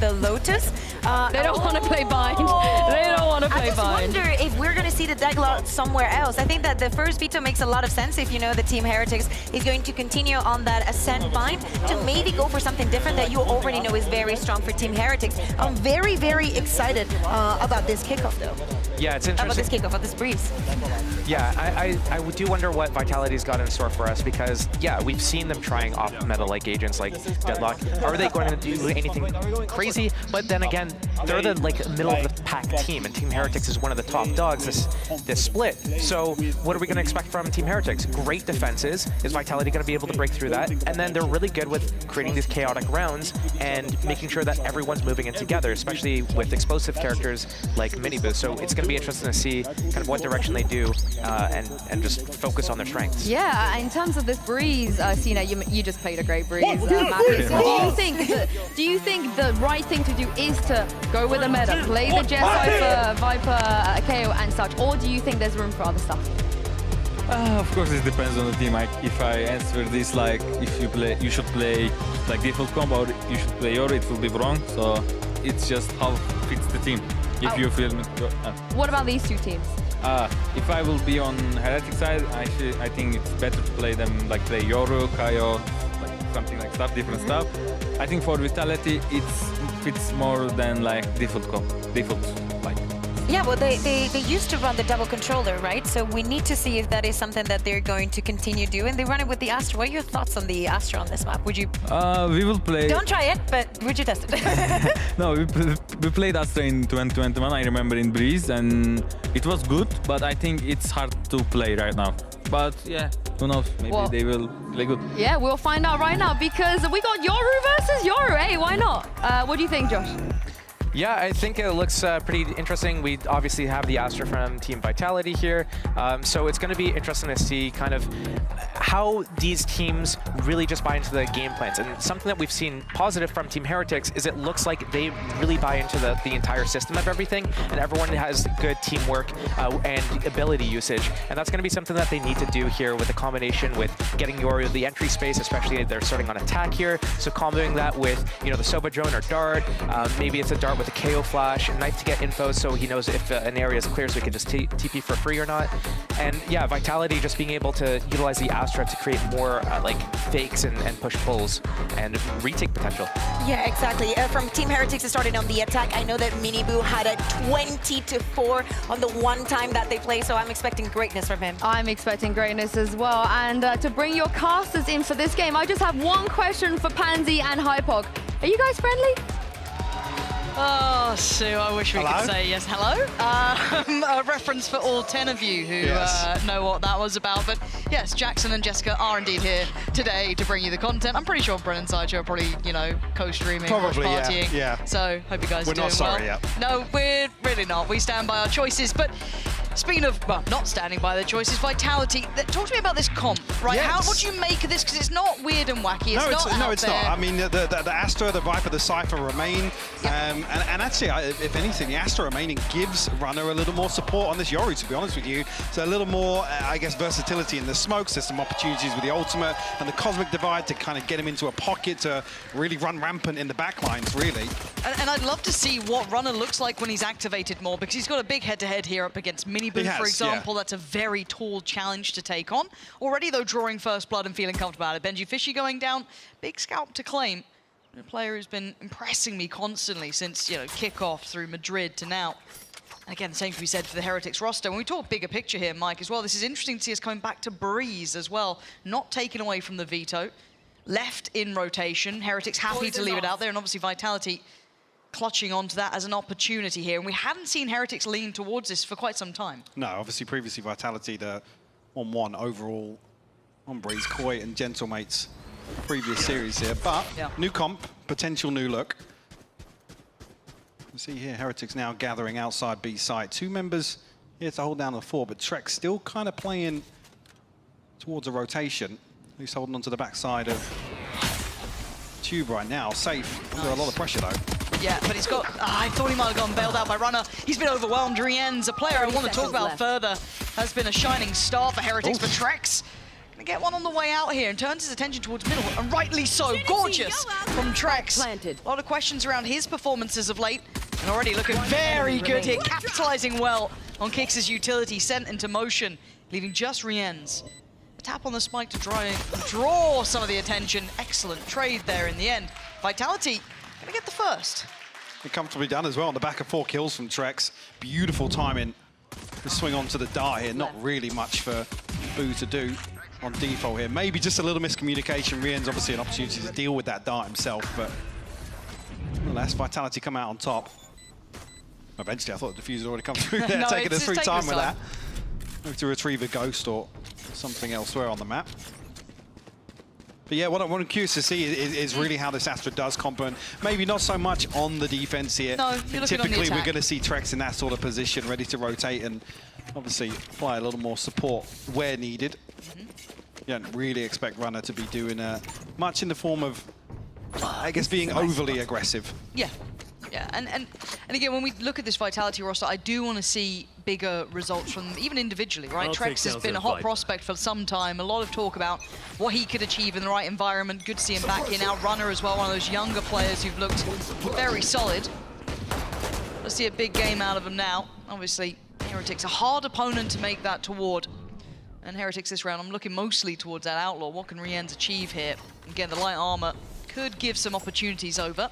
the Lotus. They don't want to play bind. They don't want to play bind. I just wonder if we're going to see the deadlock somewhere else. I think that the first veto makes a lot of sense if you know the Team Heretics is going to continue on that Ascent bind to maybe go for something different that you already know is very strong for Team Heretics. I'm very, very excited about this kickoff though. Yeah, it's How about this interesting. kickoff, about this breeze? Yeah, I do wonder what Vitality's got in store for us because, yeah, we've seen them trying off-meta like agents like Deadlock. Are they going to do anything crazy? But then again, they're the middle of the pack team, and Team Heretics is one of the top dogs this split. So what are we going to expect from Team Heretics? Great defenses. Is Vitality going to be able to break through that? And then they're really good with creating these chaotic rounds and making sure that everyone's moving in together, especially with explosive characters like Miniboo. So it's going to be interesting to see kind of what direction they do and just focus on their strengths. Yeah, in terms of this breeze, Sina, you just played a great breeze. Matthew, do you think the right thing to do is to go with the meta, play the Jet Viper, KO and such, or do you think there's room for other stuff? Of course, it depends on the team. If I answer this like if you should play like default combo, or you should play Yoru, it will be wrong. So it's just how fits the team. If you feel me. What about these two teams? If I will be on Heretic side, I think it's better to play them like play Yoru, Kaio, like something like stuff, different stuff. I think for Vitality, it fits more than like default like. Yeah, well, they used to run the double controller, right? So we need to see if that is something that they're going to continue doing. They run it with the Astra. What are your thoughts on the Astra on this map? Would you? We will play. Don't try it, but would you test it? No, we played Astra in 2021. I remember in Breeze, and it was good. But I think it's hard to play right now. But yeah, who knows? Maybe they will play good. Yeah, we'll find out right now because we got Yoru versus Yoru. Hey, why not? What do you think, Josh? Yeah, I think it looks pretty interesting. We obviously have the Astra from Team Vitality here, so it's going to be interesting to see kind of how these teams really just buy into the game plans. And something that we've seen positive from Team Heretics is it looks like they really buy into the entire system of everything, and everyone has good teamwork and ability usage. And that's going to be something that they need to do here with a combination with getting Yoru the entry space, especially they're starting on attack here. So comboing that with, you know, the Sova drone or dart, maybe it's a dart with a KO flash, knife to get info so he knows if an area is clear so he can just TP for free or not. And yeah, Vitality just being able to utilize the Astra to create more like fakes and push pulls and retake potential. Yeah, exactly. From Team Heretics, it started on the attack. I know that Miniboo had a 20-4 on the one time that they play, so I'm expecting greatness from him. I'm expecting greatness as well. And to bring your casters in for this game, I just have one question for Pansy and Hypog. Are you guys friendly? Oh, Sue, I wish we could say yes. Hello? A reference for all 10 of you who know what that was about. But yes, Jackson and Jessica are indeed here today to bring you the content. I'm pretty sure Brennan Sideshow are probably, you know, co-streaming, partying. Yeah. So, hope you guys are doing well. We're not sorry yet. No, we're really not. We stand by our choices. But speaking of, well, not standing by their choices, Vitality, talk to me about this comp, right? Yes. What do you make of this? Because it's not weird and wacky. It's not it's not. I mean, the Astra, the Viper, the Cypher remain. And actually, if anything, the Astra remaining gives Runner a little more support on this Yoru, to be honest with you. So a little more, I guess, versatility in the smokes. There's some opportunities with the ultimate and the Cosmic Divide to kind of get him into a pocket to really run rampant in the backlines, really. And I'd love to see what Runner looks like when he's activated more, because he's got a big head-to-head here up against Miniboo, for example. That's a very tall challenge to take on. Already, though, drawing first blood and feeling comfortable about it. Benji Fishy going down, big scalp to claim. A player who's been impressing me constantly since, you know, kickoff through Madrid to now. And again, the same can be said for the Heretics roster. When we talk bigger picture here, Mike, as well, this is interesting to see us coming back to Breeze as well. Not taken away from the veto. Left in rotation. Heretics happy to leave it out there, and obviously Vitality clutching onto that as an opportunity here. And we hadn't seen Heretics lean towards this for quite some time. No, obviously previously Vitality, the 1-1 overall on Breeze, Koi and Gentlemates previous series here, but new comp, potential new look. You see here, Heretics now gathering outside B site. 2 members here to hold down the 4, but Trek still kind of playing towards a rotation. He's holding onto the backside of Tube right now, safe under a lot of pressure though. Yeah, but he's got, I thought he might have gone bailed out by Runner. He's been overwhelmed. Rien's a player I want to talk about further. Has been a shining star for Heretics, but Trex gonna get one on the way out here and turns his attention towards middle, and rightly so. Gorgeous from Trex. A lot of questions around his performances of late, and already looking very good here, capitalizing well on Kix' utility, sent into motion, leaving just Rien's. A tap on the spike to draw some of the attention. Excellent trade there in the end. Vitality gonna get the first. Comfortably done as well on the back of 4 kills from Trex. Beautiful timing The swing onto the dart here, not really much for Boo to do on default here. Maybe just a little miscommunication. Rien's obviously an opportunity to deal with that dart himself, but nonetheless, Vitality come out on top. Eventually, I thought the diffuser had already come through there, No, taking us through time with time. that. Maybe to retrieve a ghost or something elsewhere on the map. But yeah, what I'm curious to see is really how this Astra does complement. Maybe not so much on the defense here. No, you're looking on the Typically, we're attack. going to see Trex in that sort of position, ready to rotate and obviously apply a little more support where needed. You don't really expect Runner to be doing much in the form of, I guess, being overly aggressive. Yeah. Yeah, and again, when we look at this Vitality roster, I do want to see bigger results from them, even individually, right? Trex has been a hot prospect for some time. A lot of talk about what he could achieve in the right environment. Good to see him back here now. Runner as well, one of those younger players who've looked very solid. Let's see a big game out of him now. Obviously, Heretics, a hard opponent to make that toward. And Heretics this round, I'm looking mostly towards that Outlaw. What can Rien's achieve here? Again, the light armor could give some opportunities over.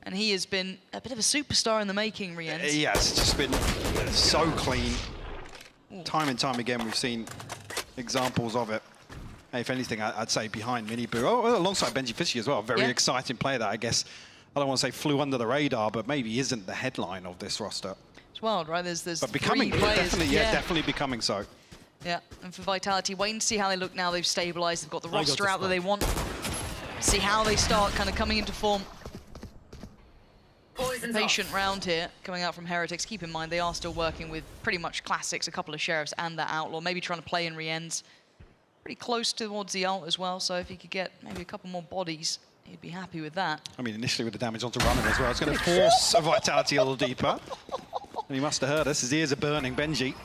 And he has been a bit of a superstar in the making, Rien's. Yeah, it's just been so clean. Time and time again, we've seen examples of it. If anything, I'd say behind Miniboo. Oh, alongside Benji Fishy as well. A very exciting player that I guess, I don't want to say flew under the radar, but maybe isn't the headline of this roster. It's wild, right? There's but becoming, three players. definitely becoming so. Yeah, and for Vitality, waiting to see how they look now. They've stabilized, they've got the roster out that they want. See how they start kind of coming into form. Patient round here coming out from Heretics. Keep in mind they are still working with pretty much classics, a couple of Sheriffs and that Outlaw. Maybe trying to play in Rien's. Pretty close towards the ult as well, so if he could get maybe a couple more bodies, he'd be happy with that. I mean, initially with the damage onto Runner as well, it's going to force a Vitality a little deeper. And he must have heard us. His ears are burning. Benji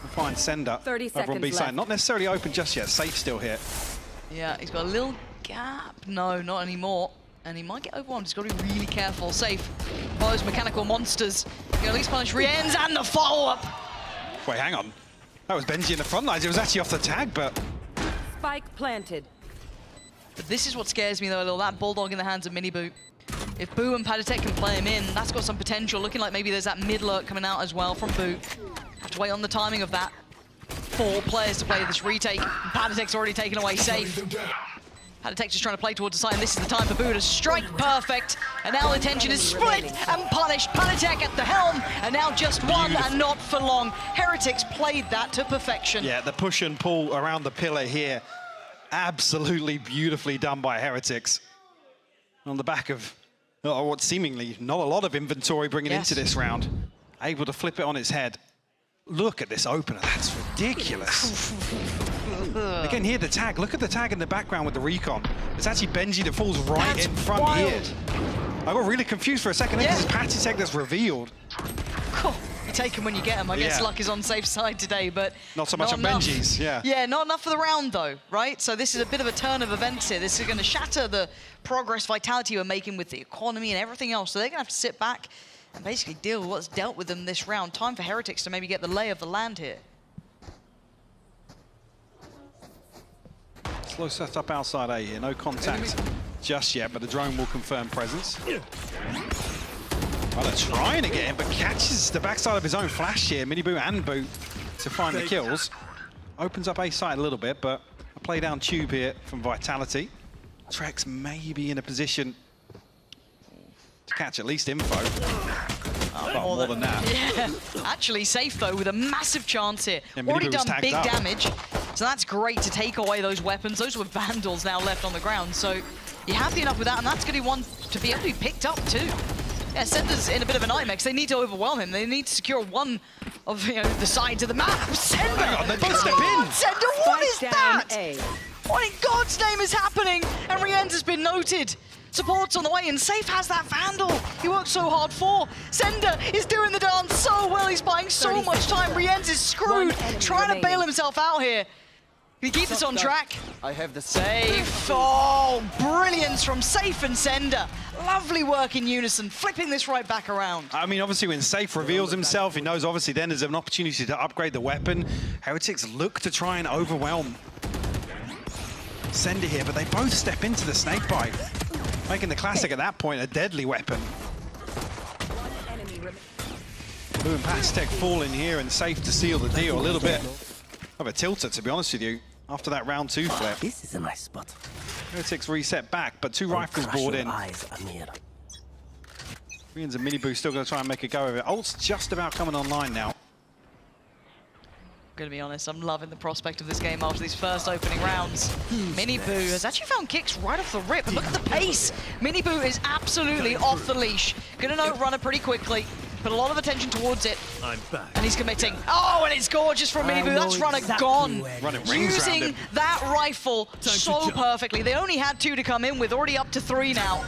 will find Sender 30 over on seconds B side. left. Not necessarily open just yet. Safe still here. Yeah, he's got a little gap. No, not anymore. And he might get overwhelmed. He's got to be really careful. Safe. Well, those mechanical monsters. He can at least punish Rien's and the follow-up. Wait, hang on. That was Benji in the front lines. It was actually off the tag, but... Spike planted. But this is what scares me, though, a little. That Bulldog in the hands of Miniboo. If Boo and Padatek can play him in, that's got some potential. Looking like maybe there's that mid lurk coming out as well from Boo. Have to wait on the timing of that. 4 players to play this retake. Padatek's already taken away safe. Padatek's just trying to play towards the side, and this is the time for Boo to strike perfect. And now the tension is split and punished. Padatek at the helm, and now just one and not for long. Heretics played that to perfection. Yeah, the push and pull around the pillar here. Absolutely beautifully done by Heretics. On the back of what seemingly not a lot of inventory bringing into this round. Able to flip it on its head. Look at this opener, that's ridiculous. Again, here the tag. Look at the tag in the background with the recon. It's actually Benji that falls right in front here. I got really confused for a second. This is Padatek that's revealed. Cool. You take them when you get them. I guess luck is on safe side today, but not so much on Benji's, Yeah, not enough for the round though, right? So this is a bit of a turn of events here. This is going to shatter the progress Vitality were making with the economy and everything else. So they're going to have to sit back and basically deal with what's dealt with them this round. Time for Heretics to maybe get the lay of the land here. Slow setup outside A here, no contact just yet, but the drone will confirm presence. Well, they're trying to get him, but catches the backside of his own flash here. Miniboo and Boo to find the kills. Opens up A side a little bit, but a play down tube here from Vitality. Trex may be in a position to catch at least info. Oh, more than that. Yeah, actually safe though with a massive chance here. Yeah, Already done big up. damage, so that's great to take away those weapons. Those were Vandals now left on the ground, so you're happy enough with that, and that's going to be one to be able to be picked up too. Yeah, Sender's in a bit of an IMEX. They need to overwhelm him. They need to secure one of the sides of the map. Sender! They both step in! Sender, what is that? What in God's name is happening? And Rien's has been noted. Support's on the way, and Safe has that Vandal. He worked so hard for. Sender is doing the dance so well. He's buying so much time. Rien's is screwed, trying to bail himself out here. Can he keep this on track? I have the Safe. Oh, brilliance from Safe and Sender. Lovely work in unison, flipping this right back around. I mean, obviously, when Safe reveals himself, he knows obviously then there's an opportunity to upgrade the weapon. Heretics look to try and overwhelm Sender here, but they both step into the snake bite, making the classic at that point a deadly weapon. Boo and Patstech fall in here and safe to seal the deal. A little bit of a tilter, to be honest with you, after that round 2 flip. This is a nice spot. Heretics reset back, but 2 rifles board in. Koreans and Miniboo still going to try and make a go of it. Ult's just about coming online now. Gonna be honest, I'm loving the prospect of this game after these first opening rounds. Miniboo has actually found kicks right off the rip, and look at the pace. Miniboo is absolutely off the leash. Gonna know Runner pretty quickly, put a lot of attention towards it. I'm back. And he's committing. Oh, and it's gorgeous from Miniboo. That's Runner gone. Running rings around Using him. that rifle so perfectly. They only had 2 to come in with, already up to 3 now.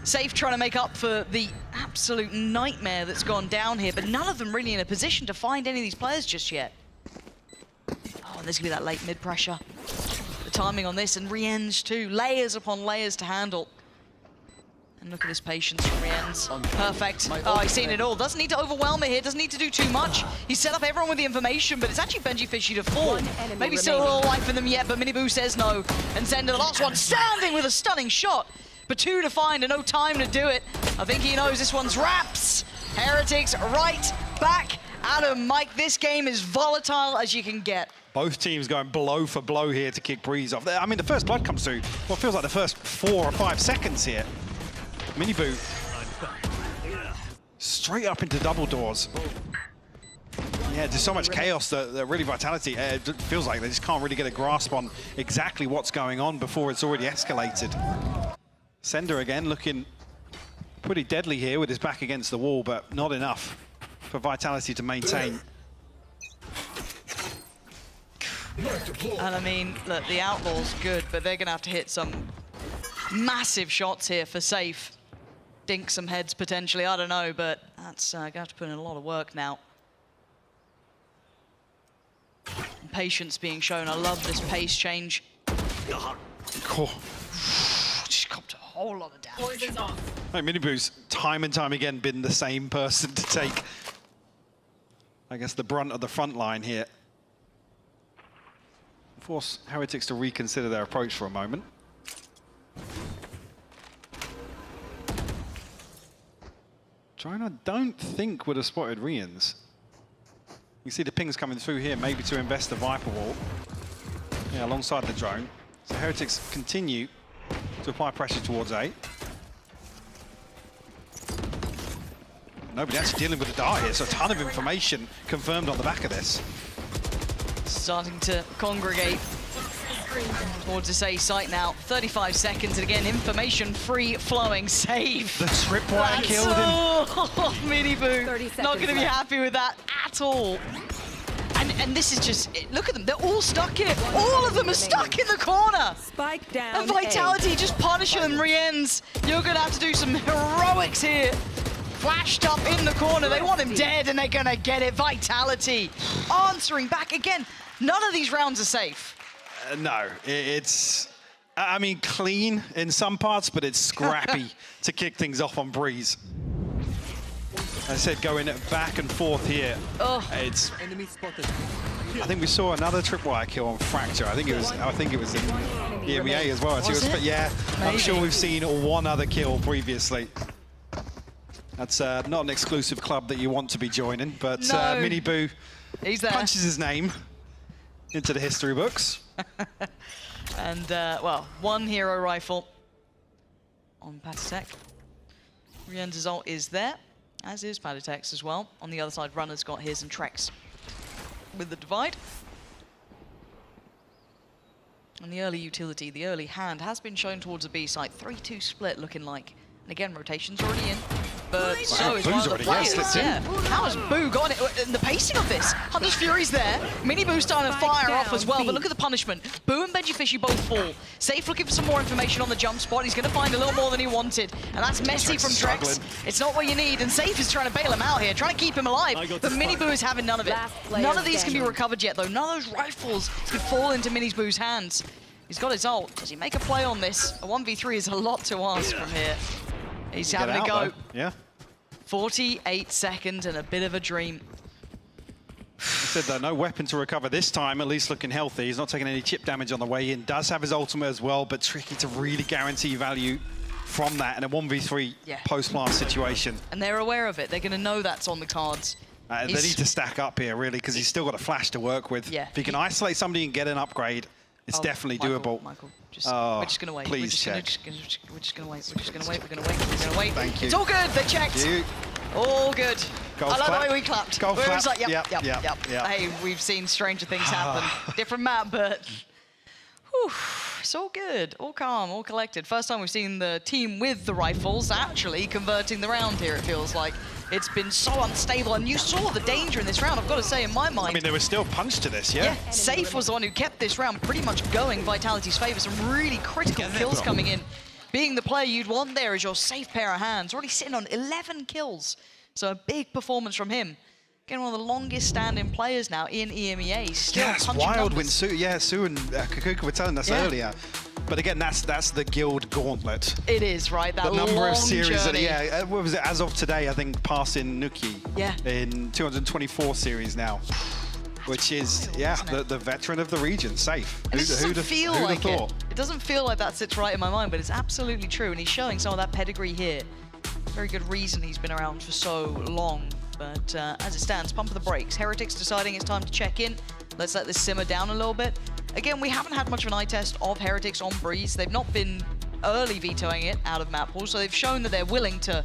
Safe trying to make up for the absolute nightmare that's gone down here, but none of them really in a position to find any of these players just yet. Oh, and there's gonna be that late mid pressure. The timing on this, and Rien's too. Layers upon layers to handle. And look at his patience from Rien's. Perfect. Oh, he's seen it all. Doesn't need to overwhelm it here. Doesn't need to do too much. He's set up everyone with the information, but it's actually Benji Fishy to fall. Maybe still a little life in them yet, but Miniboo says no. And Zender, the last one, standing with a stunning shot. But 2 to find and no time to do it. I think he knows this one's wraps. Heretics right back at him. Mike, this game is volatile as you can get. Both teams going blow for blow here to kick Breeze off. I mean, the first blood comes through what feels like the first 4 or 5 seconds here. Miniboo straight up into double doors. Yeah, there's so much chaos that really Vitality, it feels like they just can't really get a grasp on exactly what's going on before it's already escalated. Sender again looking pretty deadly here with his back against the wall, but not enough for Vitality to maintain. And I mean, look, the Outlaw's good, but they're gonna have to hit some massive shots here for Safe. Dink some heads potentially, I don't know, but that's gonna have to put in a lot of work now. Patience being shown, I love this pace change. Cool. Just copped a whole lot of damage. Like Miniboo's time and time again been the same person to take, I guess, the brunt of the front line here. Force Heretics to reconsider their approach for a moment. China don't think would have spotted Rians. You see the pings coming through here, maybe to invest the Viper Wall. Yeah, alongside the drone. So Heretics continue to apply pressure towards A. Nobody actually dealing with the dart here, so a ton of information confirmed on the back of this. Starting to congregate towards this A site now. 35 seconds, and again, information free flowing. Save. The tripwire killed him. Oh, Miniboo. Not going to be happy with that at all. And this is just, look at them, they're all stuck here. All of them are stuck in the corner. Spike down. And Vitality just punishing them, Rien's. You're going to have to do some heroics here. Flashed up in the corner. They want him dead, and they're going to get it. Vitality answering back again. None of these rounds are safe. No, it's, I mean, clean in some parts, but it's scrappy to kick things off on Breeze. As I said, going back and forth here. Oh. It's. I think we saw another tripwire kill on Fracture. I think it was in EMEA as well. But yeah, maybe. I'm sure we've seen one other kill previously. That's not an exclusive club that you want to be joining, but no. Miniboo punches his name into the history books. And, well, one hero rifle on Patitech. Rien's ult is there, as is Patitech's as well. On the other side, Runner's got his and Trex with the divide. And the early utility, the early hand has been shown towards the B site. 3-2 split looking like. And again, rotation's already in. But so is one of the players. Yeah. How has Boo got it? And the pacing of this. Hunter's Fury's there. Miniboo's starting to fire off as well, but look at the punishment. Boo and Benji Fishy both fall. Safe looking for some more information on the jump spot. He's going to find a little more than he wanted. And that's messy from Trex. It's not what you need. And Safe is trying to bail him out here, trying to keep him alive. But Miniboo is having none of it. None of these can be recovered yet, though. None of those rifles could fall into Miniboo's hands. He's got his ult. Does he make a play on this? A 1v3 is a lot to ask from here. He's having a go. Though. Yeah. 48 seconds and a bit of a dream. He said though, no weapon to recover this time, at least looking healthy. He's not taking any chip damage on the way in. Does have his ultimate as well, but tricky to really guarantee value from that in a 1v3 post-plant situation. And they're aware of it. They're going to know that's on the cards. They need to stack up here, really, because he's still got a flash to work with. Yeah. If he can isolate somebody and get an upgrade, it's definitely doable. Michael, we're just going to wait. Please check. We're just going to wait. We're just going to wait. We're going to wait. We're going to wait. Thank you. It's all good. They checked. All good. Golf I like clap. the way we clapped. Golf It was clap. like, yep. Yep. Hey, we've seen stranger things happen. Different map, but whew, it's all good. All calm, all collected. First time we've seen the team with the rifles actually converting the round here, it feels like. It's been so unstable, and you saw the danger in this round, I've got to say, in my mind. I mean, there was still punch to this, yeah? Safe was the one who kept this round pretty much going Vitality's favor. Some really critical kills coming in. Being the player you'd want there is your safe pair of hands. Already sitting on 11 kills. So a big performance from him. Getting one of the longest standing players now in EMEA. Still yeah, it's punching wild numbers. when Sue and Kakuka were telling us earlier. But again, that's the guild gauntlet. It is, right? That the number long of series journey. what was it, as of today, I think, passing Nuki in 224 series now. Which is, the veteran of the region, safe. It doesn't feel like it. Thought? It doesn't feel like that sits right in my mind, but it's absolutely true, and he's showing some of that pedigree here. Very good reason he's been around for so long. But as it stands, pump the brakes. Heretics deciding it's time to check in. Let's let this simmer down a little bit. Again, we haven't had much of an eye test of Heretics on Breeze. They've not been early vetoing it out of map pool, so they've shown that they're willing to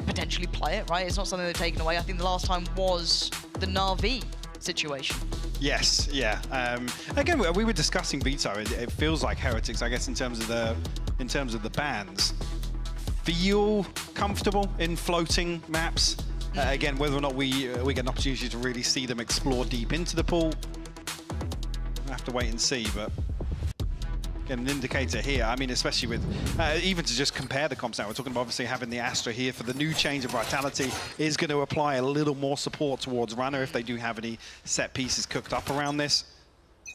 potentially play it, right? It's not something they've taken away. I think the last time was the Na'Vi situation. Yes, yeah. Again, we were discussing veto. It feels like Heretics, I guess, in terms of the bans, feel comfortable in floating maps. Again, whether or not we get an opportunity to really see them explore deep into the pool, we'll have to wait and see. But again, an indicator here. I mean, especially with even to just compare the comps now. We're talking about obviously having the Astra here for the new change of Vitality is going to apply a little more support towards Runner if they do have any set pieces cooked up around this.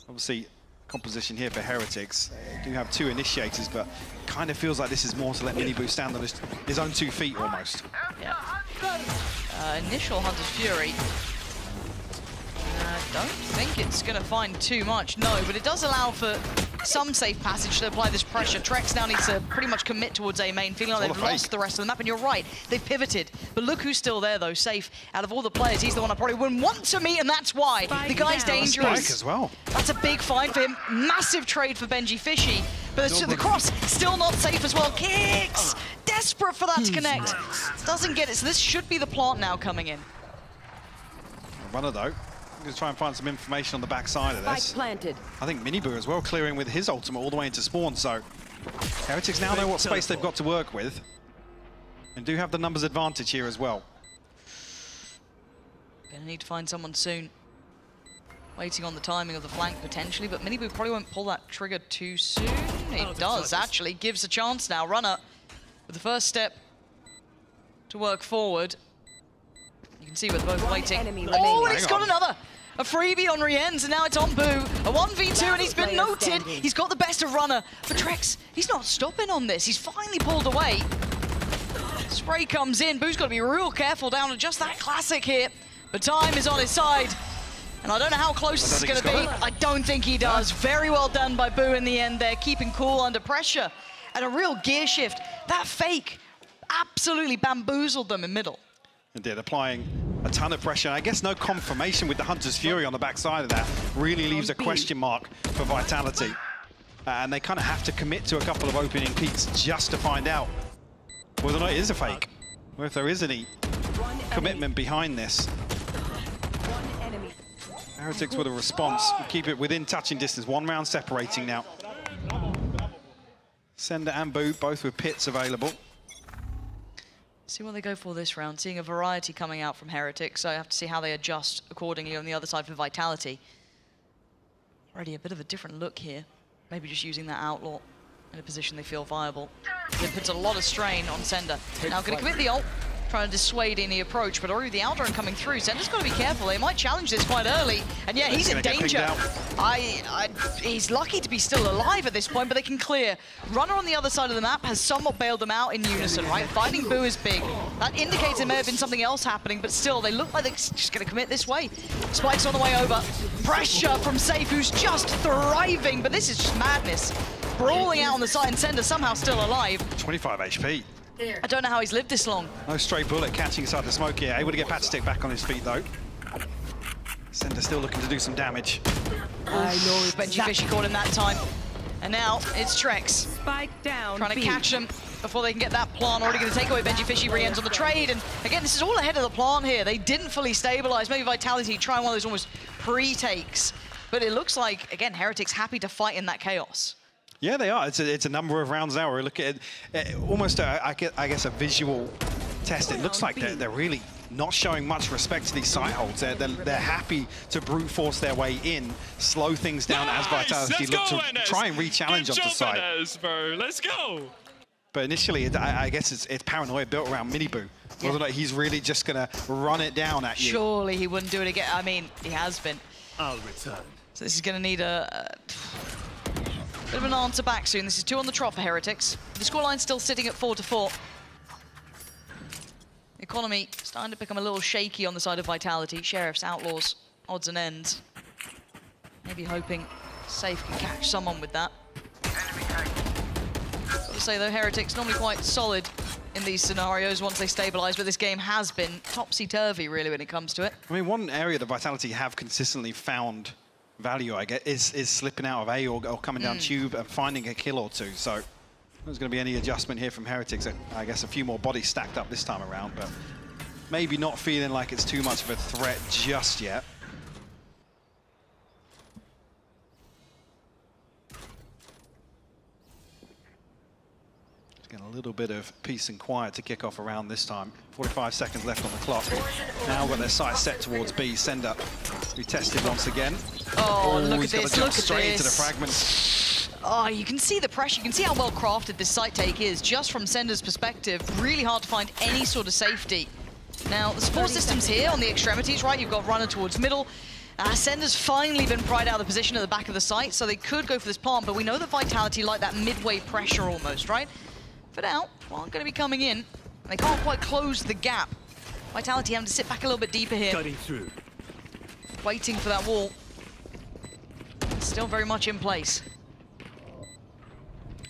Obviously, composition here for Heretics. They do have 2 initiators, but kind of feels like this is more to let Miniboo stand on his own 2 feet almost. Yeah. Initial Hunter's Fury. Don't think it's going to find too much, no, but it does allow for some safe passage to apply this pressure. Trex now needs to pretty much commit towards A main, feeling like they've lost the rest of the map, and you're right, they've pivoted. But look who's still there, though, Safe. Out of all the players, he's the one I probably wouldn't want to meet, and that's why. The guy's dangerous. Spike as well. That's a big find for him. Massive trade for Benji Fishy, but the cross still not safe as well. Kicks! Desperate for that to connect. Doesn't get it, so this should be the plant now coming in. Runner, though. I'm going to try and find some information on the backside of this. Planted. I think Miniboo as well, clearing with his ultimate all the way into spawn, so Heretics now know what space they've got to work with, and do have the numbers advantage here as well. Gonna need to find someone soon. Waiting on the timing of the flank potentially, but Miniboo probably won't pull that trigger too soon. It does, actually. Gives a chance now. Runner with the first step to work forward. You can see we're both waiting. Oh, and he's got another! A freebie on Rienz, and now it's on Boo. A 1v2, and he's been noted. He's got the best of Runner. But Trex, he's not stopping on this. He's finally pulled away. Spray comes in. Boo's got to be real careful down to just that classic here. But time is on his side. And I don't know how close this is going to be. I don't think he does. Very well done by Boo in the end there, keeping cool under pressure. And a real gear shift. That fake absolutely bamboozled them in middle. Indeed, applying a ton of pressure. I guess no confirmation with the Hunter's Fury on the backside of that really leaves a question mark for Vitality. And they kind of have to commit to a couple of opening peaks just to find out whether or not it is a fake, or if there is any commitment behind this. Heretics with a response. We'll keep it within touching distance. 1 round separating now. Sender and Boot, both with pits available. See what they go for this round. Seeing a variety coming out from Heretics, so I have to see how they adjust accordingly on the other side for Vitality. Already a bit of a different look here. Maybe just using that Outlaw in a position they feel viable. It puts a lot of strain on Sender. Now going to commit the ult, trying to dissuade any approach, but already the Aldrin coming through. Sender's got to be careful. They might challenge this quite early. And yeah, he's in danger. He's lucky to be still alive at this point, but they can clear. Runner on the other side of the map has somewhat bailed them out in unison, right? Finding Boo is big. That indicates there may have been something else happening, but still, they look like they're just going to commit this way. Spike's on the way over. Pressure from Safe, who's just thriving, but this is just madness. Brawling out on the side, and Sender somehow still alive. 25 HP. I don't know how he's lived this long. No stray bullet catching inside the smoke here. Able to get Patstick back on his feet though. Sender still looking to do some damage. I know Benji Fishy caught him that time. And now it's Trex. Spike down. Trying to catch him before they can get that plant. Already going to take away Benji Fishy, re-ends on the trade. And again, this is all ahead of the plant here. They didn't fully stabilize. Maybe Vitality trying one of those almost pre-takes. But it looks like, again, Heretics happy to fight in that chaos. Yeah, they are. It's a number of rounds now. We're looking at almost, I guess, a visual test. It looks like they're really not showing much respect to these site holds. They're happy to brute force their way in, slow things down as Vitality look to try and re-challenge onto site. Bro. Let's go. But initially, I guess it's paranoia built around Miniboo. Whether like he's really just gonna run it down at you. Surely he wouldn't do it again. I mean, he has been. I'll return. So this is gonna need a bit of an answer back soon. This is 2 on the trot for Heretics. The scoreline's still sitting at 4-4. Economy starting to become a little shaky on the side of Vitality. Sheriffs, Outlaws, odds and ends. Maybe hoping Safe can catch someone with that. Got to say though, Heretics normally quite solid in these scenarios once they stabilize, but this game has been topsy-turvy really when it comes to it. I mean, one area that Vitality have consistently found value, I guess, is slipping out of A or coming down tube and finding a kill or two. So there's going to be any adjustment here from Heretics. I guess a few more bodies stacked up this time around, but maybe not feeling like it's too much of a threat just yet. Just getting a little bit of peace and quiet to kick off around this time. 45 seconds left on the clock. Now got their sights set towards B. Sender retested once again. Oh, look at he's got this, to jump look at straight into the this. fragment. Oh, you can see the pressure. You can see how well crafted this site take is, just from Sender's perspective. Really hard to find any sort of safety. Now, there's 4 systems here on the extremities, right? You've got runner towards middle. Sender's finally been pried out of the position at the back of the site, so they could go for this plant, but we know that Vitality like that midway pressure almost, right? For now, plant going to be coming in. They can't quite close the gap. Vitality having to sit back a little bit deeper here. Cutting through. Waiting for that wall. Still very much in place.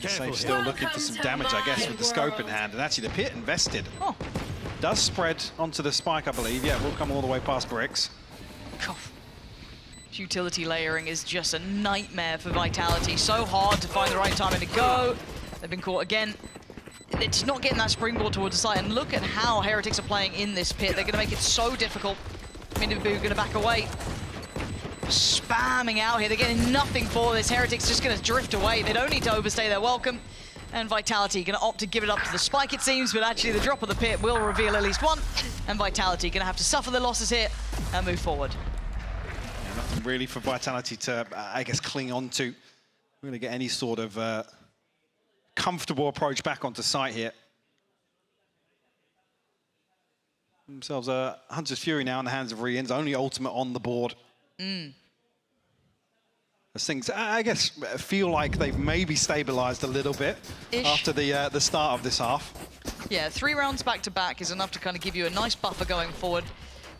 Safe still looking for some damage, I guess, with the scope in hand. And actually, the pit invested. Oh. Does spread onto the spike, I believe. Yeah, will come all the way past bricks. Utility layering is just a nightmare for Vitality. So hard to find the right timing to go. They've been caught again. It's not getting that springboard towards the site. And look at how Heretics are playing in this pit. They're going to make it so difficult. Miniboo going to back away. Spamming out here. They're getting nothing for this. Heretics just going to drift away. They don't need to overstay their welcome. And Vitality going to opt to give it up to the spike, it seems, but actually the drop of the pit will reveal at least one. And Vitality going to have to suffer the losses here and move forward. Yeah, nothing really for Vitality to, I guess, cling on to. We're going to get any sort of comfortable approach back onto site here. Themselves a Hunter's Fury now in the hands of Rians, only ultimate on the board. As things, I guess, feel like they've maybe stabilized a little bit after the start of this half. Yeah, 3 rounds back-to-back is enough to kind of give you a nice buffer going forward.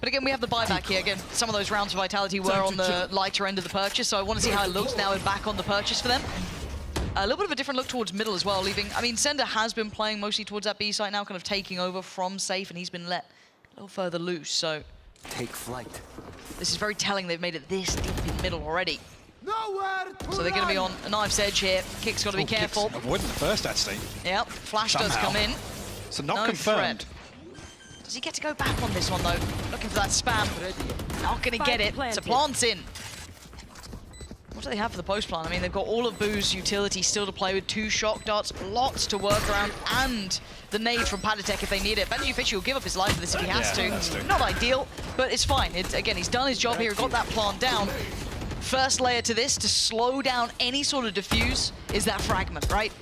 But again, we have the buyback here. Again, some of those rounds of Vitality were on the lighter end of the purchase, so I want to see how it looks now we're back on the purchase for them. A little bit of a different look towards middle as well, leaving... I mean, Sender has been playing mostly towards that B site now, kind of taking over from Safe, and he's been let a little further loose, so... Take flight. This is very telling they've made it this deep in middle already. So they're going to be on a knife's edge here. Kick's got to be careful. Avoiding the first, actually. Yep, Flash does come in. So not confirmed. Threat. Does he get to go back on this one, though? Looking for that spam. Not going to get it. So plant's in. What do they have for the post plant? I mean, they've got all of Boo's utility still to play with, 2 shock darts, lots to work around, and the nade from Padatek if they need it. Benji Fishy will give up his life for this if he has to. Not ideal, but it's fine. Again, he's done his job here, got that plant down. First layer to this, to slow down any sort of diffuse, is that fragment, right?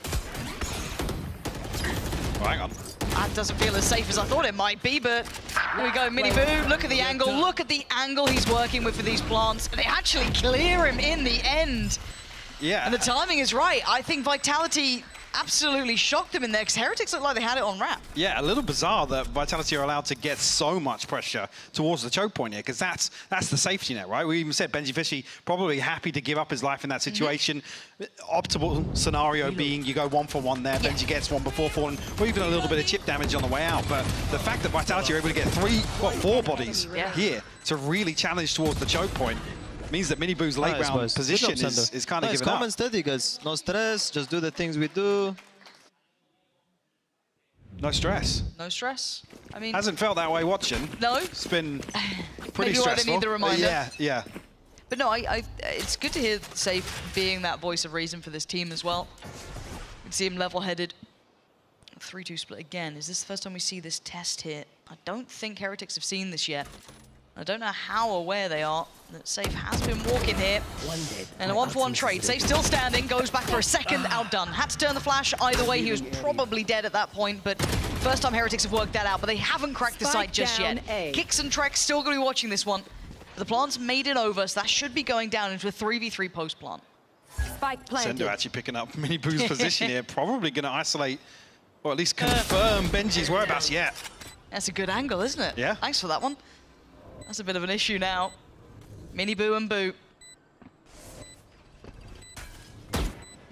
Hang on. That doesn't feel as safe as I thought it might be, but here we go, Miniboo. Look at the angle. Look at the angle he's working with for these plants. They actually clear him in the end. Yeah. And the timing is right. I think Vitality, absolutely shocked them in there, because Heretics looked like they had it on wrap. Yeah, a little bizarre that Vitality are allowed to get so much pressure towards the choke point here, because that's the safety net, right? We even said Benji Fishy probably happy to give up his life in that situation. Optimal scenario being you go 1-for-1 there, Benji gets one before falling, or even a little bit of chip damage on the way out. But the fact that Vitality are able to get 4 bodies here to really challenge towards the choke point means that Miniboo's late round position is kind of given calm up. and steady, guys. No stress, just do the things we do. No stress. No stress. I mean, Hasn't felt that way watching. No. It's been pretty maybe why stressful. they need the reminder. Yeah. But no, it's good to hear Safe being that voice of reason for this team as well. You can see him level-headed. 3-2 split again. Is this the first time we see this test here? I don't think Heretics have seen this yet. I don't know how aware they are that Safe has been walking here. And a 1-for-1 trade. Safe still standing, goes back for a second, outdone. Had to turn the flash. Either way, he was probably dead at that point, but first time Heretics have worked that out, but they haven't cracked the site just yet. Kicks and Trek still going to be watching this one. The plant's made it over, so that should be going down into a 3v3 post plant. Spike planted. Sendo actually picking up Miniboo's position here, probably going to isolate, or at least confirm Benji's whereabouts yet. That's a good angle, isn't it? Yeah. Thanks for that one. That's a bit of an issue now. Miniboo and Boo.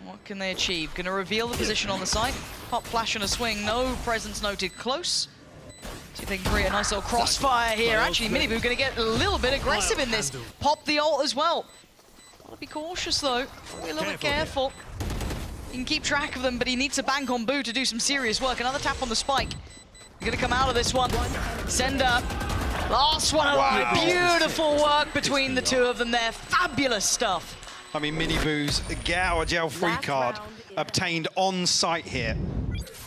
What can they achieve? Going to reveal the position on the site. Pop flash and a swing. No presence noted close. See if they can create a nice little crossfire here. Actually, Miniboo going to get a little bit aggressive in this. Pop the ult as well. Gotta be cautious though. Be a little bit careful. He can keep track of them, but he needs to bank on Boo to do some serious work. Another tap on the spike. You're going to come out of this one. Sender. Last one alive. Beautiful work between the two of them there. Fabulous stuff. I mean, Miniboo's Gao Gel free card obtained on site here.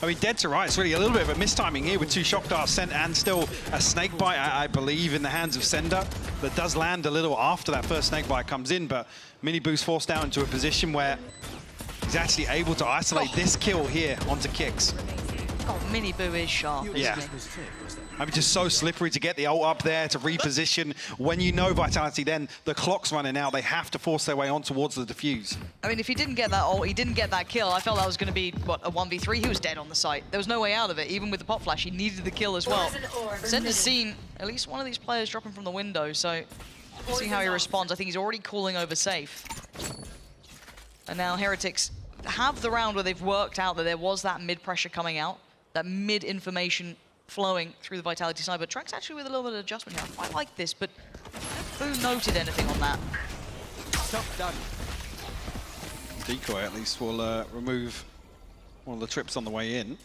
I mean, dead to right, it's really a little bit of a mistiming here with 2 shock darts sent and still a snake bite, I believe, in the hands of Sender that does land a little after that first snake bite comes in, but Miniboo's forced down into a position where he's actually able to isolate this kill here onto Kicks. Oh, Miniboo is sharp, Yeah. isn't he? I mean, just so slippery to get the ult up there, to reposition. When you know Vitality, then the clock's running out. They have to force their way on towards the defuse. I mean, if he didn't get that ult, he didn't get that kill, I felt that was going to be, what, a 1v3? He was dead on the site. There was no way out of it, even with the pop flash. He needed the kill as well. Sender's seen at least one of these players dropping from the window, so we'll see how he responds. I think he's already calling over Safe. And now Heretics have the round where they've worked out that there was that mid-pressure coming out, that mid-information flowing through the Vitality side, but Trek's actually with a little bit of adjustment here. I quite like this, but who noted anything on that? Decoy at least will remove one of the trips on the way in.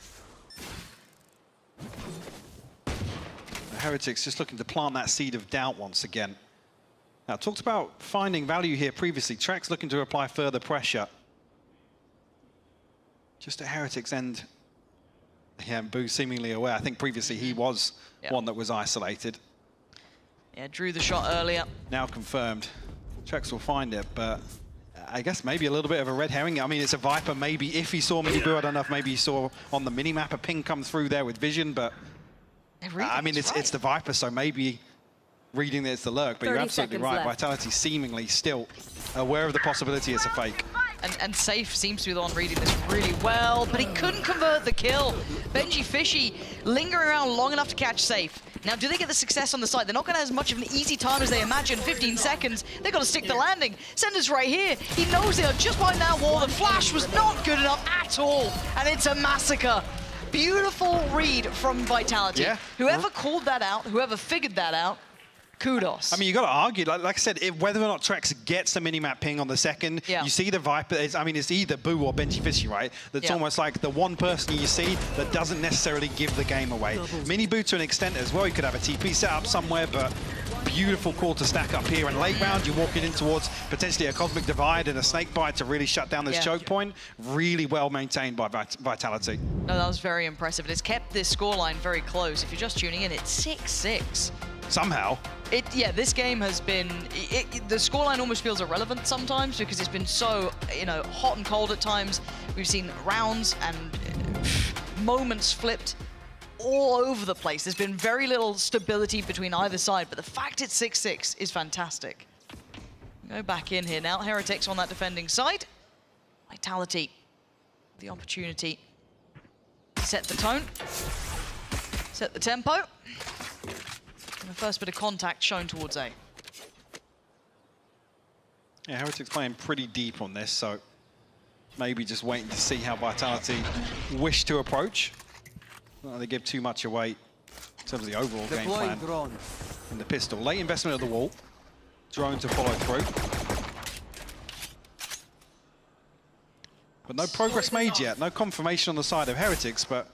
The Heretics just looking to plant that seed of doubt once again. Now, talked about finding value here previously. Trek's looking to apply further pressure. Just at Heretics' end. Yeah, and Boo seemingly aware. I think previously he was one that was isolated. Yeah, drew the shot earlier. Now confirmed. Trex will find it, but I guess maybe a little bit of a red herring. I mean, it's a Viper. Maybe if he saw Miniboo, I don't know if maybe he saw on the minimap a ping come through there with vision, but I mean, it's the Viper, so maybe reading that it's the lurk, but you're absolutely right. Vitality seemingly still aware of the possibility it's a fake. And Safe seems to be the one reading this really well, but he couldn't convert the kill. Benji Fishy lingering around long enough to catch Safe. Now, do they get the success on the side? They're not going to have as much of an easy time as they imagine. 15 seconds. They've got to stick the landing. Sender's right here. He knows they are just behind that wall. The flash was not good enough at all, and it's a massacre. Beautiful read from Vitality. Yeah. Whoever called that out, whoever figured that out, kudos. I mean, you got to argue, like I said, whether or not Trex gets the minimap ping on the second, you see the Viper, I mean, it's either Boo or Benji Fishy, right? That's almost like the one person you see that doesn't necessarily give the game away. Miniboo to an extent as well, you could have a TP set up somewhere, but beautiful call to stack up here. And late round, you're walking in towards potentially a Cosmic Divide and a Snake Bite to really shut down this choke point. Really well maintained by Vitality. No, that was very impressive. It has kept this scoreline very close. If you're just tuning in, it's 6-6. Somehow. This game has been, the scoreline almost feels irrelevant sometimes because it's been so, hot and cold at times. We've seen rounds and moments flipped all over the place. There's been very little stability between either side, but the fact it's 6-6 is fantastic. Go back in here now. Heretics on that defending side. Vitality the opportunity to set the tone, set the tempo. And the first bit of contact shown towards A. Yeah, Heretics playing pretty deep on this, so maybe just waiting to see how Vitality wish to approach. Not they give too much away in terms of the overall game plan. Drone. In the pistol. Late investment of the wall. Drone to follow through. But no progress made yet. No confirmation on the side of Heretics, but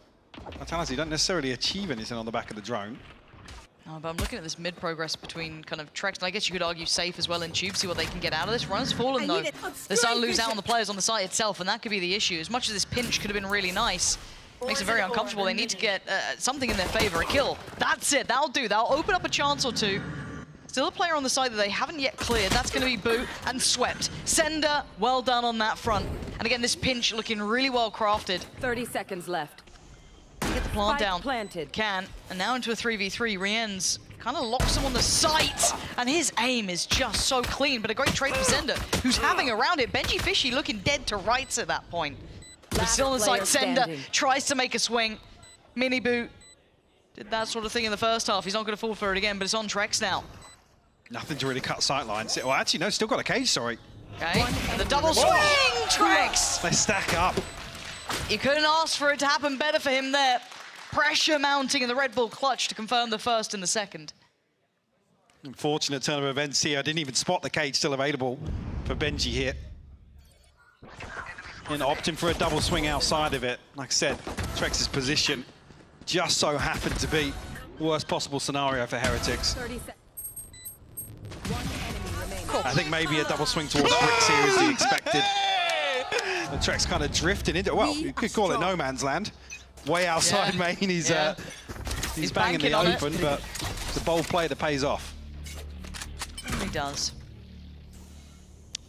Vitality don't necessarily achieve anything on the back of the drone. But I'm looking at this mid-progress between kind of Trex, and I guess you could argue safe as well in Tube, see what they can get out of this. Runner's fallen, though. They're starting to lose out on the players on the site itself, and that could be the issue. As much as this pinch could have been really nice, makes it very uncomfortable. They need to get something in their favor, a kill. That's it, that'll do. That'll open up a chance or two. Still a player on the side that they haven't yet cleared. That's going to be Boo and swept. Sender, well done on that front. And again, this pinch looking really well crafted. 30 seconds left. Get the plant down. Planted. Can. And now into a 3v3. Rienz kind of locks him on the sight. And his aim is just so clean. But a great trade for Sender, who's having around it. Benji Fishy looking dead to rights at that point. But still in sight. Sender tries to make a swing. Mini Boo did that sort of thing in the first half. He's not going to fall for it again, but it's on Trex now. Nothing to really cut sight lines. Well, actually, no, still got a cage, sorry. Okay, the double swing, Trex! They stack up. You couldn't ask for it to happen better for him there. Pressure mounting in the Red Bull clutch to confirm the first and the second. Unfortunate turn of events here. I didn't even spot the cage still available for Benji here. And opting for a double swing outside of it. Like I said, Trex's position just so happened to be worst possible scenario for Heretics. I think maybe a double swing towards Bricks here is the expected. And Trex kind of drifting into, well, you could call it no man's land. Way outside main, he's banging the open, but it's a bold play that pays off. He does.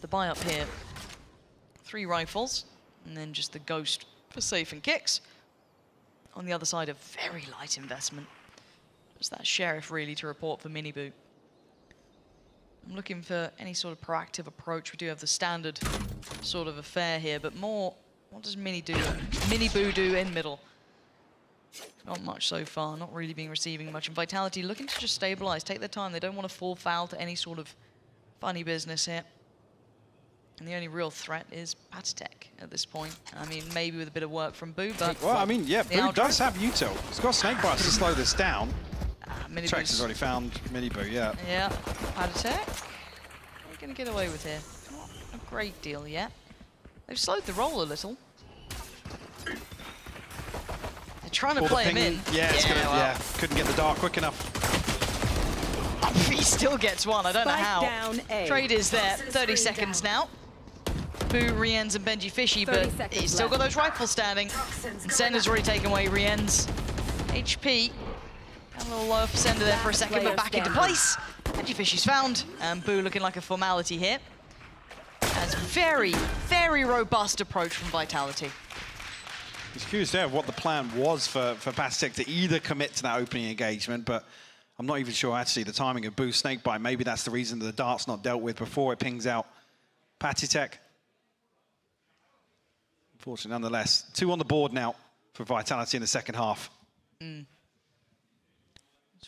The buy up here. 3 rifles, and then just the Ghost for safe and kicks. On the other side, a very light investment. Just that Sheriff really to report for Mini Boo. I'm looking for any sort of proactive approach. We do have the standard sort of affair here, but more, what does Mini Boo do in middle? Not much so far, not really being receiving much. And Vitality looking to just stabilize, take their time. They don't want to fall foul to any sort of funny business here. And the only real threat is Patitek at this point. I mean, maybe with a bit of work from Boo, but... Well, I mean, yeah, Boo does have util. He's got snake bites to slow this down. Trex has already found Mini Boo, yeah. Yeah, Patitek. We're going to get away with here. Not a great deal yet. They've slowed the roll a little. They're trying to play him in. Yeah, couldn't get the dart quick enough. He still gets one, I don't know how. Down A. Trade is there, 30 seconds now. Boo, Rienz, and Benji Fishy, but he's still got those rifles standing. And Sender's already taken away Rienz. HP. Got a little lower for Sender there for a second, but back into place. Benji Fishy's found, and Boo looking like a formality here. That's very, very robust approach from Vitality. It's curious there what the plan was for Patitek to either commit to that opening engagement, but I'm not even sure actually the timing of Boo's snakebite. Maybe that's the reason that the dart's not dealt with before it pings out Patitek. Unfortunately, nonetheless, 2 on the board now for Vitality in the second half. This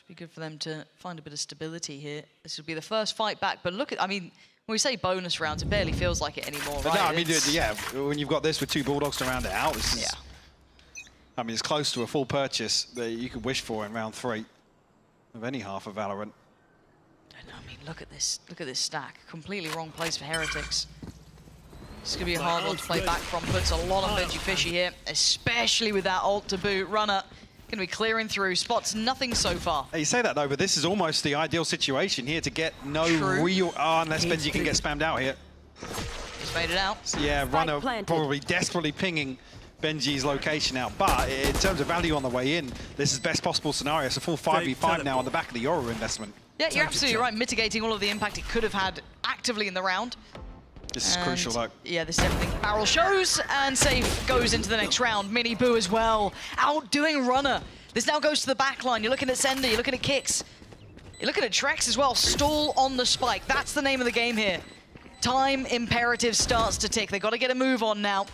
would be good for them to find a bit of stability here. This would be the first fight back, but look at, I mean, when we say bonus rounds, it barely feels like it anymore, But right? no, I mean, yeah, when you've got this with 2 Bulldogs to round it out, this is, I mean, it's close to a full purchase that you could wish for in round 3 of any half of Valorant. I mean, look at this stack. Completely wrong place for Heretics. It's gonna be a hard one to play back from. Puts a lot on Benji Fishy here, especially with that ult to boot. Runner gonna be clearing through. Spots nothing so far. You say that though, but this is almost the ideal situation here to get no real, unless Benji can get spammed out here. He's made it out. So yeah, Runner probably desperately pinging Benji's location out, but in terms of value on the way in, this is best possible scenario. It's a full 5v5 now on the back of the Yoru investment. Yeah, you're absolutely right. Mitigating all of the impact it could have had actively in the round. This is crucial though. Yeah, this is everything. Barrel shows, and safe goes into the next round. Mini Boo as well, outdoing Runner. This now goes to the back line. You're looking at Sender, you're looking at Kicks. You're looking at Trex as well. Stall on the spike. That's the name of the game here. Time imperative starts to tick. They got to get a move on now.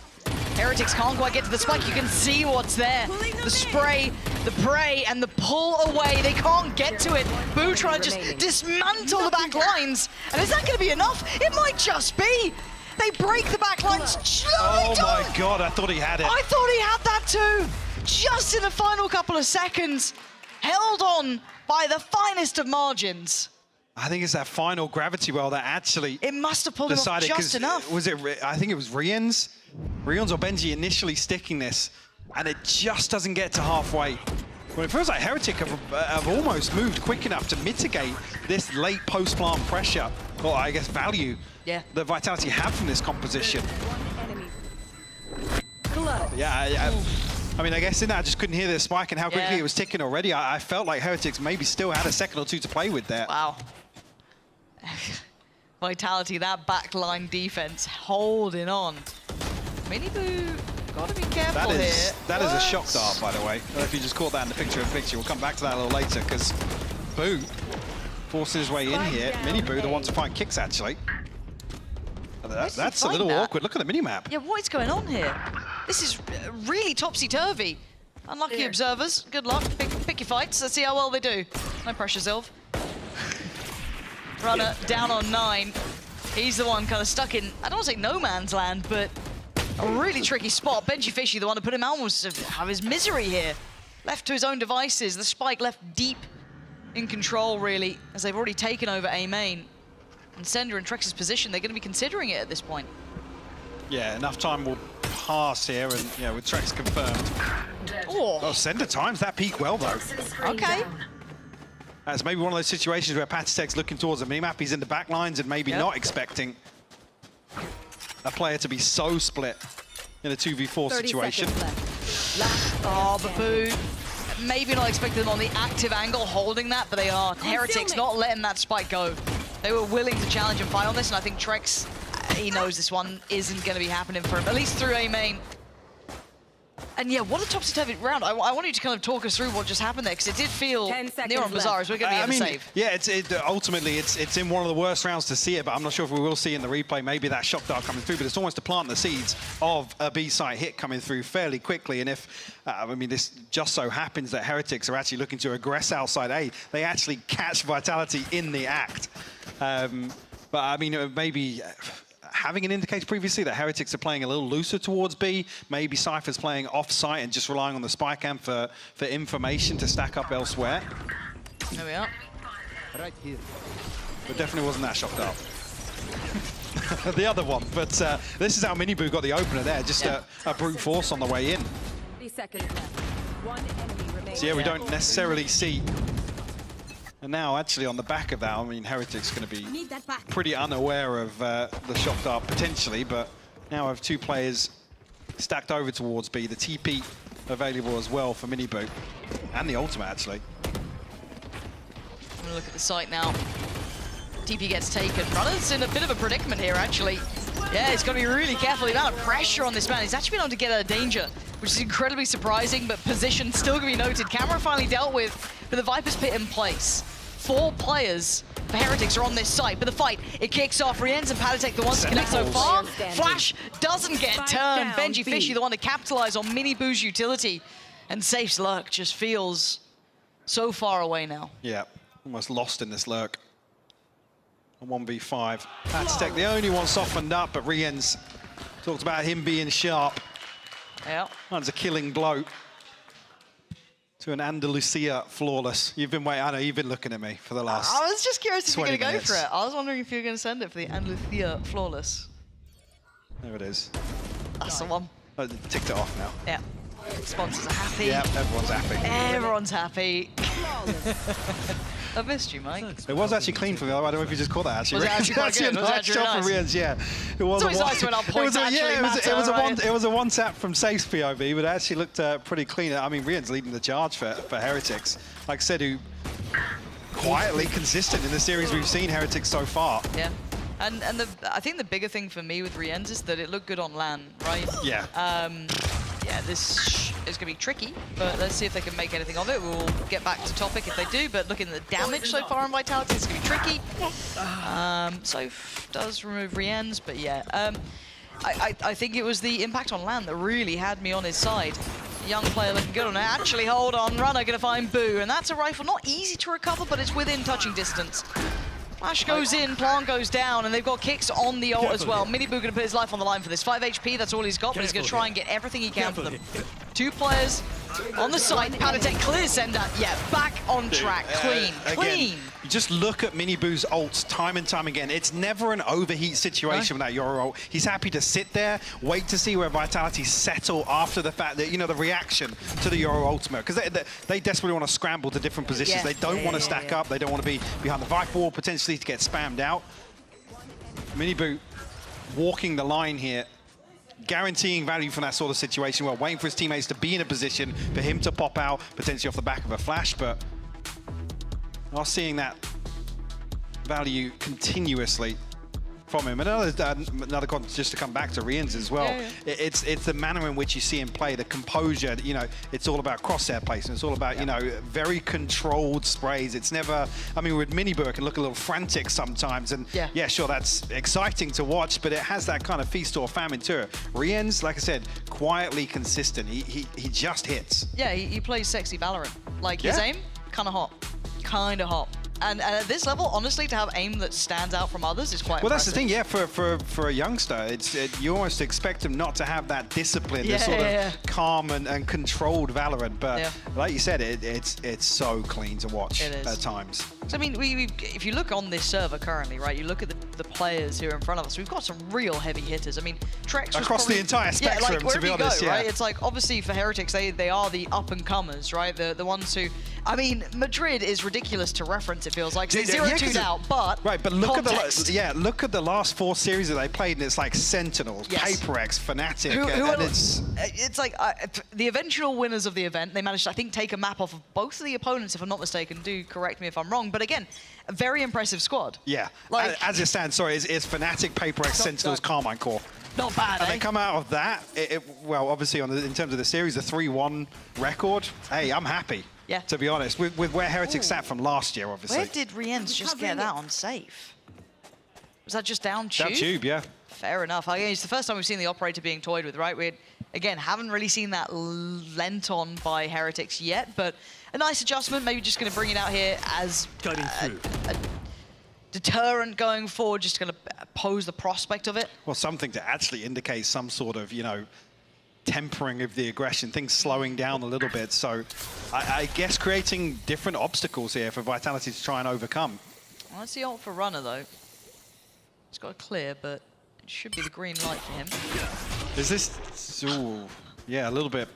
Heretics can't quite get to the spike. You can see what's there. The spray, the pray, and the pull away. They can't get to it. Boo trying to just dismantle the back lines. And is that going to be enough? It might just be. They break the back lines. Oh my God, I thought he had it. I thought he had that too. Just in the final couple of seconds. Held on by the finest of margins. I think it's that final gravity well that actually it must have pulled him off just enough. Was it? I think it was Rians or Benji initially sticking this, and it just doesn't get to halfway. Well, it feels like Heretic have almost moved quick enough to mitigate this late post-plant pressure, or I guess value, that Vitality have from this composition. Yeah. I mean, I guess in that I just couldn't hear the spike and how quickly it was ticking already. I felt like Heretics maybe still had a second or two to play with there. Wow. Vitality, that backline defense holding on. Miniboo, gotta be careful here. That is a shock dart, by the way. I don't know if you just caught that in the picture-in-picture. We'll come back to that a little later because Boo forcing his way in here. Miniboo, the one to find kicks, actually. That's a little awkward. Look at the mini-map. Yeah, what is going on here? This is really topsy-turvy. Unlucky observers. Good luck. Pick your fights. Let's see how well they do. No pressure, Zilv. Runner down on 9. He's the one kind of stuck in, I don't want to say no man's land, but a really tricky spot. Benji Fishy, the one to put him almost have his misery here. Left to his own devices. The spike left deep in control, really, as they've already taken over A main. And Sender in Trex's position, they're going to be considering it at this point. Yeah, enough time will pass here, and yeah, with Trex confirmed. Oh, Sender times that peak well, though. Okay. That's maybe one of those situations where Patitek's looking towards the minimap. He's in the back lines and maybe not expecting a player to be so split in a 2v4 situation. Oh, but Boo, maybe not expecting them on the active angle holding that, but they are. Heretics not letting that spike go. They were willing to challenge and fight on this, and I think Trex, he knows this one isn't going to be happening for him, at least through A main. And yeah, what a topsy-turvy round. I want you to kind of talk us through what just happened there, because it did feel near on bizarre as we're going to be able to save. Yeah, ultimately, it's in one of the worst rounds to see it, but I'm not sure if we will see in the replay maybe that shock dart coming through, but it's almost to plant the seeds of a B-site hit coming through fairly quickly. And if, I mean, this just so happens that Heretics are actually looking to aggress outside A, they actually catch Vitality in the act. But I mean, maybe having an indicator previously that Heretics are playing a little looser towards B, maybe Cypher's playing off-site and just relying on the spy cam for information to stack up elsewhere. There we are. Right here. But definitely wasn't that shock dart. The other one, but this is how Miniboo got the opener there, just a brute force on the way in. 30 seconds left. One enemy remains. So yeah, we don't necessarily see. And now, actually, on the back of that, I mean, Heretic's going to be pretty unaware of the shock dart potentially, but now I have two players stacked over towards B. The TP available as well for Miniboo, and the ultimate, actually. I'm going to look at the site now. TP gets taken. Runner's in a bit of a predicament here, actually. Yeah, he's got to be really careful. The amount of pressure on this man. He's actually been able to get out of danger, which is incredibly surprising, but position still going to be noted. Camera finally dealt with the Viper's Pit in place. 4 players for Heretics are on this site, but the fight, it kicks off. Rienz and Patitek, the ones to connect so far. Flash doesn't get turned. Benji Fishy, the one to capitalize on Miniboo's utility. And Safe's lurk just feels so far away now. Yeah, almost lost in this lurk. A 1v5. Patitek, the only one softened up, but Rienz talked about him being sharp. Yeah. That's a killing blow to an Andalusia flawless. You've been waiting, I know you've been looking at me for the last I was just curious if you're going to go minutes. for it. I was wondering if you were going to send it for the Andalusia flawless. There it is. That's the one. Oh, ticked it off now. Yeah. Sponsors are happy. Yeah, everyone's happy. Everyone's happy. I missed you, Mike. It was actually clean for me. I don't know if you just caught that, actually. Was it actually quite good? Was it nice actually job nice? from Rienz, yeah. It was It's always nice when our points it was a one tap from Safe's POV, but it actually looked pretty clean. I mean, Rienz leading the charge for Heretics. Like I said, who quietly consistent in the series we've seen Heretics so far. Yeah. And I think the bigger thing for me with Rienz is that it looked good on LAN, right? Yeah. Yeah, this is going to be tricky, but let's see if they can make anything of it. We'll get back to topic if they do, but looking at the damage so far on Vitality, it's going to be tricky. Soph does remove Rienz, but yeah. I think it was the impact on land that really had me on his side. Young player looking good on it. Actually, hold on. Runner going to find Boo. And that's a rifle. Not easy to recover, but it's within touching distance. Flash goes in, Plant goes down, and they've got kicks on the ult as well. Miniboo going to put his life on the line for this. 5 HP, that's all he's got, but he's going to try and get everything he can for them. 2 players on the side. Panatek clears Sender. Yeah, back on track. Clean. Again, you just look at Miniboo's ults time and time again. It's never an overheat situation with that Yoru ult. He's happy to sit there, wait to see where Vitality settle after the fact that, you know, the reaction to the Yoru ultimate. Because they desperately want to scramble to different positions. They don't want to stack up. They don't want to be behind the Vipe wall, potentially to get spammed out. Miniboo walking the line here, guaranteeing value from that sort of situation, while waiting for his teammates to be in a position for him to pop out, potentially off the back of a flash, but not seeing that value continuously from him. Another concept just to come back to Rians as well. It's the manner in which you see him play, the composure. You know, it's all about crosshair placement. It's all about, you know, very controlled sprays. It's never, I mean, with Miniboo, it can look a little frantic sometimes. And yeah, sure, that's exciting to watch, but it has that kind of feast or famine to it. Rians, like I said, quietly consistent. He just hits. Yeah, he plays sexy Valorant. Like his aim, kind of hot. Kind of hot. And at this level, honestly, to have aim that stands out from others is quite impressive. That's the thing, yeah, for a youngster, you almost expect him not to have that discipline, this sort of calm and controlled Valorant. But like you said, it's so clean to watch at times. So, I mean, if you look on this server currently, right, you look at the players who are in front of us, we've got some real heavy hitters. I mean, Trex was across the entire spectrum, like, to be honest, right? It's like, obviously, for Heretics, they are the up-and-comers, right? The ones who, I mean, Madrid is ridiculous to reference, it feels like. 0-2 out, but look context. look at the last 4 series that they played, and it's like Sentinels, PaperX, Fnatic, and it's like the eventual winners of the event. They managed to, I think, take a map off of both of the opponents, if I'm not mistaken. Do correct me if I'm wrong, but again, a very impressive squad. Yeah, like, as it stands, sorry, it's Fnatic, PaperX, Sentinels, Carmine Core. Not bad, and they come out of that, well, obviously, in terms of the series, a 3-1 record. Hey, I'm happy. Yeah. To be honest, with where Heretics sat from last year, obviously. Where did Riens just get that on safe? Was that just down tube? Down tube, yeah. Fair enough. It's the first time we've seen the operator being toyed with, right? We, again, haven't really seen that lent on by Heretics yet, but a nice adjustment. Maybe just going to bring it out here as a deterrent going forward, just going to pose the prospect of it. Well, something to actually indicate some sort of, you know, tempering of the aggression, things slowing down a little bit. So I guess creating different obstacles here for Vitality to try and overcome. Well, that's the ult for Runner, though. He's got a clear, but it should be the green light for him. Is this... Ooh, yeah, a little bit.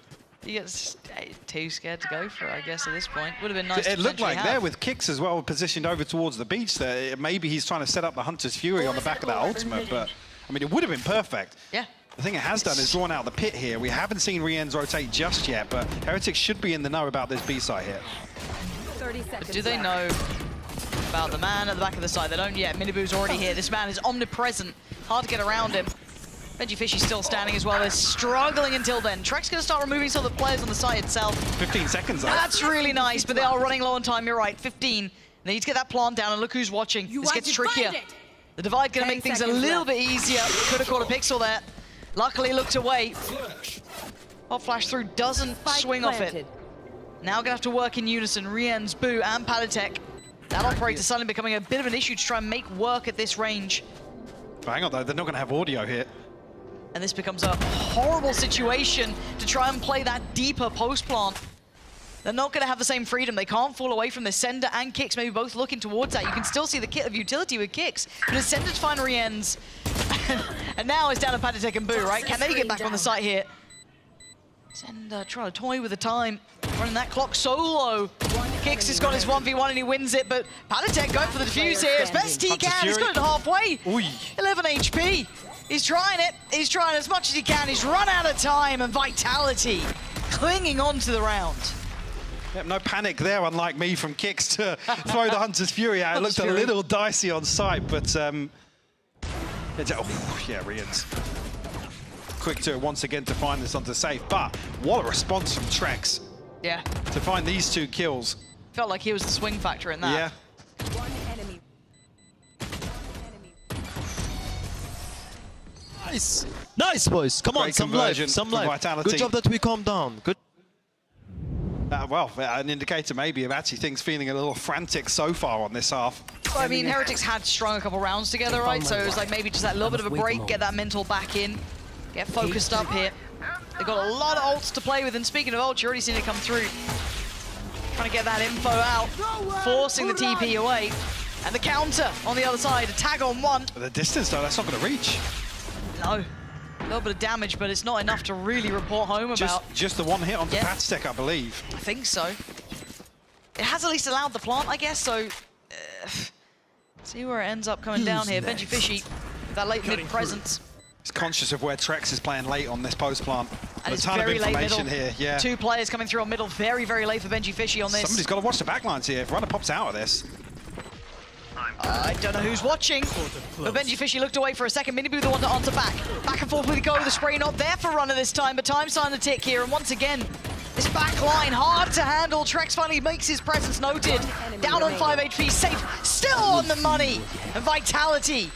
He gets too scared to go for it, I guess, at this point. Would have been nice. It looked like there with kicks as well, positioned over towards the beach there. Maybe he's trying to set up the Hunter's Fury on the back of that ultimate, but I mean, it would have been perfect. Yeah. The thing it has done is drawn out the pit here. We haven't seen Riens rotate just yet, but Heretics should be in the know about this B site here. 30 seconds. Do they know about the man at the back of the site? They don't yet. Miniboo's already here. This man is omnipresent. Hard to get around him. Benji Fishy's still standing as well. They're struggling until then. Trek's going to start removing some of the players on the site itself. 15 seconds, though. That's really nice, but they are running low on time. You're right, 15. They need to get that plant down, and look who's watching. This gets trickier. The divide going to make things a little bit easier. Could have caught a pixel there. Luckily looked away. Hot flash through doesn't swing off it. Now going to have to work in unison. Riens, Boo, and Panatek. That operator suddenly becoming a bit of an issue to try and make work at this range. But hang on, though. They're not going to have audio here. And this becomes a horrible situation to try and play that deeper post plant. They're not going to have the same freedom. They can't fall away from the Sender and Kicks, maybe both looking towards that. You can still see the kit of utility with Kicks, but it's Sender to find Riens. And now it's down to Panatek and Boo, right? Can they get back on the site here? Sender trying to toy with the time, running that clock so low. Kicks has got his 1v1 and he wins it, but Panatek going for the defuse here as best he can. He's got it halfway. 11 HP. He's trying it. He's trying as much as he can. He's run out of time, and Vitality clinging on to the round. Yep, no panic there, unlike me from Kicks to throw the Hunter's Fury out. It looked a little dicey on sight, but yeah, Riens. Quick to once again to find this onto safe, but what a response from Trex. Yeah. To find these 2 kills. Felt like he was the swing factor in that. Yeah. Nice. Nice, boys. Come on, Great some life. conversion Some from life. Vitality. Good job that we calmed down. Good. Well, an indicator maybe of actually things feeling a little frantic so far on this half. Well, I mean, Heretics had strung a couple rounds together, right? So it was like maybe just that little bit of a break, get that mental back in, get focused up here. They've got a lot of ults to play with, and speaking of ults, you're already seeing it come through. Trying to get that info out, forcing the TP away. And the counter on the other side, a tag on one. The distance, though, that's not going to reach. No. A little bit of damage, but it's not enough to really report home about. Just the one hit onto Patstech, I believe. I think so. It has at least allowed the plant, I guess, so... see where it ends up coming down here. Benji Fishy, with that late mid presence. He's conscious of where Trex is playing late on this post plant. And a ton of information here, yeah. 2 players coming through on middle, very, very late for Benji Fishy on this. Somebody's got to watch the backlines here. If Runner pops out of this. I don't know who's watching, but Benji Fishy looked away for a second. Miniboo the one to answer back. Back and forth we go. The spray not there for Runner this time, but time's starting to tick here. And once again, this back line hard to handle. Trex finally makes his presence noted. Down on 5 HP, safe, still on the money. And Vitality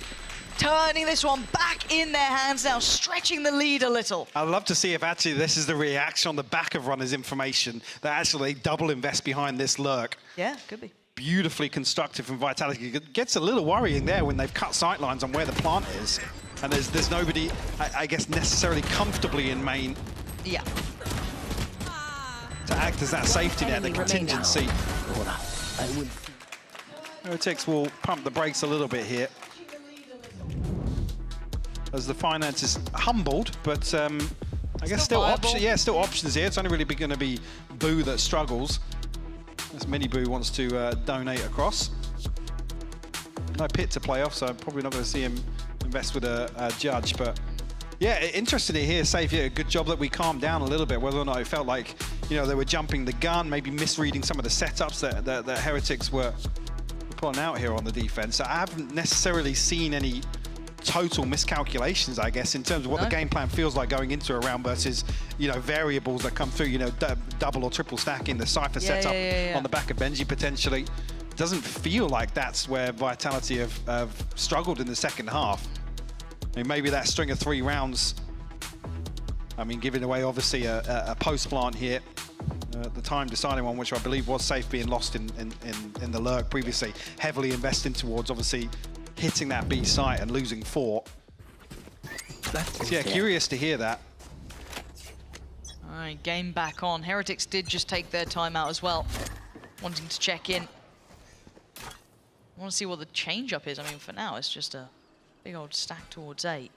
turning this one back in their hands now, stretching the lead a little. I'd love to see if actually this is the reaction on the back of Runner's information, that actually they double invest behind this lurk. Yeah, could be. Beautifully constructed from Vitality. It gets a little worrying there when they've cut sight lines on where the plant is. And there's nobody, I guess, necessarily comfortably in main. Yeah. To act as that safety net, the contingency. Heretics will pump the brakes a little bit here. As the finance is humbled, but I guess still options here. It's only really going to be Boo that struggles. As Miniboo wants to donate across. No pit to play off, so I'm probably not going to see him invest with a judge. But yeah, interesting to hear Safe. Yeah, good job that we calmed down a little bit, whether or not it felt like, you know, they were jumping the gun, maybe misreading some of the setups that Heretics were pulling out here on the defense. I haven't necessarily seen any total miscalculations, I guess, in terms of what the game plan feels like going into a round versus, you know, variables that come through, you know, double or triple stacking the Cypher setup on the back of Benji potentially. It doesn't feel like that's where Vitality have struggled in the second half. I mean, maybe that string of 3 rounds, I mean, giving away obviously a post plant here, the time deciding one, which I believe was Safe being lost in the lurk previously, heavily investing towards obviously hitting that B site and losing 4. So yeah, curious to hear that. All right, game back on. Heretics did just take their time out as well, wanting to check in. I want to see what the change-up is. I mean, for now, it's just a big old stack towards 8.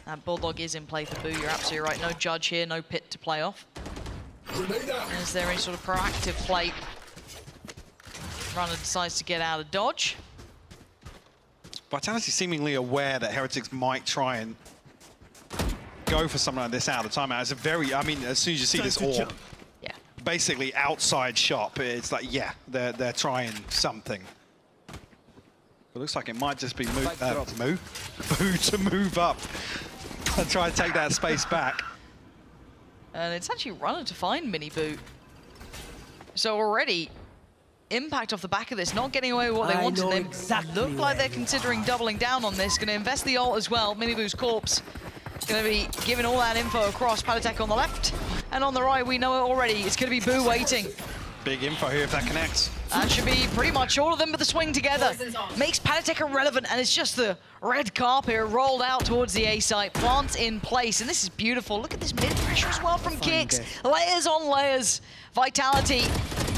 That Bulldog is in play for Boo, you're absolutely right. No judge here, no pit to play off. Is there any sort of proactive play? Runner decides to get out of dodge. Vitality seemingly aware that Heretics might try and go for something like this out of the timeout. It's a very, I mean, as soon as you see this orb, basically outside shop, it's like, yeah, they're trying something. It looks like it might just be Boo to move up and try and take that space back. And it's actually Runner to find Miniboo. So already, Impact off the back of this, not getting away with what they wanted. They look like they're considering doubling down on this. Going to invest the ult as well. Miniboo's corpse going to be giving all that info across. Palitek on the left, and on the right, we know it already. It's going to be Boo waiting. Big info here if that connects. That should be pretty much all of them, but the swing together makes Palitek irrelevant, and it's just the red carpet rolled out towards the A site. Plant in place, and this is beautiful. Look at this mid pressure as well from Kicks. Layers on layers. Vitality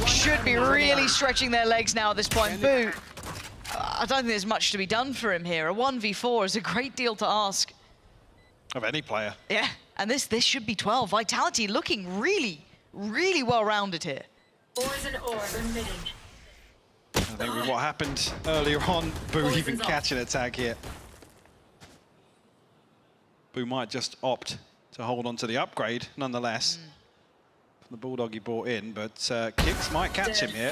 should be really stretching their legs now at this point. Boo, I don't think there's much to be done for him here. A 1v4 is a great deal to ask. Of any player. Yeah, and this should be 12. Vitality looking really, really well-rounded here. I think with what happened earlier on, Boo even catching a tag here. Boo might just opt to hold on to the upgrade, nonetheless. The Bulldog he brought in, but Kicks might catch him here.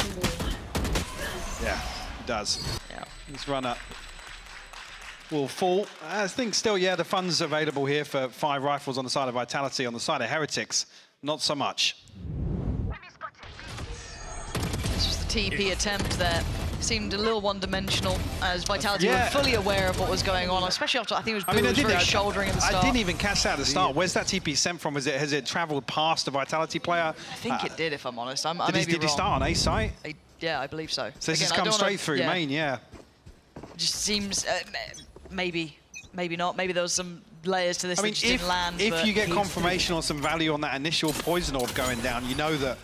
Yeah, he does. Yeah. This Runner will fall. I think still, yeah, the funds available here for 5 rifles on the side of Vitality. On the side of Heretics, not so much. It's just the TP attempt there. seemed a little one-dimensional as Vitality were fully aware of what was going on, especially after I think it was Boo was very shouldering at the start. I didn't even catch that at the start. Where's that TP sent from? Has it traveled past the Vitality player? I think it did, if I'm honest. Did he start on A site? Yeah, I believe so. So this has come straight through main, yeah. It just seems maybe not. Maybe there was some layers to this that just didn't land. If you get confirmation or some value on that initial poison orb going down, you know that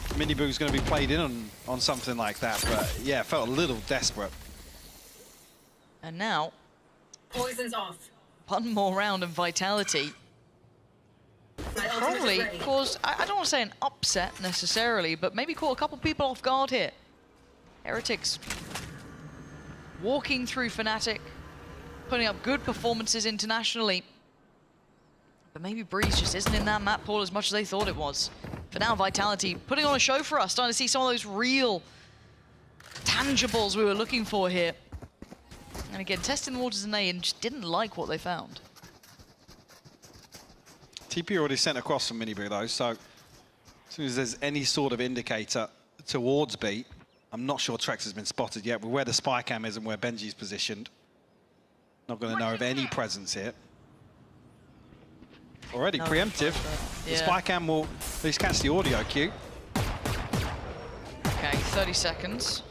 Miniboo's going to be played in on something like that. But yeah, it felt a little desperate. And now, Poison's off. one more round of Vitality. Probably caused, I don't want to say an upset necessarily, but maybe caught a couple people off guard here. Heretics walking through Fnatic, putting up good performances internationally. But maybe Breeze just isn't in that map pool as much as they thought it was. For now, Vitality putting on a show for us, starting to see some of those real tangibles we were looking for here. And again, testing the waters in A and just didn't like what they found. TP already sent across from Miniboo though, so as soon as there's any sort of indicator towards B, I'm not sure Trex has been spotted yet, but where the spy cam is and where Benji's positioned, not going to know of any presence here. Already preemptive. The spy cam will at least catch the audio cue. Okay, 30 seconds.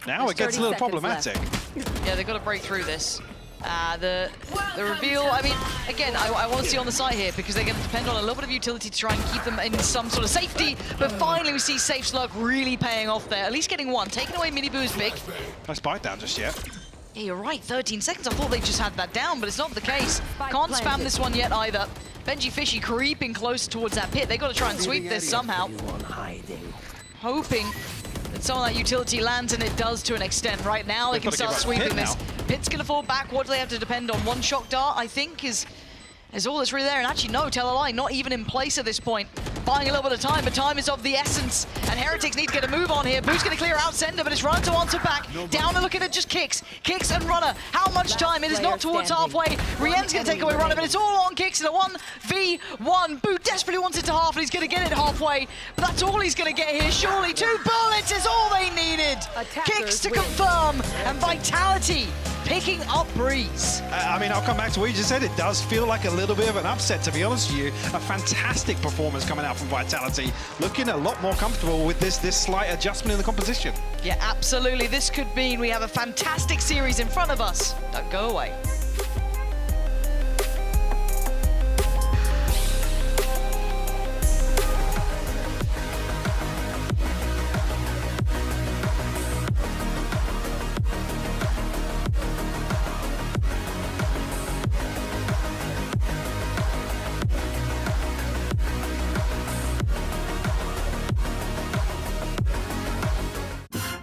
Now it gets a little problematic. Yeah, they've got to break through this. The reveal, I mean, again, I want to see on the side here because they're going to depend on a little bit of utility to try and keep them in some sort of safety. But finally, we see Safe Slug really paying off there. At least getting one. Taking away Miniboo's pick. No spike down just yet. Yeah, you're right. 13 seconds. I thought they just had that down, but it's not the case. Can't spam this one yet either. Benji Fishy creeping close towards that pit. They got to try and sweep this somehow. Hoping that some of that utility lands, and it does to an extent. Right now, they can start sweeping this. Pit's going to fall back. What do they have to depend on? One shock dart, I think, is all that's really there. And actually, no, tell a lie, not even in place at this point. Buying a little bit of time, but time is of the essence. And Heretics need to get a move on here. Boo's going to clear out Sender, but it's Runner to answer back. Down and looking at just Kicks. Kicks and Runner. How much time? It is not towards halfway. Rien's going to take away Runner, but it's all on Kicks in a 1v1. Boo desperately wants it to half, and he's going to get it halfway. But that's all he's going to get here. Surely 2 bullets is all they needed. Kicks to confirm, and Vitality picking up Breeze. I mean, I'll come back to what you just said. It does feel like a little bit of an upset, to be honest with you. A fantastic performance coming out from Vitality. Looking a lot more comfortable with this slight adjustment in the composition. Yeah, absolutely. This could mean we have a fantastic series in front of us. Don't go away.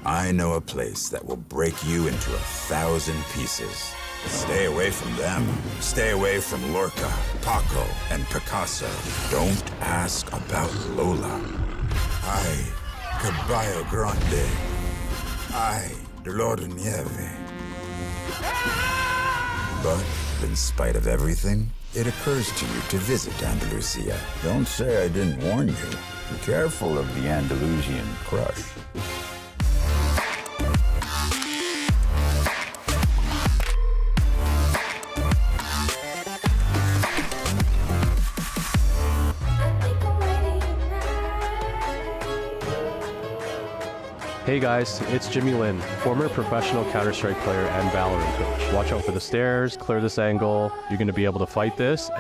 I know a place that will break you into 1,000 pieces. Stay away from them. Stay away from Lorca, Paco, and Picasso. Don't ask about Lola. Ay, Caballo Grande. Ay, Dolor de Nieve. But in spite of everything, it occurs to you to visit Andalusia. Don't say I didn't warn you. Be careful of the Andalusian crush. Hey guys, it's Jimmy Lin, former professional Counter-Strike player and VALORANT coach. Watch out for the stairs, clear this angle, you're going to be able to fight this.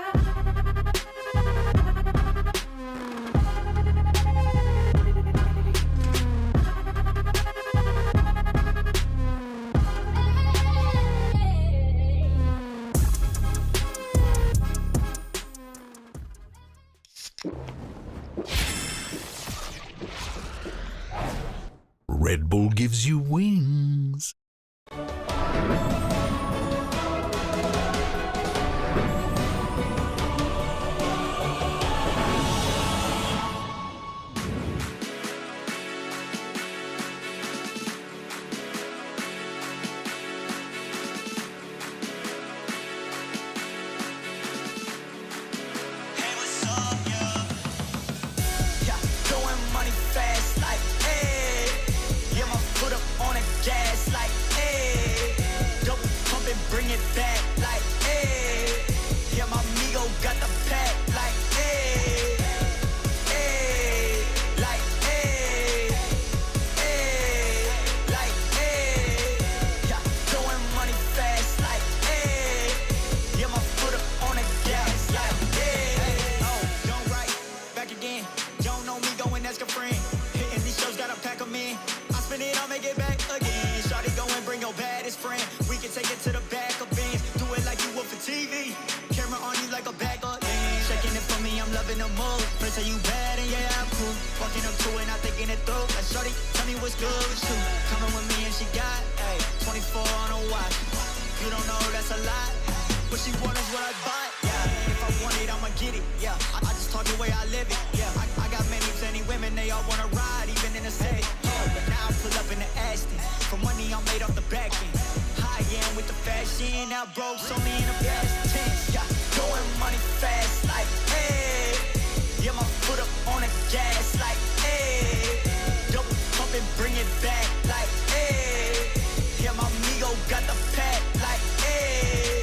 Red Bull gives you wings. Throwing money fast like, hey. Yeah, my foot up what's good with you. Coming with me and she got, ayy, 24 on a watch. You don't know that's a lot. What she want is what I bought, yeah. If I want it, I'ma get it, yeah. I just talk the way I live it, yeah. I got many, plenty women, they all wanna ride, even in the city. But now I pull up in the Aston. For money, I'm made off the back end. High end with the fashion, now broke, so me in the past tense, yeah. Going money fast, like, hey. Yeah, my foot up on the gas, like, hey. Double pump and bring it back, like, hey. Yeah, my amigo got the pack, like, hey.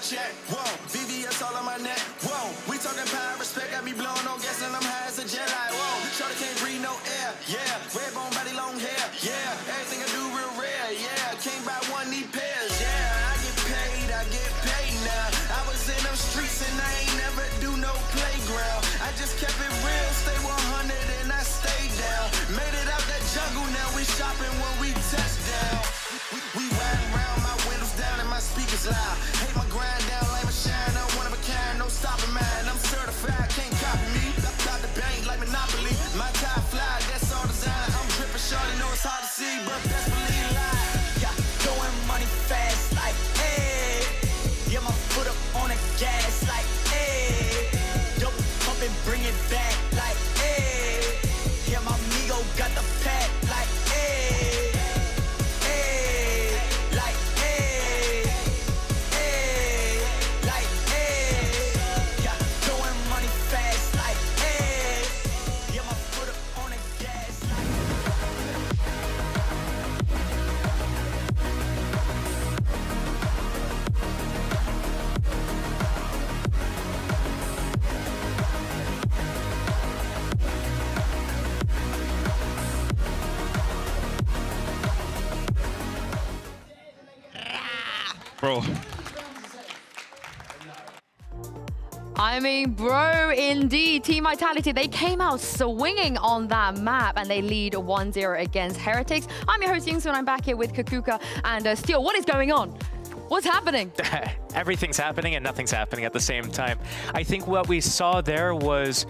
Check. Whoa, VVS all on my neck. Whoa, we talking power, respect. I be blowing on gas and I'm high as a jet. Like, whoa, shorty can't breathe no air. Yeah, red bone body, long hair. Yeah, everything I do real rare. Yeah, can't buy one, need pairs. Yeah, I get paid now. I was in them streets and I ain't never do no playground. I just kept it real, stay 100 and I stayed down. Made it out that jungle, now we shopping when we touch down. We riding around, my windows down and my speakers loud. Hate my grind down like my shine, I'm one of a kind, no stopping mine. I'm certified, can't copy me. Got the bank like Monopoly. My tie fly, that's all design. I'm dripping shorty, know it's hard to see, but best believe live. Yeah, going money fast, like, hey. Yeah, my foot up on the gas, like, hey. Double pump and bring it back, like, hey. Yeah, my amigo got the pack, like, hey. Bro. I mean, bro, indeed. Team Vitality, they came out swinging on that map and they lead 1-0 against Heretics. I'm your host, Yingsu, and I'm back here with Kakuka and Steel. What is going on? What's happening? Everything's happening and nothing's happening at the same time. I think what we saw there was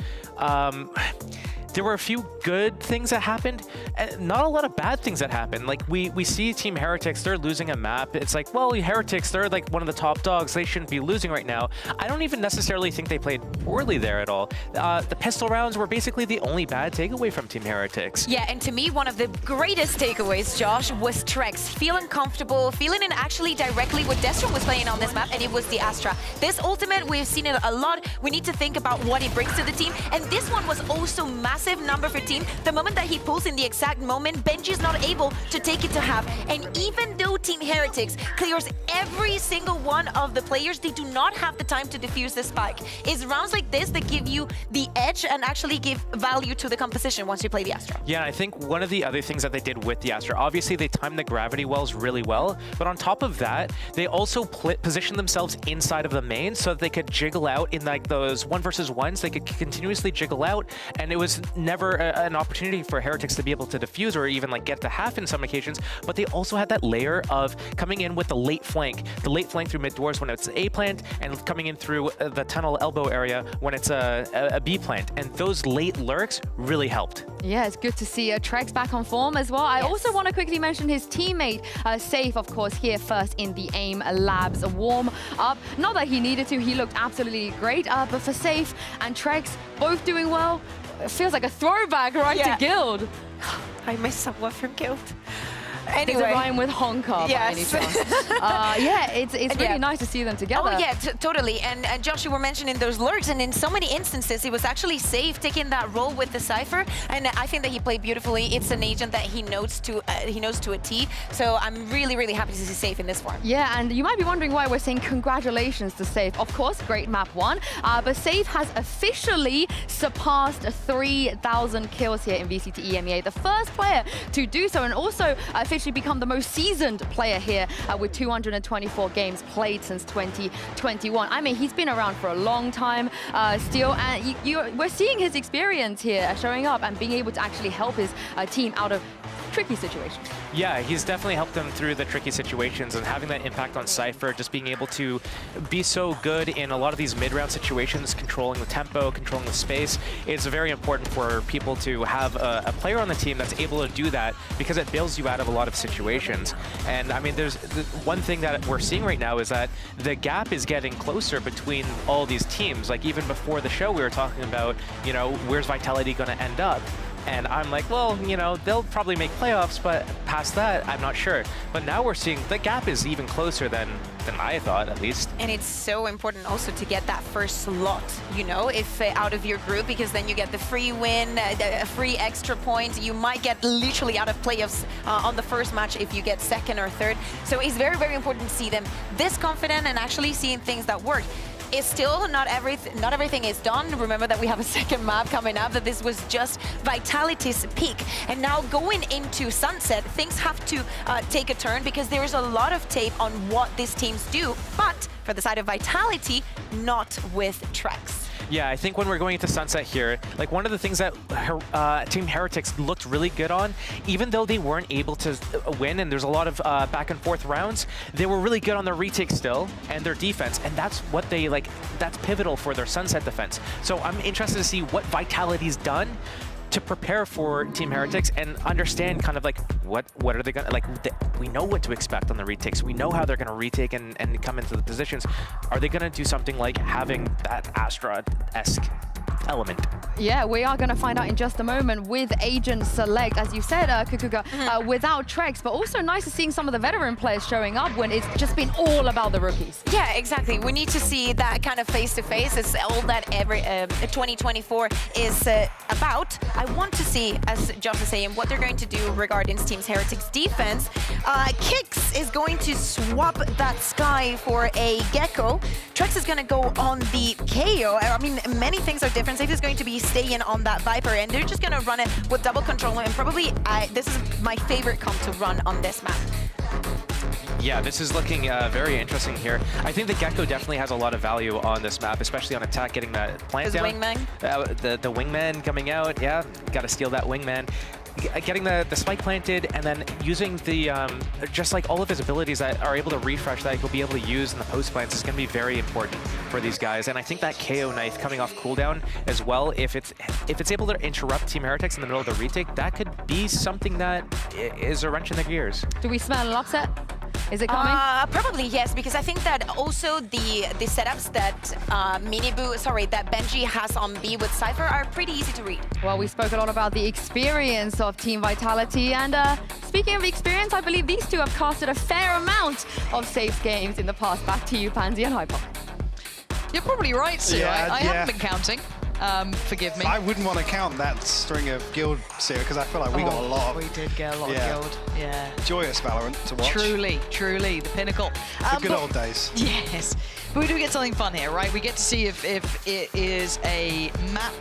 there were a few good things that happened, and not a lot of bad things that happened. Like we see Team Heretics, they're losing a map. It's like, well, Heretics, they're like one of the top dogs. They shouldn't be losing right now. I don't even necessarily think they played poorly there at all. The pistol rounds were basically the only bad takeaway from Team Heretics. Yeah, and to me, one of the greatest takeaways, Josh, was Trex feeling comfortable, feeling in actually directly what Destron was playing on this map, and it was the Astra. This ultimate, we've seen it a lot. We need to think about what it brings to the team, and this one was also massive number for team. The moment that he pulls in the exact moment, Benji's not able to take it to half. And even though Team Heretics clears every single one of the players, they do not have the time to defuse the spike. It's rounds like this that give you the edge and actually give value to the composition once you play the Astra. Yeah, I think one of the other things that they did with the Astra, obviously they timed the gravity wells really well, but on top of that, they also positioned themselves inside of the main so that they could jiggle out in like those 1v1s. They could continuously jiggle out, and it was never an opportunity for Heretics to be able to defuse or even like get to half in some occasions, but they also had that layer of coming in with the late flank through mid doors when it's A plant, and coming in through the tunnel elbow area when it's a B plant, and those late lurks really helped. Yeah, it's good to see Trex back on form as well. I also want to quickly mention his teammate, Safe, of course, here first in the AIM Labs warm-up. Not that he needed to, he looked absolutely great, but for Safe and Trex, both doing well. It feels like a throwback to Guild. I miss someone from Guild. Anyway. Does it rhyme with Honka by any chance? Yeah, it's really nice to see them together. Oh yeah, totally. And Josh, you were mentioning those lurks, and in so many instances, it was actually Safe taking that role with the Cypher, and I think that he played beautifully. It's an agent that he knows to a T. So I'm really, really happy to see Safe in this form. Yeah, and you might be wondering why we're saying congratulations to Safe. Of course, great map one, but Safe has officially surpassed 3,000 kills here in VCT EMEA, the first player to do so, and also officially become the most seasoned player here with 224 games played since 2021. I mean, he's been around for a long time still, and we're seeing his experience here showing up and being able to actually help his team out of tricky situations. Yeah, he's definitely helped them through the tricky situations, and having that impact on Cypher, just being able to be so good in a lot of these mid-round situations, controlling the tempo, controlling the space, it's very important for people to have a player on the team that's able to do that, because it bails you out of a lot of situations. And I mean, there's one thing that we're seeing right now is that the gap is getting closer between all these teams. Like even before the show, we were talking about, you know, where's Vitality going to end up? And I'm like, well, you know, they'll probably make playoffs, but past that, I'm not sure. But now we're seeing the gap is even closer than I thought, at least. And it's so important also to get that first slot, you know, if out of your group, because then you get the free win, a free extra point. You might get literally out of playoffs on the first match if you get second or third. So it's very, very important to see them this confident and actually seeing things that work. It's still not everything is done. Remember that we have a second map coming up, that this was just Vitality's peak. And now going into Sunset, things have to take a turn, because there is a lot of tape on what these teams do, but for the side of Vitality, not with Trex. Yeah, I think when we're going into Sunset here, like one of the things that Team Heretics looked really good on, even though they weren't able to win, and there's a lot of back and forth rounds, they were really good on their retake still and their defense, and that's what they like. That's pivotal for their Sunset defense. So I'm interested to see what Vitality's done to prepare for Team Heretics and understand kind of like what are they gonna, like we know what to expect on the retakes. We know how they're gonna retake and come into the positions. Are they gonna do something like having that Astra-esque element? Yeah, we are going to find out in just a moment with Agent Select, as you said, Kukuga, without Trex, but also nice to seeing some of the veteran players showing up when it's just been all about the rookies. Yeah, exactly. We need to see that kind of face-to-face. It's all that every 2024 is about. I want to see, as Josh is saying, what they're going to do regarding Team Heretics defense. Kicks is going to swap that Sky for a Gecko. Trex is going to go on the KO. I mean, many things are different. Safe is going to be staying on that Viper, and they're just going to run it with double control, and probably this is my favorite comp to run on this map. Yeah, this is looking very interesting here. I think the Gecko definitely has a lot of value on this map, especially on attack, getting that plant down. Wingman? The wingman coming out, yeah, got to steal that wingman. Getting the spike planted, and then using the, just like all of his abilities that are able to refresh that he'll be able to use in the post plants is going to be very important for these guys. And I think that KO knife coming off cooldown as well, if it's able to interrupt Team Heretics in the middle of the retake, that could be something that is a wrench in the gears. Do we smell an upset? Is it coming? Probably yes, because I think that also the setups that that Benji has on B with Cypher are pretty easy to read. Well, we spoke a lot about the experience of Team Vitality, and speaking of experience, I believe these two have casted a fair amount of safe games in the past. Back to you, Pansy and Hyper. You're probably right, Sue. Yeah, I haven't been counting. Forgive me. I wouldn't want to count that string of guild, Sierra, because I feel like we got a lot. We did get a lot of guild. Yeah. Joyous Valorant to watch. Truly, the pinnacle. The good old days. Yes. But we do get something fun here, right? We get to see if it is a map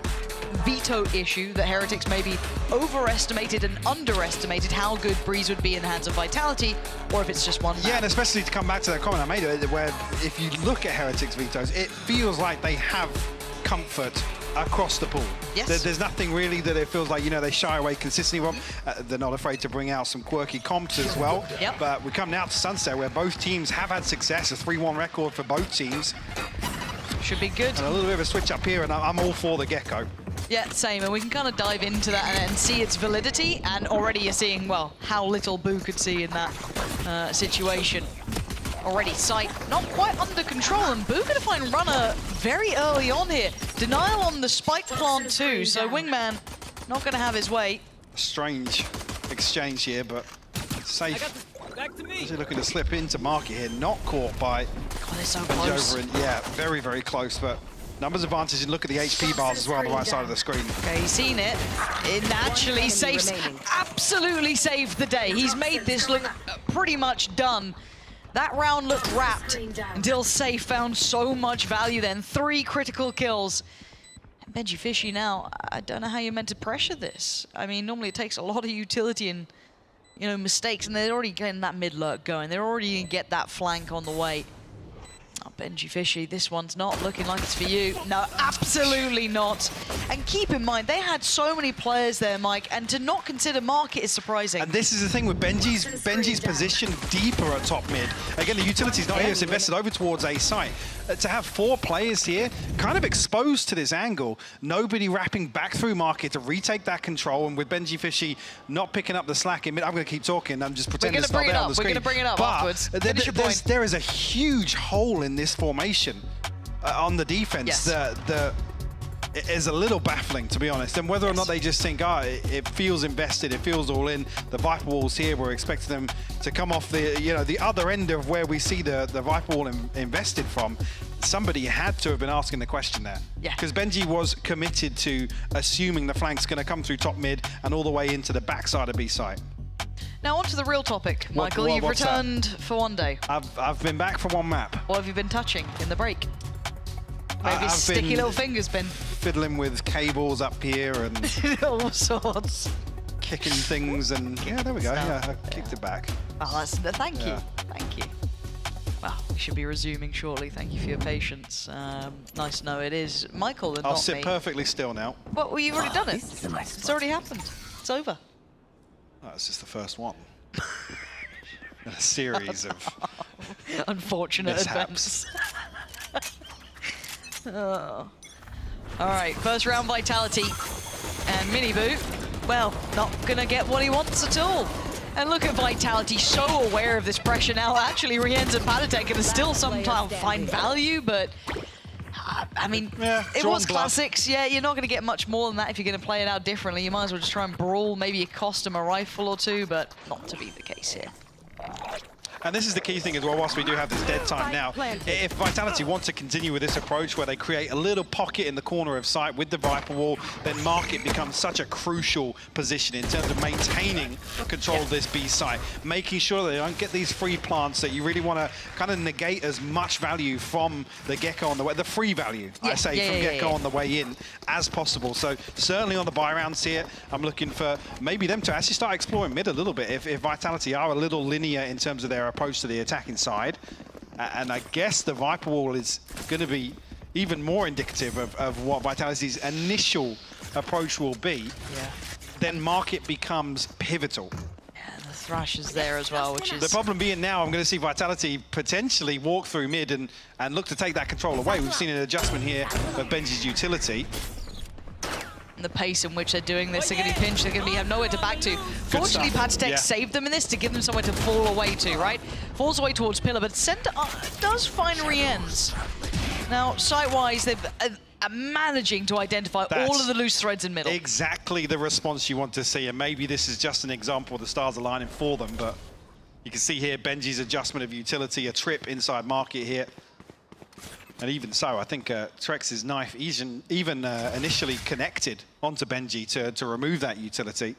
veto issue that Heretics maybe overestimated and underestimated how good Breeze would be in the hands of Vitality, or if it's just one map. Yeah, and especially to come back to that comment I made, where if you look at Heretics vetoes, it feels like they have comfort across the pool. Yes. There's nothing really that it feels like, you know, they shy away consistently from. They're not afraid to bring out some quirky comps as well. Yep. But we come now to Sunset, where both teams have had success, a 3-1 record for both teams. Should be good. And a little bit of a switch up here, and I'm all for the Gecko. Yeah, same, and we can kind of dive into that and see its validity, and already you're seeing, well, how little Boo could see in that situation. Already Sight not quite under control, and Boo gonna find Runner very early on here. Denial on the spike plant too, so Wingman not gonna have his way. Strange exchange here, but safe. Back to me. He's looking to slip into market here, not caught by. God, they're so close. Yeah, very, very close, but numbers advantage, and look at the HP bars as well on the right side of the screen. Okay, he's seen it. It naturally saves, absolutely saved the day. He's made this look pretty much done. That round looked wrapped until Safe found so much value then. 3 critical kills. And Benji Fishy now, I don't know how you're meant to pressure this. I mean, normally it takes a lot of utility and, you know, mistakes, and they're already getting that mid lurk going. They're already going to get that flank on the way. Oh, Benji Fishy, this one's not looking like it's for you. No, absolutely not. And keep in mind, they had so many players there, Mike, and to not consider Market is surprising. And this is the thing with Benji's position deeper at top mid. Again, the utility's not here, it's invested over towards A site. To have 4 players here, kind of exposed to this angle, nobody wrapping back through Market to retake that control, and with Benji Fishy not picking up the slack in mid. I'm going to keep talking, I'm just pretending it's not there on the screen. We're going to bring it up afterwards. There is a huge hole in this formation on the defense. Yes. It is a little baffling, to be honest, and whether or not they just think, it feels invested, it feels all in. The Viper Walls here, we're expecting them to come off the, the other end of where we see the Viper Wall invested from. Somebody had to have been asking the question there. Yeah. Because Benji was committed to assuming the flank's going to come through top mid and all the way into the backside of B site. Now on to the real topic, Michael. You've returned for one day. I've been back for one map. What have you been touching in the break? Maybe sticky little fingers been fiddling with cables up here and all sorts, kicking things, and yeah, there we go. Yeah, I kicked it back. Oh, that's thank you. Well, we should be resuming shortly. Thank you for your patience. Nice to know it is Michael and I'll not sit me. perfectly still now. Well, you've already done it. It's already happened. It's over. That's just the first one. A series of unfortunate mishaps. events. Oh. All right, first round Vitality, and Miniboo, well, not gonna get what he wants at all. And look at Vitality, so aware of this pressure now. Actually, Rienz and Patatek can still sometimes find value, but I mean, it was classics. Yeah, you're not gonna get much more than that if you're gonna play it out differently. You might as well just try and brawl, maybe it cost him a rifle or two, but not to be the case here. And this is the key thing as well, whilst we do have this dead time now. If Vitality want to continue with this approach where they create a little pocket in the corner of sight with the Viper Wall, then Market becomes such a crucial position in terms of maintaining control of this B site, making sure that they don't get these free plants that you really want to kind of negate as much value from the Gecko on the way, the free value, I say, from Gecko on the way in as possible. So certainly on the buy rounds here, I'm looking for maybe them to actually start exploring mid a little bit if Vitality are a little linear in terms of their approach to the attacking side. And I guess the Viper Wall is going to be even more indicative of what Vitality's initial approach will be. Yeah. Then Market becomes pivotal. Yeah, the Thrash is there as well, which is... The problem being now, I'm going to see Vitality potentially walk through mid and look to take that control away. We've seen an adjustment here of Benji's utility. The pace in which they're doing this, they're going to be pinched, they're going to have nowhere to back to. Fortunately, Patatek saved them in this to give them somewhere to fall away to, right? Falls away towards Pillar, but Center does find Rienz. Now, site-wise, they're managing to identify all of the loose threads in middle. Exactly the response you want to see, and maybe this is just an example of the stars aligning for them, but you can see here Benji's adjustment of utility, a trip inside Market here. And even so, I think Trex's knife even initially connected onto Benji to remove that utility.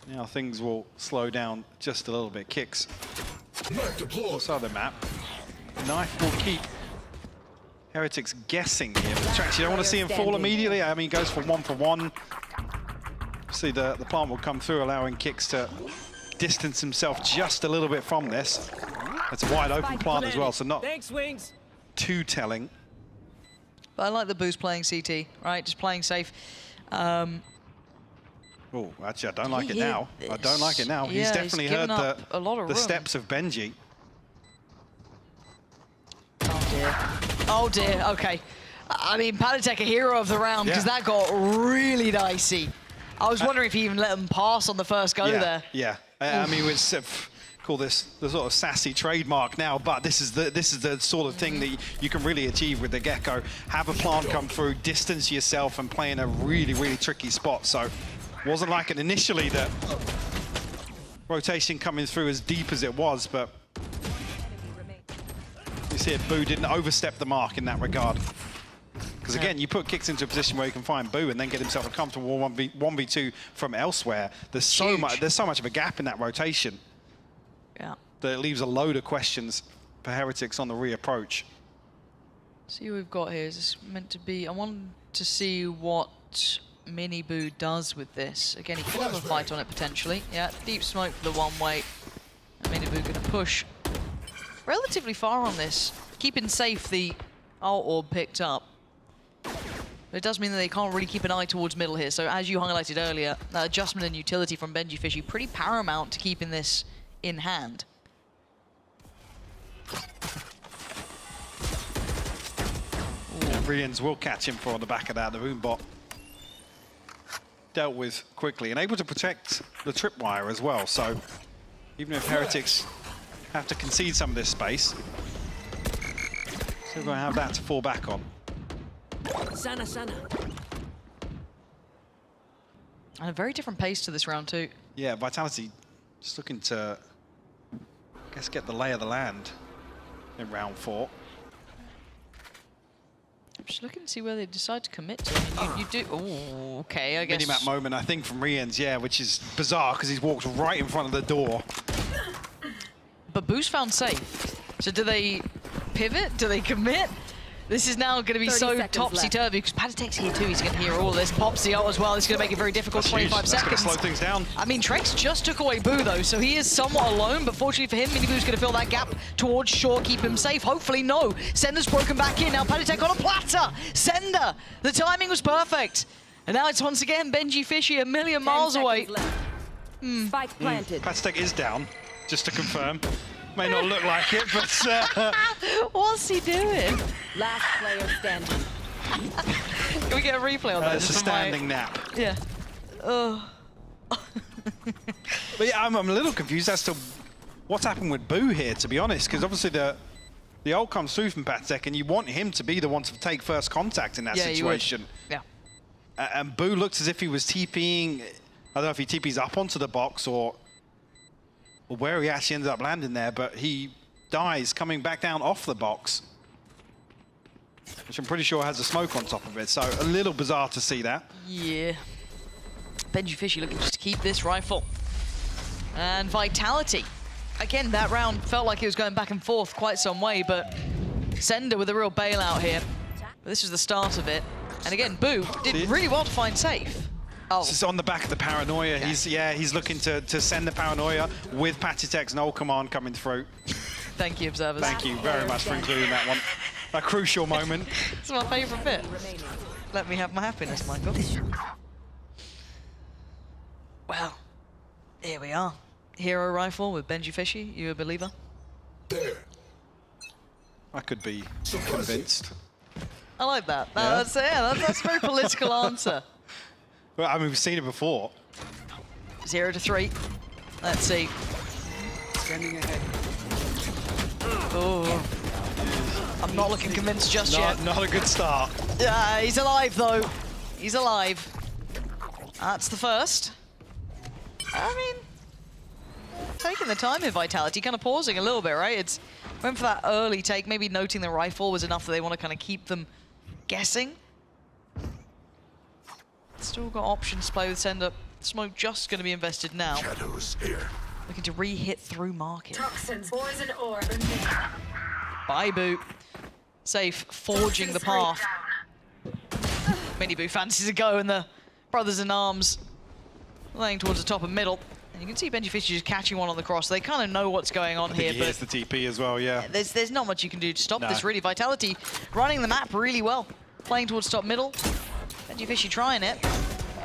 Now things will slow down just a little bit. Kicks outside the map. Knife will keep Heretics guessing here. But Trex, you don't want to see him fall immediately. I mean, he goes for one. See the plant will come through, allowing Kicks to distance himself just a little bit from this. It's a wide open plant as well, so not too telling. But I like the Boost playing CT, right? Just playing safe. Oh, actually, I don't like it now. I don't like it now. He's definitely heard the steps of Benji. Oh dear. Oh dear, okay. I mean, Patatek a hero of the round because that got really dicey. I was wondering if he even let them pass on the first go there. Yeah. I mean, we call this the sort of sassy trademark now, but this is the sort of thing that you can really achieve with the Gecko. Have a plant come through, distance yourself, and play in a really, really tricky spot. So, wasn't like it initially that rotation coming through as deep as it was, but you see it, Boo didn't overstep the mark in that regard. Because again, you put Kicks into a position where he can find Boo and then get himself a comfortable 1v2 from elsewhere. There's so much of a gap in that rotation. Yeah. That it leaves a load of questions for Heretics on the reapproach. See what we've got here. Is this meant to be? I want to see what Miniboo does with this. Again, he could have a fight on it potentially. Yeah, deep smoke for the one way. Gonna push relatively far on this, keeping safe the ult orb picked up. But it does mean that they can't really keep an eye towards middle here. So as you highlighted earlier, that adjustment and utility from Benji Fishy pretty paramount to keeping this in hand. Rians will catch him for the back of that. The boom bot dealt with quickly and able to protect the tripwire as well. So even if Heretics have to concede some of this space, still going to have that to fall back on. Sana, Sana. And a very different pace to this round too. Yeah, Vitality just looking to, I guess, get the lay of the land in round 4. I'm just looking to see where they decide to commit to. I mean, you do. Oh, okay, I guess. Minimap moment, I think, from Rians, yeah, which is bizarre because he's walked right in front of the door. But Boo's found safe. So do they pivot? Do they commit? This is now going to be so topsy-turvy because Patatek's here too. He's going to hear all of this. Pops the ult as well. It's going to make it very difficult. That's 25 huge. seconds. That's going to slow things down. I mean, Trex just took away Boo though, so he is somewhat alone. But fortunately for him, Miniboo's going to fill that gap towards Shaw, keep him safe. Hopefully, no. Sender's broken back in. Now Patatek on a platter. Sender. The timing was perfect. And now it's once again Benji Fishy a million miles away. Spike planted. Patatek is down, just to confirm. May not look like it, but... What's he doing? Last player standing. Can we get a replay on that? It's a standing nap. Yeah. But yeah, I'm a little confused as to what's happened with Boo here, to be honest, because obviously the ult comes through from Patatek, and you want him to be the one to take first contact in that situation. Yeah. And Boo looked as if he was TPing. I don't know if he TPs up onto the box or where he actually ended up landing there, but he dies coming back down off the box, which I'm pretty sure has a smoke on top of it. So a little bizarre to see that. Yeah. Benji Fishy looking just to keep this rifle. And Vitality. Again, that round felt like it was going back and forth quite some way, but Sender with a real bailout here. But this was the start of it. And again, Boo did really well to find safe. Oh. This is on the back of the paranoia. Okay. He's looking to send the paranoia with Patatek's null command coming through. Thank you, observers. Thank you very much for including that one. A crucial moment. It's my favourite bit. Let me have my happiness, Michael. Well, here we are. Hero rifle with Benji Fishy. You a believer? I could be convinced. I like that. That's a very political answer. Well, I mean, we've seen it before. 0 to 3. Let's see. Standing ahead. Oh. I'm not looking convinced just yet. Not a good start. He's alive, though. He's alive. That's the first. I mean, taking the time in Vitality, kind of pausing a little bit, right? It's went for that early take, maybe noting the rifle was enough that they want to kind of keep them guessing. Still got options to play with Sender. Smoke just going to be invested now. Shadows here. Looking to re-hit through market. Toxins, poison orb. Bye, Boo. Safe, forging the path. Miniboo fancies a go, and the brothers in arms laying towards the top and middle. And you can see Benji Fisher just catching one on the cross. They kind of know what's going on here. He hears the TP as well, yeah. There's not much you can do to stop this, really. Vitality running the map really well. Playing towards top middle. Benji Fishy trying it.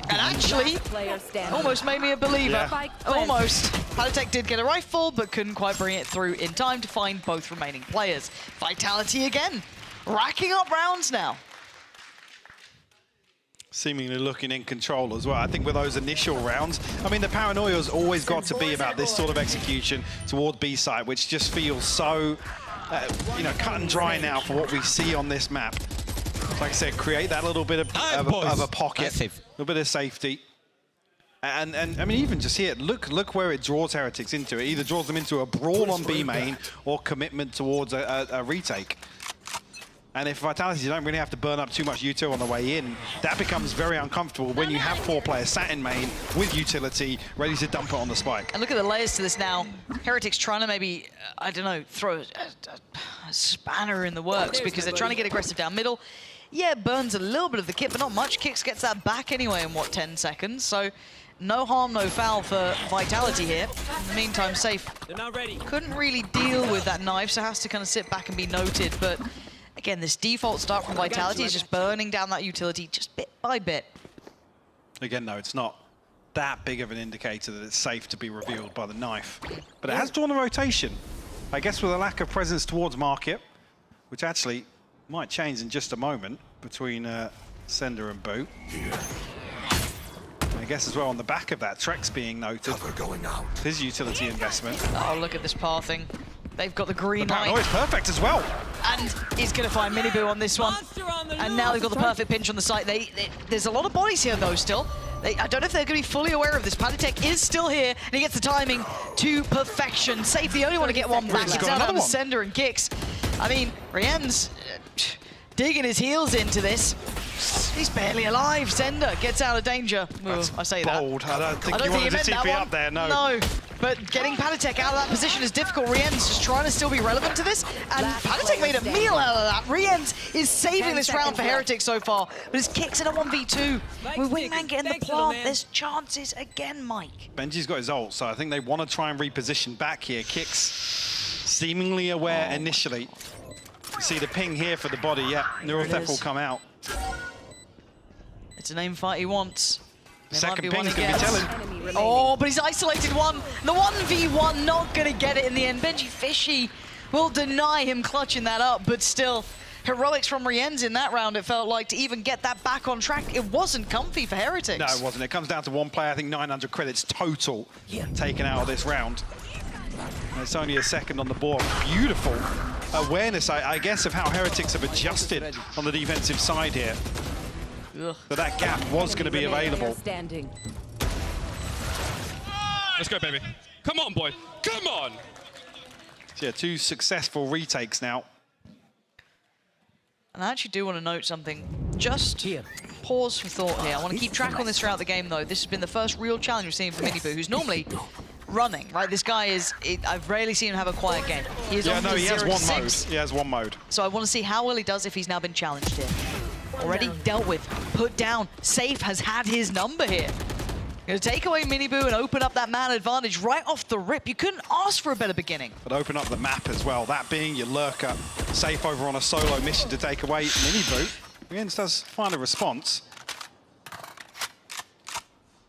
And actually, almost made me a believer. Yeah. Almost. Patatek did get a rifle, but couldn't quite bring it through in time to find both remaining players. Vitality again, racking up rounds now. Seemingly looking in control as well. I think with those initial rounds, I mean, the paranoia's always got to be about this sort of execution toward B site, which just feels so, cut and dry now for what we see on this map. Like I said, create that little bit of a pocket, a little bit of safety. And I mean, even just here, look where it draws Heretics into. It either draws them into a brawl on B main or commitment towards a retake. And if Vitality don't really have to burn up too much util on the way in, that becomes very uncomfortable when you have 4 players sat in main with utility, ready to dump it on the spike. And look at the layers to this now. Heretics trying to maybe, I don't know, throw a spanner in the works because they're trying to get aggressive down middle. Yeah, burns a little bit of the kit, but not much. Kicks gets that back anyway in, what, 10 seconds? So no harm, no foul for Vitality here. In the meantime, Safe couldn't really deal with that knife, so has to kind of sit back and be noted. But again, this default start from Vitality is just burning down that utility just bit by bit. Again, though, it's not that big of an indicator that it's safe to be revealed by the knife. But it has drawn a rotation. I guess with a lack of presence towards market, which actually might change in just a moment between Sender and Boo. I guess as well on the back of that, Trex being noted. Going out. His utility investment. Oh, look at this pathing. They've got the green light. Oh, it's perfect as well. And he's going to find Miniboo on this one. And now they've got the perfect pinch on the site. There's a lot of bodies here, though, still. I don't know if they're going to be fully aware of this. Palitek is still here, and he gets the timing to perfection. Safe, the only one to get one back. It's out on the Sender and kicks. I mean, Rien's digging his heels into this. He's barely alive. Sender gets out of danger. Ooh, I say bold. that. I don't think you wanted to TP up there, no. No, but getting Palitek out of that position is difficult. Rien's just trying to still be relevant to this, and Palitek made a meal out of that. Rien's is saving this round for Heretics so far, but his kicks in a 1v2. With Wingman getting the plant, there's chances again, Mike. Benji's got his ult, so I think they want to try and reposition back here. Kicks seemingly aware initially. You see the ping here for the body, yeah. Neural Theft will come out. It's an aim fight he wants. Second ping's going to be telling. Oh, but he's isolated one. The 1v1 not going to get it in the end. Benji Fishy will deny him clutching that up, but still, heroics from Rien's in that round, it felt like, to even get that back on track. It wasn't comfy for Heretics. No, it wasn't. It comes down to one player. I think 900 credits total taken out of this round. And it's only a second on the board. Beautiful awareness, I guess, of how Heretics have adjusted on the defensive side here. But that gap was going to be available. Let's go, baby. Come on, boy. Come on. So yeah, 2 successful retakes now. And I actually do want to note something. Just pause for thought here. I want to keep track on this throughout the game, though. This has been the first real challenge we've seen from Miniboo, who's normally running, right? This guy is, I've rarely seen him have a quiet game. He is on he has one 0-6. mode. He has one mode. So I want to see how well he does if he's now been challenged here. Already dealt with, put down. Safe has had his number here. Gonna take away Miniboo and open up that man advantage right off the rip. You couldn't ask for a better beginning. But open up the map as well. That being your lurker. Safe over on a solo mission to take away Miniboo. Rienz does find a response.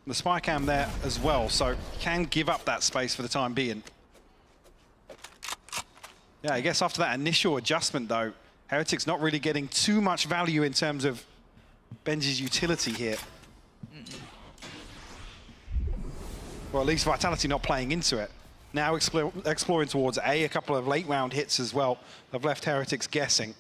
The spy cam there as well, so can give up that space for the time being. Yeah, I guess after that initial adjustment, though, Heretics not really getting too much value in terms of Benji's utility here. Well, at least Vitality not playing into it. Now exploring towards A couple of late round hits as well have left Heretics guessing.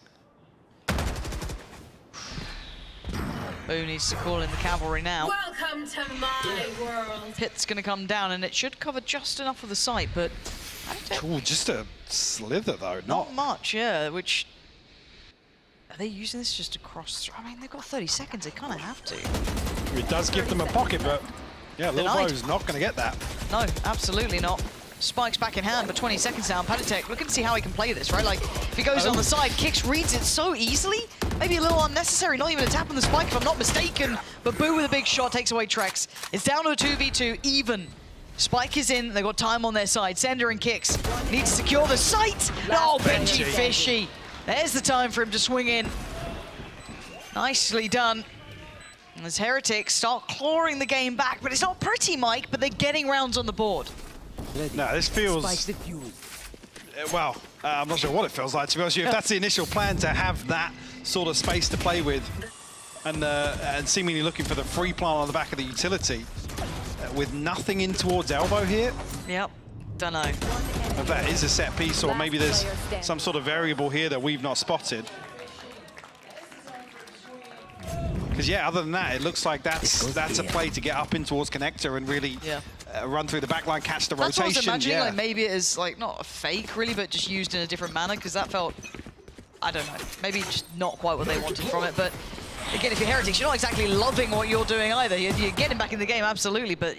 Boo needs to call in the cavalry now. Welcome to my world. Hit's going to come down, and it should cover just enough of the site, but Ooh, just a slither, though. not much, yeah, which... Are they using this just to cross through? I mean, they've got 30 seconds. They kind of have to. It does give them a pocket, but yeah, Lil Bro's not going to get that. No, absolutely not. Spike's back in hand, but 20 seconds down. Palitek looking to see how he can play this, right? Like, if he goes on the side, Kicks reads it so easily. Maybe a little unnecessary, not even a tap on the Spike if I'm not mistaken. But Boo with a big shot takes away Trex. It's down to a 2v2, even. Spike is in, they've got time on their side. Sender and Kicks need to secure the site. Oh, Benji Fishy. There's the time for him to swing in. Nicely done. As Heretics start clawing the game back, but it's not pretty, Mike, but they're getting rounds on the board. No, this feels... Well, I'm not sure what it feels like, to be honest with you. If that's the initial plan, to have that sort of space to play with, and seemingly looking for the free plant on the back of the utility, with nothing in towards elbow here. Yep, don't know. If that is a set piece, or maybe there's some sort of variable here that we've not spotted. Because yeah, other than that, it looks like that's a play to get up in towards connector and really run through the back line, catch the rotation. That's what I was imagining, like maybe it is like not a fake really, but just used in a different manner, because that felt, I don't know, maybe just not quite what they wanted from it. But again, if you're Heretics, you're not exactly loving what you're doing either. You're getting back in the game, absolutely, but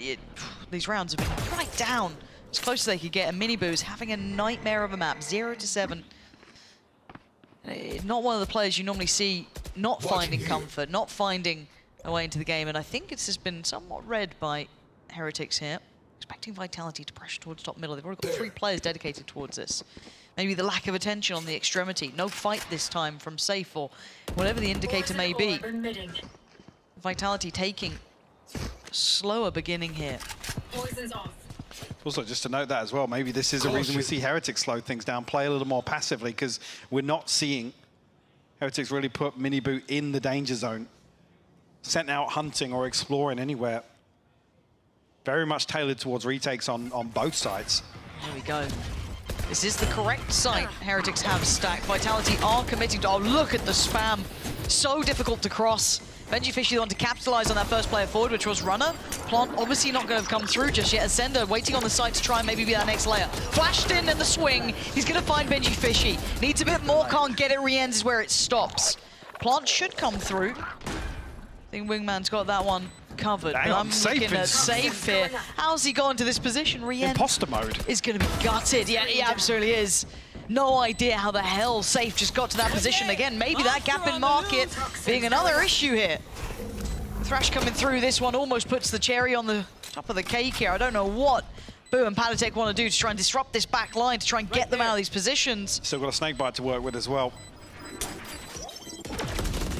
these rounds have been right down as close as they could get. And Miniboo's having a nightmare of a map, 0-7. Not one of the players you normally see not finding comfort, not finding a way into the game, and I think it's just been somewhat read by Heretics here. Expecting Vitality to pressure towards top middle. They've already got 3 players dedicated towards this. Maybe the lack of attention on the extremity. No fight this time from Safe or whatever the indicator may be. Vitality taking a slower beginning here. Also, just to note that as well, maybe this is a reason we see Heretics slow things down, play a little more passively, because we're not seeing Heretics really put Miniboot in the danger zone, sent out hunting or exploring anywhere. Very much tailored towards retakes on both sides. There we go. This is the correct site Heretics have stacked. Vitality are committing to, oh, look at the spam. So difficult to cross. VenjiFishy the one to capitalize on that first player forward, which was Runner. Plant obviously not going to have come through just yet. Ascender waiting on the side to try and maybe be that next layer. Flashed in the swing. He's going to find VenjiFishy. Needs a bit more, can't get it. Re-ends is where it stops. Plant should come through. I think Wingman's got that one covered. Hang on, I'm looking at Safe here. How's he got into this position? Re-end Imposter mode. is going to be gutted. Yeah, he absolutely is. No idea how the hell Safe just got to that position again. Maybe that gap in market being another issue here. Thrash coming through this one almost puts the cherry on the top of the cake here. I don't know what Boo and Patatek want to do to try and disrupt this back line, to try and get them out of these positions. Still got a snakebite to work with as well.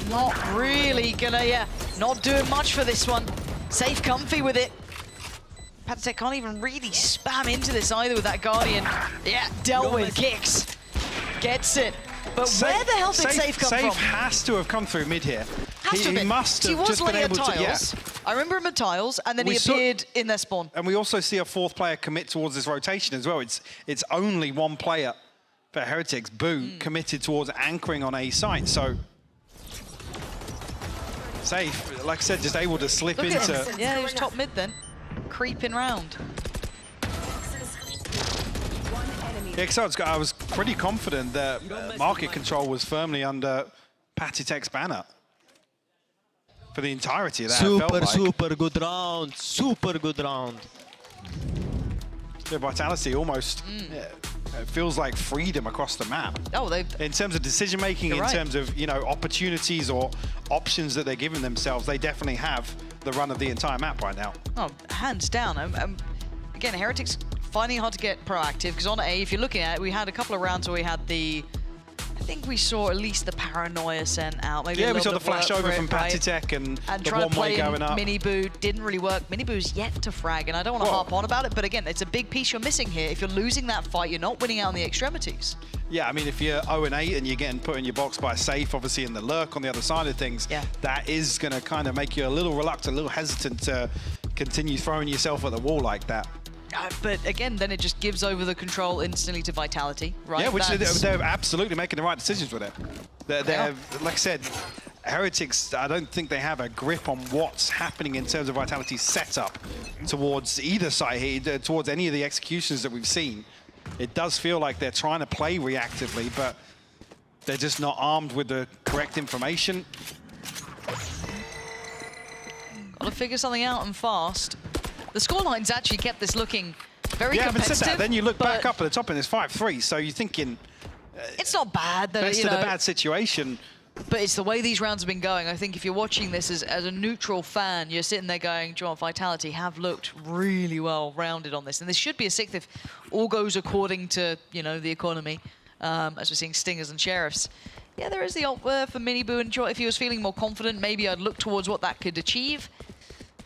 Not really gonna, yeah, not doing much for this one. Safe comfy with it. Patatek can't even really spam into this either with that Guardian. Yeah, dealt with, kicks. Gets it. But where the hell did Safe come from? Safe has to have come through mid here. He must have just been able to, yeah. I remember him at tiles, and then he appeared in their spawn. And we also see a 4th player commit towards this rotation as well. It's only 1 player for Heretics, Boo, committed towards anchoring on A site. So Safe, like I said, just able to slip Look into... at him. Yeah, he was top mid then. Creeping round. Yeah, so I was pretty confident that market control was firmly under Patatek's banner for the entirety of that. Super good round. Super good round. The Vitality almost it feels like freedom across the map. Oh, in terms of decision making, in terms of opportunities or options that they're giving themselves, they definitely have the run of the entire map right now. Oh, hands down. Again, Heretics finding it hard to get proactive, because on A, if you're looking at it, we had a couple of rounds where we had the, I think we saw at least the paranoia sent out. Maybe we saw the flash over from Patatek and the one-way going up. Miniboo didn't really work. Miniboo's yet to frag, and I don't want to harp on about it, but again, it's a big piece you're missing here. If you're losing that fight, you're not winning out on the extremities. Yeah, I mean, if you're 0-8 and you're getting put in your box by Safe, obviously in the lurk on the other side of things, that is going to kind of make you a little reluctant, a little hesitant to continue throwing yourself at the wall like that. But again, then it just gives over the control instantly to Vitality, right? Yeah, which they're absolutely making the right decisions with it. They're like I said, Heretics, I don't think they have a grip on what's happening in terms of Vitality's setup towards either side here, towards any of the executions that we've seen. It does feel like they're trying to play reactively, but they're just not armed with the correct information. Got to figure something out and fast. The scorelines actually kept this looking very competitive. But said that, then you look back up at the top and it's 5-3, so you're thinking... it's not bad. Best of the bad situation. But it's the way these rounds have been going. I think if you're watching this as a neutral fan, you're sitting there going, John, Vitality have looked really well rounded on this. And this should be a 6th if all goes according to, the economy, as we're seeing Stingers and Sheriffs. Yeah, there is the ult there for Miniboo, and if he was feeling more confident, maybe I'd look towards what that could achieve.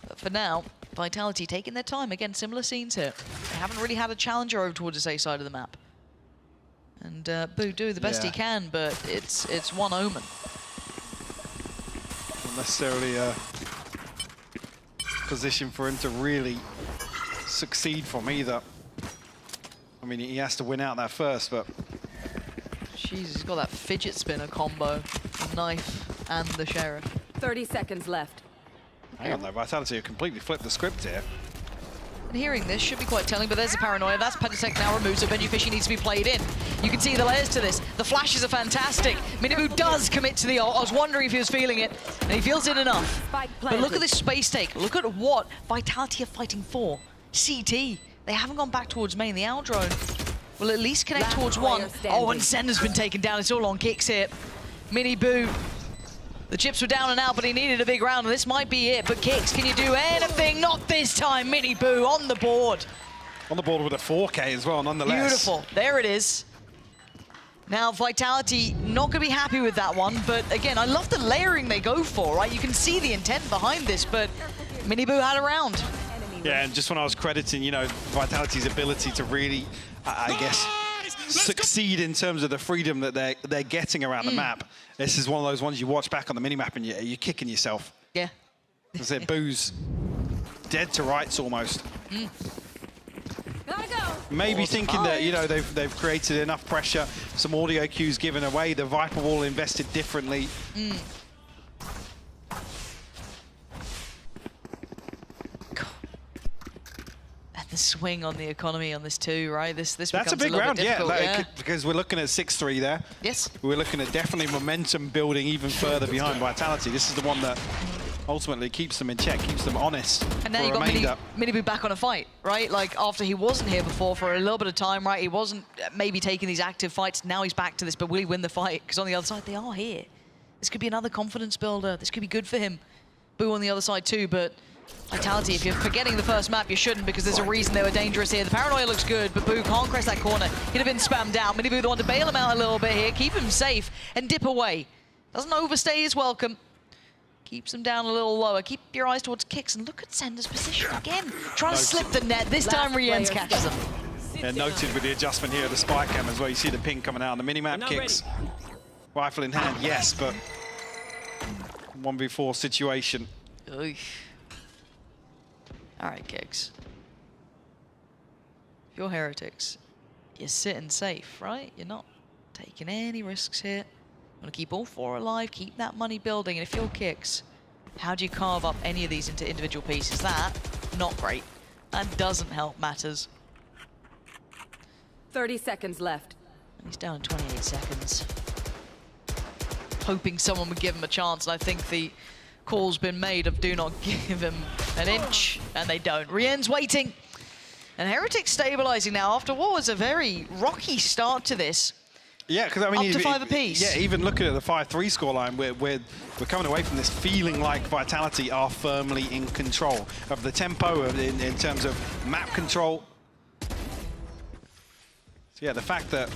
But for now, Vitality taking their time. Again, similar scenes here. They haven't really had a challenger over towards this A side of the map. And Boo doing the best he can, but it's one omen. Not necessarily a position for him to really succeed from either. I mean, he has to win out that first, but... Jeez, he's got that fidget spinner combo, the knife and the Sheriff. 30 seconds left. Hang on though, Vitality have completely flipped the script here. And hearing this should be quite telling, but there's a paranoia. That's Patatek now removed, so VenjiFishy needs to be played in. You can see the layers to this. The flashes are fantastic. Miniboo does commit to the ult. I was wondering if he was feeling it, and he feels it enough. But look at this space take. Look at what Vitality are fighting for. CT. They haven't gone back towards main. The owl drone will at least connect towards one. Oh, and Sender's been taken down. It's all on kicks here. Miniboo The chips were down and out, but he needed a big round, and this might be it. But Kicks, can you do anything? Not this time. Mini Boo on the board. On the board with a 4K as well, nonetheless. Beautiful. There it is. Now, Vitality not going to be happy with that one, but again, I love the layering they go for, right? You can see the intent behind this, but Mini Boo had a round. Yeah, and just when I was crediting, you know, Vitality's ability to really, I guess, succeed in terms of the freedom that they're getting around the map. This is one of those ones you watch back on the minimap and you're kicking yourself. Yeah. Because it Boo's dead to rights almost. Maybe thinking that, you know, they've created enough pressure, some audio cues given away, the Viper Wall invested differently. And the swing on the economy on this too, right? This That's a becomes big little round, bit difficult, yeah, because we're looking at 6-3 there. Yes. We're looking at definitely momentum building even further behind Vitality. This is the one that ultimately keeps them in check, keeps them honest. And now for you a got remainder. Mini Boo back on a fight, right? Like after he wasn't here before for a little bit of time, right? He wasn't maybe taking these active fights. Now he's back to this, but will he win the fight? Because on the other side, they are here. This could be another confidence builder. This could be good for him. Boo on the other side too, but Vitality, if you're forgetting the first map, you shouldn't, because there's a reason they were dangerous here. The paranoia looks good, but Boo can't crest that corner. He'd have been spammed out. Mini Boo the one to bail him out a little bit here, keep him safe, and dip away. Doesn't overstay his welcome. Keeps him down a little lower. Keep your eyes towards Kicks, and look at Sender's position again. Trying to slip the net. This time Rienz catches him. Yeah, noted with the adjustment here of the spy cam as well. You see the ping coming out on the minimap. Kicks. Rifle in hand, yes, but 1v4 situation. Oy. All right, Kicks. If you're Heretics, you're sitting safe, right? You're not taking any risks here. Want to keep all four alive, keep that money building, and if you're Kicks, how do you carve up any of these into individual pieces? That, not great. That doesn't help matters. 30 seconds left. And he's down in 28 seconds. Hoping someone would give him a chance, and I think the call's been made of do not give him an inch, and they don't. Rien's waiting, and Heretics stabilizing now after what was a very rocky start to this. Yeah, because I mean, up to 5 apiece. Yeah, even looking at the 5-3 scoreline, we're coming away from this feeling like Vitality are firmly in control of the tempo, in terms of map control. So yeah, the fact that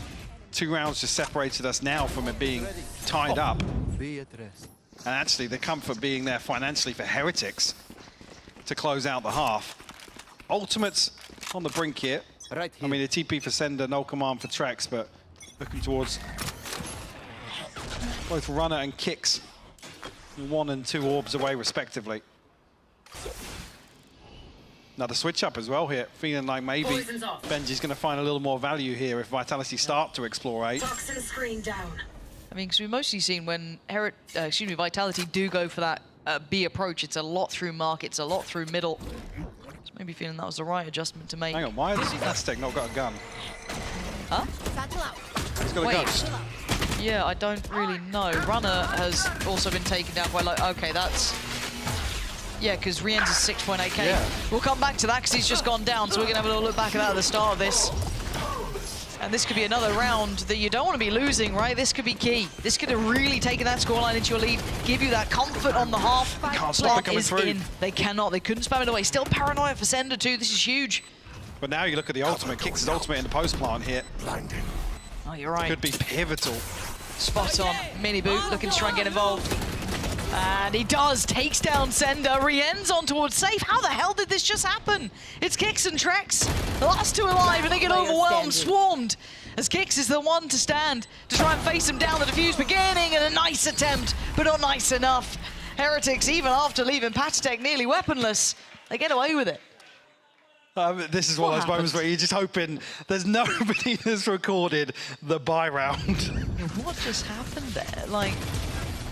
2 rounds just separated us now from it being tied up, and actually the comfort being there financially for Heretics to close out the half. Ultimates on the brink here. I mean, a TP for Sender, no command for Trex, but looking towards both Runner and Kicks, 1 and 2 orbs away respectively. Another switch up as well here, feeling like maybe Benji's going to find a little more value here if Vitality start to explore A. Toxin screen down. I mean, because we've mostly seen when Vitality do go for that B approach, it's a lot through market, it's a lot through middle. So maybe feeling that was the right adjustment to make. Hang on, why has Aztec not got a gun? Huh? He's got a ghost. Yeah, I don't really know. Runner has also been taken down by, like, okay, that's... Yeah, because Rienz is 6.8k. Yeah. We'll come back to that because he's just gone down, so we're going to have a little look back at that at the start of this. And this could be another round that you don't want to be losing, right? This could be key. This could have really taken that scoreline into your lead, give you that comfort on the half. Can't stop it coming through. In. They cannot. They couldn't spam it away. Still paranoia for Sender too. This is huge. But now you look at the ultimate, Kicks his ultimate in the post plant here. Oh, you're right. Could be pivotal. Spot on. Mini Boo looking to try and get involved. And he does, takes down Sender. Rienz on towards safe. How the hell did this just happen? It's Kicks and Trex. The last 2 alive, and they get overwhelmed, swarmed. As Kicks is the one to stand to try and face him down. The defuse beginning, and a nice attempt, but not nice enough. Heretics, even after leaving Patitech nearly weaponless, they get away with it. This is one of those moments where you're just hoping there's nobody that's recorded the buy round. What just happened there? Like,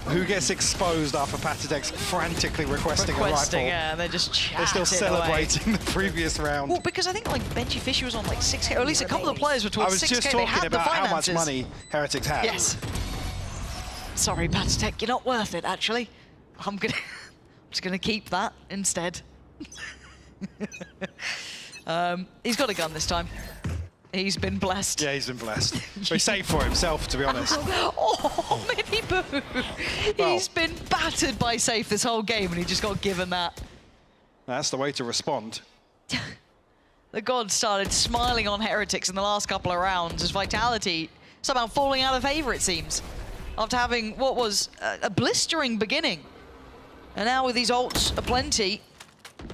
who gets exposed after Patitech's frantically requesting a rifle? Yeah, they're just chatting They're still celebrating the previous round. Well, because I think like Benji Fisher was on like 6k, or at least a couple of players were towards 6k. I was just talking about how much money Heretics had. Yes. Sorry, Patitech, you're not worth it, actually. I'm just gonna keep that instead. He's got a gun this time. He's been blessed. Yeah, he's been blessed. He's safe for himself, to be honest. Oh, Oh, Mini Boo! He's been battered by Safe this whole game, and he just got given that. That's the way to respond. The god started smiling on Heretics in the last couple of rounds as Vitality somehow falling out of favor, it seems, after having what was a blistering beginning. And now with these ults aplenty,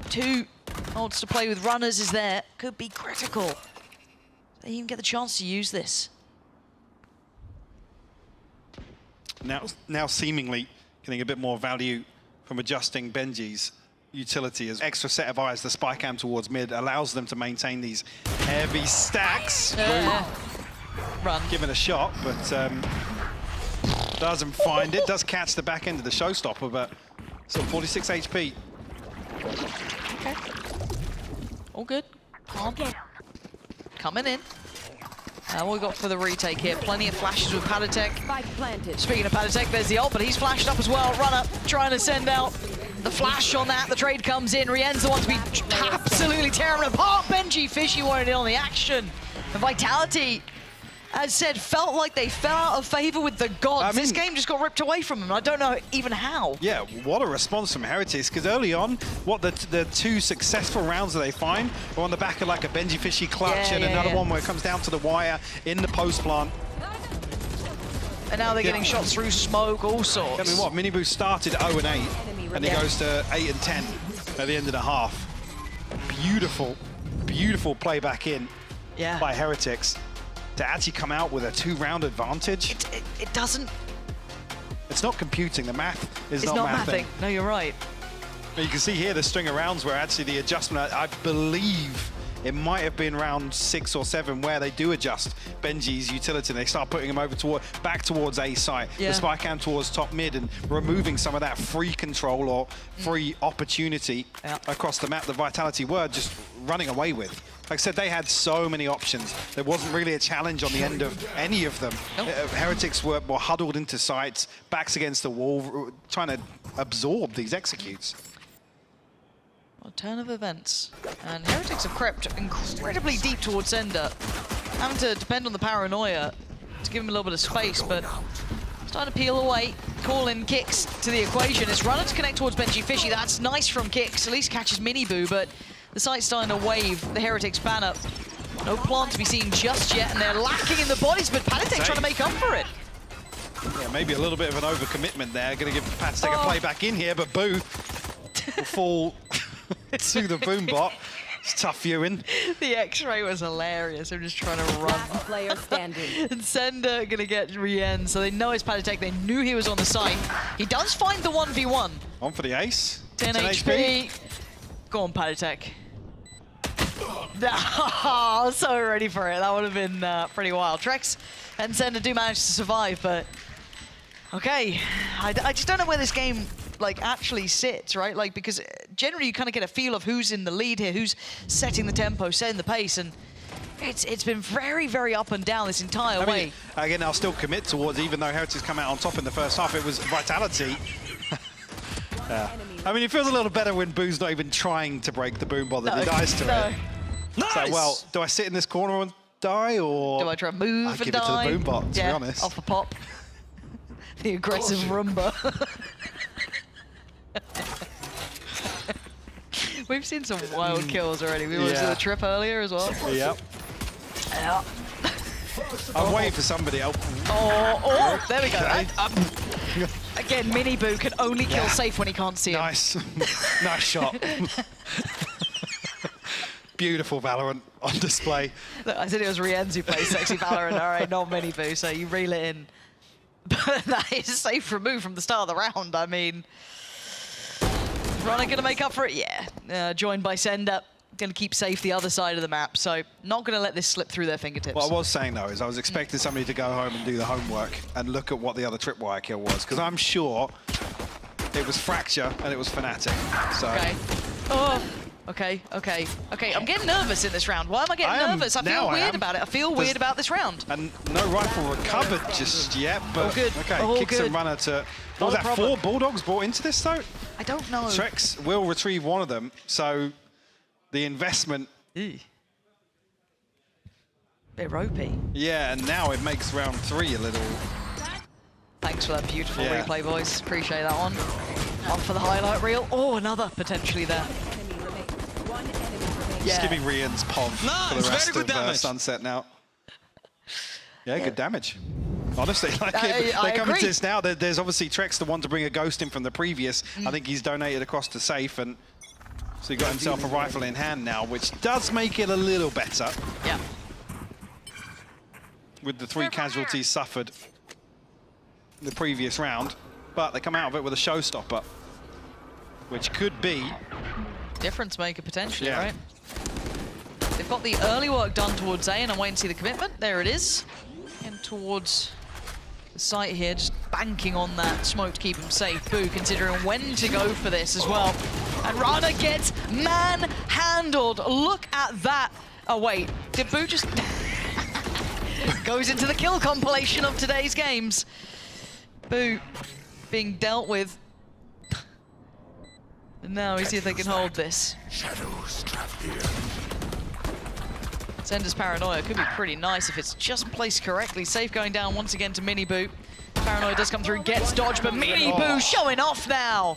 2 ults to play with runners is there, could be critical. They even get the chance to use this. Now seemingly getting a bit more value from adjusting Benji's utility as extra set of eyes, the spy cam towards mid allows them to maintain these heavy stacks. Run. Give it a shot, but doesn't find it. Does catch the back end of the showstopper, but still 46 HP. Okay. All good. Calm. Coming in. What we got for the retake here? Plenty of flashes with Padatek. Speaking of Padatek, there's the ult, but he's flashed up as well. Runner trying to send out the flash on that. The trade comes in. Rien's the one to be absolutely tearing apart. Benji Fishy wanted in on the action. And Vitality, as said, felt like they fell out of favor with the gods. This game just got ripped away from them. I don't know even how. Yeah, what a response from Heretics, because early on, the 2 successful rounds that they find are on the back of like a Benji Fishy clutch and another one where it comes down to the wire in the post plant. And now they're getting shots through smoke, all sorts. I mean, what, Miniboo started 0-8, and he goes to 8-10 at the end of the half. Beautiful, beautiful play back in by Heretics. To actually come out with a 2-round advantage. It doesn't... It's not computing, the math is not mathing. No, you're right. You can see here the string of rounds where actually the adjustment, I believe it might have been round 6 or 7 where they do adjust Benji's utility and they start putting him over back towards A site, the spy cam towards top mid and removing some of that free control or free opportunity across the map that Vitality were just running away with. Like I said, they had so many options. There wasn't really a challenge on the end of any of them. Heretics were huddled into sites, backs against the wall, trying to absorb these executes. A turn of events. And Heretics have crept incredibly deep towards Sender, having to depend on the paranoia to give him a little bit of space, but starting to peel away. Call in Kicks to the equation. It's runner to connect towards Benji Fishy. That's nice from Kicks. At least catches Miniboo, but the site's starting to wave the Heretics banner. No plant to be seen just yet, and they're lacking in the bodies, but Padatek trying to make up for it. Yeah, maybe a little bit of an overcommitment there. Going to give Padatek a play back in here, but Boo will fall to the boom bot. It's tough viewing. The X-ray was hilarious. They're just trying to run. Player standing. And Sender gonna get Rien, so they know it's Padatek. They knew he was on the site. He does find the 1v1. On for the ace. 10 HP. Go on, Padatek. Oh, I was so ready for it. That would have been pretty wild. Trex and Sender do manage to survive, but okay. I just don't know where this game actually sits, right? Like, because generally you kind of get a feel of who's in the lead here, who's setting the tempo, setting the pace, and it's been very, very up and down this entire way. Again, I'll still commit towards, even though Heretics come out on top in the first half, it was Vitality. I mean, it feels a little better when Boo's not even trying to break the boom bot that he dies to it. Nice. So, well, do I sit in this corner and die, or do I try to move and give die? it to the boom bot, to be honest. Off a pop. The aggressive Roomba. We've seen some wild kills already. We went to the trip earlier as well. Yep. Yeah. I'm waiting for somebody else. Oh, there we go. Again, Miniboo can only kill safe when he can't see him. Nice. Nice shot. Beautiful Valorant on display. Look, I said it was Rienz who plays sexy Valorant. All right, not Miniboo, so you reel it in. But that is a safe remove from the start of the round. I mean, Runner gonna make up for it? Yeah. Joined by Sender. Gonna keep safe the other side of the map, so not gonna let this slip through their fingertips. What I was saying though is I was expecting somebody to go home and do the homework and look at what the other tripwire kill was, because I'm sure it was Fracture and it was Fnatic. So. Okay. Oh. Okay. I'm getting nervous in this round. Why am I getting nervous? I feel weird about it. I feel weird about this round. And no rifle recovered just yet, but good. Okay, Kicks and Runner to... What was that, 4 Bulldogs brought into this though? I don't know. Trex will retrieve one of them, so the investment... Bit ropey. Yeah, and now it makes round 3 a little Thanks for that beautiful replay, boys. Appreciate that one. Up for the highlight reel. Oh, another potentially there. Just giving Rian's POV for the rest of Sunset now. Yeah, good damage. Honestly, like they're coming to this now. There's obviously Trex, the one to bring a ghost in from the previous. I think he's donated across to safe, and so he got himself a rifle in hand now, which does make it a little better. Yeah. With the 3 casualties suffered in the previous round, but they come out of it with a showstopper, which could be difference maker potentially, right? They've got the early work done towards A, and I'm waiting to see the commitment. There it is. And towards the site here, just banking on that smoke to keep him safe. Boo considering when to go for this as well. And Rana gets manhandled. Look at that. Oh, wait. Did Boo just... goes into the kill compilation of today's games. Boo being dealt with. And now we see if they can hold this. Zender's paranoia could be pretty nice if it's just placed correctly. Safe going down once again to Mini Boo. Paranoia does come through, gets dodged, but Mini Boo showing off now.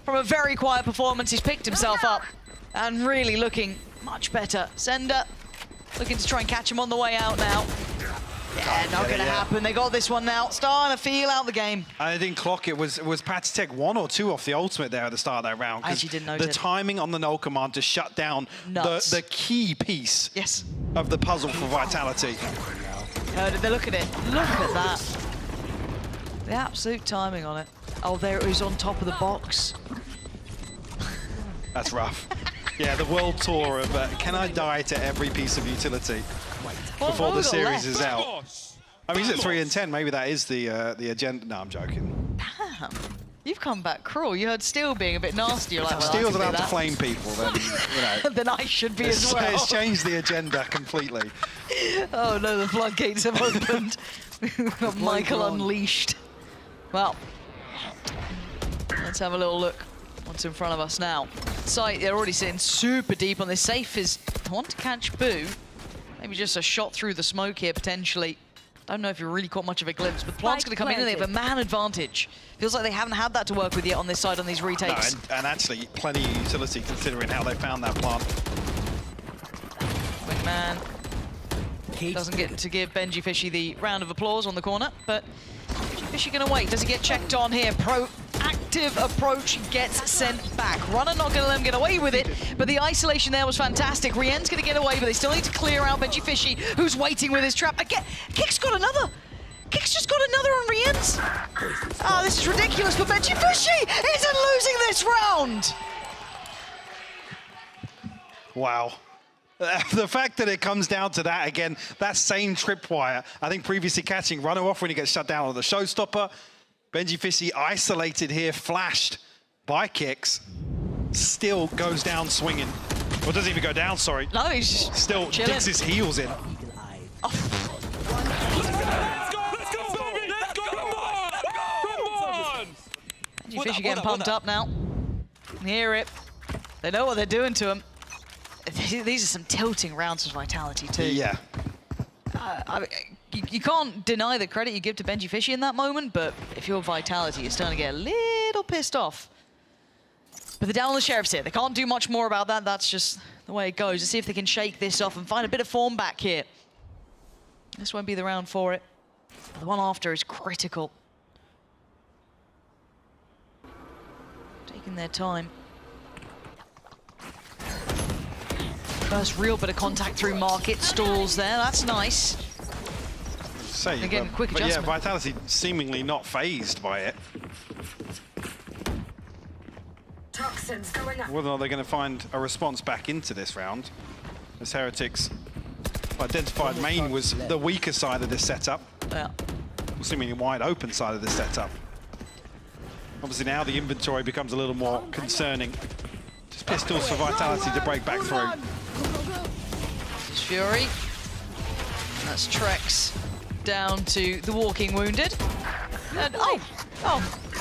From a very quiet performance, he's picked himself up and really looking much better. Zender looking to try and catch him on the way out now. Yeah, not gonna happen. They got this one now. Starting to feel out the game. I didn't clock it. Was Patitech 1 or 2 off the ultimate there at the start of that round? I actually didn't notice. The timing on the null command to shut down the key piece of the puzzle for Vitality. Look at it. Look at that. The absolute timing on it. Oh, there it was on top of the box. That's rough. Yeah, the world tour of can I die to every piece of utility before the series is out? I mean, he's at 3 and 10. Maybe that is the agenda. No, I'm joking. Damn, you've come back cruel. You heard Steel being a bit nasty. You're like, well, Steel's allowed to flame people, then you know. Then I should be as well. It's changed the agenda completely. Oh no, the floodgates have opened. We've got Michael unleashed. Well, let's have a little look. What's in front of us now? Sight, they're already sitting super deep on this. Safe is want to catch Boo. Maybe just a shot through the smoke here, potentially. Don't know if you really caught much of a glimpse, but Plant's going to come in and they have a man advantage. Feels like they haven't had that to work with yet on this side on these retakes. No, and actually, plenty of utility considering how they found that Plant. Wingman doesn't get to give Benji Fishy the round of applause on the corner, but Fishy going to wait. Does he get checked on here? Proactive approach gets sent back. Runner not going to let him get away with it, but the isolation there was fantastic. Rien's going to get away, but they still need to clear out Benji Fishy, who's waiting with his trap. Again, Kick's got another. Kick's just got another on Rien's. Oh, this is ridiculous, but Benji Fishy isn't losing this round. Wow. The fact that it comes down to that again, that same tripwire, I think previously catching Runner off when he gets shut down on the showstopper. Benji Fishy isolated here, flashed by Kicks, still goes down swinging. Or doesn't even go down, sorry. No, he's just still chilling. digs his heels in. Benji Fishy getting pumped up now. Hear it. They know what they're doing to him. These are some tilting rounds of Vitality too. Yeah. You can't deny the credit you give to Benji Fishy in that moment, but if you're Vitality, you're starting to get a little pissed off. But they're down on the Sheriff's here. They can't do much more about that. That's just the way it goes. Let's see if they can shake this off and find a bit of form back here. This won't be the round for it. The one after is critical. Taking their time. First real bit of contact through market stalls there. That's nice. Again, quick adjustment. Yeah, Vitality seemingly not phased by it. Toxins going up. Whether or not they're going to find a response back into this round, as Heretics identified main was the weaker side of this setup. Yeah. Seemingly wide open side of this setup. Obviously now the inventory becomes a little more concerning. Just pistols for Vitality to break back through. It's Fury. That's Trex down to the Walking Wounded. And oh,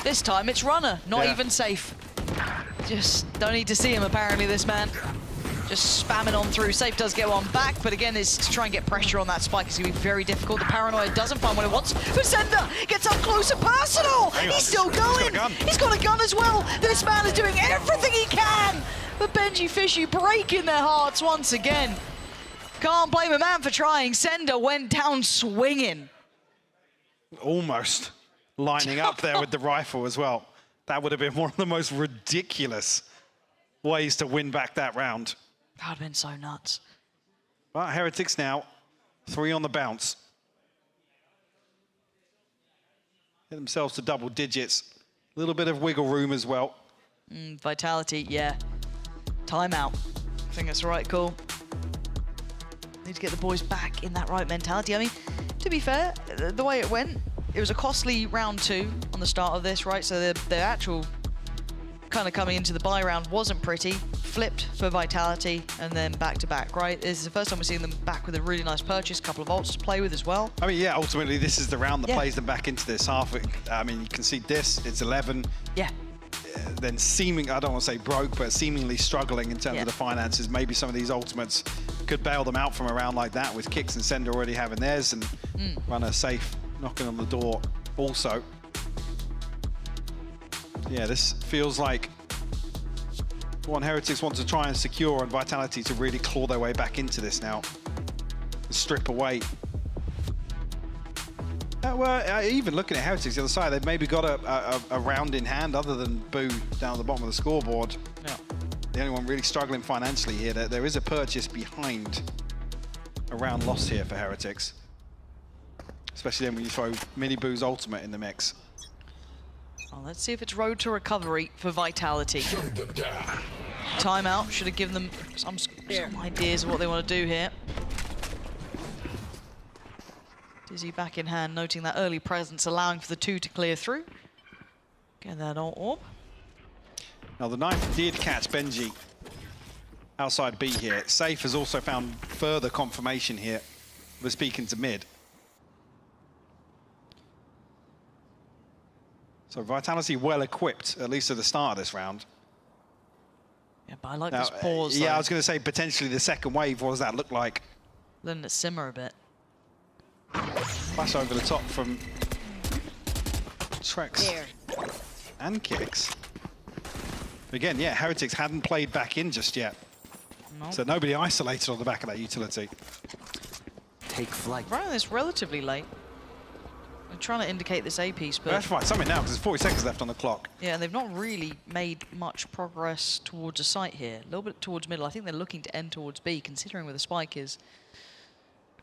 this time it's Runner, not even safe. Just don't need to see him apparently, this man. Just spamming on through. Safe does get one back, but again, is to try and get pressure on that spike is going to be very difficult. The paranoia doesn't find what it wants, but Sender gets up close and personal. He's still going. He's got a gun as well. This man is doing everything he can. But Benji Fishy breaking their hearts once again. Can't blame a man for trying. Sender went down swinging. Almost lining up there with the rifle as well. That would have been one of the most ridiculous ways to win back that round. That would have been so nuts. Well, Heretics now, 3 on the bounce. Get themselves to double digits. A little bit of wiggle room as well. Vitality, yeah. Timeout. I think that's the right call. Need to get the boys back in that right mentality. I mean, to be fair, the way it went, it was a costly round 2 on the start of this, right? So the actual kind of coming into the bye round wasn't pretty. Flipped for Vitality and then back to back, right? This is the first time we're seeing them back with a really nice purchase, couple of ults to play with as well. I mean, yeah, ultimately this is the round that plays them back into this half. I mean, you can see this, it's 11. Yeah. Then I don't want to say broke, but seemingly struggling in terms of the finances. Maybe some of these ultimates could bail them out from a round like that with Kicks and Sender already having theirs and Runner Safe knocking on the door also. Yeah, this feels like one Heretics want to try and secure, and Vitality to really claw their way back into this now. Strip away. Well, even looking at Heretics, the other side, they've maybe got a round in hand other than Boo down at the bottom of the scoreboard. Yeah. The only one really struggling financially here. There is a purchase behind a round loss here for Heretics. Especially then when you throw Mini Boo's ultimate in the mix. Well, let's see if it's road to recovery for Vitality. Timeout should have given them some ideas of what they want to do here. Dizzy back in hand, noting that early presence, allowing for the 2 to clear through. Get that orb. Now the knife did catch Benji outside B here. Safe has also found further confirmation here. We're speaking to mid. So Vitality well equipped, at least at the start of this round. Yeah, but I like this pause. Yeah, I was going to say potentially the second wave. What does that look like? Letting it simmer a bit. Flash over the top from Trex and Kicks. Again, yeah, Heretics hadn't played back in just yet. Nope. So nobody isolated on the back of that utility. Take flight. Running this relatively late. I'm trying to indicate this A piece, but... That's fine, something now, because there's 40 seconds left on the clock. Yeah, and they've not really made much progress towards a site here. A little bit towards middle. I think they're looking to end towards B, considering where the spike is.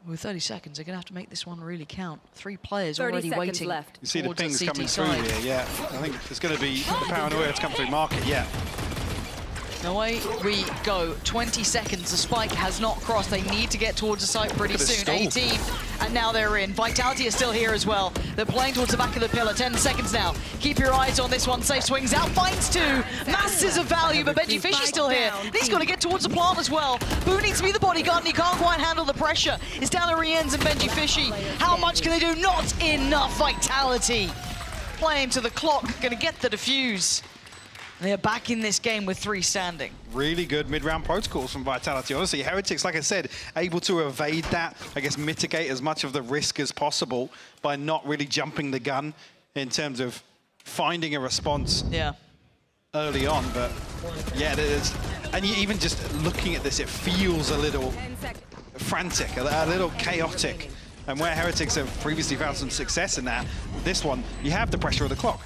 With 30 seconds, they're going to have to make this one really count. 3 players already waiting left. You see the pings coming through here, yeah. I think it's going to be the paranoia to come through market, yeah. Away we go. 20 seconds. The spike has not crossed. They need to get towards the site pretty soon. 18, and now they're in. Vitality is still here as well. They're playing towards the back of the pillar. 10 seconds now. Keep your eyes on this one. Safe swings out, finds 2. Masses of value, but Benji Fish is still here. He's got to get towards the plant as well. Boo needs to be the bodyguard, and he can't quite handle the pressure. It's down to Rienz and Benji Fishy. How much can they do? Not enough. Vitality playing to the clock. Going to get the defuse. They are back in this game with 3 standing. Really good mid-round protocols from Vitality. Honestly, Heretics, like I said, able to evade that, I guess mitigate as much of the risk as possible by not really jumping the gun in terms of finding a response early on. But yeah, and even just looking at this, it feels a little frantic, a little chaotic. And where Heretics have previously found some success in that, this one, you have the pressure of the clock.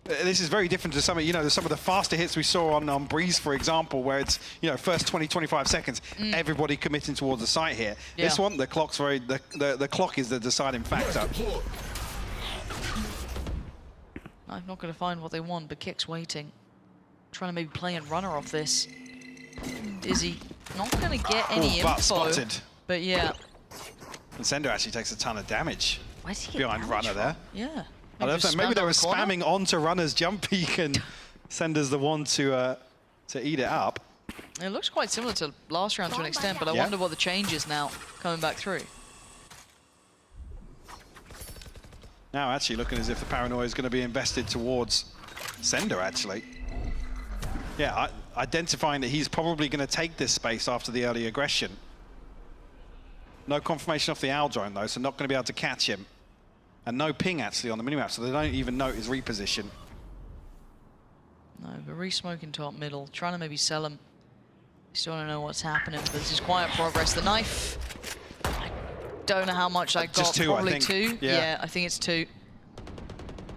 This is very different to some of, some of the faster hits we saw on Breeze, for example, where it's, first 20, 25 seconds, everybody committing towards the site here. Yeah. This one, the clock's the clock is the deciding factor. I'm not going to find what they want, but Kick's waiting. Trying to maybe play and runner off this. Dizzy, not going to get any info. Spotted. But yeah. And Sender actually takes a ton of damage behind runner there. Yeah. I don't know, maybe they were spamming onto runner's jump peak and Sender's the one to eat it up. It looks quite similar to last round to an extent, but I wonder what the change is now coming back through. Now actually looking as if the paranoia is going to be invested towards Sender, actually. Yeah, identifying that he's probably going to take this space after the early aggression. No confirmation off the owl drone though, so not going to be able to catch him. And no ping actually on the minimap, so they don't even note his reposition. No, but re-smoking top middle, trying to maybe sell him. Still don't know what's happening, but this is quiet progress. The knife, I don't know how much I got. Just two, probably I think. two. Yeah. I think it's two.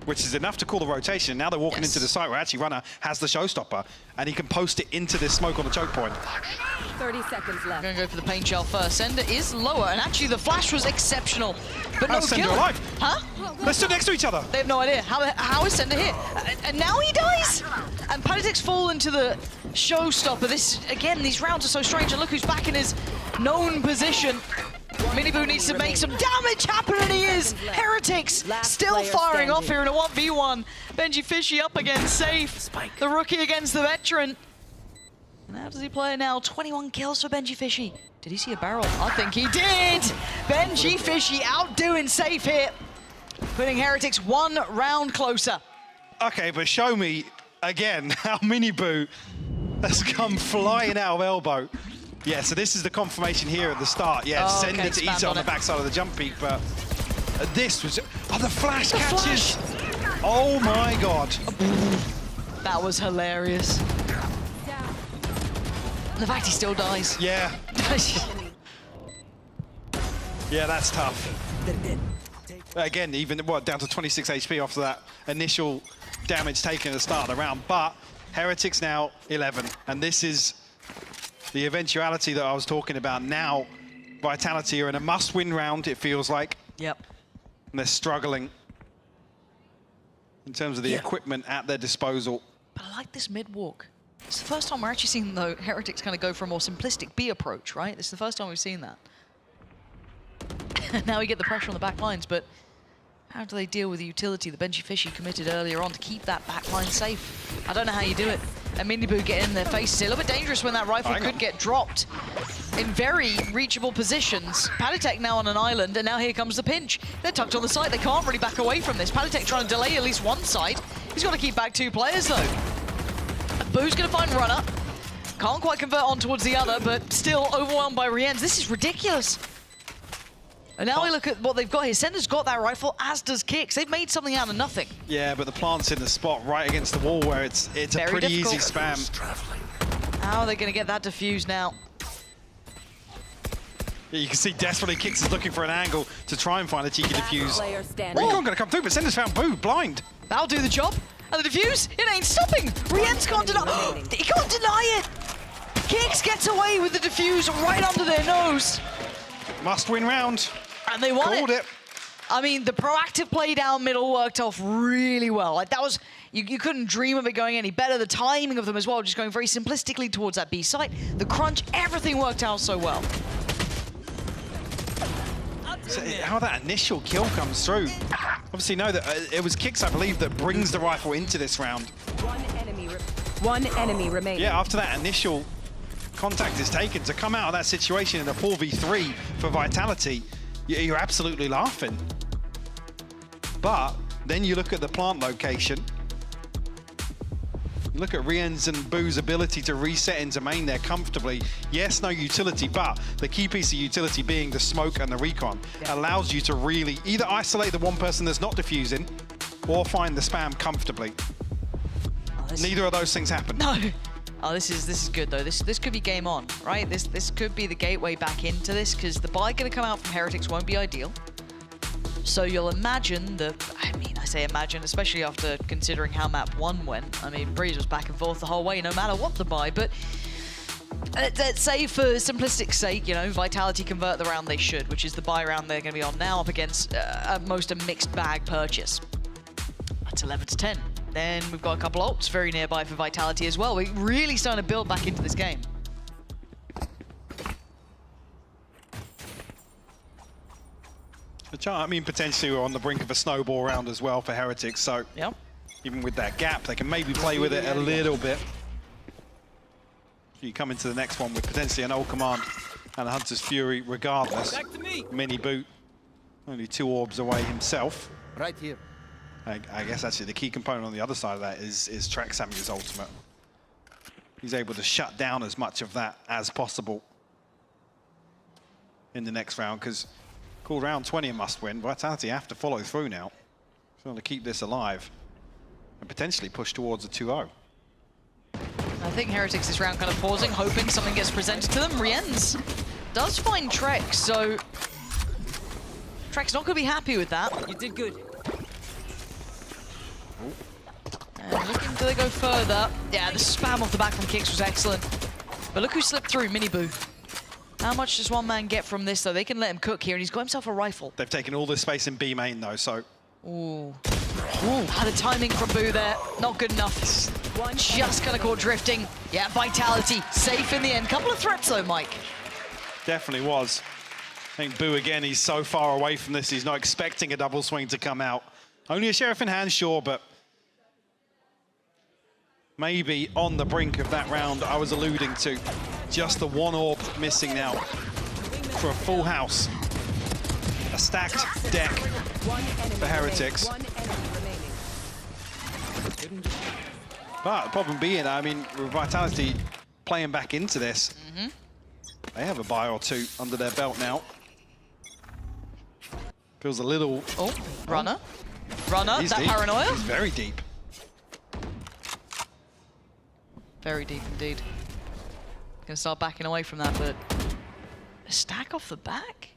Which is enough to call the rotation. Now they're walking into the site where actually Runner has the showstopper, and he can post it into this smoke on the choke point. 30 seconds left. Going to go for the paint shell first. Sender is lower, and actually the flash was exceptional. But no Sender kill. alive? Huh? They're still next to each other. They have no idea. How is Sender hit? And now he dies! And Palitek's fall into the showstopper. This, again, these rounds are so strange. And look who's back in his known position. Miniboo needs to make some damage happen, and he is. Heretics still firing off here in a 1v1. Benji Fishy up against Safe. The rookie against the veteran. And how does he play now? 21 kills for Benji Fishy. Did he see a barrel? I think he did. Benji Fishy outdoing Safe here, putting Heretics one round closer. Okay, but show me again how Miniboo has come flying out of elbow. Yeah, so this is the confirmation here at the start. Yeah, send it to eat it on the backside of the jump peak, but this was... Oh, the flash catches! Oh my god. That was hilarious. The fact he still dies. Yeah. Yeah, that's tough. Again, even, what, down to 26 HP after that initial damage taken at the start of the round, but Heretics now 11, and this is the eventuality that I was talking about. Now, Vitality are in a must-win round, it feels like. Yep. And they're struggling in terms of the equipment at their disposal. But I like this mid-walk. It's the first time we're actually seeing, though, Heretics kind of go for a more simplistic B approach, right? This is the first time we've seen that. Now we get the pressure on the back lines, but how do they deal with the utility that Benji Fishy committed earlier on to keep that back line safe? I don't know how you do it. And Miniboo get in their faces. A little bit dangerous when that rifle could get dropped in very reachable positions. Palitek now on an island, and now here comes the pinch. They're tucked on the side. They can't really back away from this. Palitek trying to delay at least one side. He's got to keep back two players, though. Boo's going to find Runner. Can't quite convert on towards the other, but still overwhelmed by Rienz. This is ridiculous. And now we look at what they've got here. Sender's got that rifle, as does Kicks. They've made something out of nothing. Yeah, but the plant's in the spot right against the wall where it's a pretty easy spam. How are they going to get that defused now? Yeah, you can see desperately Kicks is looking for an angle to try and find a cheeky defuse. Recon going to come through, but Sender's found Boo, blind. That'll do the job. And the defuse, it ain't stopping. Rienz can't deny. He can't deny it. Kicks gets away with the defuse right under their nose. Must win round. And they won Called it. I mean, the proactive play down middle worked off really well. Like that was, you couldn't dream of it going any better. The timing of them as well, just going very simplistically towards that B site. The crunch, everything worked out so well. So how that initial kill comes through. Obviously know that it was Kicks, I believe, that brings the rifle into this round. One enemy remaining. Yeah, after that initial contact is taken, to come out of that situation in a 4v3 for Vitality, you're absolutely laughing. But then you look at the plant location. You look at Rienz and Boo's ability to reset into main there comfortably. Yes, no utility, but the key piece of utility being the smoke and the recon allows you to really either isolate the one person that's not diffusing or find the spam comfortably. Neither of those things happen. No. Oh, this is good though. This could be game on, right? This could be the gateway back into this, because the buy going to come out from Heretics won't be ideal. So you'll imagine that, I mean, I say imagine, especially after considering how map 1 went. I mean, Breeze was back and forth the whole way, no matter what the buy, but let's say for simplistic sake, you know, Vitality convert the round they should, which is the buy round they're going to be on now up against at most a mixed bag purchase. That's 11 to 10. Then we've got a couple ults very nearby for Vitality as well. We're really starting to build back into this game. I mean, potentially we're on the brink of a snowball round as well for Heretics, so even with that gap, they can maybe play with it a little bit. You come into the next one with potentially an ult command and a Hunter's Fury regardless. Miniboo, only 2 orbs away himself. Right here. I guess actually the key component on the other side of that is Track Sammy's ultimate. he's able to shut down as much of that as possible in the next round, because called round 20 a must-win. Vitality have to follow through now. Trying to keep this alive and potentially push towards a 2-0. I think Heretics this round kind of pausing, hoping something gets presented to them. Rienz does find Trex, so Trex not going to be happy with that. You did good. And looking, do they go further? Yeah, the spam off the back from Kicks was excellent. But look who slipped through, Miniboo. How much does one man get from this, though? They can let him cook here, and he's got himself a rifle. They've taken all this space in B main, though, so... Ooh. The timing from Boo there, not good enough. Just kind of caught drifting. Yeah, Vitality, safe in the end. Couple of threats, though, Mike. Definitely was. I think Boo, again, he's so far away from this, he's not expecting a double swing to come out. Only a Sheriff in hand, sure, but... maybe on the brink of that round I was alluding to. Just the one orb missing now for a full house. A stacked deck for Heretics. But the problem being, I mean, with Vitality playing back into this, they have a buy or two under their belt now. Feels a little... Oh, Runner. Runner, He's that deep. paranoia. He's very deep. Very deep indeed. Gonna start backing away from that, but a stack off the back?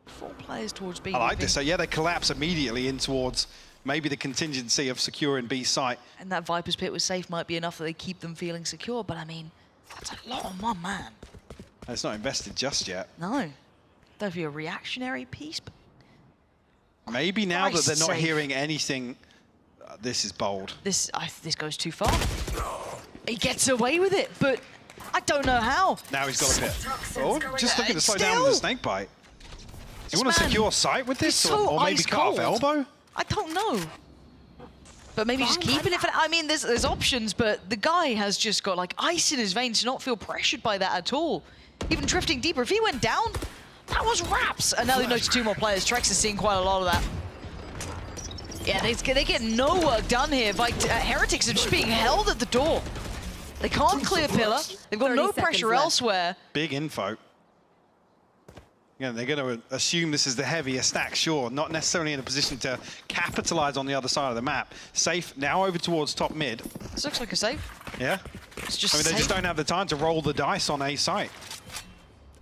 4 players towards B. I like this. So yeah, they collapse immediately in towards maybe the contingency of securing B site. And that Viper's Pit with safe might be enough that they keep them feeling secure, but I mean, that's a lot on one man. It's not invested just yet. No. That'd be a reactionary piece, but... maybe now that they're not safe. hearing anything, this is bold. This goes too far. He gets away with it, but I don't know how. Now he's got a pit. Oh, just looking to slow down with the snake bite. Do you want to secure sight with this, or maybe cut off elbow? I don't know. But maybe just keeping it for... I mean, there's options, but the guy has just got like ice in his veins to not feel pressured by that at all. Even drifting deeper. If he went down, that was wraps. And now they've noticed 2 more players. Trex is seeing quite a lot of that. Yeah, they get no work done here. Heretics are just being held at the door. They can't clear pillar. They've got no pressure elsewhere. Big info. Again, they're going to assume this is the heavier stack, sure. Not necessarily in a position to capitalize on the other side of the map. Safe now over towards top mid. This looks like a safe. Yeah. It's just I mean, they just don't have the time to roll the dice on A site.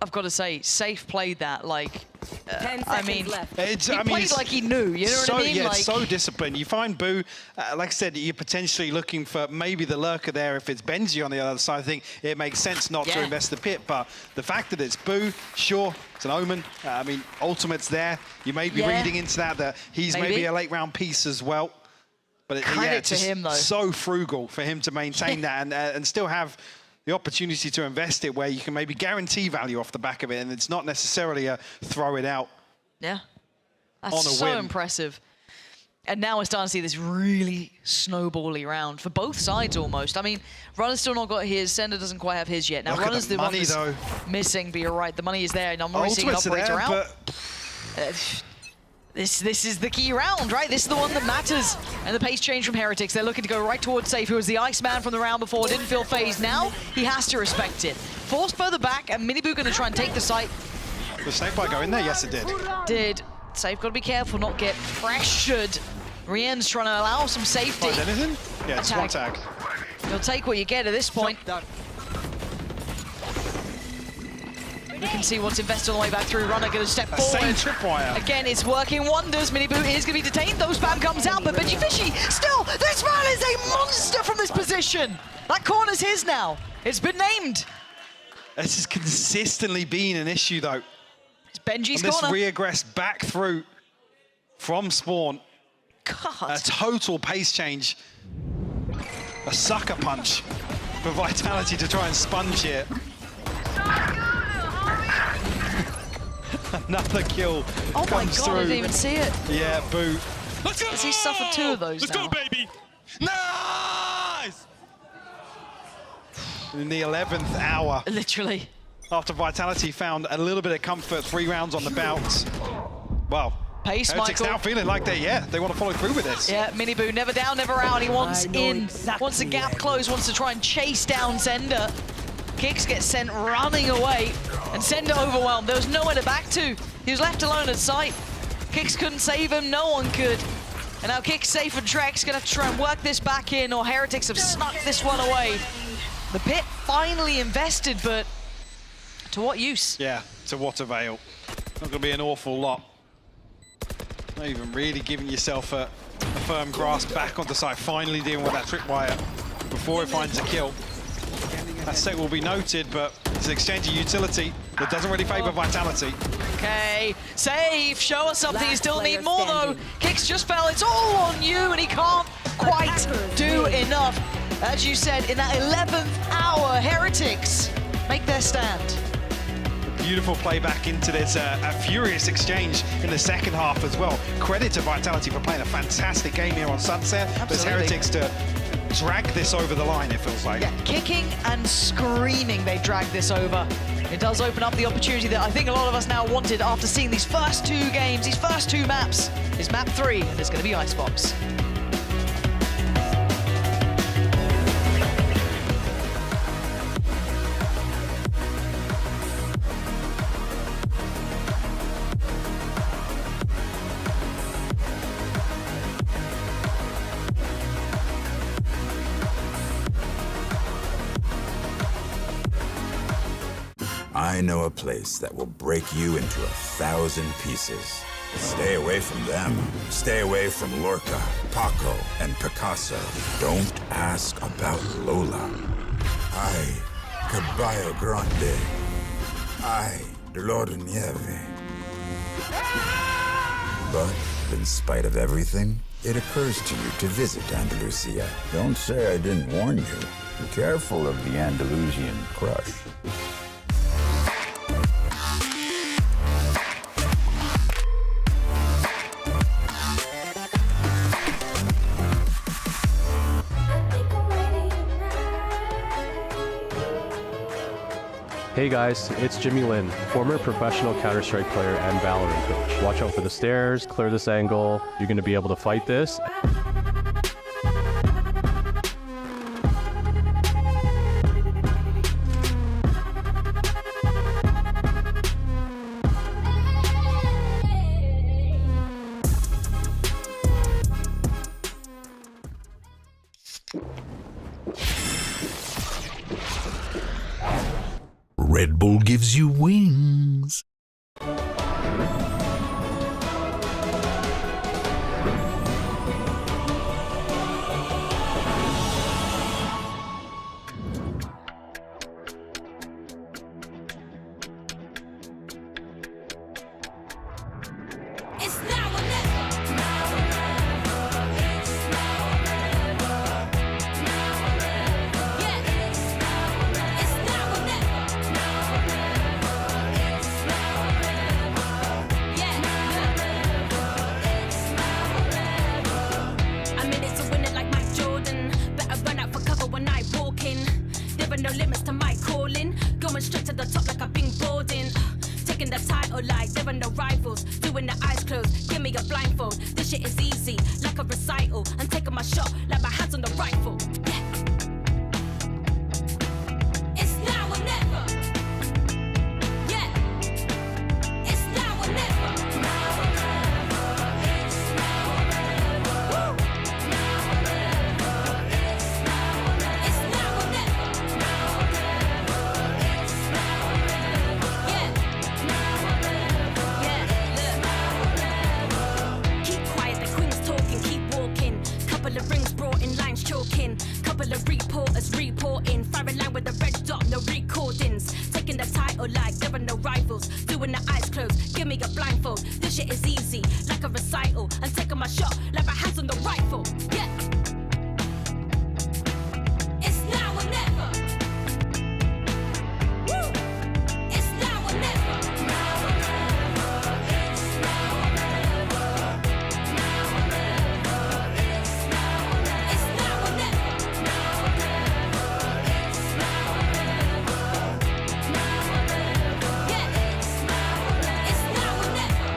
I've got to say, Safe played that like... I mean, he I mean, played like he knew, you know what I mean? Yeah, like, it's so disciplined. You find Boo, like I said, you're potentially looking for maybe the lurker there. If it's Benji on the other side, I think it makes sense not to invest the pit. But the fact that it's Boo, sure, it's an omen. I mean, ultimate's there. You may be reading into that he's maybe a late round piece as well. But Credit to just him, though. So frugal for him to maintain that and still have the opportunity to invest it where you can maybe guarantee value off the back of it, and it's not necessarily a throw it out. Yeah, that's on a so whim. impressive. And now we're starting to see this really snowbally round for both sides almost. I mean, Runner's still not got his, Sender doesn't quite have his yet. Now Look Runner's at the one money, that's though. missing, but you're right, the money is there, and I'm already seeing an operator out. This is the key round, right? This is the one that matters. And the pace change from Heretics. They're looking to go right towards Safe, who was the Iceman from the round before, didn't feel phased. Now, he has to respect it. Forced further back, and Miniboo going to try and take the site. The snake bite go in there? Yes, it did. Did. Safe got to be careful, not get pressured. Rien's trying to allow some safety. Find anything? Yeah, it's one tag. You'll take what you get at this point. You can see what's invested on the way back through. Runner going to step forward. Same tripwire. Again, it's working wonders. Miniboo is going to be detained. Though spam comes out, but Benji Fishy still, this man is a monster from this position. That corner's his now. It's been named. This has consistently been an issue, though. It's Benji's and corner. this re-aggress back through from spawn. God. A total pace change. A sucker punch for Vitality to try and sponge here. Another kill Oh my comes God, through. I didn't even see it. Yeah, Boo. Let's go! Has he suffered 2 of those Let's now? go, baby! Nice! In the 11th hour. Literally. After Vitality found a little bit of comfort, 3 rounds on the bounce. Well, Pace, Heretics Michael. now feeling like they want to follow through with this. Yeah, Miniboo, never down, never out. He wants in, wants the gap closed, wants to try and chase down Zender. Kicks gets sent running away, and Zender overwhelmed. There was nowhere to back to. He was left alone at site. Kicks couldn't save him, no one could. And now Kicks safe and Trek's gonna have to try and work this back in, or Heretics have snuck this one away. The pit finally invested, but to what use? Yeah, to what avail? Not gonna be an awful lot. Not even really giving yourself a firm grasp back onto site, finally dealing with that tripwire before it finds a kill. That set will be noted, but it's an exchange of utility that doesn't really favor Vitality. Okay, save, show us something. You still need more though. Kicks just fell, it's all on you, and he can't quite do enough. As you said, in that 11th hour, Heretics make their stand. Beautiful play back into this, a furious exchange in the second half as well. Credit to Vitality for playing a fantastic game here on Sunset. There's Heretics to drag this over the line, it feels like. Yeah, kicking and screaming they drag this over. It does open up the opportunity that I think a lot of us now wanted after seeing these first two games, these first two maps. Is map 3, and it's going to be Icebox. I know a place that will break you into 1,000 pieces. Stay away from them. Stay away from Lorca, Paco, and Picasso. Don't ask about Lola. Ay, Caballo Grande. Ay, Dolor de Nieve. But in spite of everything, it occurs to you to visit Andalusia. Don't say I didn't warn you. Be careful of the Andalusian crush. Hey guys, it's Jimmy Lin, former professional Counter-Strike player and VALORANT coach. Watch out for the stairs, clear this angle. You're going to be able to fight this. Red Bull gives you wings. No limits to my calling. Going straight to the top like I've been boarding. Taking the title like there are no rivals. Doing the eyes closed, give me a blindfold. This shit is easy, like a recital. I'm taking my shot like my hands on the rifle. Yeah. It's now or never. Yeah. It's now or never. Now or never. It's now or never. Woo. Now or never. It's now or never. It's now or never. Couple of rings brought in, lines choking. Couple of reporters reporting. Firing line with the red dot, no recordings. Taking the title like there are no rivals. Doing the eyes closed, give me a blindfold. This shit is easy, like a recital. I'm taking my shot, like my hands on the rifle. Yeah. It's now or never. Woo. It's now or never. Now or never. It's now or never. Now or never. It's now or never. It's now or never. Now or never. It's now or never. Now or never. Yeah. It's now or never. It's now or never.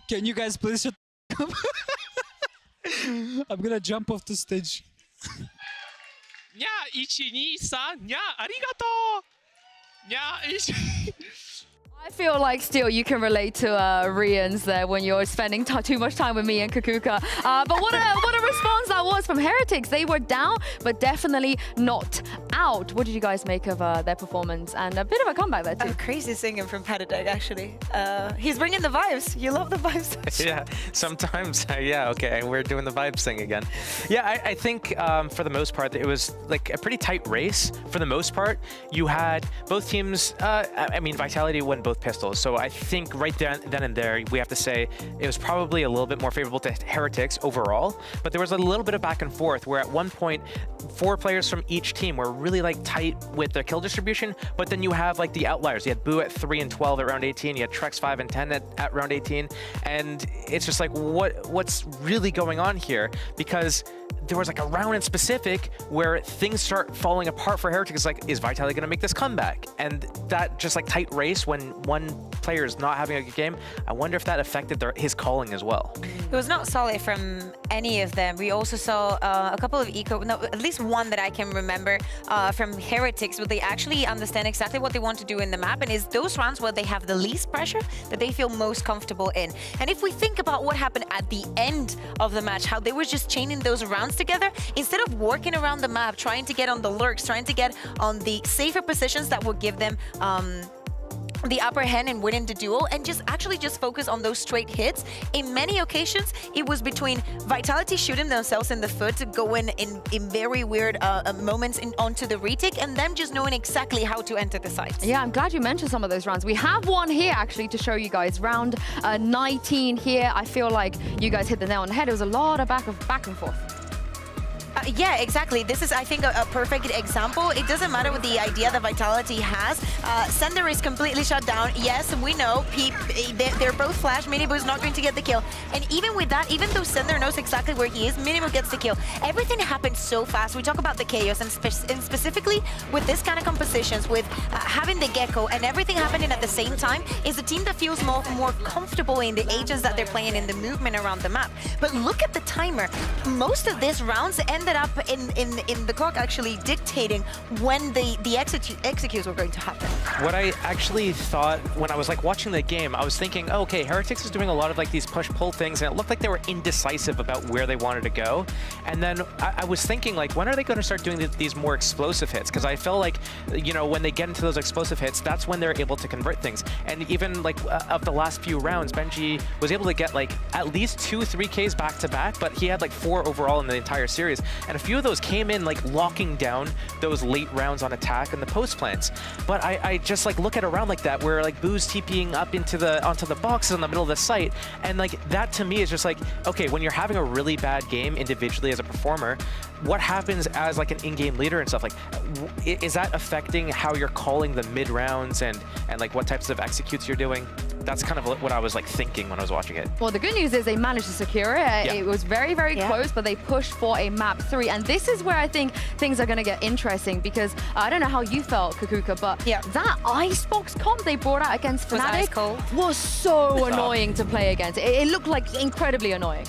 Can you guys please shut up? I'm gonna jump off the stage. にゃー123にゃーありがとうにゃー1 I feel like still you can relate to Rians there when you're spending too much time with me and Kakuka. But what a response that was from Heretics. They were down, but definitely not out. What did you guys make of their performance? And a bit of a comeback there too. Crazy singing from Patadeg, actually. He's bringing the vibes. You love the vibes. Yeah, sometimes, yeah, okay, we're doing the vibes thing again. Yeah, I think for the most part, it was like a pretty tight race. For the most part, you had both teams, I mean, Vitality won both pistols. So I think right then and there, we have to say it was probably a little bit more favorable to Heretics overall. But there was a little bit of back and forth where at one point, 4 players from each team were really like tight with their kill distribution. But then you have like the outliers. You had Boo at 3 and 12 at round 18. You had Trex 5 and 10 at round 18. And it's just like, what's really going on here? Because there was like a round in specific where things start falling apart for Heretics. It's like, is Vitality going to make this comeback? And that just like tight race when one player is not having a good game, I wonder if that affected his calling as well. It was not solid from any of them. We also saw a couple of at least one that I can remember from Heretics, where they actually understand exactly what they want to do in the map, and is those rounds where they have the least pressure that they feel most comfortable in. And if we think about what happened at the end of the match, how they were just chaining those rounds together, instead of working around the map, trying to get on the lurks, trying to get on the safer positions that would give them the upper hand in winning the duel, and just focus on those straight hits. In many occasions, it was between Vitality shooting themselves in the foot to go in very weird moments onto the retake, and them just knowing exactly how to enter the site. Yeah, I'm glad you mentioned some of those rounds. We have one here actually to show you guys. Round 19 here. I feel like you guys hit the nail on the head. It was a lot of back and forth. Yeah, exactly. This is, I think, a perfect example. It doesn't matter what the idea that Vitality has. Sender is completely shut down. Yes, we know they're both flash. Minibu is not going to get the kill. And even with that, even though Sender knows exactly where he is, Minibu gets the kill. Everything happens so fast. We talk about the chaos, and specifically with this kind of compositions, with having the Gecko and everything happening at the same time, is a team that feels more comfortable in the agents that they're playing, in the movement around the map. But look at the timer. Most of these rounds ended up in the clock actually dictating when the executes were going to happen. What I actually thought when I was like watching the game, I was thinking, oh, okay, Heretics is doing a lot of like these push-pull things, and it looked like they were indecisive about where they wanted to go. And then I was thinking, like, when are they going to start doing these more explosive hits? Because I feel like, you know, when they get into those explosive hits, that's when they're able to convert things. And even like of the last few rounds, Benji was able to get like at least 2-3 Ks back to back, but he had like 4 overall in the entire series. And a few of those came in like locking down those late rounds on attack and the post plants. But I just like look at a round like that where like Boo's TPing up onto the boxes in the middle of the site, and like that to me is just like, okay, when you're having a really bad game individually as a performer, what happens as like an in-game leader and stuff? Like, is that affecting how you're calling the mid rounds and like what types of executes you're doing? That's kind of what I was like thinking when I was watching it. Well, the good news is they managed to secure it. Yeah. It was very, very close, but they pushed for a map 3. And this is where I think things are going to get interesting, because I don't know how you felt, Kakuka, but that Icebox comp they brought out against Fnatic was so annoying to play against. It looked like incredibly annoying.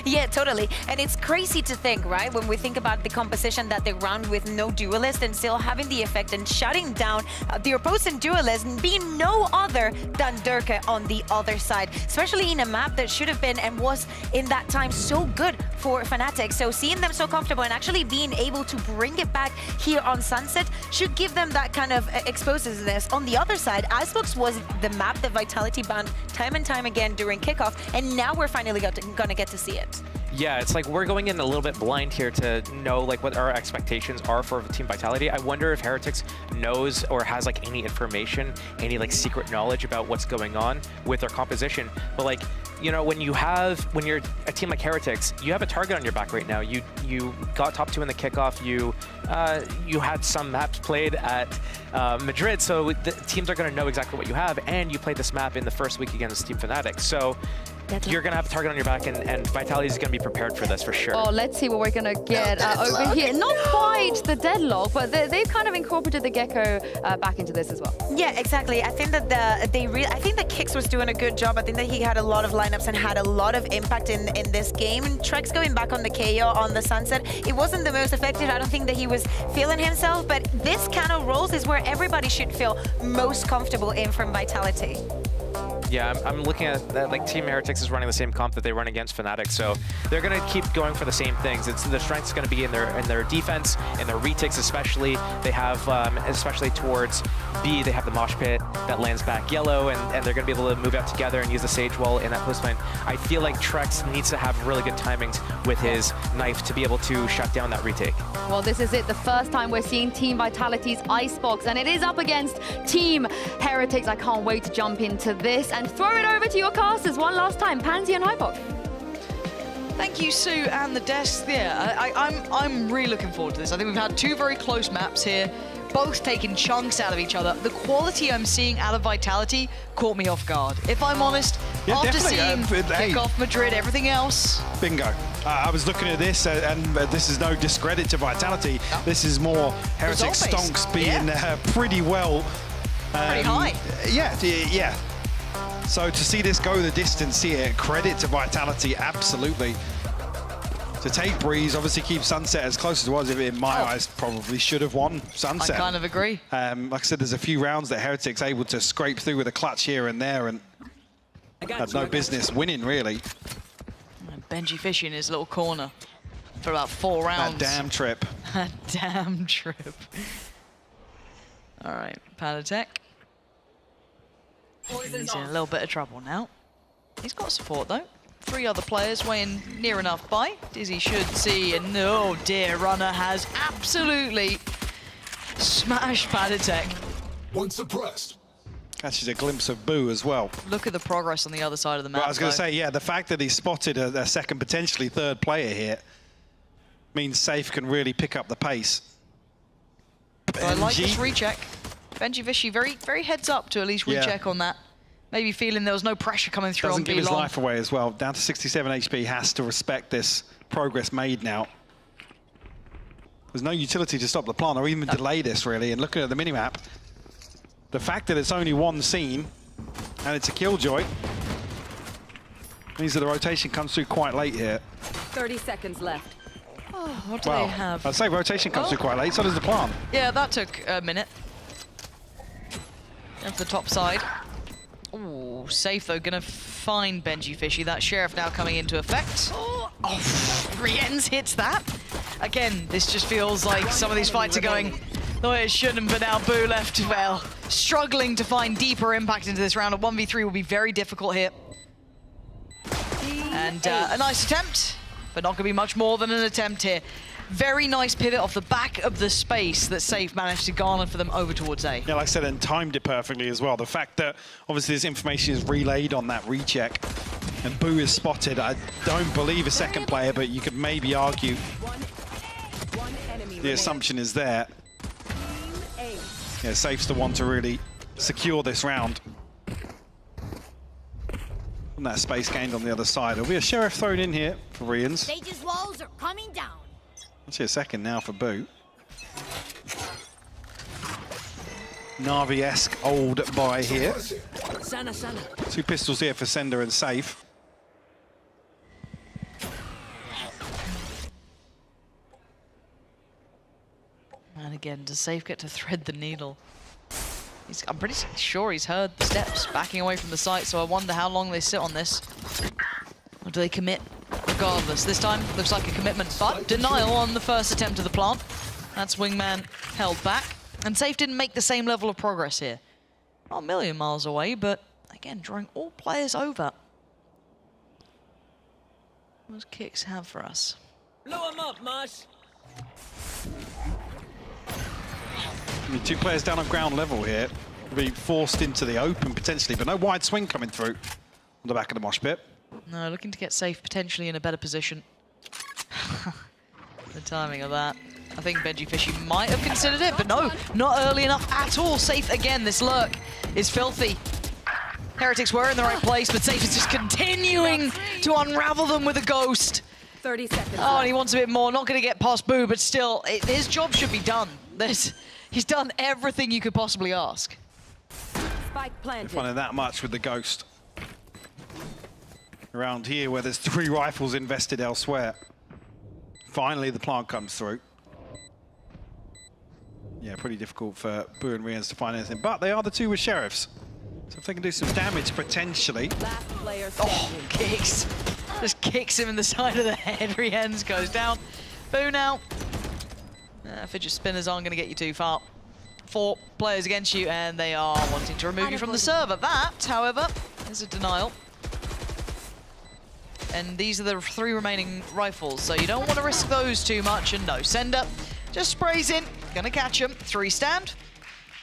Yeah, totally. And it's crazy to think, right, when we think about the composition that they run with no duelist and still having the effect and shutting down the opposing duelist and being no other than Durka on the other side, especially in a map that should have been and was in that time so good for Fnatic. So seeing them so comfortable and actually being able to bring it back here on Sunset should give them that kind of explosiveness. On the other side, Icebox was the map that Vitality banned time and time again during kickoff, and now we're finally gonna get to see it. Yeah, it's like we're going in a little bit blind here to know like what our expectations are for Team Vitality. I wonder if Heretics knows or has like any information, any like secret knowledge about what's going on with their composition. But like, you know, when you're a team like Heretics, you have a target on your back right now. You got top 2 in the kickoff. You had some maps played at Madrid, so the teams are going to know exactly what you have. And you played this map in the first week against Team Fnatic. So you're going to have a target on your back, and Vitality is going to be prepared for this for sure. Oh, let's see what we're going to get over here. Not quite the deadlock, but they've kind of incorporated the Gecko back into this as well. Yeah, exactly. I think that I think that Kicks was doing a good job. I think that he had a lot of lineups and had a lot of impact in this game. And Trex going back on the KO on the Sunset, it wasn't the most effective. I don't think that he was feeling himself, but this kind of roles is where everybody should feel most comfortable in from Vitality. Yeah, I'm looking at that, like Team Heretics is running the same comp that they run against Fnatic, so they're going to keep going for the same things. Their strength is going to be in their defense, in their retakes especially. They have, especially towards B, they have the mosh pit that lands back yellow, and they're going to be able to move out together and use the Sage Wall in that post lane. I feel like Trex needs to have really good timings with his knife to be able to shut down that retake. Well, this is it, the first time we're seeing Team Vitality's Icebox, and it is up against Team Heretics. I can't wait to jump into this and throw it over to your casters one last time, Pansy and Hypok. Thank you, Sue, and the desk. Yeah, I'm really looking forward to this. I think we've had two very close maps here, both taking chunks out of each other. The quality I'm seeing out of Vitality caught me off guard. If I'm honest, after seeing Kickoff, Madrid, everything else. Bingo. I was looking at this, and this is no discredit to Vitality. No. This is more Heretic Stonks being pretty well... pretty high. Yeah. So to see this go the distance here, credit to Vitality, absolutely. To take Breeze, obviously keep Sunset as close as it was. In my eyes, probably should have won Sunset. I kind of agree. Like I said, there's a few rounds that Heretic's able to scrape through with a clutch here and there, and had no business winning, really. And Benji Fishy in his little corner for about 4 rounds. That damn trip. That damn trip. All right, Palatech. He's in a little bit of trouble now. He's got support though. 3 other players weighing near enough by. Dizzy should see, and oh dear, Runner has absolutely smashed Palatech. One suppressed. Catches a glimpse of Boo as well. Look at the progress on the other side of the map. Well, I was going to say, yeah, the fact that he spotted a second, potentially third player here means Safe can really pick up the pace. I like this recheck. Benji Fishy very heads up to at least recheck on that. Maybe feeling there was no pressure coming through Doesn't on give his B-Long. life away as well. Down to 67 HP, has to respect this progress made now. There's no utility to stop the plant or even delay this, really. And looking at the minimap, the fact that it's only one scene and it's a Killjoy means that the rotation comes through quite late here. 30 seconds left. Oh, what do they have? I'd say rotation comes through quite late, so does the plant. Yeah, that took a minute. Up the top side. Ooh, Safe though, gonna find Benji Fishy. That Sheriff now coming into effect. Oh, Rienz hits that. Again, this just feels like some of these fights are going the way it shouldn't, but now Boo left, well, struggling to find deeper impact into this round. A 1v3 will be very difficult here. And a nice attempt, but not gonna be much more than an attempt here. Very nice pivot off the back of the space that Safe managed to garner for them over towards A. Yeah, like I said, and timed it perfectly as well. The fact that obviously this information is relayed on that recheck and Boo is spotted, I don't believe a second player, but you could maybe argue the assumption is there. Yeah, Safe's the one to really secure this round. And that space gained on the other side. There'll be a Sheriff thrown in here for Rienz. Stage's walls are coming down. Actually a second now for Boo. Na'Vi-esque old buy here. Sana. 2 pistols here for Sender and Safe. And again, does Safe get to thread the needle? I'm pretty sure he's heard the steps backing away from the site, so I wonder how long they sit on this. Or do they commit regardless? This time, looks like a commitment, but denial on the first attempt of the plant. That's Wingman held back. And Safe didn't make the same level of progress here. Not a million miles away, but again, drawing all players over. What does Kicks have for us? Blow him up, Mosh. 2 players down on ground level here. Be forced into the open potentially, but no wide swing coming through on the back of the mosh pit. No, looking to get Safe potentially in a better position. The timing of that. I think Benji Fishy might have considered it, but no, not early enough at all. Safe again, this lurk is filthy. Heretics were in the right place, but Safe is just continuing to unravel them with a ghost. 30 seconds. Oh, and he wants a bit more. Not going to get past Boo, but still, his job should be done. He's done everything you could possibly ask. Spike planted. Finding that much with the ghost. Around here where there's 3 rifles invested elsewhere. Finally, the plant comes through. Yeah, pretty difficult for Boo and Rians to find anything, but they are the 2 with sheriffs. So if they can do some damage, potentially. Oh, kicks. Just kicks him in the side of the head. Riens goes down. Boo now. Fidget spinners aren't going to get you too far. 4 players against you, and they are wanting to remove you from the server. That, however, is a denial. And these are the 3 remaining rifles, so you don't want to risk those too much. And no, Sender just sprays in. Gonna catch him. 3 stand.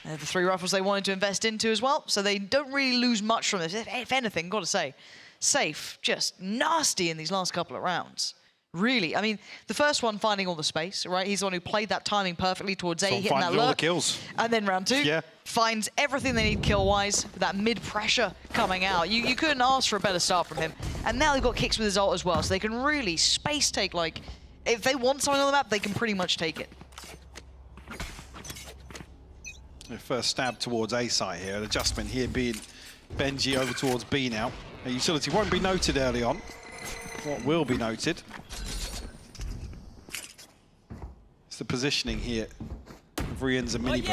They're the 3 rifles they wanted to invest into as well, so they don't really lose much from this. If anything, gotta say, Safe just nasty in these last couple of rounds. Really, I mean, the first one finding all the space, right? He's the one who played that timing perfectly towards A, hitting that all the lurk. kills. And then round 2, finds everything they need kill-wise, with that mid-pressure coming out. You couldn't ask for a better start from him. And now they've got kicks with his ult as well, so they can really space take, like, if they want something on the map, they can pretty much take it. The first stab towards A site here, an adjustment here being Benji over towards B now. A utility won't be noted early on. What will be noted is the positioning here of Rians and Mini Boo.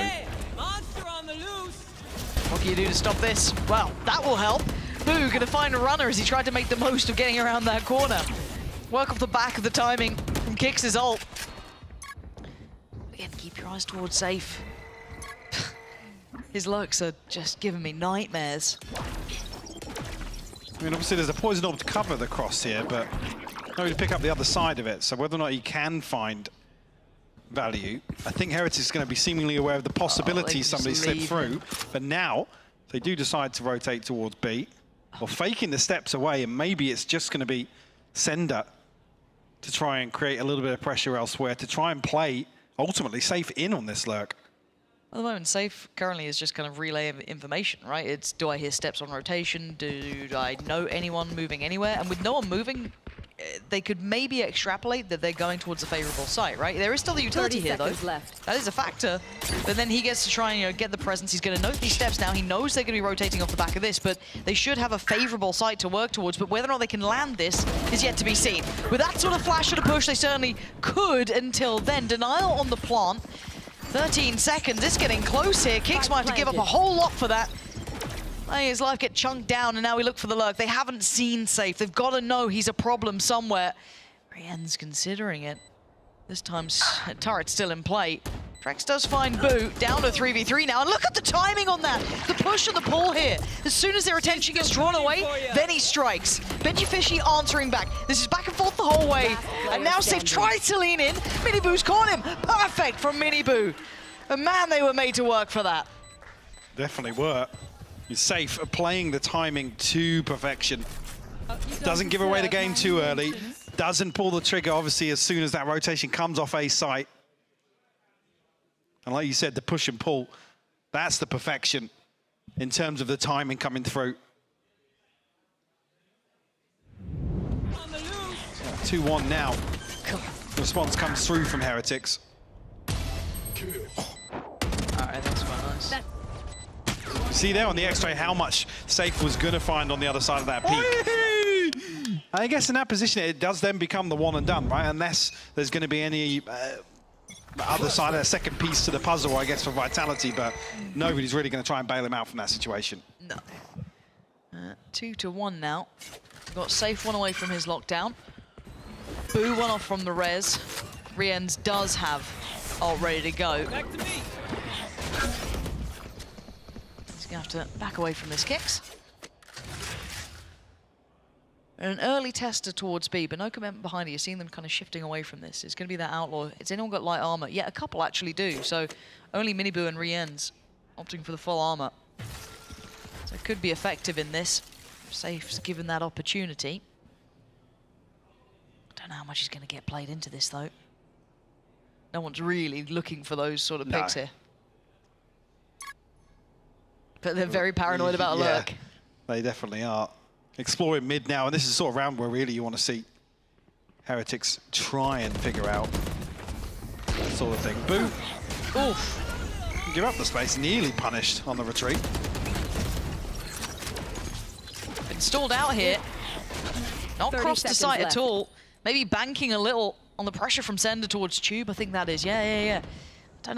What can you do to stop this? Well, that will help. Boo gonna find a runner as he tried to make the most of getting around that corner. Work off the back of the timing from Kicks' ult. Again, keep your eyes towards Safe. His lurks are just giving me nightmares. I mean, obviously there's a poison orb to cover the cross here, but no to pick up the other side of it. So whether or not he can find value, I think Heretics is going to be seemingly aware of the possibility somebody slipped through. But now, if they do decide to rotate towards B, or faking the steps away, and maybe it's just going to be Sender to try and create a little bit of pressure elsewhere, to try and play, ultimately, Safe in on this lurk. At the moment, Safe currently is just kind of relay of information, right? It's, do I hear steps on rotation? Do I know anyone moving anywhere? And with no one moving, they could maybe extrapolate that they're going towards a favorable site, right? There is still the utility here, though. Left. That is a factor. But then he gets to try and get the presence. He's going to note these steps now. He knows they're going to be rotating off the back of this, but they should have a favorable site to work towards. But whether or not they can land this is yet to be seen. With that sort of flash of the push, they certainly could until then. Denial on the plant. 13 seconds, it's getting close here. Kicks might have to give up a whole lot for that. His life get chunked down, and now we look for the lurk. They haven't seen Safe. They've got to know he's a problem somewhere. Rien's considering it. This time, turret's still in play. Trex does find Boo, down to 3v3 now, and look at the timing on that. The push and the pull here. As soon as their attention gets drawn away, then he strikes. Benji Fishy answering back. This is back and forth the whole way, and now Safe tries to lean in. Mini Boo's caught him. Perfect from Mini Boo. And man, they were made to work for that. Definitely were. He's Safe playing the timing to perfection. Doesn't give away the game too early. Doesn't pull the trigger, obviously, as soon as that rotation comes off A site. And like you said, the push and pull, that's the perfection in terms of the timing coming through. 2-1 now. Response comes through from Heretics. Alright, that's quite nice. See there on the X-ray how much Safe was going to find on the other side of that peak. I guess in that position, it does then become the one and done, right? Unless there's going to be any other side, a second piece to the puzzle, I guess, for Vitality, but nobody's really going to try and bail him out from that situation. No. 2-1 now. We've got Safe one away from his lockdown. Boo one off from the res. Riens does have ult ready to go. Back to me. He's going to have to back away from this Kicks. An early tester towards B, but no commitment behind it. You're seeing them kind of shifting away from this. It's going to be that Outlaw. Has anyone got light armor? Yeah, a couple actually do. So only Mini Boo and Riens opting for the full armor. So it could be effective in this. Safe's given that opportunity. I don't know how much he's going to get played into this, though. No one's really looking for those sort of picks here. But they're very paranoid about a lurk. They definitely are. Exploring mid now, and this is the sort of round where really you want to see Heretics try and figure out that sort of thing. Boo! Oof! Give up the space, nearly punished on the retreat. Been stalled out here. Not crossed the site at all. Maybe banking a little on the pressure from Sender towards Tube. I think that is. Yeah. I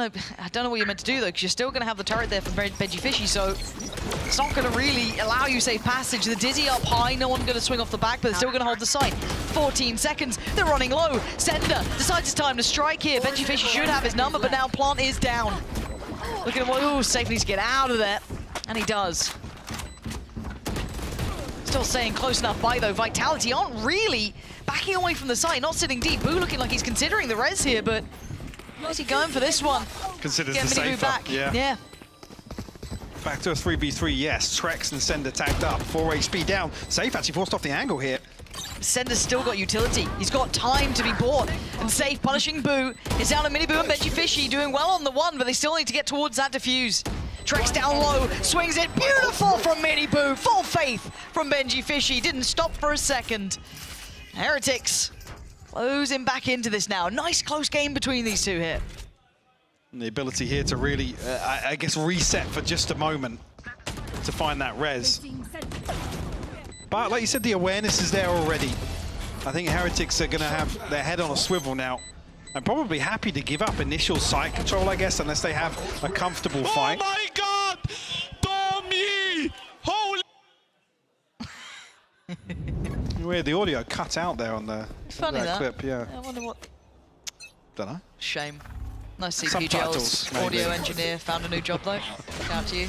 don't know what you're meant to do though, because you're still going to have the turret there from Benji Fishy, so it's not going to really allow you safe passage. The Dizzy up high, no one going to swing off the back, but they're still going to hold the site. 14 seconds, they're running low. Sender decides it's time to strike here. Benji Fishy should have his number, but now Plant is down. Look at him, ooh, safe needs to get out of there, and he does. Still staying close enough by though. Vitality aren't really backing away from the site, not sitting deep. Boo looking like he's considering the res here, but how's he going for this one? Considers Get the Mini Boo safer. back. Yeah. Back to a 3v3, yes. Trex and Sender tagged up. 4 HP down. Safe actually forced off the angle here. Sender's still got utility. He's got time to be bought. And Safe punishing Boo. It's down to Mini Boo and Benji Fishy doing well on the one, but they still need to get towards that defuse. Trex down low, swings it. Beautiful from Mini Boo. Full faith from Benji Fishy. Didn't stop for a second. Heretics closing back into this now. Nice close game between these two here. And the ability here to really, I guess, reset for just a moment to find that res. But like you said, the awareness is there already. I think Heretics are going to have their head on a swivel now. I'm probably happy to give up initial site control, I guess, unless they have a comfortable fight. Oh my god! Tommy! Holy... Weird, the audio cut out there on the Funny that clip, yeah. I wonder what... Don't know. Shame. Nice to see Subtitles, PGL's maybe. audio engineer found a new job though. Shout out to you.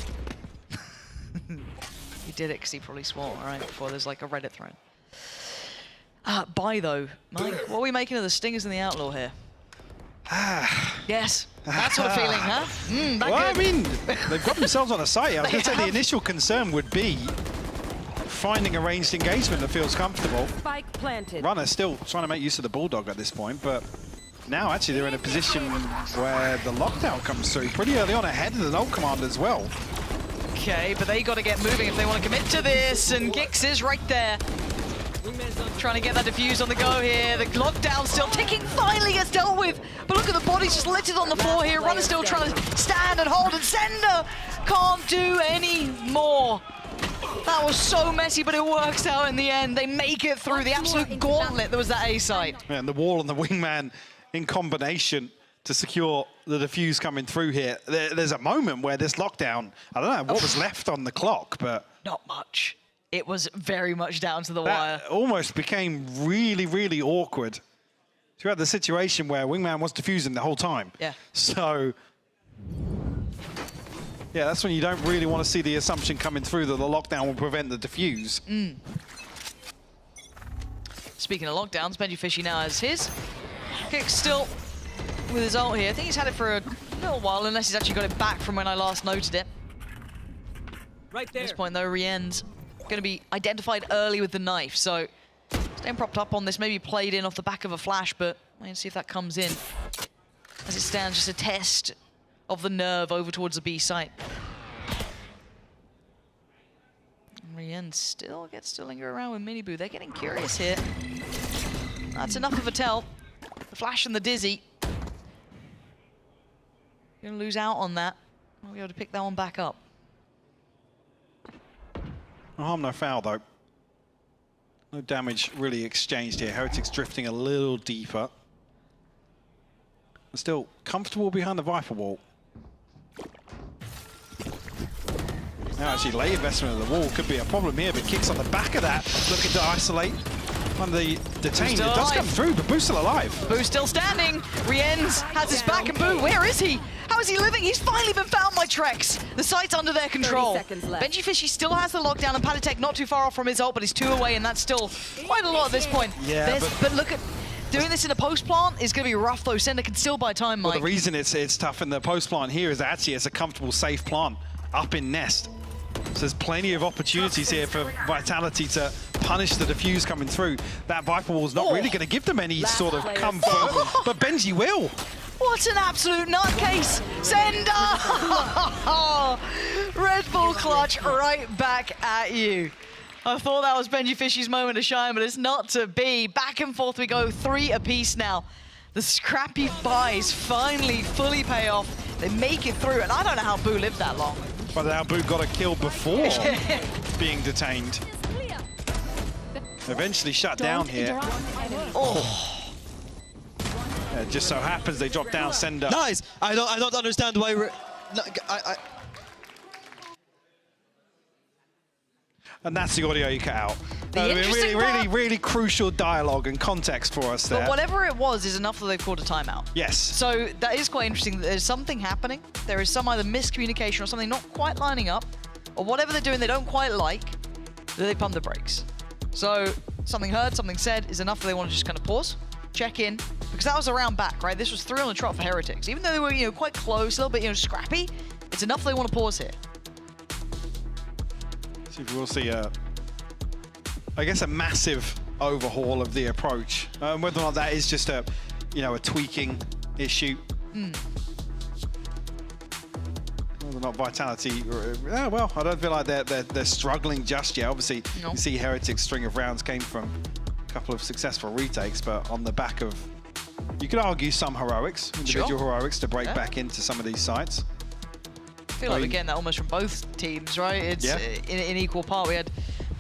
He did it because he probably swore, right, before there's like a Reddit thread. Bye though. Mike, what are we making of the Stingers and the Outlaw here? Yes, that sort of feeling, huh? Well, I mean, they've got themselves on a site. I was going to say the initial concern would be finding a ranged engagement that feels comfortable. Spike planted. Runner still trying to make use of the Bulldog at this point, but now actually they're in a position where the lockdown comes through pretty early on, ahead of the null command as well. Okay, but they got to get moving if they want to commit to this, and Gix is right there. Trying to get that defuse on the go here. The lockdown still ticking, finally gets dealt with. But look at the bodies just littered on the floor here. Runner still trying to stand and hold, and Sender can't do any more. That was so messy, but it works out in the end. They make it through the absolute gauntlet that was that A site. Yeah, and the wall and the wingman in combination to secure the defuse coming through here. There's a moment where this lockdown, I don't know what was left on the clock, but... Not much. It was very much down to the wire. Almost became really, really awkward. So you had the situation where wingman was defusing the whole time. Yeah. So... yeah, that's when you don't really want to see the assumption coming through that the lockdown will prevent the defuse. Speaking of lockdowns, Benji Fishy now has his. Kick still with his ult here. I think he's had it for a little while, unless he's actually got it back from when I last noted it. Right there. At this point, though, Rien's going to be identified early with the knife, so staying propped up on this, maybe played in off the back of a flash, but wait and see if that comes in. As it stands, just a test of the nerve over towards the B site. Rien still gets to linger around with Mini Boo. They're getting curious here. That's enough of a tell. The flash and the dizzy. Gonna lose out on that. Won't be able to pick that one back up. No harm, no foul, though. No damage really exchanged here. Heretics drifting a little deeper. Still comfortable behind the Viper wall. Now actually late investment of the wall could be a problem here, but Kicks on the back of that, looking to isolate one of the detained. It does come through, but Boo's still alive. Boo's still standing. Rienz has his back, and Boo, where is he? How is he living? He's finally been found by Trex. The site's under their control. Benji Fishy still has the lockdown, and Patatek not too far off from his ult, but he's 2 away, and that's still quite a lot at this point. Yeah, but look at... Doing this in a post plant is going to be rough, though. Sender can still buy time, Mike. Well, the reason it's tough in the post plant here is that actually it's a comfortable, safe plant up in Nest. So there's plenty of opportunities here for Vitality to punish the defuse coming through. That Viper Wall's not really going to give them any sort of comfort, but Benji will. What an absolute nutcase! Sender! Red Bull clutch right back at you. I thought that was Benji Fishy's moment to shine, but it's not to be. Back and forth we go, 3 apiece now. The scrappy buys finally fully pay off. They make it through, and I don't know how Boo lived that long. But now Boo got a kill before being detained. Eventually shut down here. Oh. Yeah, it just so happens they drop down Sender. Nice. I don't understand why. And that's the audio you cut out. Really crucial dialogue and context for us there. But whatever it was is enough that they've called a timeout. Yes. So that is quite interesting. There's something happening. There is some either miscommunication or something not quite lining up, or whatever they're doing they don't quite like, that they pump the brakes. So something heard, something said is enough that they want to just kind of pause, check in, because that was a round back, right? This was 3 on the trot for Heretics. Even though they were, quite close, a little bit, scrappy, it's enough they want to pause here. See if we'll see I guess a massive overhaul of the approach. Whether or not that is just a tweaking issue. Whether or not Vitality, well, I don't feel like they're struggling just yet. Obviously, you see Heretics' string of rounds came from a couple of successful retakes, but on the back of, you could argue, some heroics, individual heroics to break back into some of these sites. I feel like we're getting that almost from both teams, right? It's in equal part. We had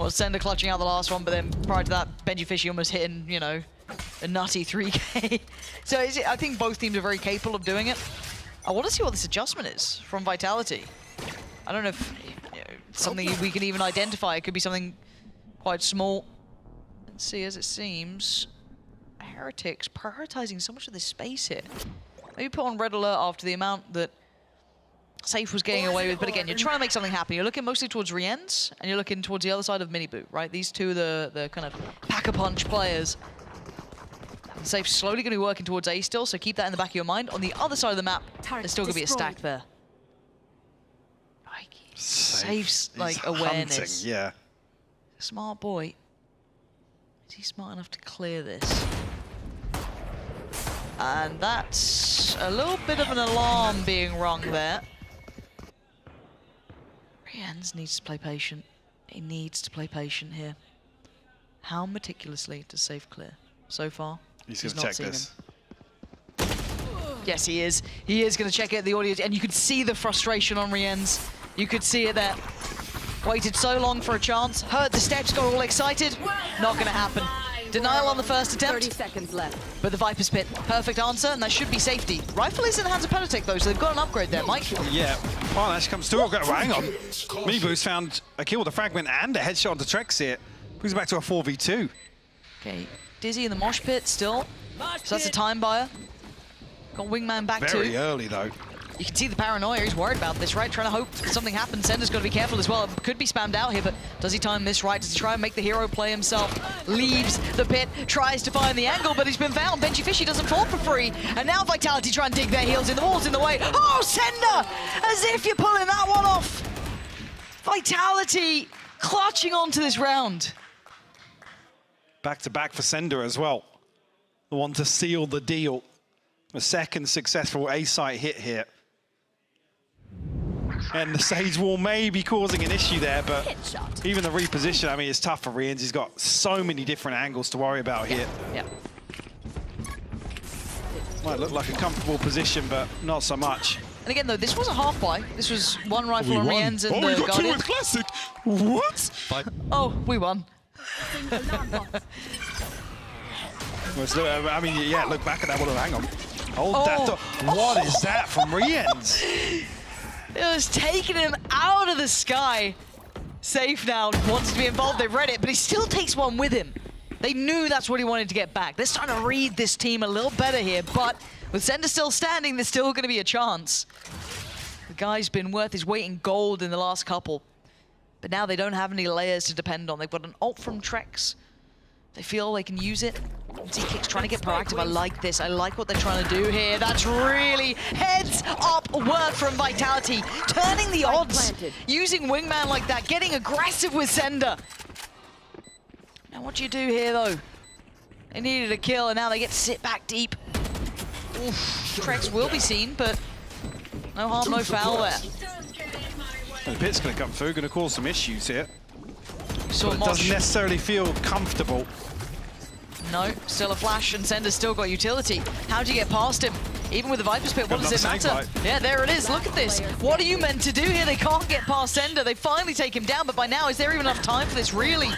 Sender clutching out the last one, but then prior to that, Benji Fishy almost hitting, a nutty 3K. So I think both teams are very capable of doing it. I want to see what this adjustment is from Vitality. I don't know if it's something we can even identify. It could be something quite small. Let's see, as it seems, Heretics prioritizing so much of this space here. Maybe put on red alert after the amount that Safe was getting away with, but again, you're trying to make something happen. You're looking mostly towards Rienz, and you're looking towards the other side of Miniboo, right? These two are the kind of pack-a-punch players. And Safe's slowly going to be working towards A still, so keep that in the back of your mind. On the other side of the map, there's still going to be a stack there. Safe's awareness. Hunting, yeah. Smart boy. Is he smart enough to clear this? And that's a little bit of an alarm being rung there. Rienz needs to play patient. He needs to play patient here. How meticulously does Safe clear? So far, he's going to check this. Yes, he is. He is going to check it, the audio, and you could see the frustration on Rienz. You could see it there. Waited so long for a chance. Heard the steps, got all excited. Not going to happen. Denial on the first attempt. 30 seconds left. But the Viper's Pit, perfect answer, and that should be safety. Rifle is in the hands of Penatech though, so they've got an upgrade there, Mike. Yeah, well, that comes through. Hang on. Miniboo's found a kill with a fragment and a headshot onto Trex here. Brings it back to a 4v2. Okay, Dizzy in the mosh pit still. So that's a time buyer. Got Wingman back too. Very early though. You can see the paranoia. He's worried about this, right? Trying to hope something happens. Sender's got to be careful as well. It could be spammed out here, but does he time this right? Does he try and make the hero play himself? Leaves the pit, tries to find the angle, but he's been found. Benji Fishy doesn't fall for free. And now Vitality try and dig their heels in. The wall's in the way. Oh, Sender! As if you're pulling that one off. Vitality clutching onto this round. Back to back for Sender as well. The one to seal the deal. A second successful A-site hit here. And the Sage Wall may be causing an issue there, but even the reposition, I mean, it's tough for Rienz. He's got so many different angles to worry about here. Yeah. Might look like a comfortable position, but not so much. And again, though, this was a half buy. This was one rifle on Rienz and the we got Guardian. 2 with Classic. What? Oh, we won. I mean, yeah, look back at that one. Hang on. Hold that up. What is that from Rienz? It was taking him out of the sky. Safe now, wants to be involved, they've read it, but he still takes one with him. They knew that's what he wanted to get back. They're starting to read this team a little better here, but with Sender still standing, there's still gonna be a chance. The guy's been worth his weight in gold in the last couple, but now they don't have any layers to depend on. They've got an ult from Trex. They feel they can use it. Z-Kick's trying to get proactive. I like this. I like what they're trying to do here. That's really heads up work from Vitality. Turning the odds. Using Wingman like that. Getting aggressive with Sender. Now what do you do here though? They needed a kill and now they get to sit back deep. Oof. Trex will be seen, but no harm, no foul there. The pit's going to come through, going to cause some issues here. So But it doesn't necessarily feel comfortable. No, still a flash, and Sender's still got utility. How do you get past him? Even with the Viper's Pit, what does it matter? Yeah, there it is. Look at this. What are you meant to do here? They can't get past Sender. They finally take him down, but by now, is there even enough time for this? Really?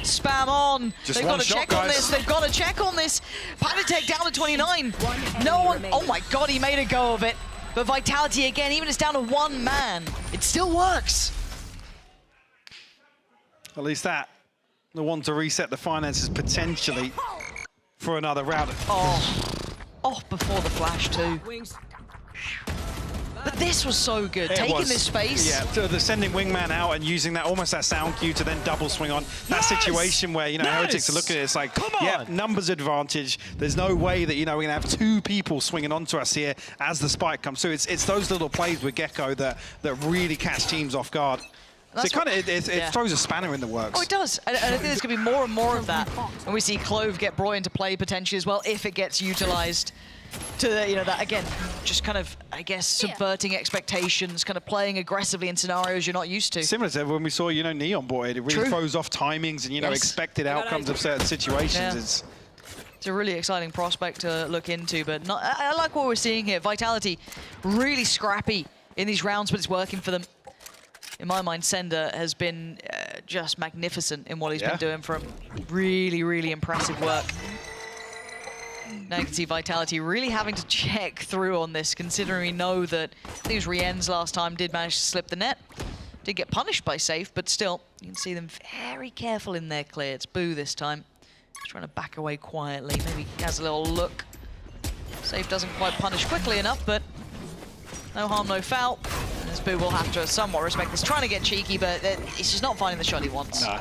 Spam on. They've got to check on this. They've got to check on this. Panic take down to 29. No one. Oh my God, he made a go of it. But Vitality again, even it's down to one man, it still works. At least that, the one to reset the finances potentially for another round. Oh, before the flash too. But this was so good, taking this space. Yeah, so they're sending Wingman out and using that, almost that sound cue to then double swing on. That situation where, you know, Heretics are looking at it, it's like, yeah, numbers advantage. There's no way that, you know, we're going to have two people swinging onto us here as the spike comes through. It's those little plays with Gecko that really catch teams off guard. So it throws a spanner in the works. Oh, it does. And I think there's going to be more and more of that. And we see Clove get brought into play potentially as well, if it gets utilized to, you know, that, again, just kind of, I guess, subverting expectations, kind of playing aggressively in scenarios you're not used to. Similar to when we saw, you know, Neon board, it really throws off timings and, you know, expected outcomes of certain situations. It's a really exciting prospect to look into, but I like what we're seeing here. Vitality really scrappy in these rounds, but it's working for them. In my mind, Sender has been just magnificent in what he's been doing for him. Really, really impressive work. Now you can see Vitality really having to check through on this, considering we know that, I think it was Rien's last time, did manage to slip the net. Did get punished by Safe, but still, you can see them very careful in their clear. It's Boo this time. He's trying to back away quietly. Maybe he has a little look. Safe doesn't quite punish quickly enough, but no harm, no foul. As Boo will have to somewhat respect this. Trying to get cheeky, but he's just not finding the shot he wants. No.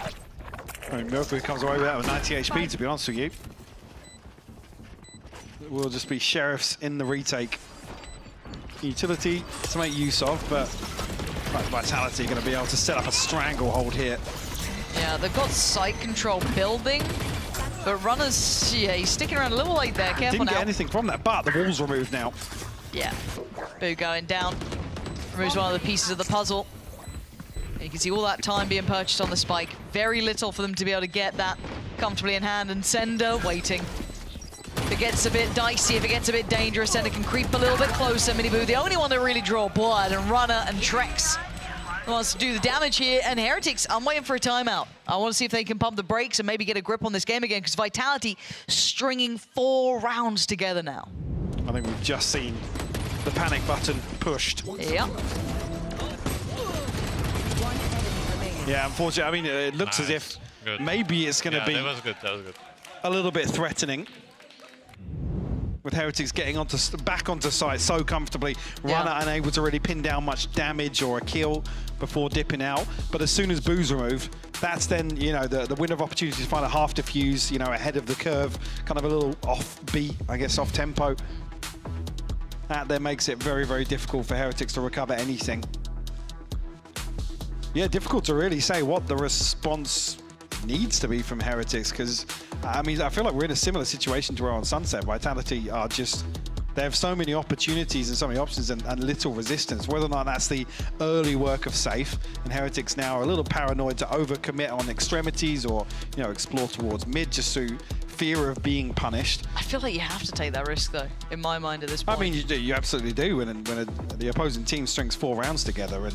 I mean, Milky comes away with that with 90 HP, to be honest with you. It will just be Sheriffs in the retake. Utility to make use of, but Vitality going to be able to set up a stranglehold here. Yeah, they've got site control building, but Runners, yeah, he's sticking around a little late there. Careful Didn't now. get anything from that, but the wall's removed now. Yeah, Boo going down. Removes one of the pieces of the puzzle. And you can see all that time being purchased on the spike. Very little for them to be able to get that comfortably in hand, and Sender waiting. If it gets a bit dicey, if it gets a bit dangerous, Sender can creep a little bit closer. Miniboo, the only one to really draw blood, and Runner and Trex wants to do the damage here. And Heretics, I'm waiting for a timeout. I want to see if they can pump the brakes and maybe get a grip on this game again, because Vitality stringing 4 rounds together now. I think we've just seen the panic button pushed. Yeah. Yeah, unfortunately, I mean, it looks as if maybe it's going to be that was good. a little bit threatening. With Heretics getting back onto site so comfortably, Runner unable to really pin down much damage or a kill before dipping out. But as soon as Boo's removed, that's then, you know, the window of opportunity to find a half defuse, you know, ahead of the curve, kind of a little off beat, I guess, off tempo. That then makes it very, very difficult for Heretics to recover anything. Yeah, difficult to really say what the response needs to be from Heretics, because, I mean, I feel like we're in a similar situation to where on Sunset. Vitality are just, they have so many opportunities and so many options and little resistance. Whether or not that's the early work of Safe, and Heretics now are a little paranoid to overcommit on extremities or, you know, explore towards mid just through fear of being punished. I feel like you have to take that risk, though, in my mind at this point. I mean, you absolutely do when the opposing team strings 4 rounds together.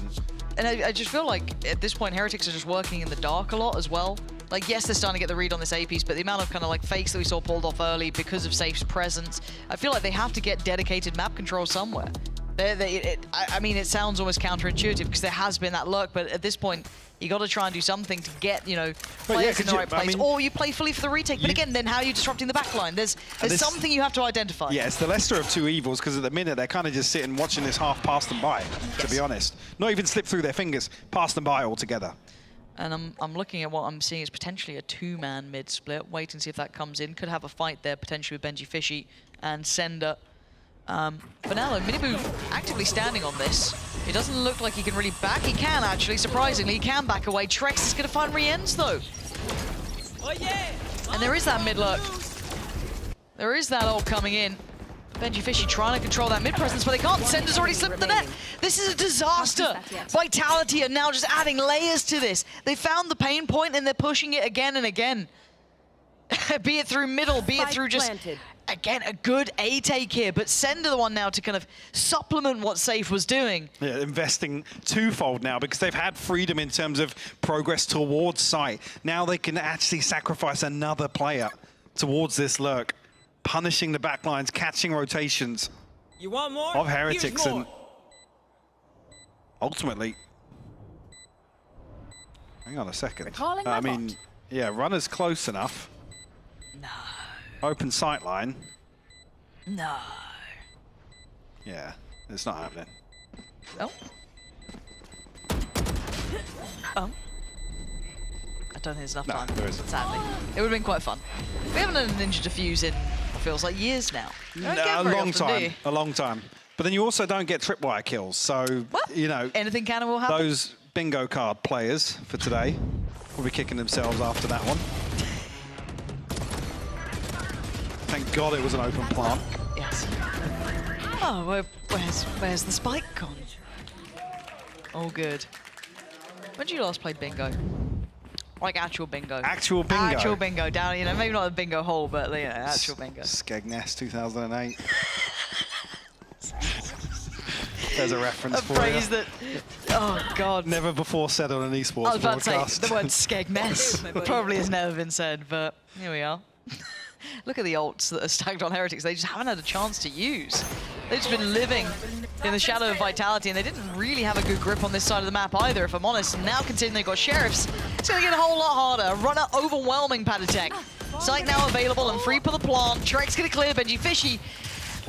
And I just feel like at this point, Heretics are just working in the dark a lot as well. Like, yes, they're starting to get the read on this A piece, but the amount of kind of like fakes that we saw pulled off early because of Safe's presence, I feel like they have to get dedicated map control somewhere. I mean, it sounds almost counterintuitive because there has been that lurk, but at this point, you got to try and do something to get, you know, players in the right place. Or you play fully for the retake. But again, then how are you disrupting the backline? There's something you have to identify. Yeah, it's the lesser of two evils, because at the minute, they're kind of just sitting watching this half pass them by, to be honest. Not even slip through their fingers, pass them by altogether. And I'm looking at what I'm seeing is potentially a 2-man mid split. Wait and see if that comes in. Could have a fight there potentially with Benji Fishy and Sender. For now, Miniboo actively standing on this. It doesn't look like he can really back. He can, actually, surprisingly. He can back away. Trex is going to find Rienz, though. And there is that mid lurk. There is that ult coming in. Benji Fishy trying to control that mid presence, but they can't. Sender's already slipped the net. This is a disaster. Vitality are now just adding layers to this. They found the pain point and they're pushing it again and again. Be it through middle, be it through just, again, a good A take here, but Sender the one now to kind of supplement what Safe was doing. Yeah, investing twofold now because they've had freedom in terms of progress towards site. Now they can actually sacrifice another player towards this lurk, punishing the backlines, catching rotations You want more? of Heretics, Here's more. and ultimately, hang on a second. Recalling I my mean, bot. yeah, runner's close enough. No. Open sight line. No. Yeah, it's not happening. Oh. Oh. I don't think there's enough time, there isn't. sadly. It would have been quite fun. We haven't had a Ninja Defuse in, what feels like, years now. A long time, a long time. But then you also don't get tripwire kills, so, you know, anything can and will happen. Those bingo card players for today will be kicking themselves after that one. Thank God it was an open plant. Yes. Oh, where's the spike gone? Oh, good. When did you last play bingo? Like actual bingo. Actual bingo. Actual bingo. Down, you know, maybe not a bingo hole, but you know, actual bingo. Skegness 2008. There's a reference for phrase you. that, oh God. Never before said on an esports I was about broadcast. to say, the word Skegness probably has never been said, but here we are. Look at the ults that are stacked on Heretics. They just haven't had a chance to use. They've just been living in the shadow of Vitality, and they didn't really have a good grip on this side of the map either, if I'm honest. And now, considering they've got Sheriffs, it's going to get a whole lot harder. Runner overwhelming Paditech. Site now available and free for the plant. Trek's going to clear Benji Fishy.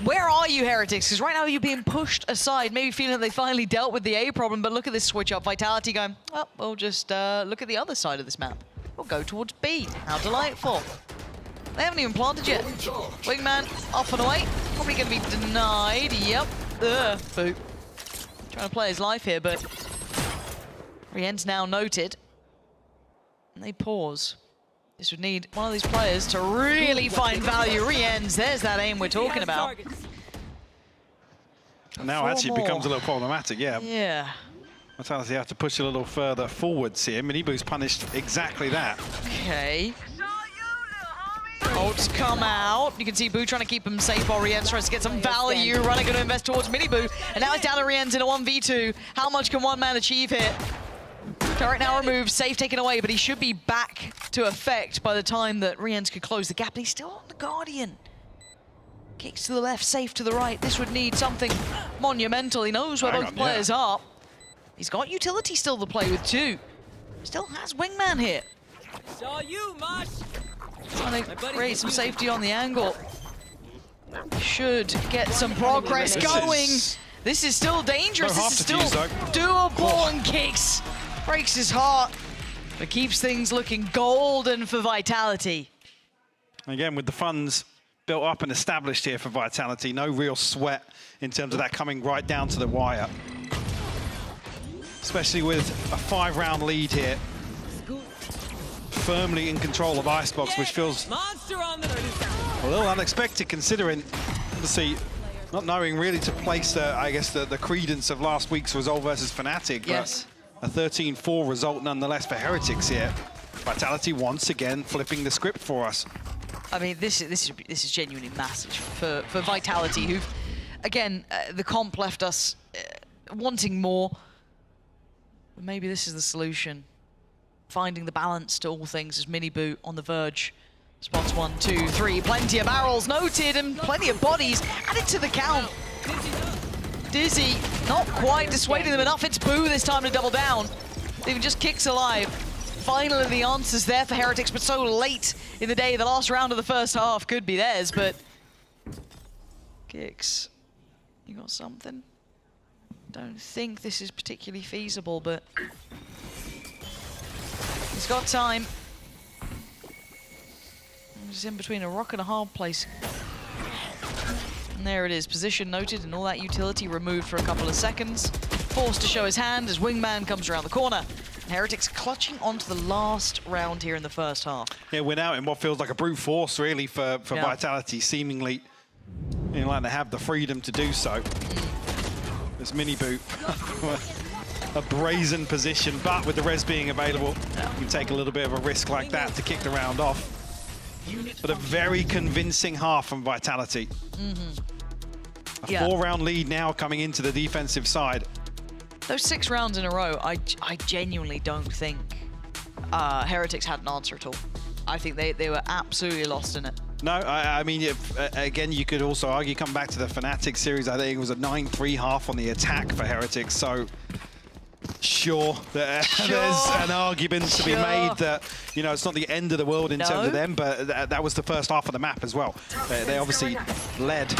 Where are you, Heretics? Because right now you're being pushed aside, maybe feeling that they finally dealt with the A problem, but look at this switch up. Vitality going, oh, we'll just look at the other side of this map. We'll go towards B. How delightful. They haven't even planted yet. Wingman off and away. Probably going to be denied. Yep. Boo. Trying to play his life here, but Rien's now noted. And they pause. This would need one of these players to really find value. Rien's, there's that aim we're talking about. Now actually becomes a little problematic, yeah. Yeah. Vitality have to push a little further forwards here. Minibu's punished exactly that. Okay. Ults come out. You can see Boo trying to keep him safe while Rien's tries to get some value. Runner going to invest towards Miniboo. And now it's down to Rien's in a 1v2. How much can one man achieve here? Turret now removed, Safe taken away, but he should be back to effect by the time that Rien's could close the gap. And he's still on the Guardian. Kicks to the left, Safe to the right. This would need something monumental. He knows where both players are. He's got utility still to play with too. Still has Wingman here. Saw you, Mosh. Trying to create some safety on the angle. Should get some progress going. This is still dangerous. This is still doable, and Kicks breaks his heart, but keeps things looking golden for Vitality. Again, with the funds built up and established here for Vitality, no real sweat in terms of that coming right down to the wire. Especially with a 5-round lead here. Firmly in control of Icebox, which feels a little unexpected considering, obviously, not knowing really to place, I guess, the credence of last week's result versus Fnatic. Yes. But a 13-4 result nonetheless for Heretics here. Vitality once again flipping the script for us. I mean, this is genuinely massive for Vitality, who, again, the comp left us wanting more. But maybe this is the solution. Finding the balance to all things as Miniboo on the verge. Spots 1, 2, 3, plenty of barrels noted and plenty of bodies added to the count. Dizzy not quite dissuading them enough. It's Boo this time to double down. Even just Kicks alive. Finally the answer's there for Heretics, but so late in the day. The last round of the first half could be theirs, but Kicks, you got something? Don't think this is particularly feasible, but he's got time. He's in between a rock and a hard place. And there it is, position noted and all that utility removed for a couple of seconds. Forced to show his hand as Wingman comes around the corner. And Heretics clutching onto the last round here in the first half. Yeah, win out in what feels like a brute force really for Vitality, seemingly like they have the freedom to do so. This mini boot, a brazen position, but with the res being available, you can take a little bit of a risk like that to kick the round off. But a very convincing half from Vitality. A 4-round lead now coming into the defensive side. Those 6 rounds in a row, I genuinely don't think Heretics had an answer at all. I think they were absolutely lost in it. No, I mean, again, you could also argue, come back to the Fnatic series, I think it was a 9-3 half on the attack for Heretics, so sure, there's an argument to be made that, you know, it's not the end of the world in terms of them, but that was the first half of the map as well. They obviously led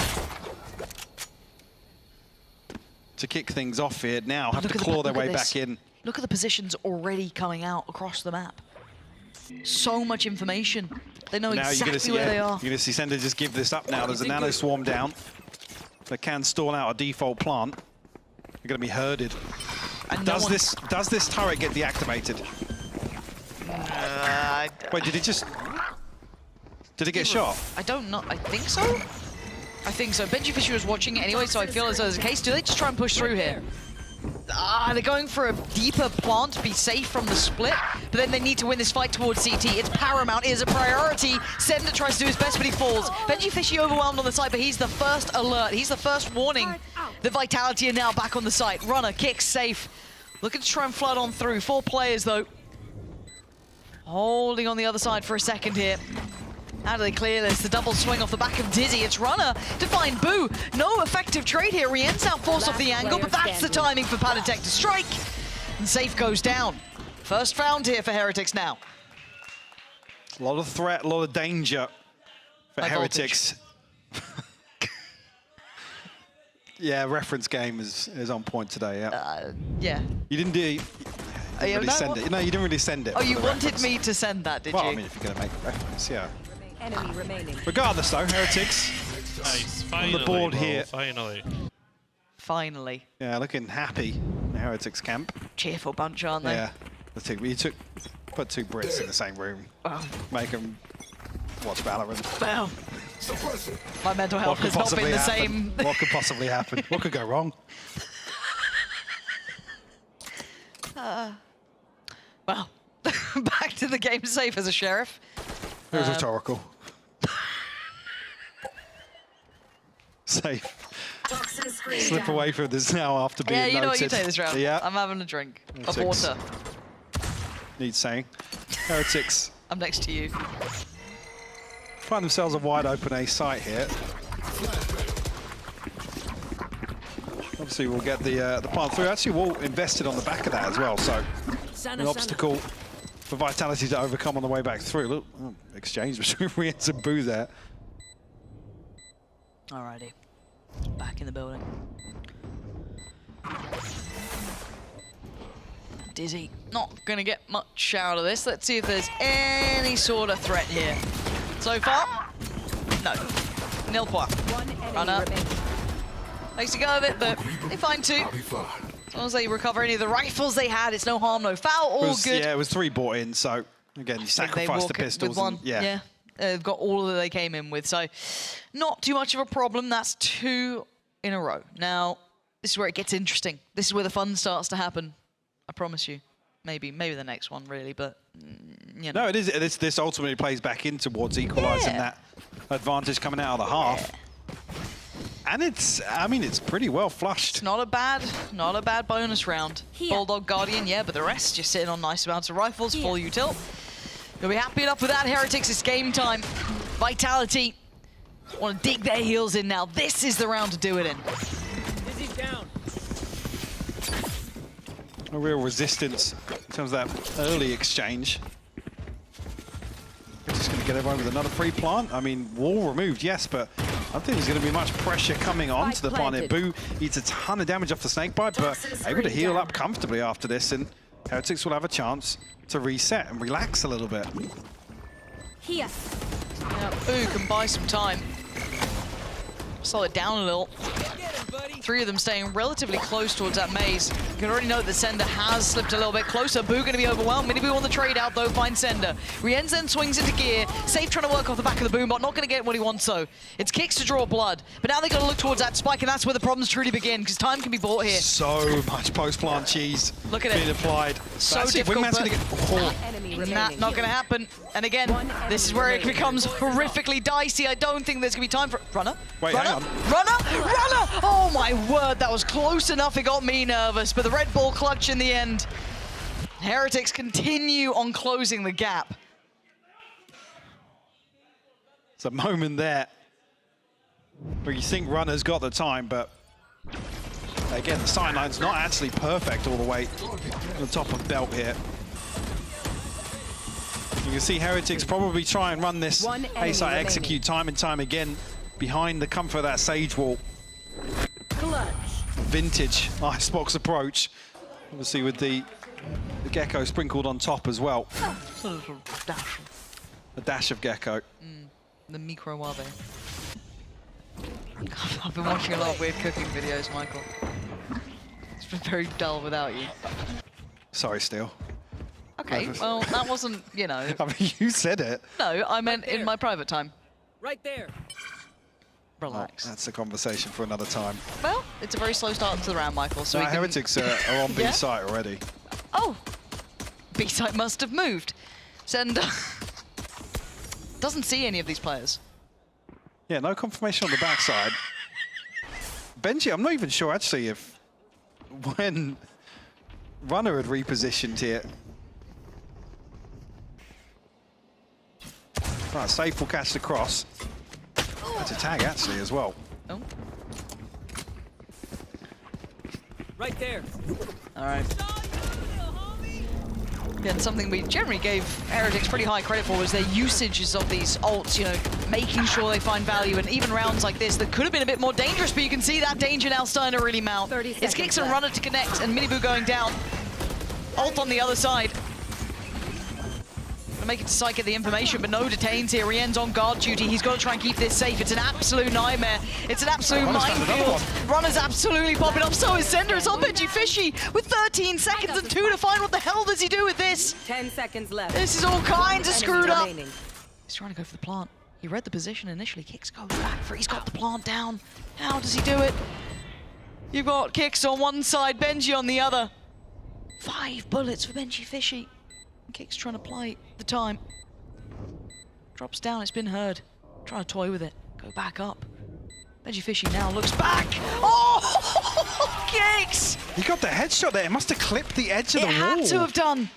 to kick things off here. Now have to claw their way back in. Look at the positions already coming out across the map. So much information. They know now exactly where they are. You're going to see Sender just give this up now. There's a nano swarm down that can stall out a default plant. They're going to be herded. Does this turret get deactivated? Wait, did it get shot? I don't know. I think so. I think so. Benji Fisher was watching it anyway, so I feel as though there's a case. Do they just try and push through here? They're going for a deeper plant to be safe from the split, but then they need to win this fight towards CT. It's paramount, it is a priority. Sender tries to do his best, but he falls. Benji Fishy overwhelmed on the side, but he's the first alert. He's the first warning. The Vitality are now back on the site. Runner kicks safe. Looking to try and flood on through. 4 players though. Holding on the other side for a second here. How do they clear this? The double swing off the back of Dizzy. It's Runner to find Boo. No effective trade here. Rien's out force off the angle, but that's the timing for Panatek to strike. And Safe goes down. First found here for Heretics now. A lot of threat, a lot of danger for Heretics. Yeah, reference game is on point today, yeah. Yeah. You didn't do... You didn't really send it. No, you didn't really send it. Oh, you wanted me to send that, did you? Well, I mean, if you're going to make a reference, yeah. Enemy remaining. Regardless, though, Heretics Nice. Finally, on the board bro, here. Finally. Yeah, looking happy in the Heretics camp. Cheerful bunch, aren't they? Yeah. Put 2 Brits in the same room. Make them watch Valorant. Well, my mental health has not been the same. What could possibly happen? What could go wrong? Well, back to the game safe as a sheriff. It was rhetorical. Safe. Slip away from this now after being noted. Yeah, you know what, you take this round. Yeah. I'm having a drink of Heretics. water. Needs saying. Heretics I'm next to you. find themselves a wide open A site here. Obviously, we'll get the plant through. Actually, Wall invested on the back of that as well, so an obstacle for Vitality to overcome on the way back through. Look, exchange between Rienz and Boo there. Alrighty, back in the building. Dizzy, not gonna get much out of this. Let's see if there's any sort of threat here. So far, no. Nil point. Runner. Makes a go of it, but they find 2. As long as they recover any of the rifles they had, it's no harm, no foul, all good. Yeah, it was 3 bought in, so again, you sacrifice the pistols. With 1. And, yeah. They've got all that they came in with, so not too much of a problem. That's 2 in a row. Now, this is where it gets interesting. This is where the fun starts to happen. I promise you. Maybe the next one, really, but you know. No, it is. This ultimately plays back in towards equalising that advantage coming out of the half. And I mean, it's pretty well flushed. It's not a bad bonus round. Bulldog Guardian, yeah, but the rest just sitting on nice amounts of rifles, full util. You'll be happy enough with that, Heretics. It's game time. Vitality want to dig their heels in now. This is the round to do it in. Dizzy's down. A real resistance in terms of that early exchange. Just going to get everyone with another free plant. I mean, wall removed, yes, but I don't think there's going to be much pressure coming onto the plant here. Boo eats a ton of damage off the snake bite, but able to heal up comfortably after this, and Heretics will have a chance to reset and relax a little bit. Here. Boo can buy some time. Slow it down a little. 3 of them staying relatively close towards that maze. You can already note that Sender has slipped a little bit closer. Boo going to be overwhelmed. Miniboo on the trade out though, finds Sender. Rienz then swings into gear. Safe trying to work off the back of the Boombot, not going to get what he wants though. It's Kicks to draw blood, but now they got to look towards that spike, and that's where the problems truly begin, because time can be bought here. So much post-plant cheese Look at being it. applied. So That's it. difficult, Wingman's but gonna get... not going to happen. And again, this is where it becomes horrifically dicey. I don't think there's going to be time for... Runner? Wait, Runner? hang on. Runner! Oh my word, that was close enough. It got me nervous, but the Red Bull clutch in the end. Heretics continue on closing the gap. It's a moment there where you think Runner's got the time, but again, the sideline's not actually perfect all the way on the top of belt here. You can see Heretics probably try and run this Hayside execute time and time again behind the comfort of that Sage wall. Vintage Icebox approach, obviously with the Gecko sprinkled on top as well. A dash of Gecko. The micro wabe. I've been watching a lot of weird cooking videos, Michael. It's been very dull without you. Sorry, Steel. Okay, well, that wasn't, you know. I mean, you said it. No, I meant in my private time. Right there. Relax. Oh, that's a conversation for another time. Well, it's a very slow start to the round, Michael. So we can... Heretics are on B Yeah? site already. Oh, B site must have moved. Sender doesn't see any of these players. Yeah, no confirmation on the backside. Benji, I'm not even sure actually if when Runner had repositioned here. Right, Safe will catch the cross. That's a tag actually as well. Oh. Right there. All right. Yeah, and something we generally gave Heretics pretty high credit for was their usages of these ults, you know, making sure they find value, and even rounds like this that could have been a bit more dangerous, but you can see that danger now starting to really mount. It's Kicks and Runner to connect, and Miniboo going down. Ult on the other side. Make it to Psych get the information, but no detains here. Rien's on guard duty. He's got to try and keep this safe. It's an absolute nightmare. It's an absolute minefield. Runner's absolutely popping up. So is Sender. It's on Benji Fishy with 13 seconds and 2 to find. What the hell does he do with this? 10 seconds left. This is all kinds of screwed up. Remaining. He's trying to go for the plant. He read the position initially. Kicks goes back for. He's got the plant down. How does he do it? You've got Kicks on one side, Benji on the other. 5 bullets for Benji Fishy. Kicks trying to play the time. Drops down, it's been heard. Trying to toy with it. Go back up. Benji Fishy now looks back. Oh, Kicks! He got the headshot there. It must have clipped the edge of the wall. It had to have done.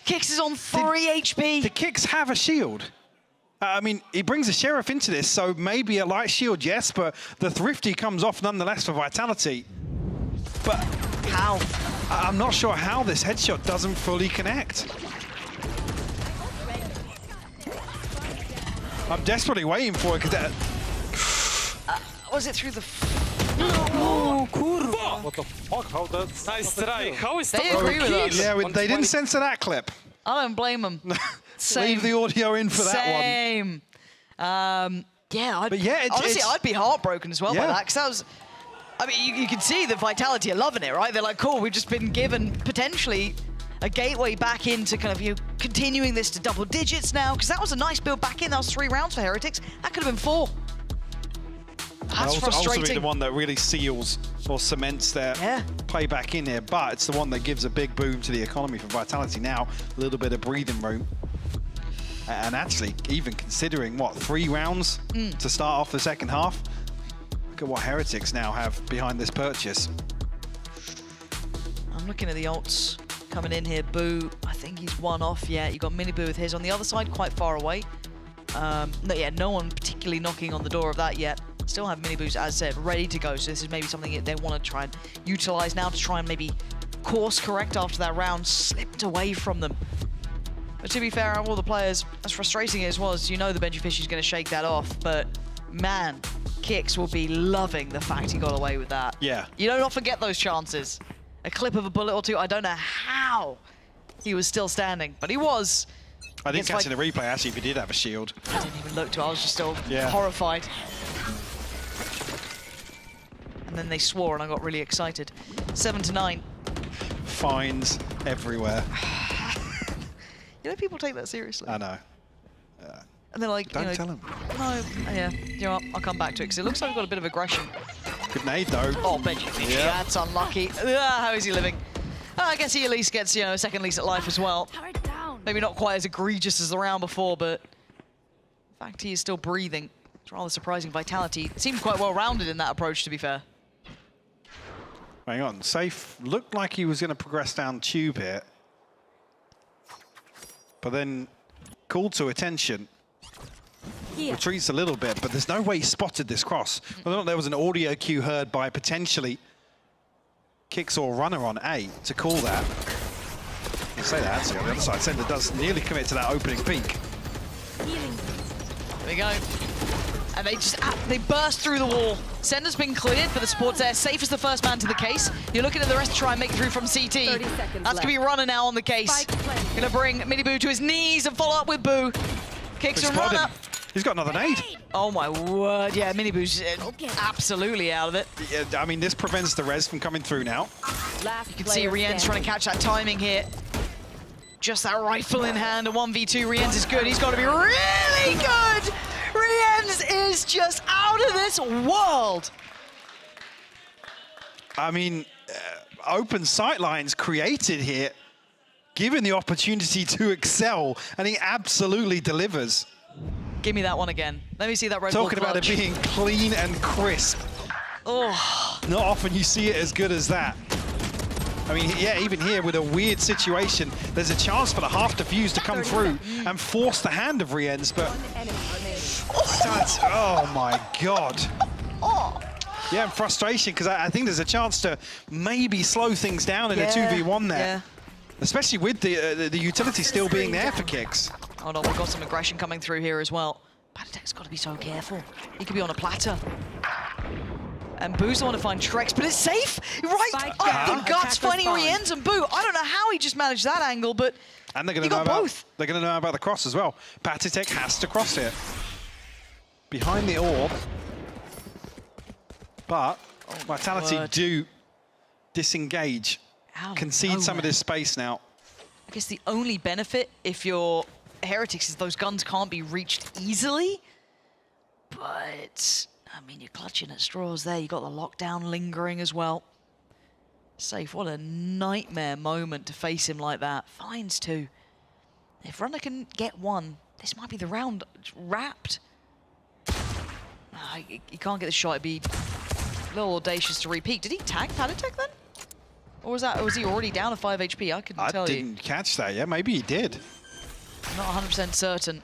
Kicks is on 3 HP. The Kicks have a shield. I mean, he brings the Sheriff into this, so maybe a light shield, yes, but the Thrifty comes off nonetheless for Vitality. But how? I'm not sure how this headshot doesn't fully connect. I'm desperately waiting for it, because that... Was it through the... Oh, kurwa. What the fuck? How that's... Nice try. How is They agree with us. Yeah, they didn't censor that clip. I don't blame them. Leave the audio in for that one. Same. Yeah, honestly, I'd be heartbroken as well by that, because that was... I mean, you can see that Vitality are loving it, right? They're like, cool, we've just been given potentially a gateway back into kind of you continuing this to double digits now, because that was a nice build back in. That was 3 rounds for Heretics. That could have been 4. That's frustrating. Also the one that really seals or cements their play back in here, but it's the one that gives a big boom to the economy for Vitality now. A little bit of breathing room. And actually, even considering, what, 3 rounds to start off the second half? Look at what Heretics now have behind this purchase. I'm looking at the ults coming in here. Boo, I think he's one off yet. You got Miniboo with his on the other side, quite far away. No one particularly knocking on the door of that yet. Still have Miniboo's, as said, ready to go. So this is maybe something that they want to try and utilize now to try and maybe course correct after that round slipped away from them. But to be fair, all the players, as frustrating as it was, you know the Benji Fishy is going to shake that off. But man, Kicks will be loving the fact he got away with that. Yeah. You don't often get those chances. A clip of a bullet or two, I don't know how he was still standing, but he was. I didn't catch in the replay, actually, if he did have a shield. I didn't even look to it, I was just still horrified. And then they swore and I got really excited. 7 to 9. fines everywhere. You know, people take that seriously. I know. And they're like, Don't tell them. No, yeah, you know what, I'll come back to it, because it looks like we've got a bit of aggression. Good nade, though. Oh, Benji, that's unlucky. How is he living? I guess he at least gets, a second lease at life as well. Maybe not quite as egregious as the round before, but the fact he is still breathing, it's rather surprising. Vitality seemed quite well-rounded in that approach, to be fair. Hang on, Safe looked like he was going to progress down tube here, but then called to attention. Retreats a little bit, but there's no way he spotted this cross. I thought there was an audio cue heard by potentially Kicks or Runner on A to call that. I say that actually on the other side. Sender does nearly commit to that opening peak. There we go. And they burst through the wall. Sender's been cleared, but the support's there. Safe is the first man to the case. You're looking at the rest to try and make it through from CT. That's gonna be Runner now on the case. Gonna bring Miniboo to his knees and follow up with Boo. Kicks and Runner. He's got another nade. Oh my word, yeah, Miniboo's absolutely out of it. Yeah, I mean, this prevents the res from coming through now. You can see Rien's trying to catch that timing here. Just that rifle in hand, a 1v2. Rien's is good. He's got to be really good. Rien's is just out of this world. I mean, open sight lines created here, given the opportunity to excel, and he absolutely delivers. Give me that one again. Let me see that Red Bull Talking about it being clean and crisp. Oh. Not often you see it as good as that. I mean, yeah, even here with a weird situation, there's a chance for the half defuse to come through and force the hand of Rien's, but that's, oh my God. Yeah, and frustration, because I think there's a chance to maybe slow things down in a 2v1 there. Especially with the utility still being there for Kicks. Hold on, we've got some aggression coming through here as well. Patatek's got to be so careful. He could be on a platter. And Boo's want to find Trex, but it's safe! Right up the guts, finding Rien's and Boo. I don't know how he just managed that angle, but and they're going to know about both. They're going to know about the cross as well. Patatek has to cross it. Behind the orb. But Vitality do disengage. Concede some of this space now. I guess the only benefit if you're Heretics is those guns can't be reached easily. But, I mean, you're clutching at straws there. You got the lockdown lingering as well. Safe, what a nightmare moment to face him like that. Finds two. If Runner can get one, this might be the round. It's wrapped. He can't get the shot. It'd be a little audacious to repeat. Did he tag Patatek then? Or was he already down to 5 HP? I couldn't tell you. I didn't catch that yet. Maybe he did. I'm not 100% certain.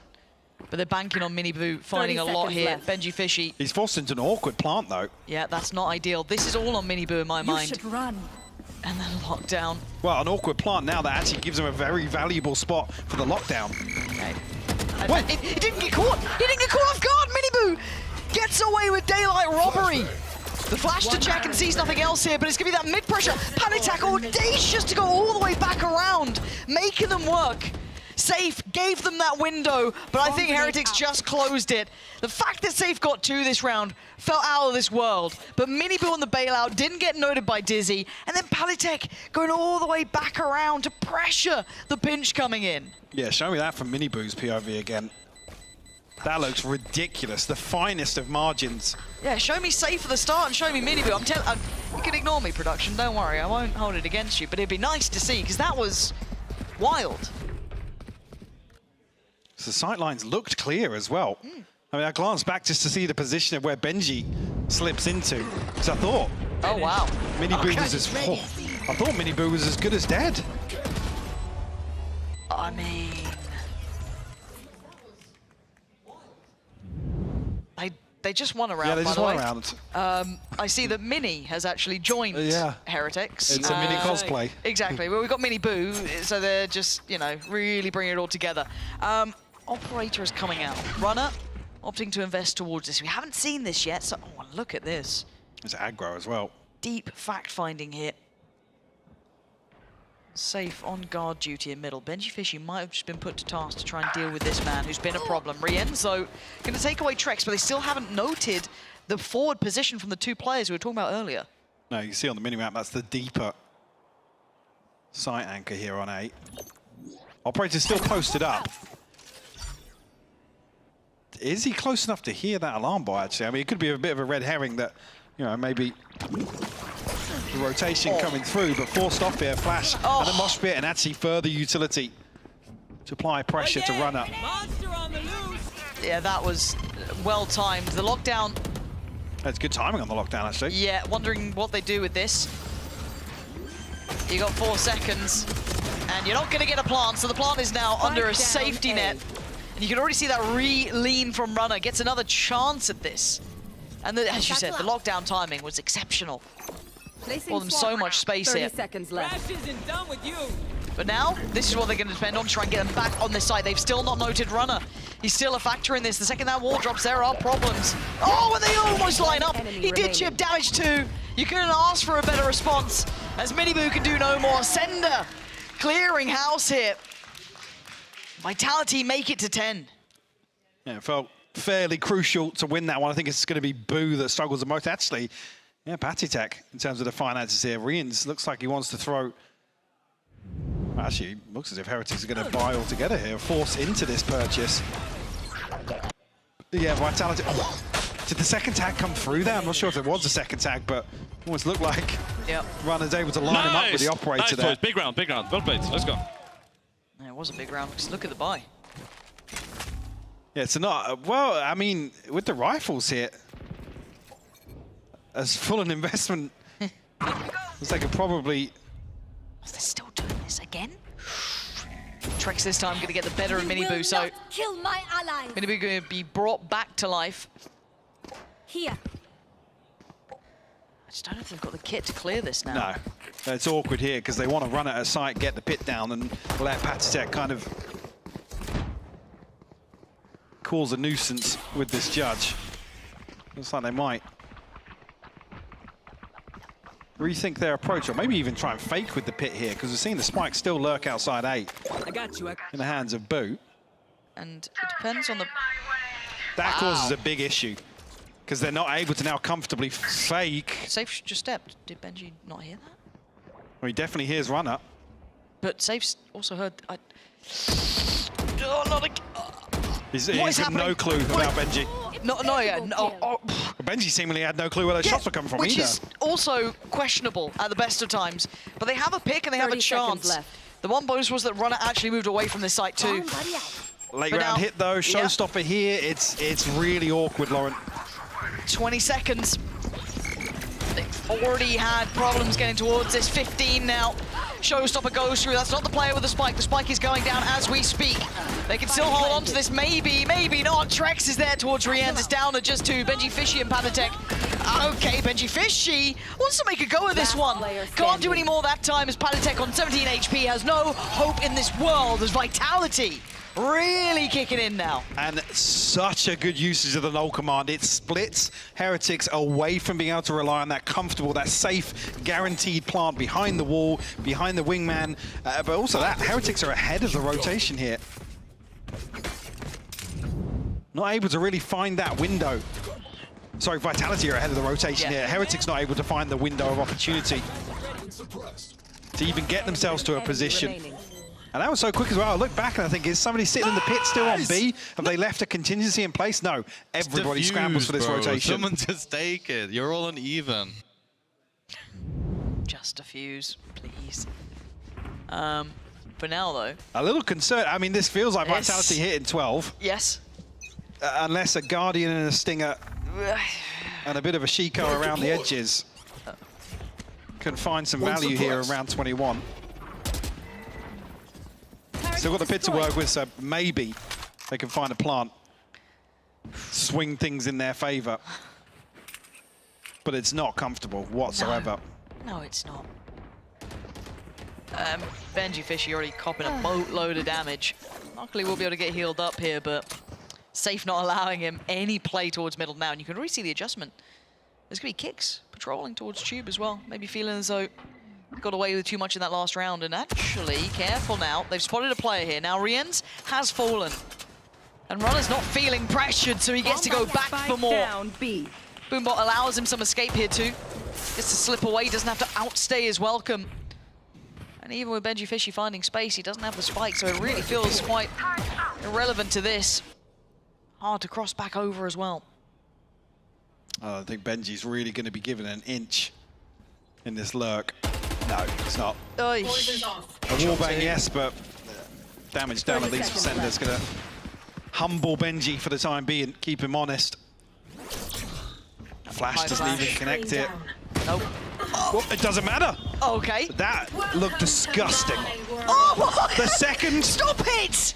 But they're banking on Miniboo, finding a lot here. Left. Benji Fishy. He's forced into an awkward plant, though. Yeah, that's not ideal. This is all on Miniboo in my mind. You should run. And then lockdown. Well, an awkward plant now that actually gives him a very valuable spot for the lockdown. Okay. He didn't get caught. He didn't get caught off guard. Miniboo gets away with daylight robbery. The flash to check and sees nothing else here, but it's going to be that mid-pressure. Patatek audacious to go all the way back around, making them work. Safe gave them that window, but I think Heretics just closed it. The fact that Safe got two this round felt out of this world, but Miniboo on the bailout didn't get noted by Dizzy, and then Patatek going all the way back around to pressure the pinch coming in. Yeah, show me that from Miniboo's POV again. That looks ridiculous. The finest of margins. Yeah, show me Safe at the start and show me Miniboo. You can ignore me, production. Don't worry, I won't hold it against you. But it'd be nice to see because that was wild. So the sight lines looked clear as well. I mean, I glanced back just to see the position of where Benji slips into. Because I thought, oh wow, Miniboo was as I thought Miniboo was as good as dead. I mean, they just won a round. Yeah, they just won a round. I see that Mini has actually joined Heretics. It's a Mini cosplay. Exactly. Well, we've got Miniboo, so they're just, really bringing it all together. Operator is coming out. Runner opting to invest towards this. We haven't seen this yet, so look at this. It's aggro as well. Deep fact-finding here. Safe on guard duty in middle. Benji Fishy might have just been put to task to try and deal with this man who's been a problem. Rienzo going to take away Trex, but they still haven't noted the forward position from the two players we were talking about earlier. No, you see on the minimap, that's the deeper Site anchor here on 8. Operator's still posted up. Is he close enough to hear that alarm bot, actually? I mean, it could be a bit of a red herring that, you know, maybe the rotation coming through, but forced off here, flash, and a mosh pit, and actually further utility to apply pressure to runner. Yeah, that was well timed. The lockdown. That's good timing on the lockdown, actually. Yeah, wondering what they do with this. You got 4 seconds, and you're not going to get a plant, so the plant is now under a safety net. And you can already see that re-lean from runner. Gets another chance at this. And as you said, the lockdown timing was exceptional. Bought them so much space here. 30 seconds left. Isn't done with you. But now, this is what they're going to depend on to try and get them back on this side. They've still not noted runner. He's still a factor in this. The second that wall drops, there are problems. Oh, and they almost line up. He did chip damage too. You couldn't ask for a better response, as Miniboo can do no more. Sender clearing house here. Vitality make it to 10. Yeah, it felt fairly crucial to win that one. I think it's going to be Boo that struggles the most. Actually, yeah, Patitech in terms of the finances here. Rians looks like he wants to throw. Actually, looks as if Heretics are going to buy altogether here, force into this purchase. Yeah, Vitality. Oh, did the second tag come through there? I'm not sure if it was the second tag, but almost looked like Runner's able to line him up with the operator there. Nice, big round, big round. Well played, let's go. Yeah, it was a big round, because look at the buy. Yeah, it's not, well, I mean, with the rifles here, as full an investment as they could probably... Oh, they're still doing this again? Trex this time going to get the better of Miniboo, so kill my allies. Miniboo going to be brought back to life. Here. I just don't know if they've got the kit to clear this now. No, it's awkward here because they want to run at a site, get the pit down, and let Patitech kind of cause a nuisance with this judge. Looks like they might rethink their approach, or maybe even try and fake with the pit here, because we're seeing the spike still lurk outside 8. I got you. In the hands of Boo. And it depends on the... That causes a big issue, because they're not able to now comfortably fake. Safe just stepped. Did Benji not hear that? Well, he definitely hears runner. But Safe's also heard... Oh, not again. He's got no clue about Benji. No, yeah. No, Benji seemingly had no clue where those shots were coming from which either. is also questionable at the best of times. But they have a pick and they have a chance. Left. The one bonus was that runner actually moved away from this site too. Late But round now- hit though, showstopper here. It's really awkward, Lauren. 20 seconds. They've already had problems getting towards this. 15 now. Showstopper goes through. That's not the player with the spike. The spike is going down as we speak. They can still hold on to this. Maybe, maybe not. Trex is there towards Rians. It's down to just 2. Benji Fishy and Patitech. Okay, Benji Fishy wants to make a go of this one. Can't do any more that time as Patitech on 17 HP has no hope in this world as Vitality really kicking in now. And such a good usage of the null command. It splits Heretics away from being able to rely on that comfortable, that safe, guaranteed plant behind the wall, behind the wingman. But also that, Heretics are ahead of the rotation here. Not able to really find that window. Sorry, Vitality are ahead of the rotation here. Heretics not able to find the window of opportunity to even get themselves to a position. And that was so quick as well. I look back and I think, is somebody sitting in the pit still on B? Have they left a contingency in place? No. Everybody scrambles for this rotation. Someone just take it. You're all on even. Just a fuse, please. For now, though. A little concerned. I mean, this feels like Vitality hitting 12. Yes. Unless a Guardian and a Stinger and a bit of a Shiko around the edges can find some value here around 21. Still got the pit to work with, so maybe they can find a plant, swing things in their favor. But it's not comfortable whatsoever. No, it's not. Benji Fishy already copping a boatload of damage. Luckily, we'll be able to get healed up here, but Safe not allowing him any play towards middle now. And you can really see the adjustment. There's going to be kicks patrolling towards Tube as well. Maybe feeling as though got away with too much in that last round. And actually, careful now. They've spotted a player here. Now, Rians has fallen. And Runner's not feeling pressured, so he gets to go back for more. Boombot allows him some escape here too. Gets to slip away, doesn't have to outstay his welcome. And even with Benji Fishy finding space, he doesn't have the spike, so it really feels quite irrelevant to this. Hard to cross back over as well. I think Benji's really going to be given an inch in this lurk. No, it's not. A wallbang, yes, but damage done at least for Sender's going to humble Benji for the time being, keep him honest. Flash doesn't even connect it. Nope. Well, it doesn't matter. Okay. That looked disgusting. Oh, what? The second. Stop it!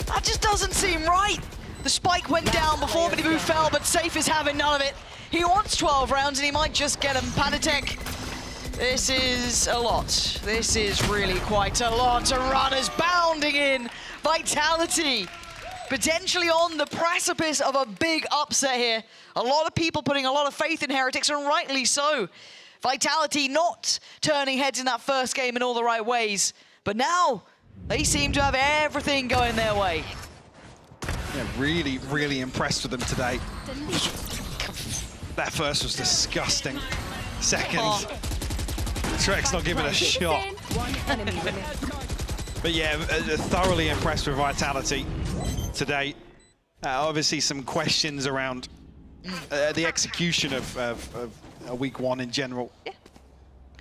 That just doesn't seem right. The spike went down before Mini Boo fell, but Safe is having none of it. He wants 12 rounds and he might just get him. Panatek. This is a lot. This is really quite a lot. Runners bounding in. Vitality potentially on the precipice of a big upset here. A lot of people putting a lot of faith in Heretics, and rightly so. Vitality not turning heads in that first game in all the right ways. But now, they seem to have everything going their way. Yeah, really, really impressed with them today. That first was disgusting. Second, Trek's not giving a shot. But yeah, thoroughly impressed with Vitality today. Obviously some questions around the execution of week one in general. Yeah.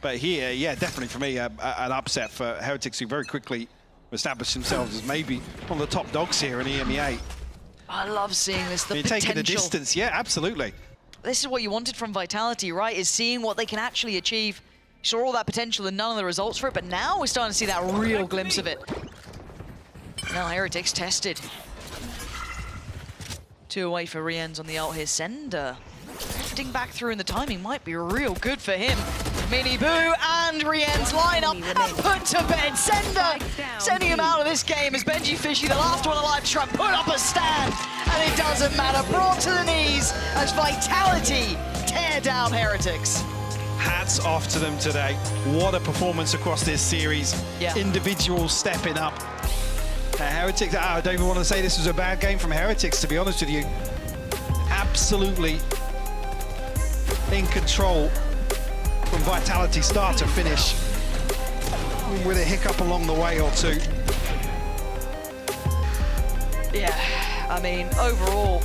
But here, yeah, definitely for me, an upset for Heretics, who very quickly established themselves as maybe one of the top dogs here in EMEA. I love seeing this, the You're potential. taking the distance, yeah, absolutely. This is what you wanted from Vitality, right? Is seeing what they can actually achieve. You saw all that potential and none of the results for it, but now we're starting to see that real glimpse of it. Now Heretics tested. 2 away for Rien's on the ult here. Sender drifting back through, and the timing might be real good for him. Mini Boo and Rien's lineup and put to bed. Sender sending him out of this game as Benji Fishy, the last one alive, to try and put up a stand. And it doesn't matter. Brought to the knees as Vitality tear down Heretics. Hats off to them today. What a performance across this series. Yeah. Individuals stepping up. Heretics, I don't even want to say this was a bad game from Heretics, to be honest with you. Absolutely in control from Vitality start to finish, with a hiccup along the way or two. Yeah, I mean, overall,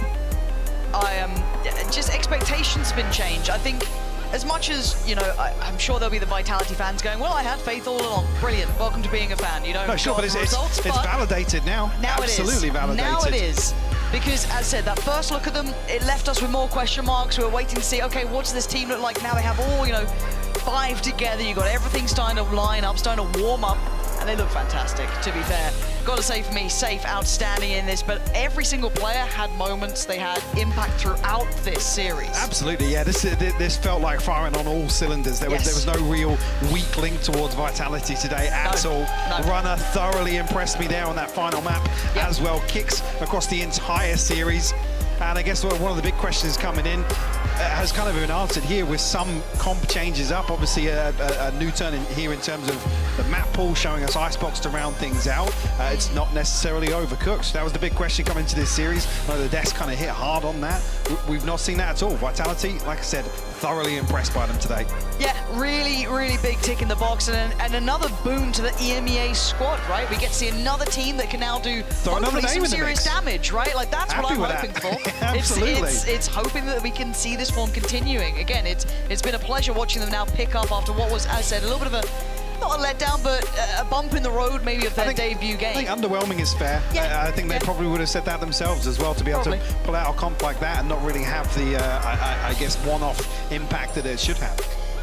just expectations have been changed. I think as much as, you know, I'm sure there'll be the Vitality fans going, well, I had faith all along. Brilliant, welcome to being a fan. You don't No, sure, go but off the it's results, but validated now. Now Absolutely it is. validated. Now it is. Because, as I said, that first look at them, it left us with more question marks. We were waiting to see, okay, what does this team look like? Now they have all, you know, 5 together. You've got everything starting to line up, starting to warm up, and they look fantastic, to be fair. Got to say for me, Safe outstanding in this, but every single player had moments. They had impact throughout this series. Absolutely, yeah. This felt like firing on all cylinders. There was no real weak link towards Vitality today at all. No. Runner thoroughly impressed me there on that final map as well. Kicks across the entire series. And I guess one of the big questions coming in has kind of been answered here with some comp changes up. Obviously a new turn in here in terms of the map pool showing us Icebox to round things out. It's not necessarily overcooked. So that was the big question coming into this series. The desk kind of hit hard on that. We've not seen that at all. Vitality, like I said, thoroughly impressed by them today. Yeah, really, really big tick in the box, and another boon to the EMEA squad, right? We get to see another team that can now do hopefully some serious damage, right? Like that's what I'm hoping for. Absolutely. It's hoping that we can see this form continuing. Again, it's been a pleasure watching them now pick up after what was, as I said, a little bit of a, not a letdown, but a bump in the road maybe of their debut game. I think underwhelming is fair. Yeah. I think they probably would have said that themselves as well, to be able to pull out a comp like that and not really have the, I guess, one-off impact that it should have.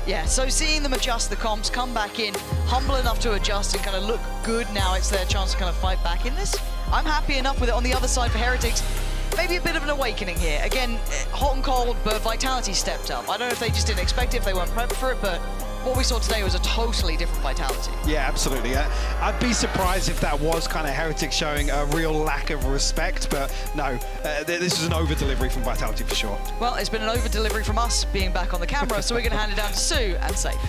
Yeah, so seeing them adjust the comps, come back in, humble enough to adjust and kind of look good now, it's their chance to kind of fight back in this. I'm happy enough with it. On the other side for Heretics, maybe a bit of an awakening here. Again, hot and cold, but Vitality stepped up. I don't know if they just didn't expect it, if they weren't prepped for it, but what we saw today was a totally different Vitality. Yeah, absolutely. I'd be surprised if that was kind of Heretics showing a real lack of respect, but no, this was an over-delivery from Vitality for sure. Well, it's been an over-delivery from us being back on the camera, so we're going to hand it down to Sue and Safe.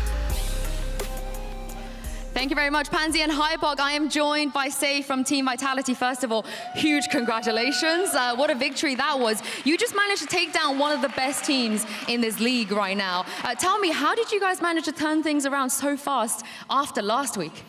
Thank you very much, Pansy and Hybog. I am joined by Safe from Team Vitality. First of all, huge congratulations. What a victory that was. You just managed to take down one of the best teams in this league right now. Tell me, how did you guys manage to turn things around so fast after last week?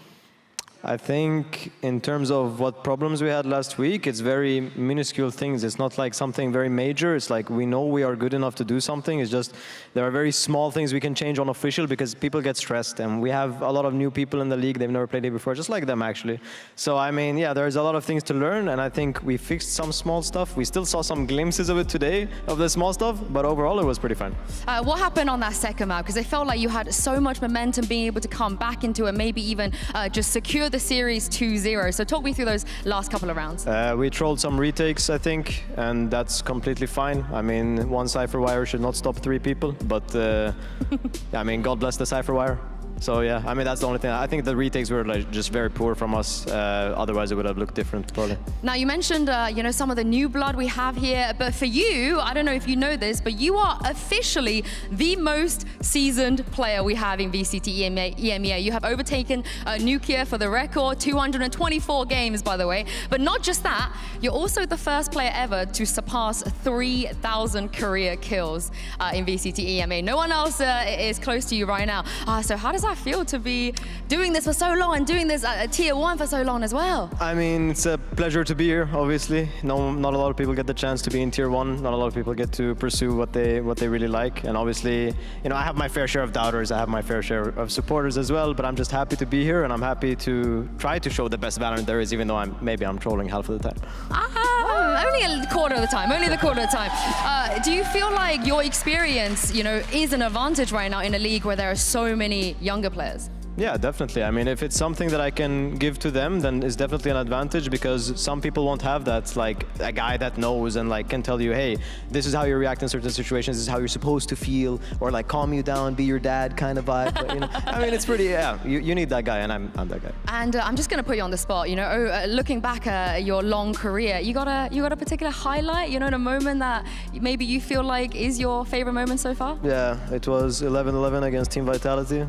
I think in terms of what problems we had last week, it's very minuscule things. It's not like something very major. It's like we know we are good enough to do something. It's just there are very small things we can change on official because people get stressed. And we have a lot of new people in the league. They've never played it before, just like them actually. So, I mean, yeah, there's a lot of things to learn. And I think we fixed some small stuff. We still saw some glimpses of it today, of the small stuff. But overall, it was pretty fun. What happened on that second map? Because it felt like you had so much momentum being able to come back into it, maybe even just secure the series 2-0. So talk me through those last couple of rounds. We trolled some retakes, I think, and that's completely fine. I mean, one Cypher Wire should not stop 3 people, but I mean, God bless the Cypher Wire. So yeah, I mean, that's the only thing. I think the retakes were like just very poor from us. Otherwise, it would have looked different, probably. Now, you mentioned, you know, some of the new blood we have here, but for you, I don't know if you know this, but you are officially the most seasoned player we have in VCT EMEA. You have overtaken Nukia for the record, 224 games, by the way. But not just that, you're also the first player ever to surpass 3,000 career kills in VCT EMEA. No one else is close to you right now. So how does that feel to be doing this for so long and doing this at Tier 1 for so long as well? I mean, it's a pleasure to be here, obviously. No, not a lot of people get the chance to be in Tier 1. Not a lot of people get to pursue what they really like. And obviously, you know, I have my fair share of doubters. I have my fair share of supporters as well. But I'm just happy to be here, and I'm happy to try to show the best Valorant there is, even though maybe I'm trolling half of the time. Only a quarter of the time. Only the quarter of the time. Do you feel like your experience, you know, is an advantage right now in a league where there are so many younger players? Yeah, definitely. I mean, if it's something that I can give to them, then it's definitely an advantage because some people won't have that, like a guy that knows and like can tell you, hey, this is how you react in certain situations, this is how you're supposed to feel, or like calm you down, be your dad kind of vibe. But, you know, I mean, it's pretty, yeah, you need that guy, and I'm that guy. And I'm just going to put you on the spot, you know, looking back at your long career, you got a particular highlight, you know, the moment that maybe you feel like is your favorite moment so far? Yeah, it was 11-11 against Team Vitality.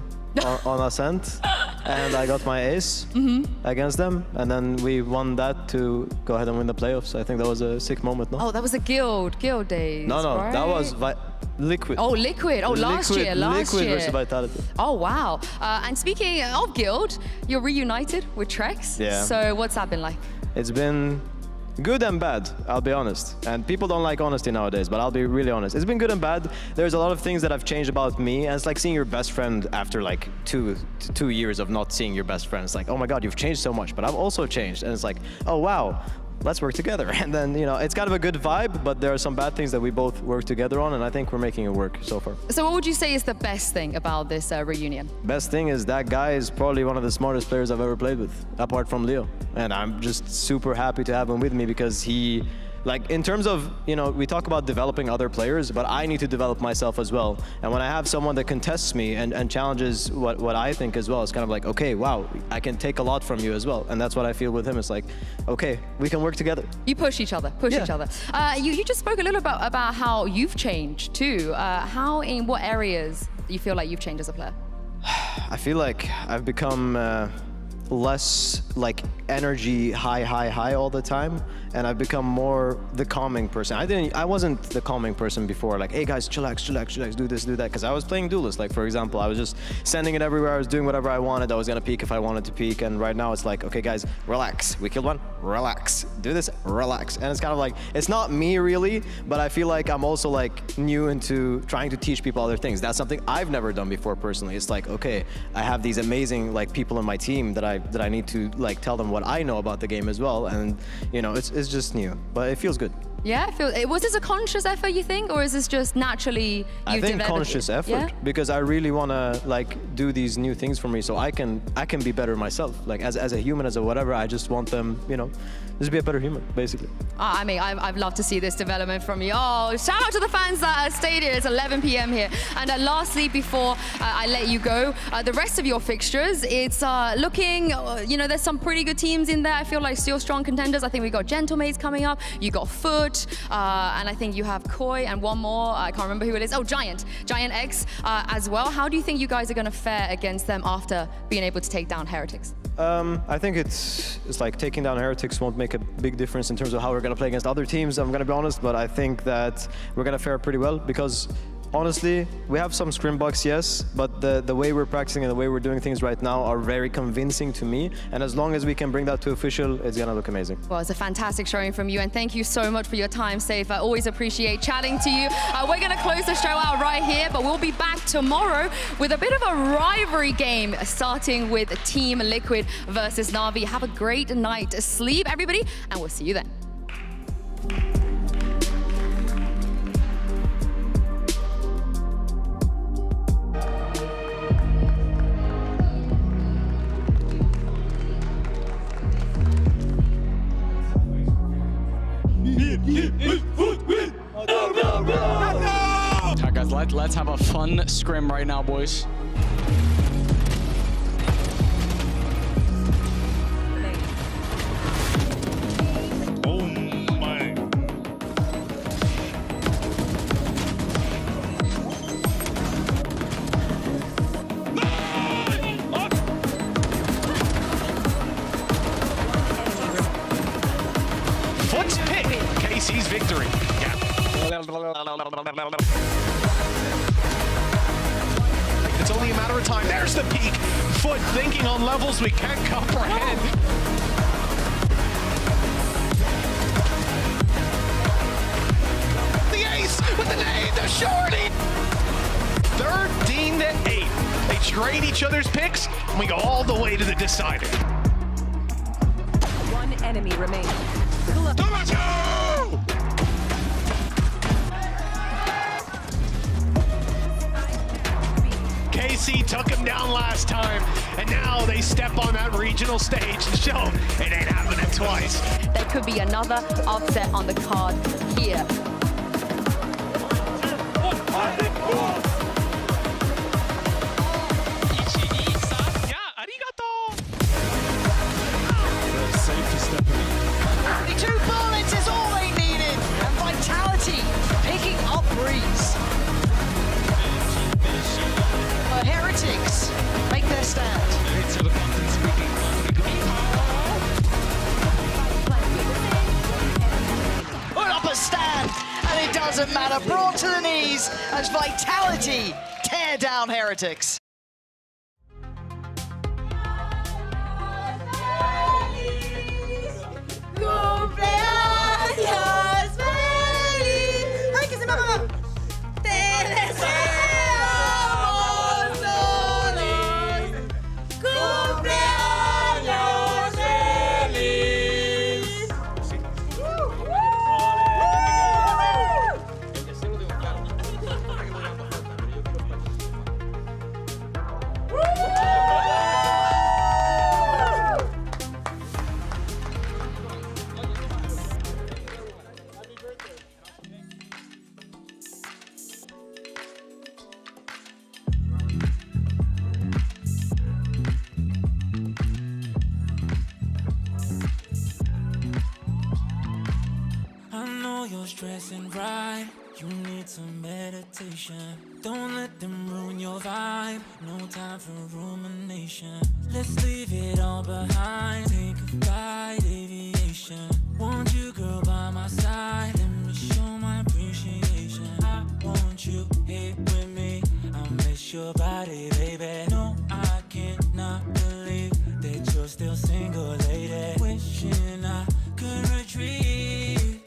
on Ascent, and I got my ace against them, and then we won that to go ahead and win the playoffs. I think that was a sick moment, no? Oh, that was the guild days. No, right? that was Liquid. Oh, Liquid. Oh, last year. Liquid versus Vitality. Oh, wow. And speaking of guild, you're reunited with Trex. Yeah. So what's that been like? It's been good and bad, I'll be honest. And people don't like honesty nowadays, but I'll be really honest. It's been good and bad. There's a lot of things that have changed about me, and it's like seeing your best friend after like two years of not seeing your best friend. It's like, oh my God, you've changed so much, but I've also changed. And it's like, oh wow, let's work together. And then, you know, it's kind of a good vibe, but there are some bad things that we both work together on, and I think we're making it work so far. So what would you say is the best thing about this reunion? Best thing is that guy is probably one of the smartest players I've ever played with, apart from Leo. And I'm just super happy to have him with me because he, like, in terms of, you know, we talk about developing other players, but I need to develop myself as well. And when I have someone that contests me and challenges what I think as well, it's kind of like, okay, wow, I can take a lot from you as well. And that's what I feel with him. It's like, okay, we can work together. You push each other, each other. You just spoke a little about how you've changed too. How, in what areas do you feel like you've changed as a player? I feel like I've become less like energy high all the time, and I've become more the calming person. I wasn't the calming person before, like, hey guys, chillax, do this, do that, because I was playing duelist. Like, for example, I was just sending it everywhere, I was doing whatever I wanted, I was gonna peek if I wanted to peek, and right now it's like, okay guys, relax, we killed one, relax, do this, relax. And it's kind of like, it's not me really, but I feel like I'm also like new into trying to teach people other things. That's something I've never done before personally. It's like, okay, I have these amazing like people in my team that I need to like tell them what I know about the game as well, and you know, it's just new, but it feels good. Yeah, was this a conscious effort, you think, or is this just naturally I think conscious effort, because I really want to like do these new things for me, so I can be better myself. Like as a human, as a whatever, I just want them, you know, just be a better human, basically. I mean, I've loved to see this development from you. Oh, shout out to the fans that stayed here. It's 11 p.m. here. And lastly, before I let you go, the rest of your fixtures, it's looking, you know, there's some pretty good teams in there. I feel like still strong contenders. I think we got Gentlemates coming up. You got Foot. And I think you have Koi and one more, I can't remember who it is. Oh, Giant X as well. How do you think you guys are going to fare against them after being able to take down Heretics? I think it's like taking down Heretics won't make a big difference in terms of how we're going to play against other teams, I'm going to be honest, but I think that we're going to fare pretty well because honestly, we have some scrim bugs, yes, but the way we're practicing and the way we're doing things right now are very convincing to me. And as long as we can bring that to official, it's gonna look amazing. Well, it's a fantastic showing from you, and thank you so much for your time, Safe. I always appreciate chatting to you. We're gonna close the show out right here, but we'll be back tomorrow with a bit of a rivalry game, starting with Team Liquid versus Na'Vi. Have a great night's sleep, everybody, and we'll see you then. Alright guys, let's have a fun scrim right now, boys. Foot's pick, KC's victory. Yeah. It's only a matter of time. There's the peak. Foot thinking on levels we can't comprehend. The ace with the nade, the shorty. 13-8. They trade each other's picks, and we go all the way to the decider. One enemy remaining. KC took him down last time, and now they step on that regional stage and show him it ain't happening twice. There could be another upset on the card here. Two bullets is all they needed, and Vitality picking up Breeze. The Heretics make their stand. Put up a stand, and it doesn't matter. Brought to the knees as Vitality tear down Heretics. Cumpleaños feliz. Ay, que se me va. Te deseamos todos. Cumpleaños feliz. I know you're stressing, right? You need some meditation. Don't let them ruin your vibe. No time for rumination. Let's leave it all behind. Take a flight, aviation. Want you, girl, by my side. Let me show my appreciation. I want you here with me. I miss your body, baby. No, I cannot believe that you're still single, lady. Wishing I could retreat.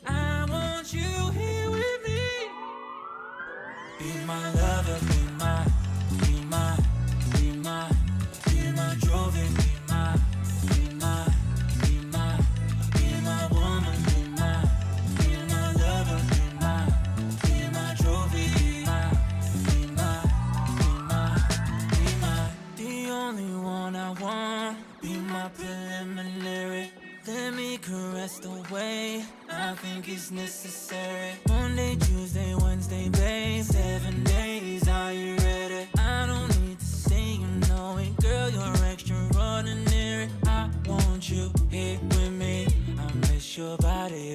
I want you here with me. Be my lover, be my, be my, be my, be my Jovi, be my, be my, be my, be my woman, be my lover, be my Jovi, be my, be my, be my, the only one I want. Be my preliminary. Let me caress the way I think it's necessary. Monday, Tuesday, Wednesday, babe. 7 days, are you ready? I don't need to say you know it. Girl, you're extraordinary. I want you here with me. I miss your body,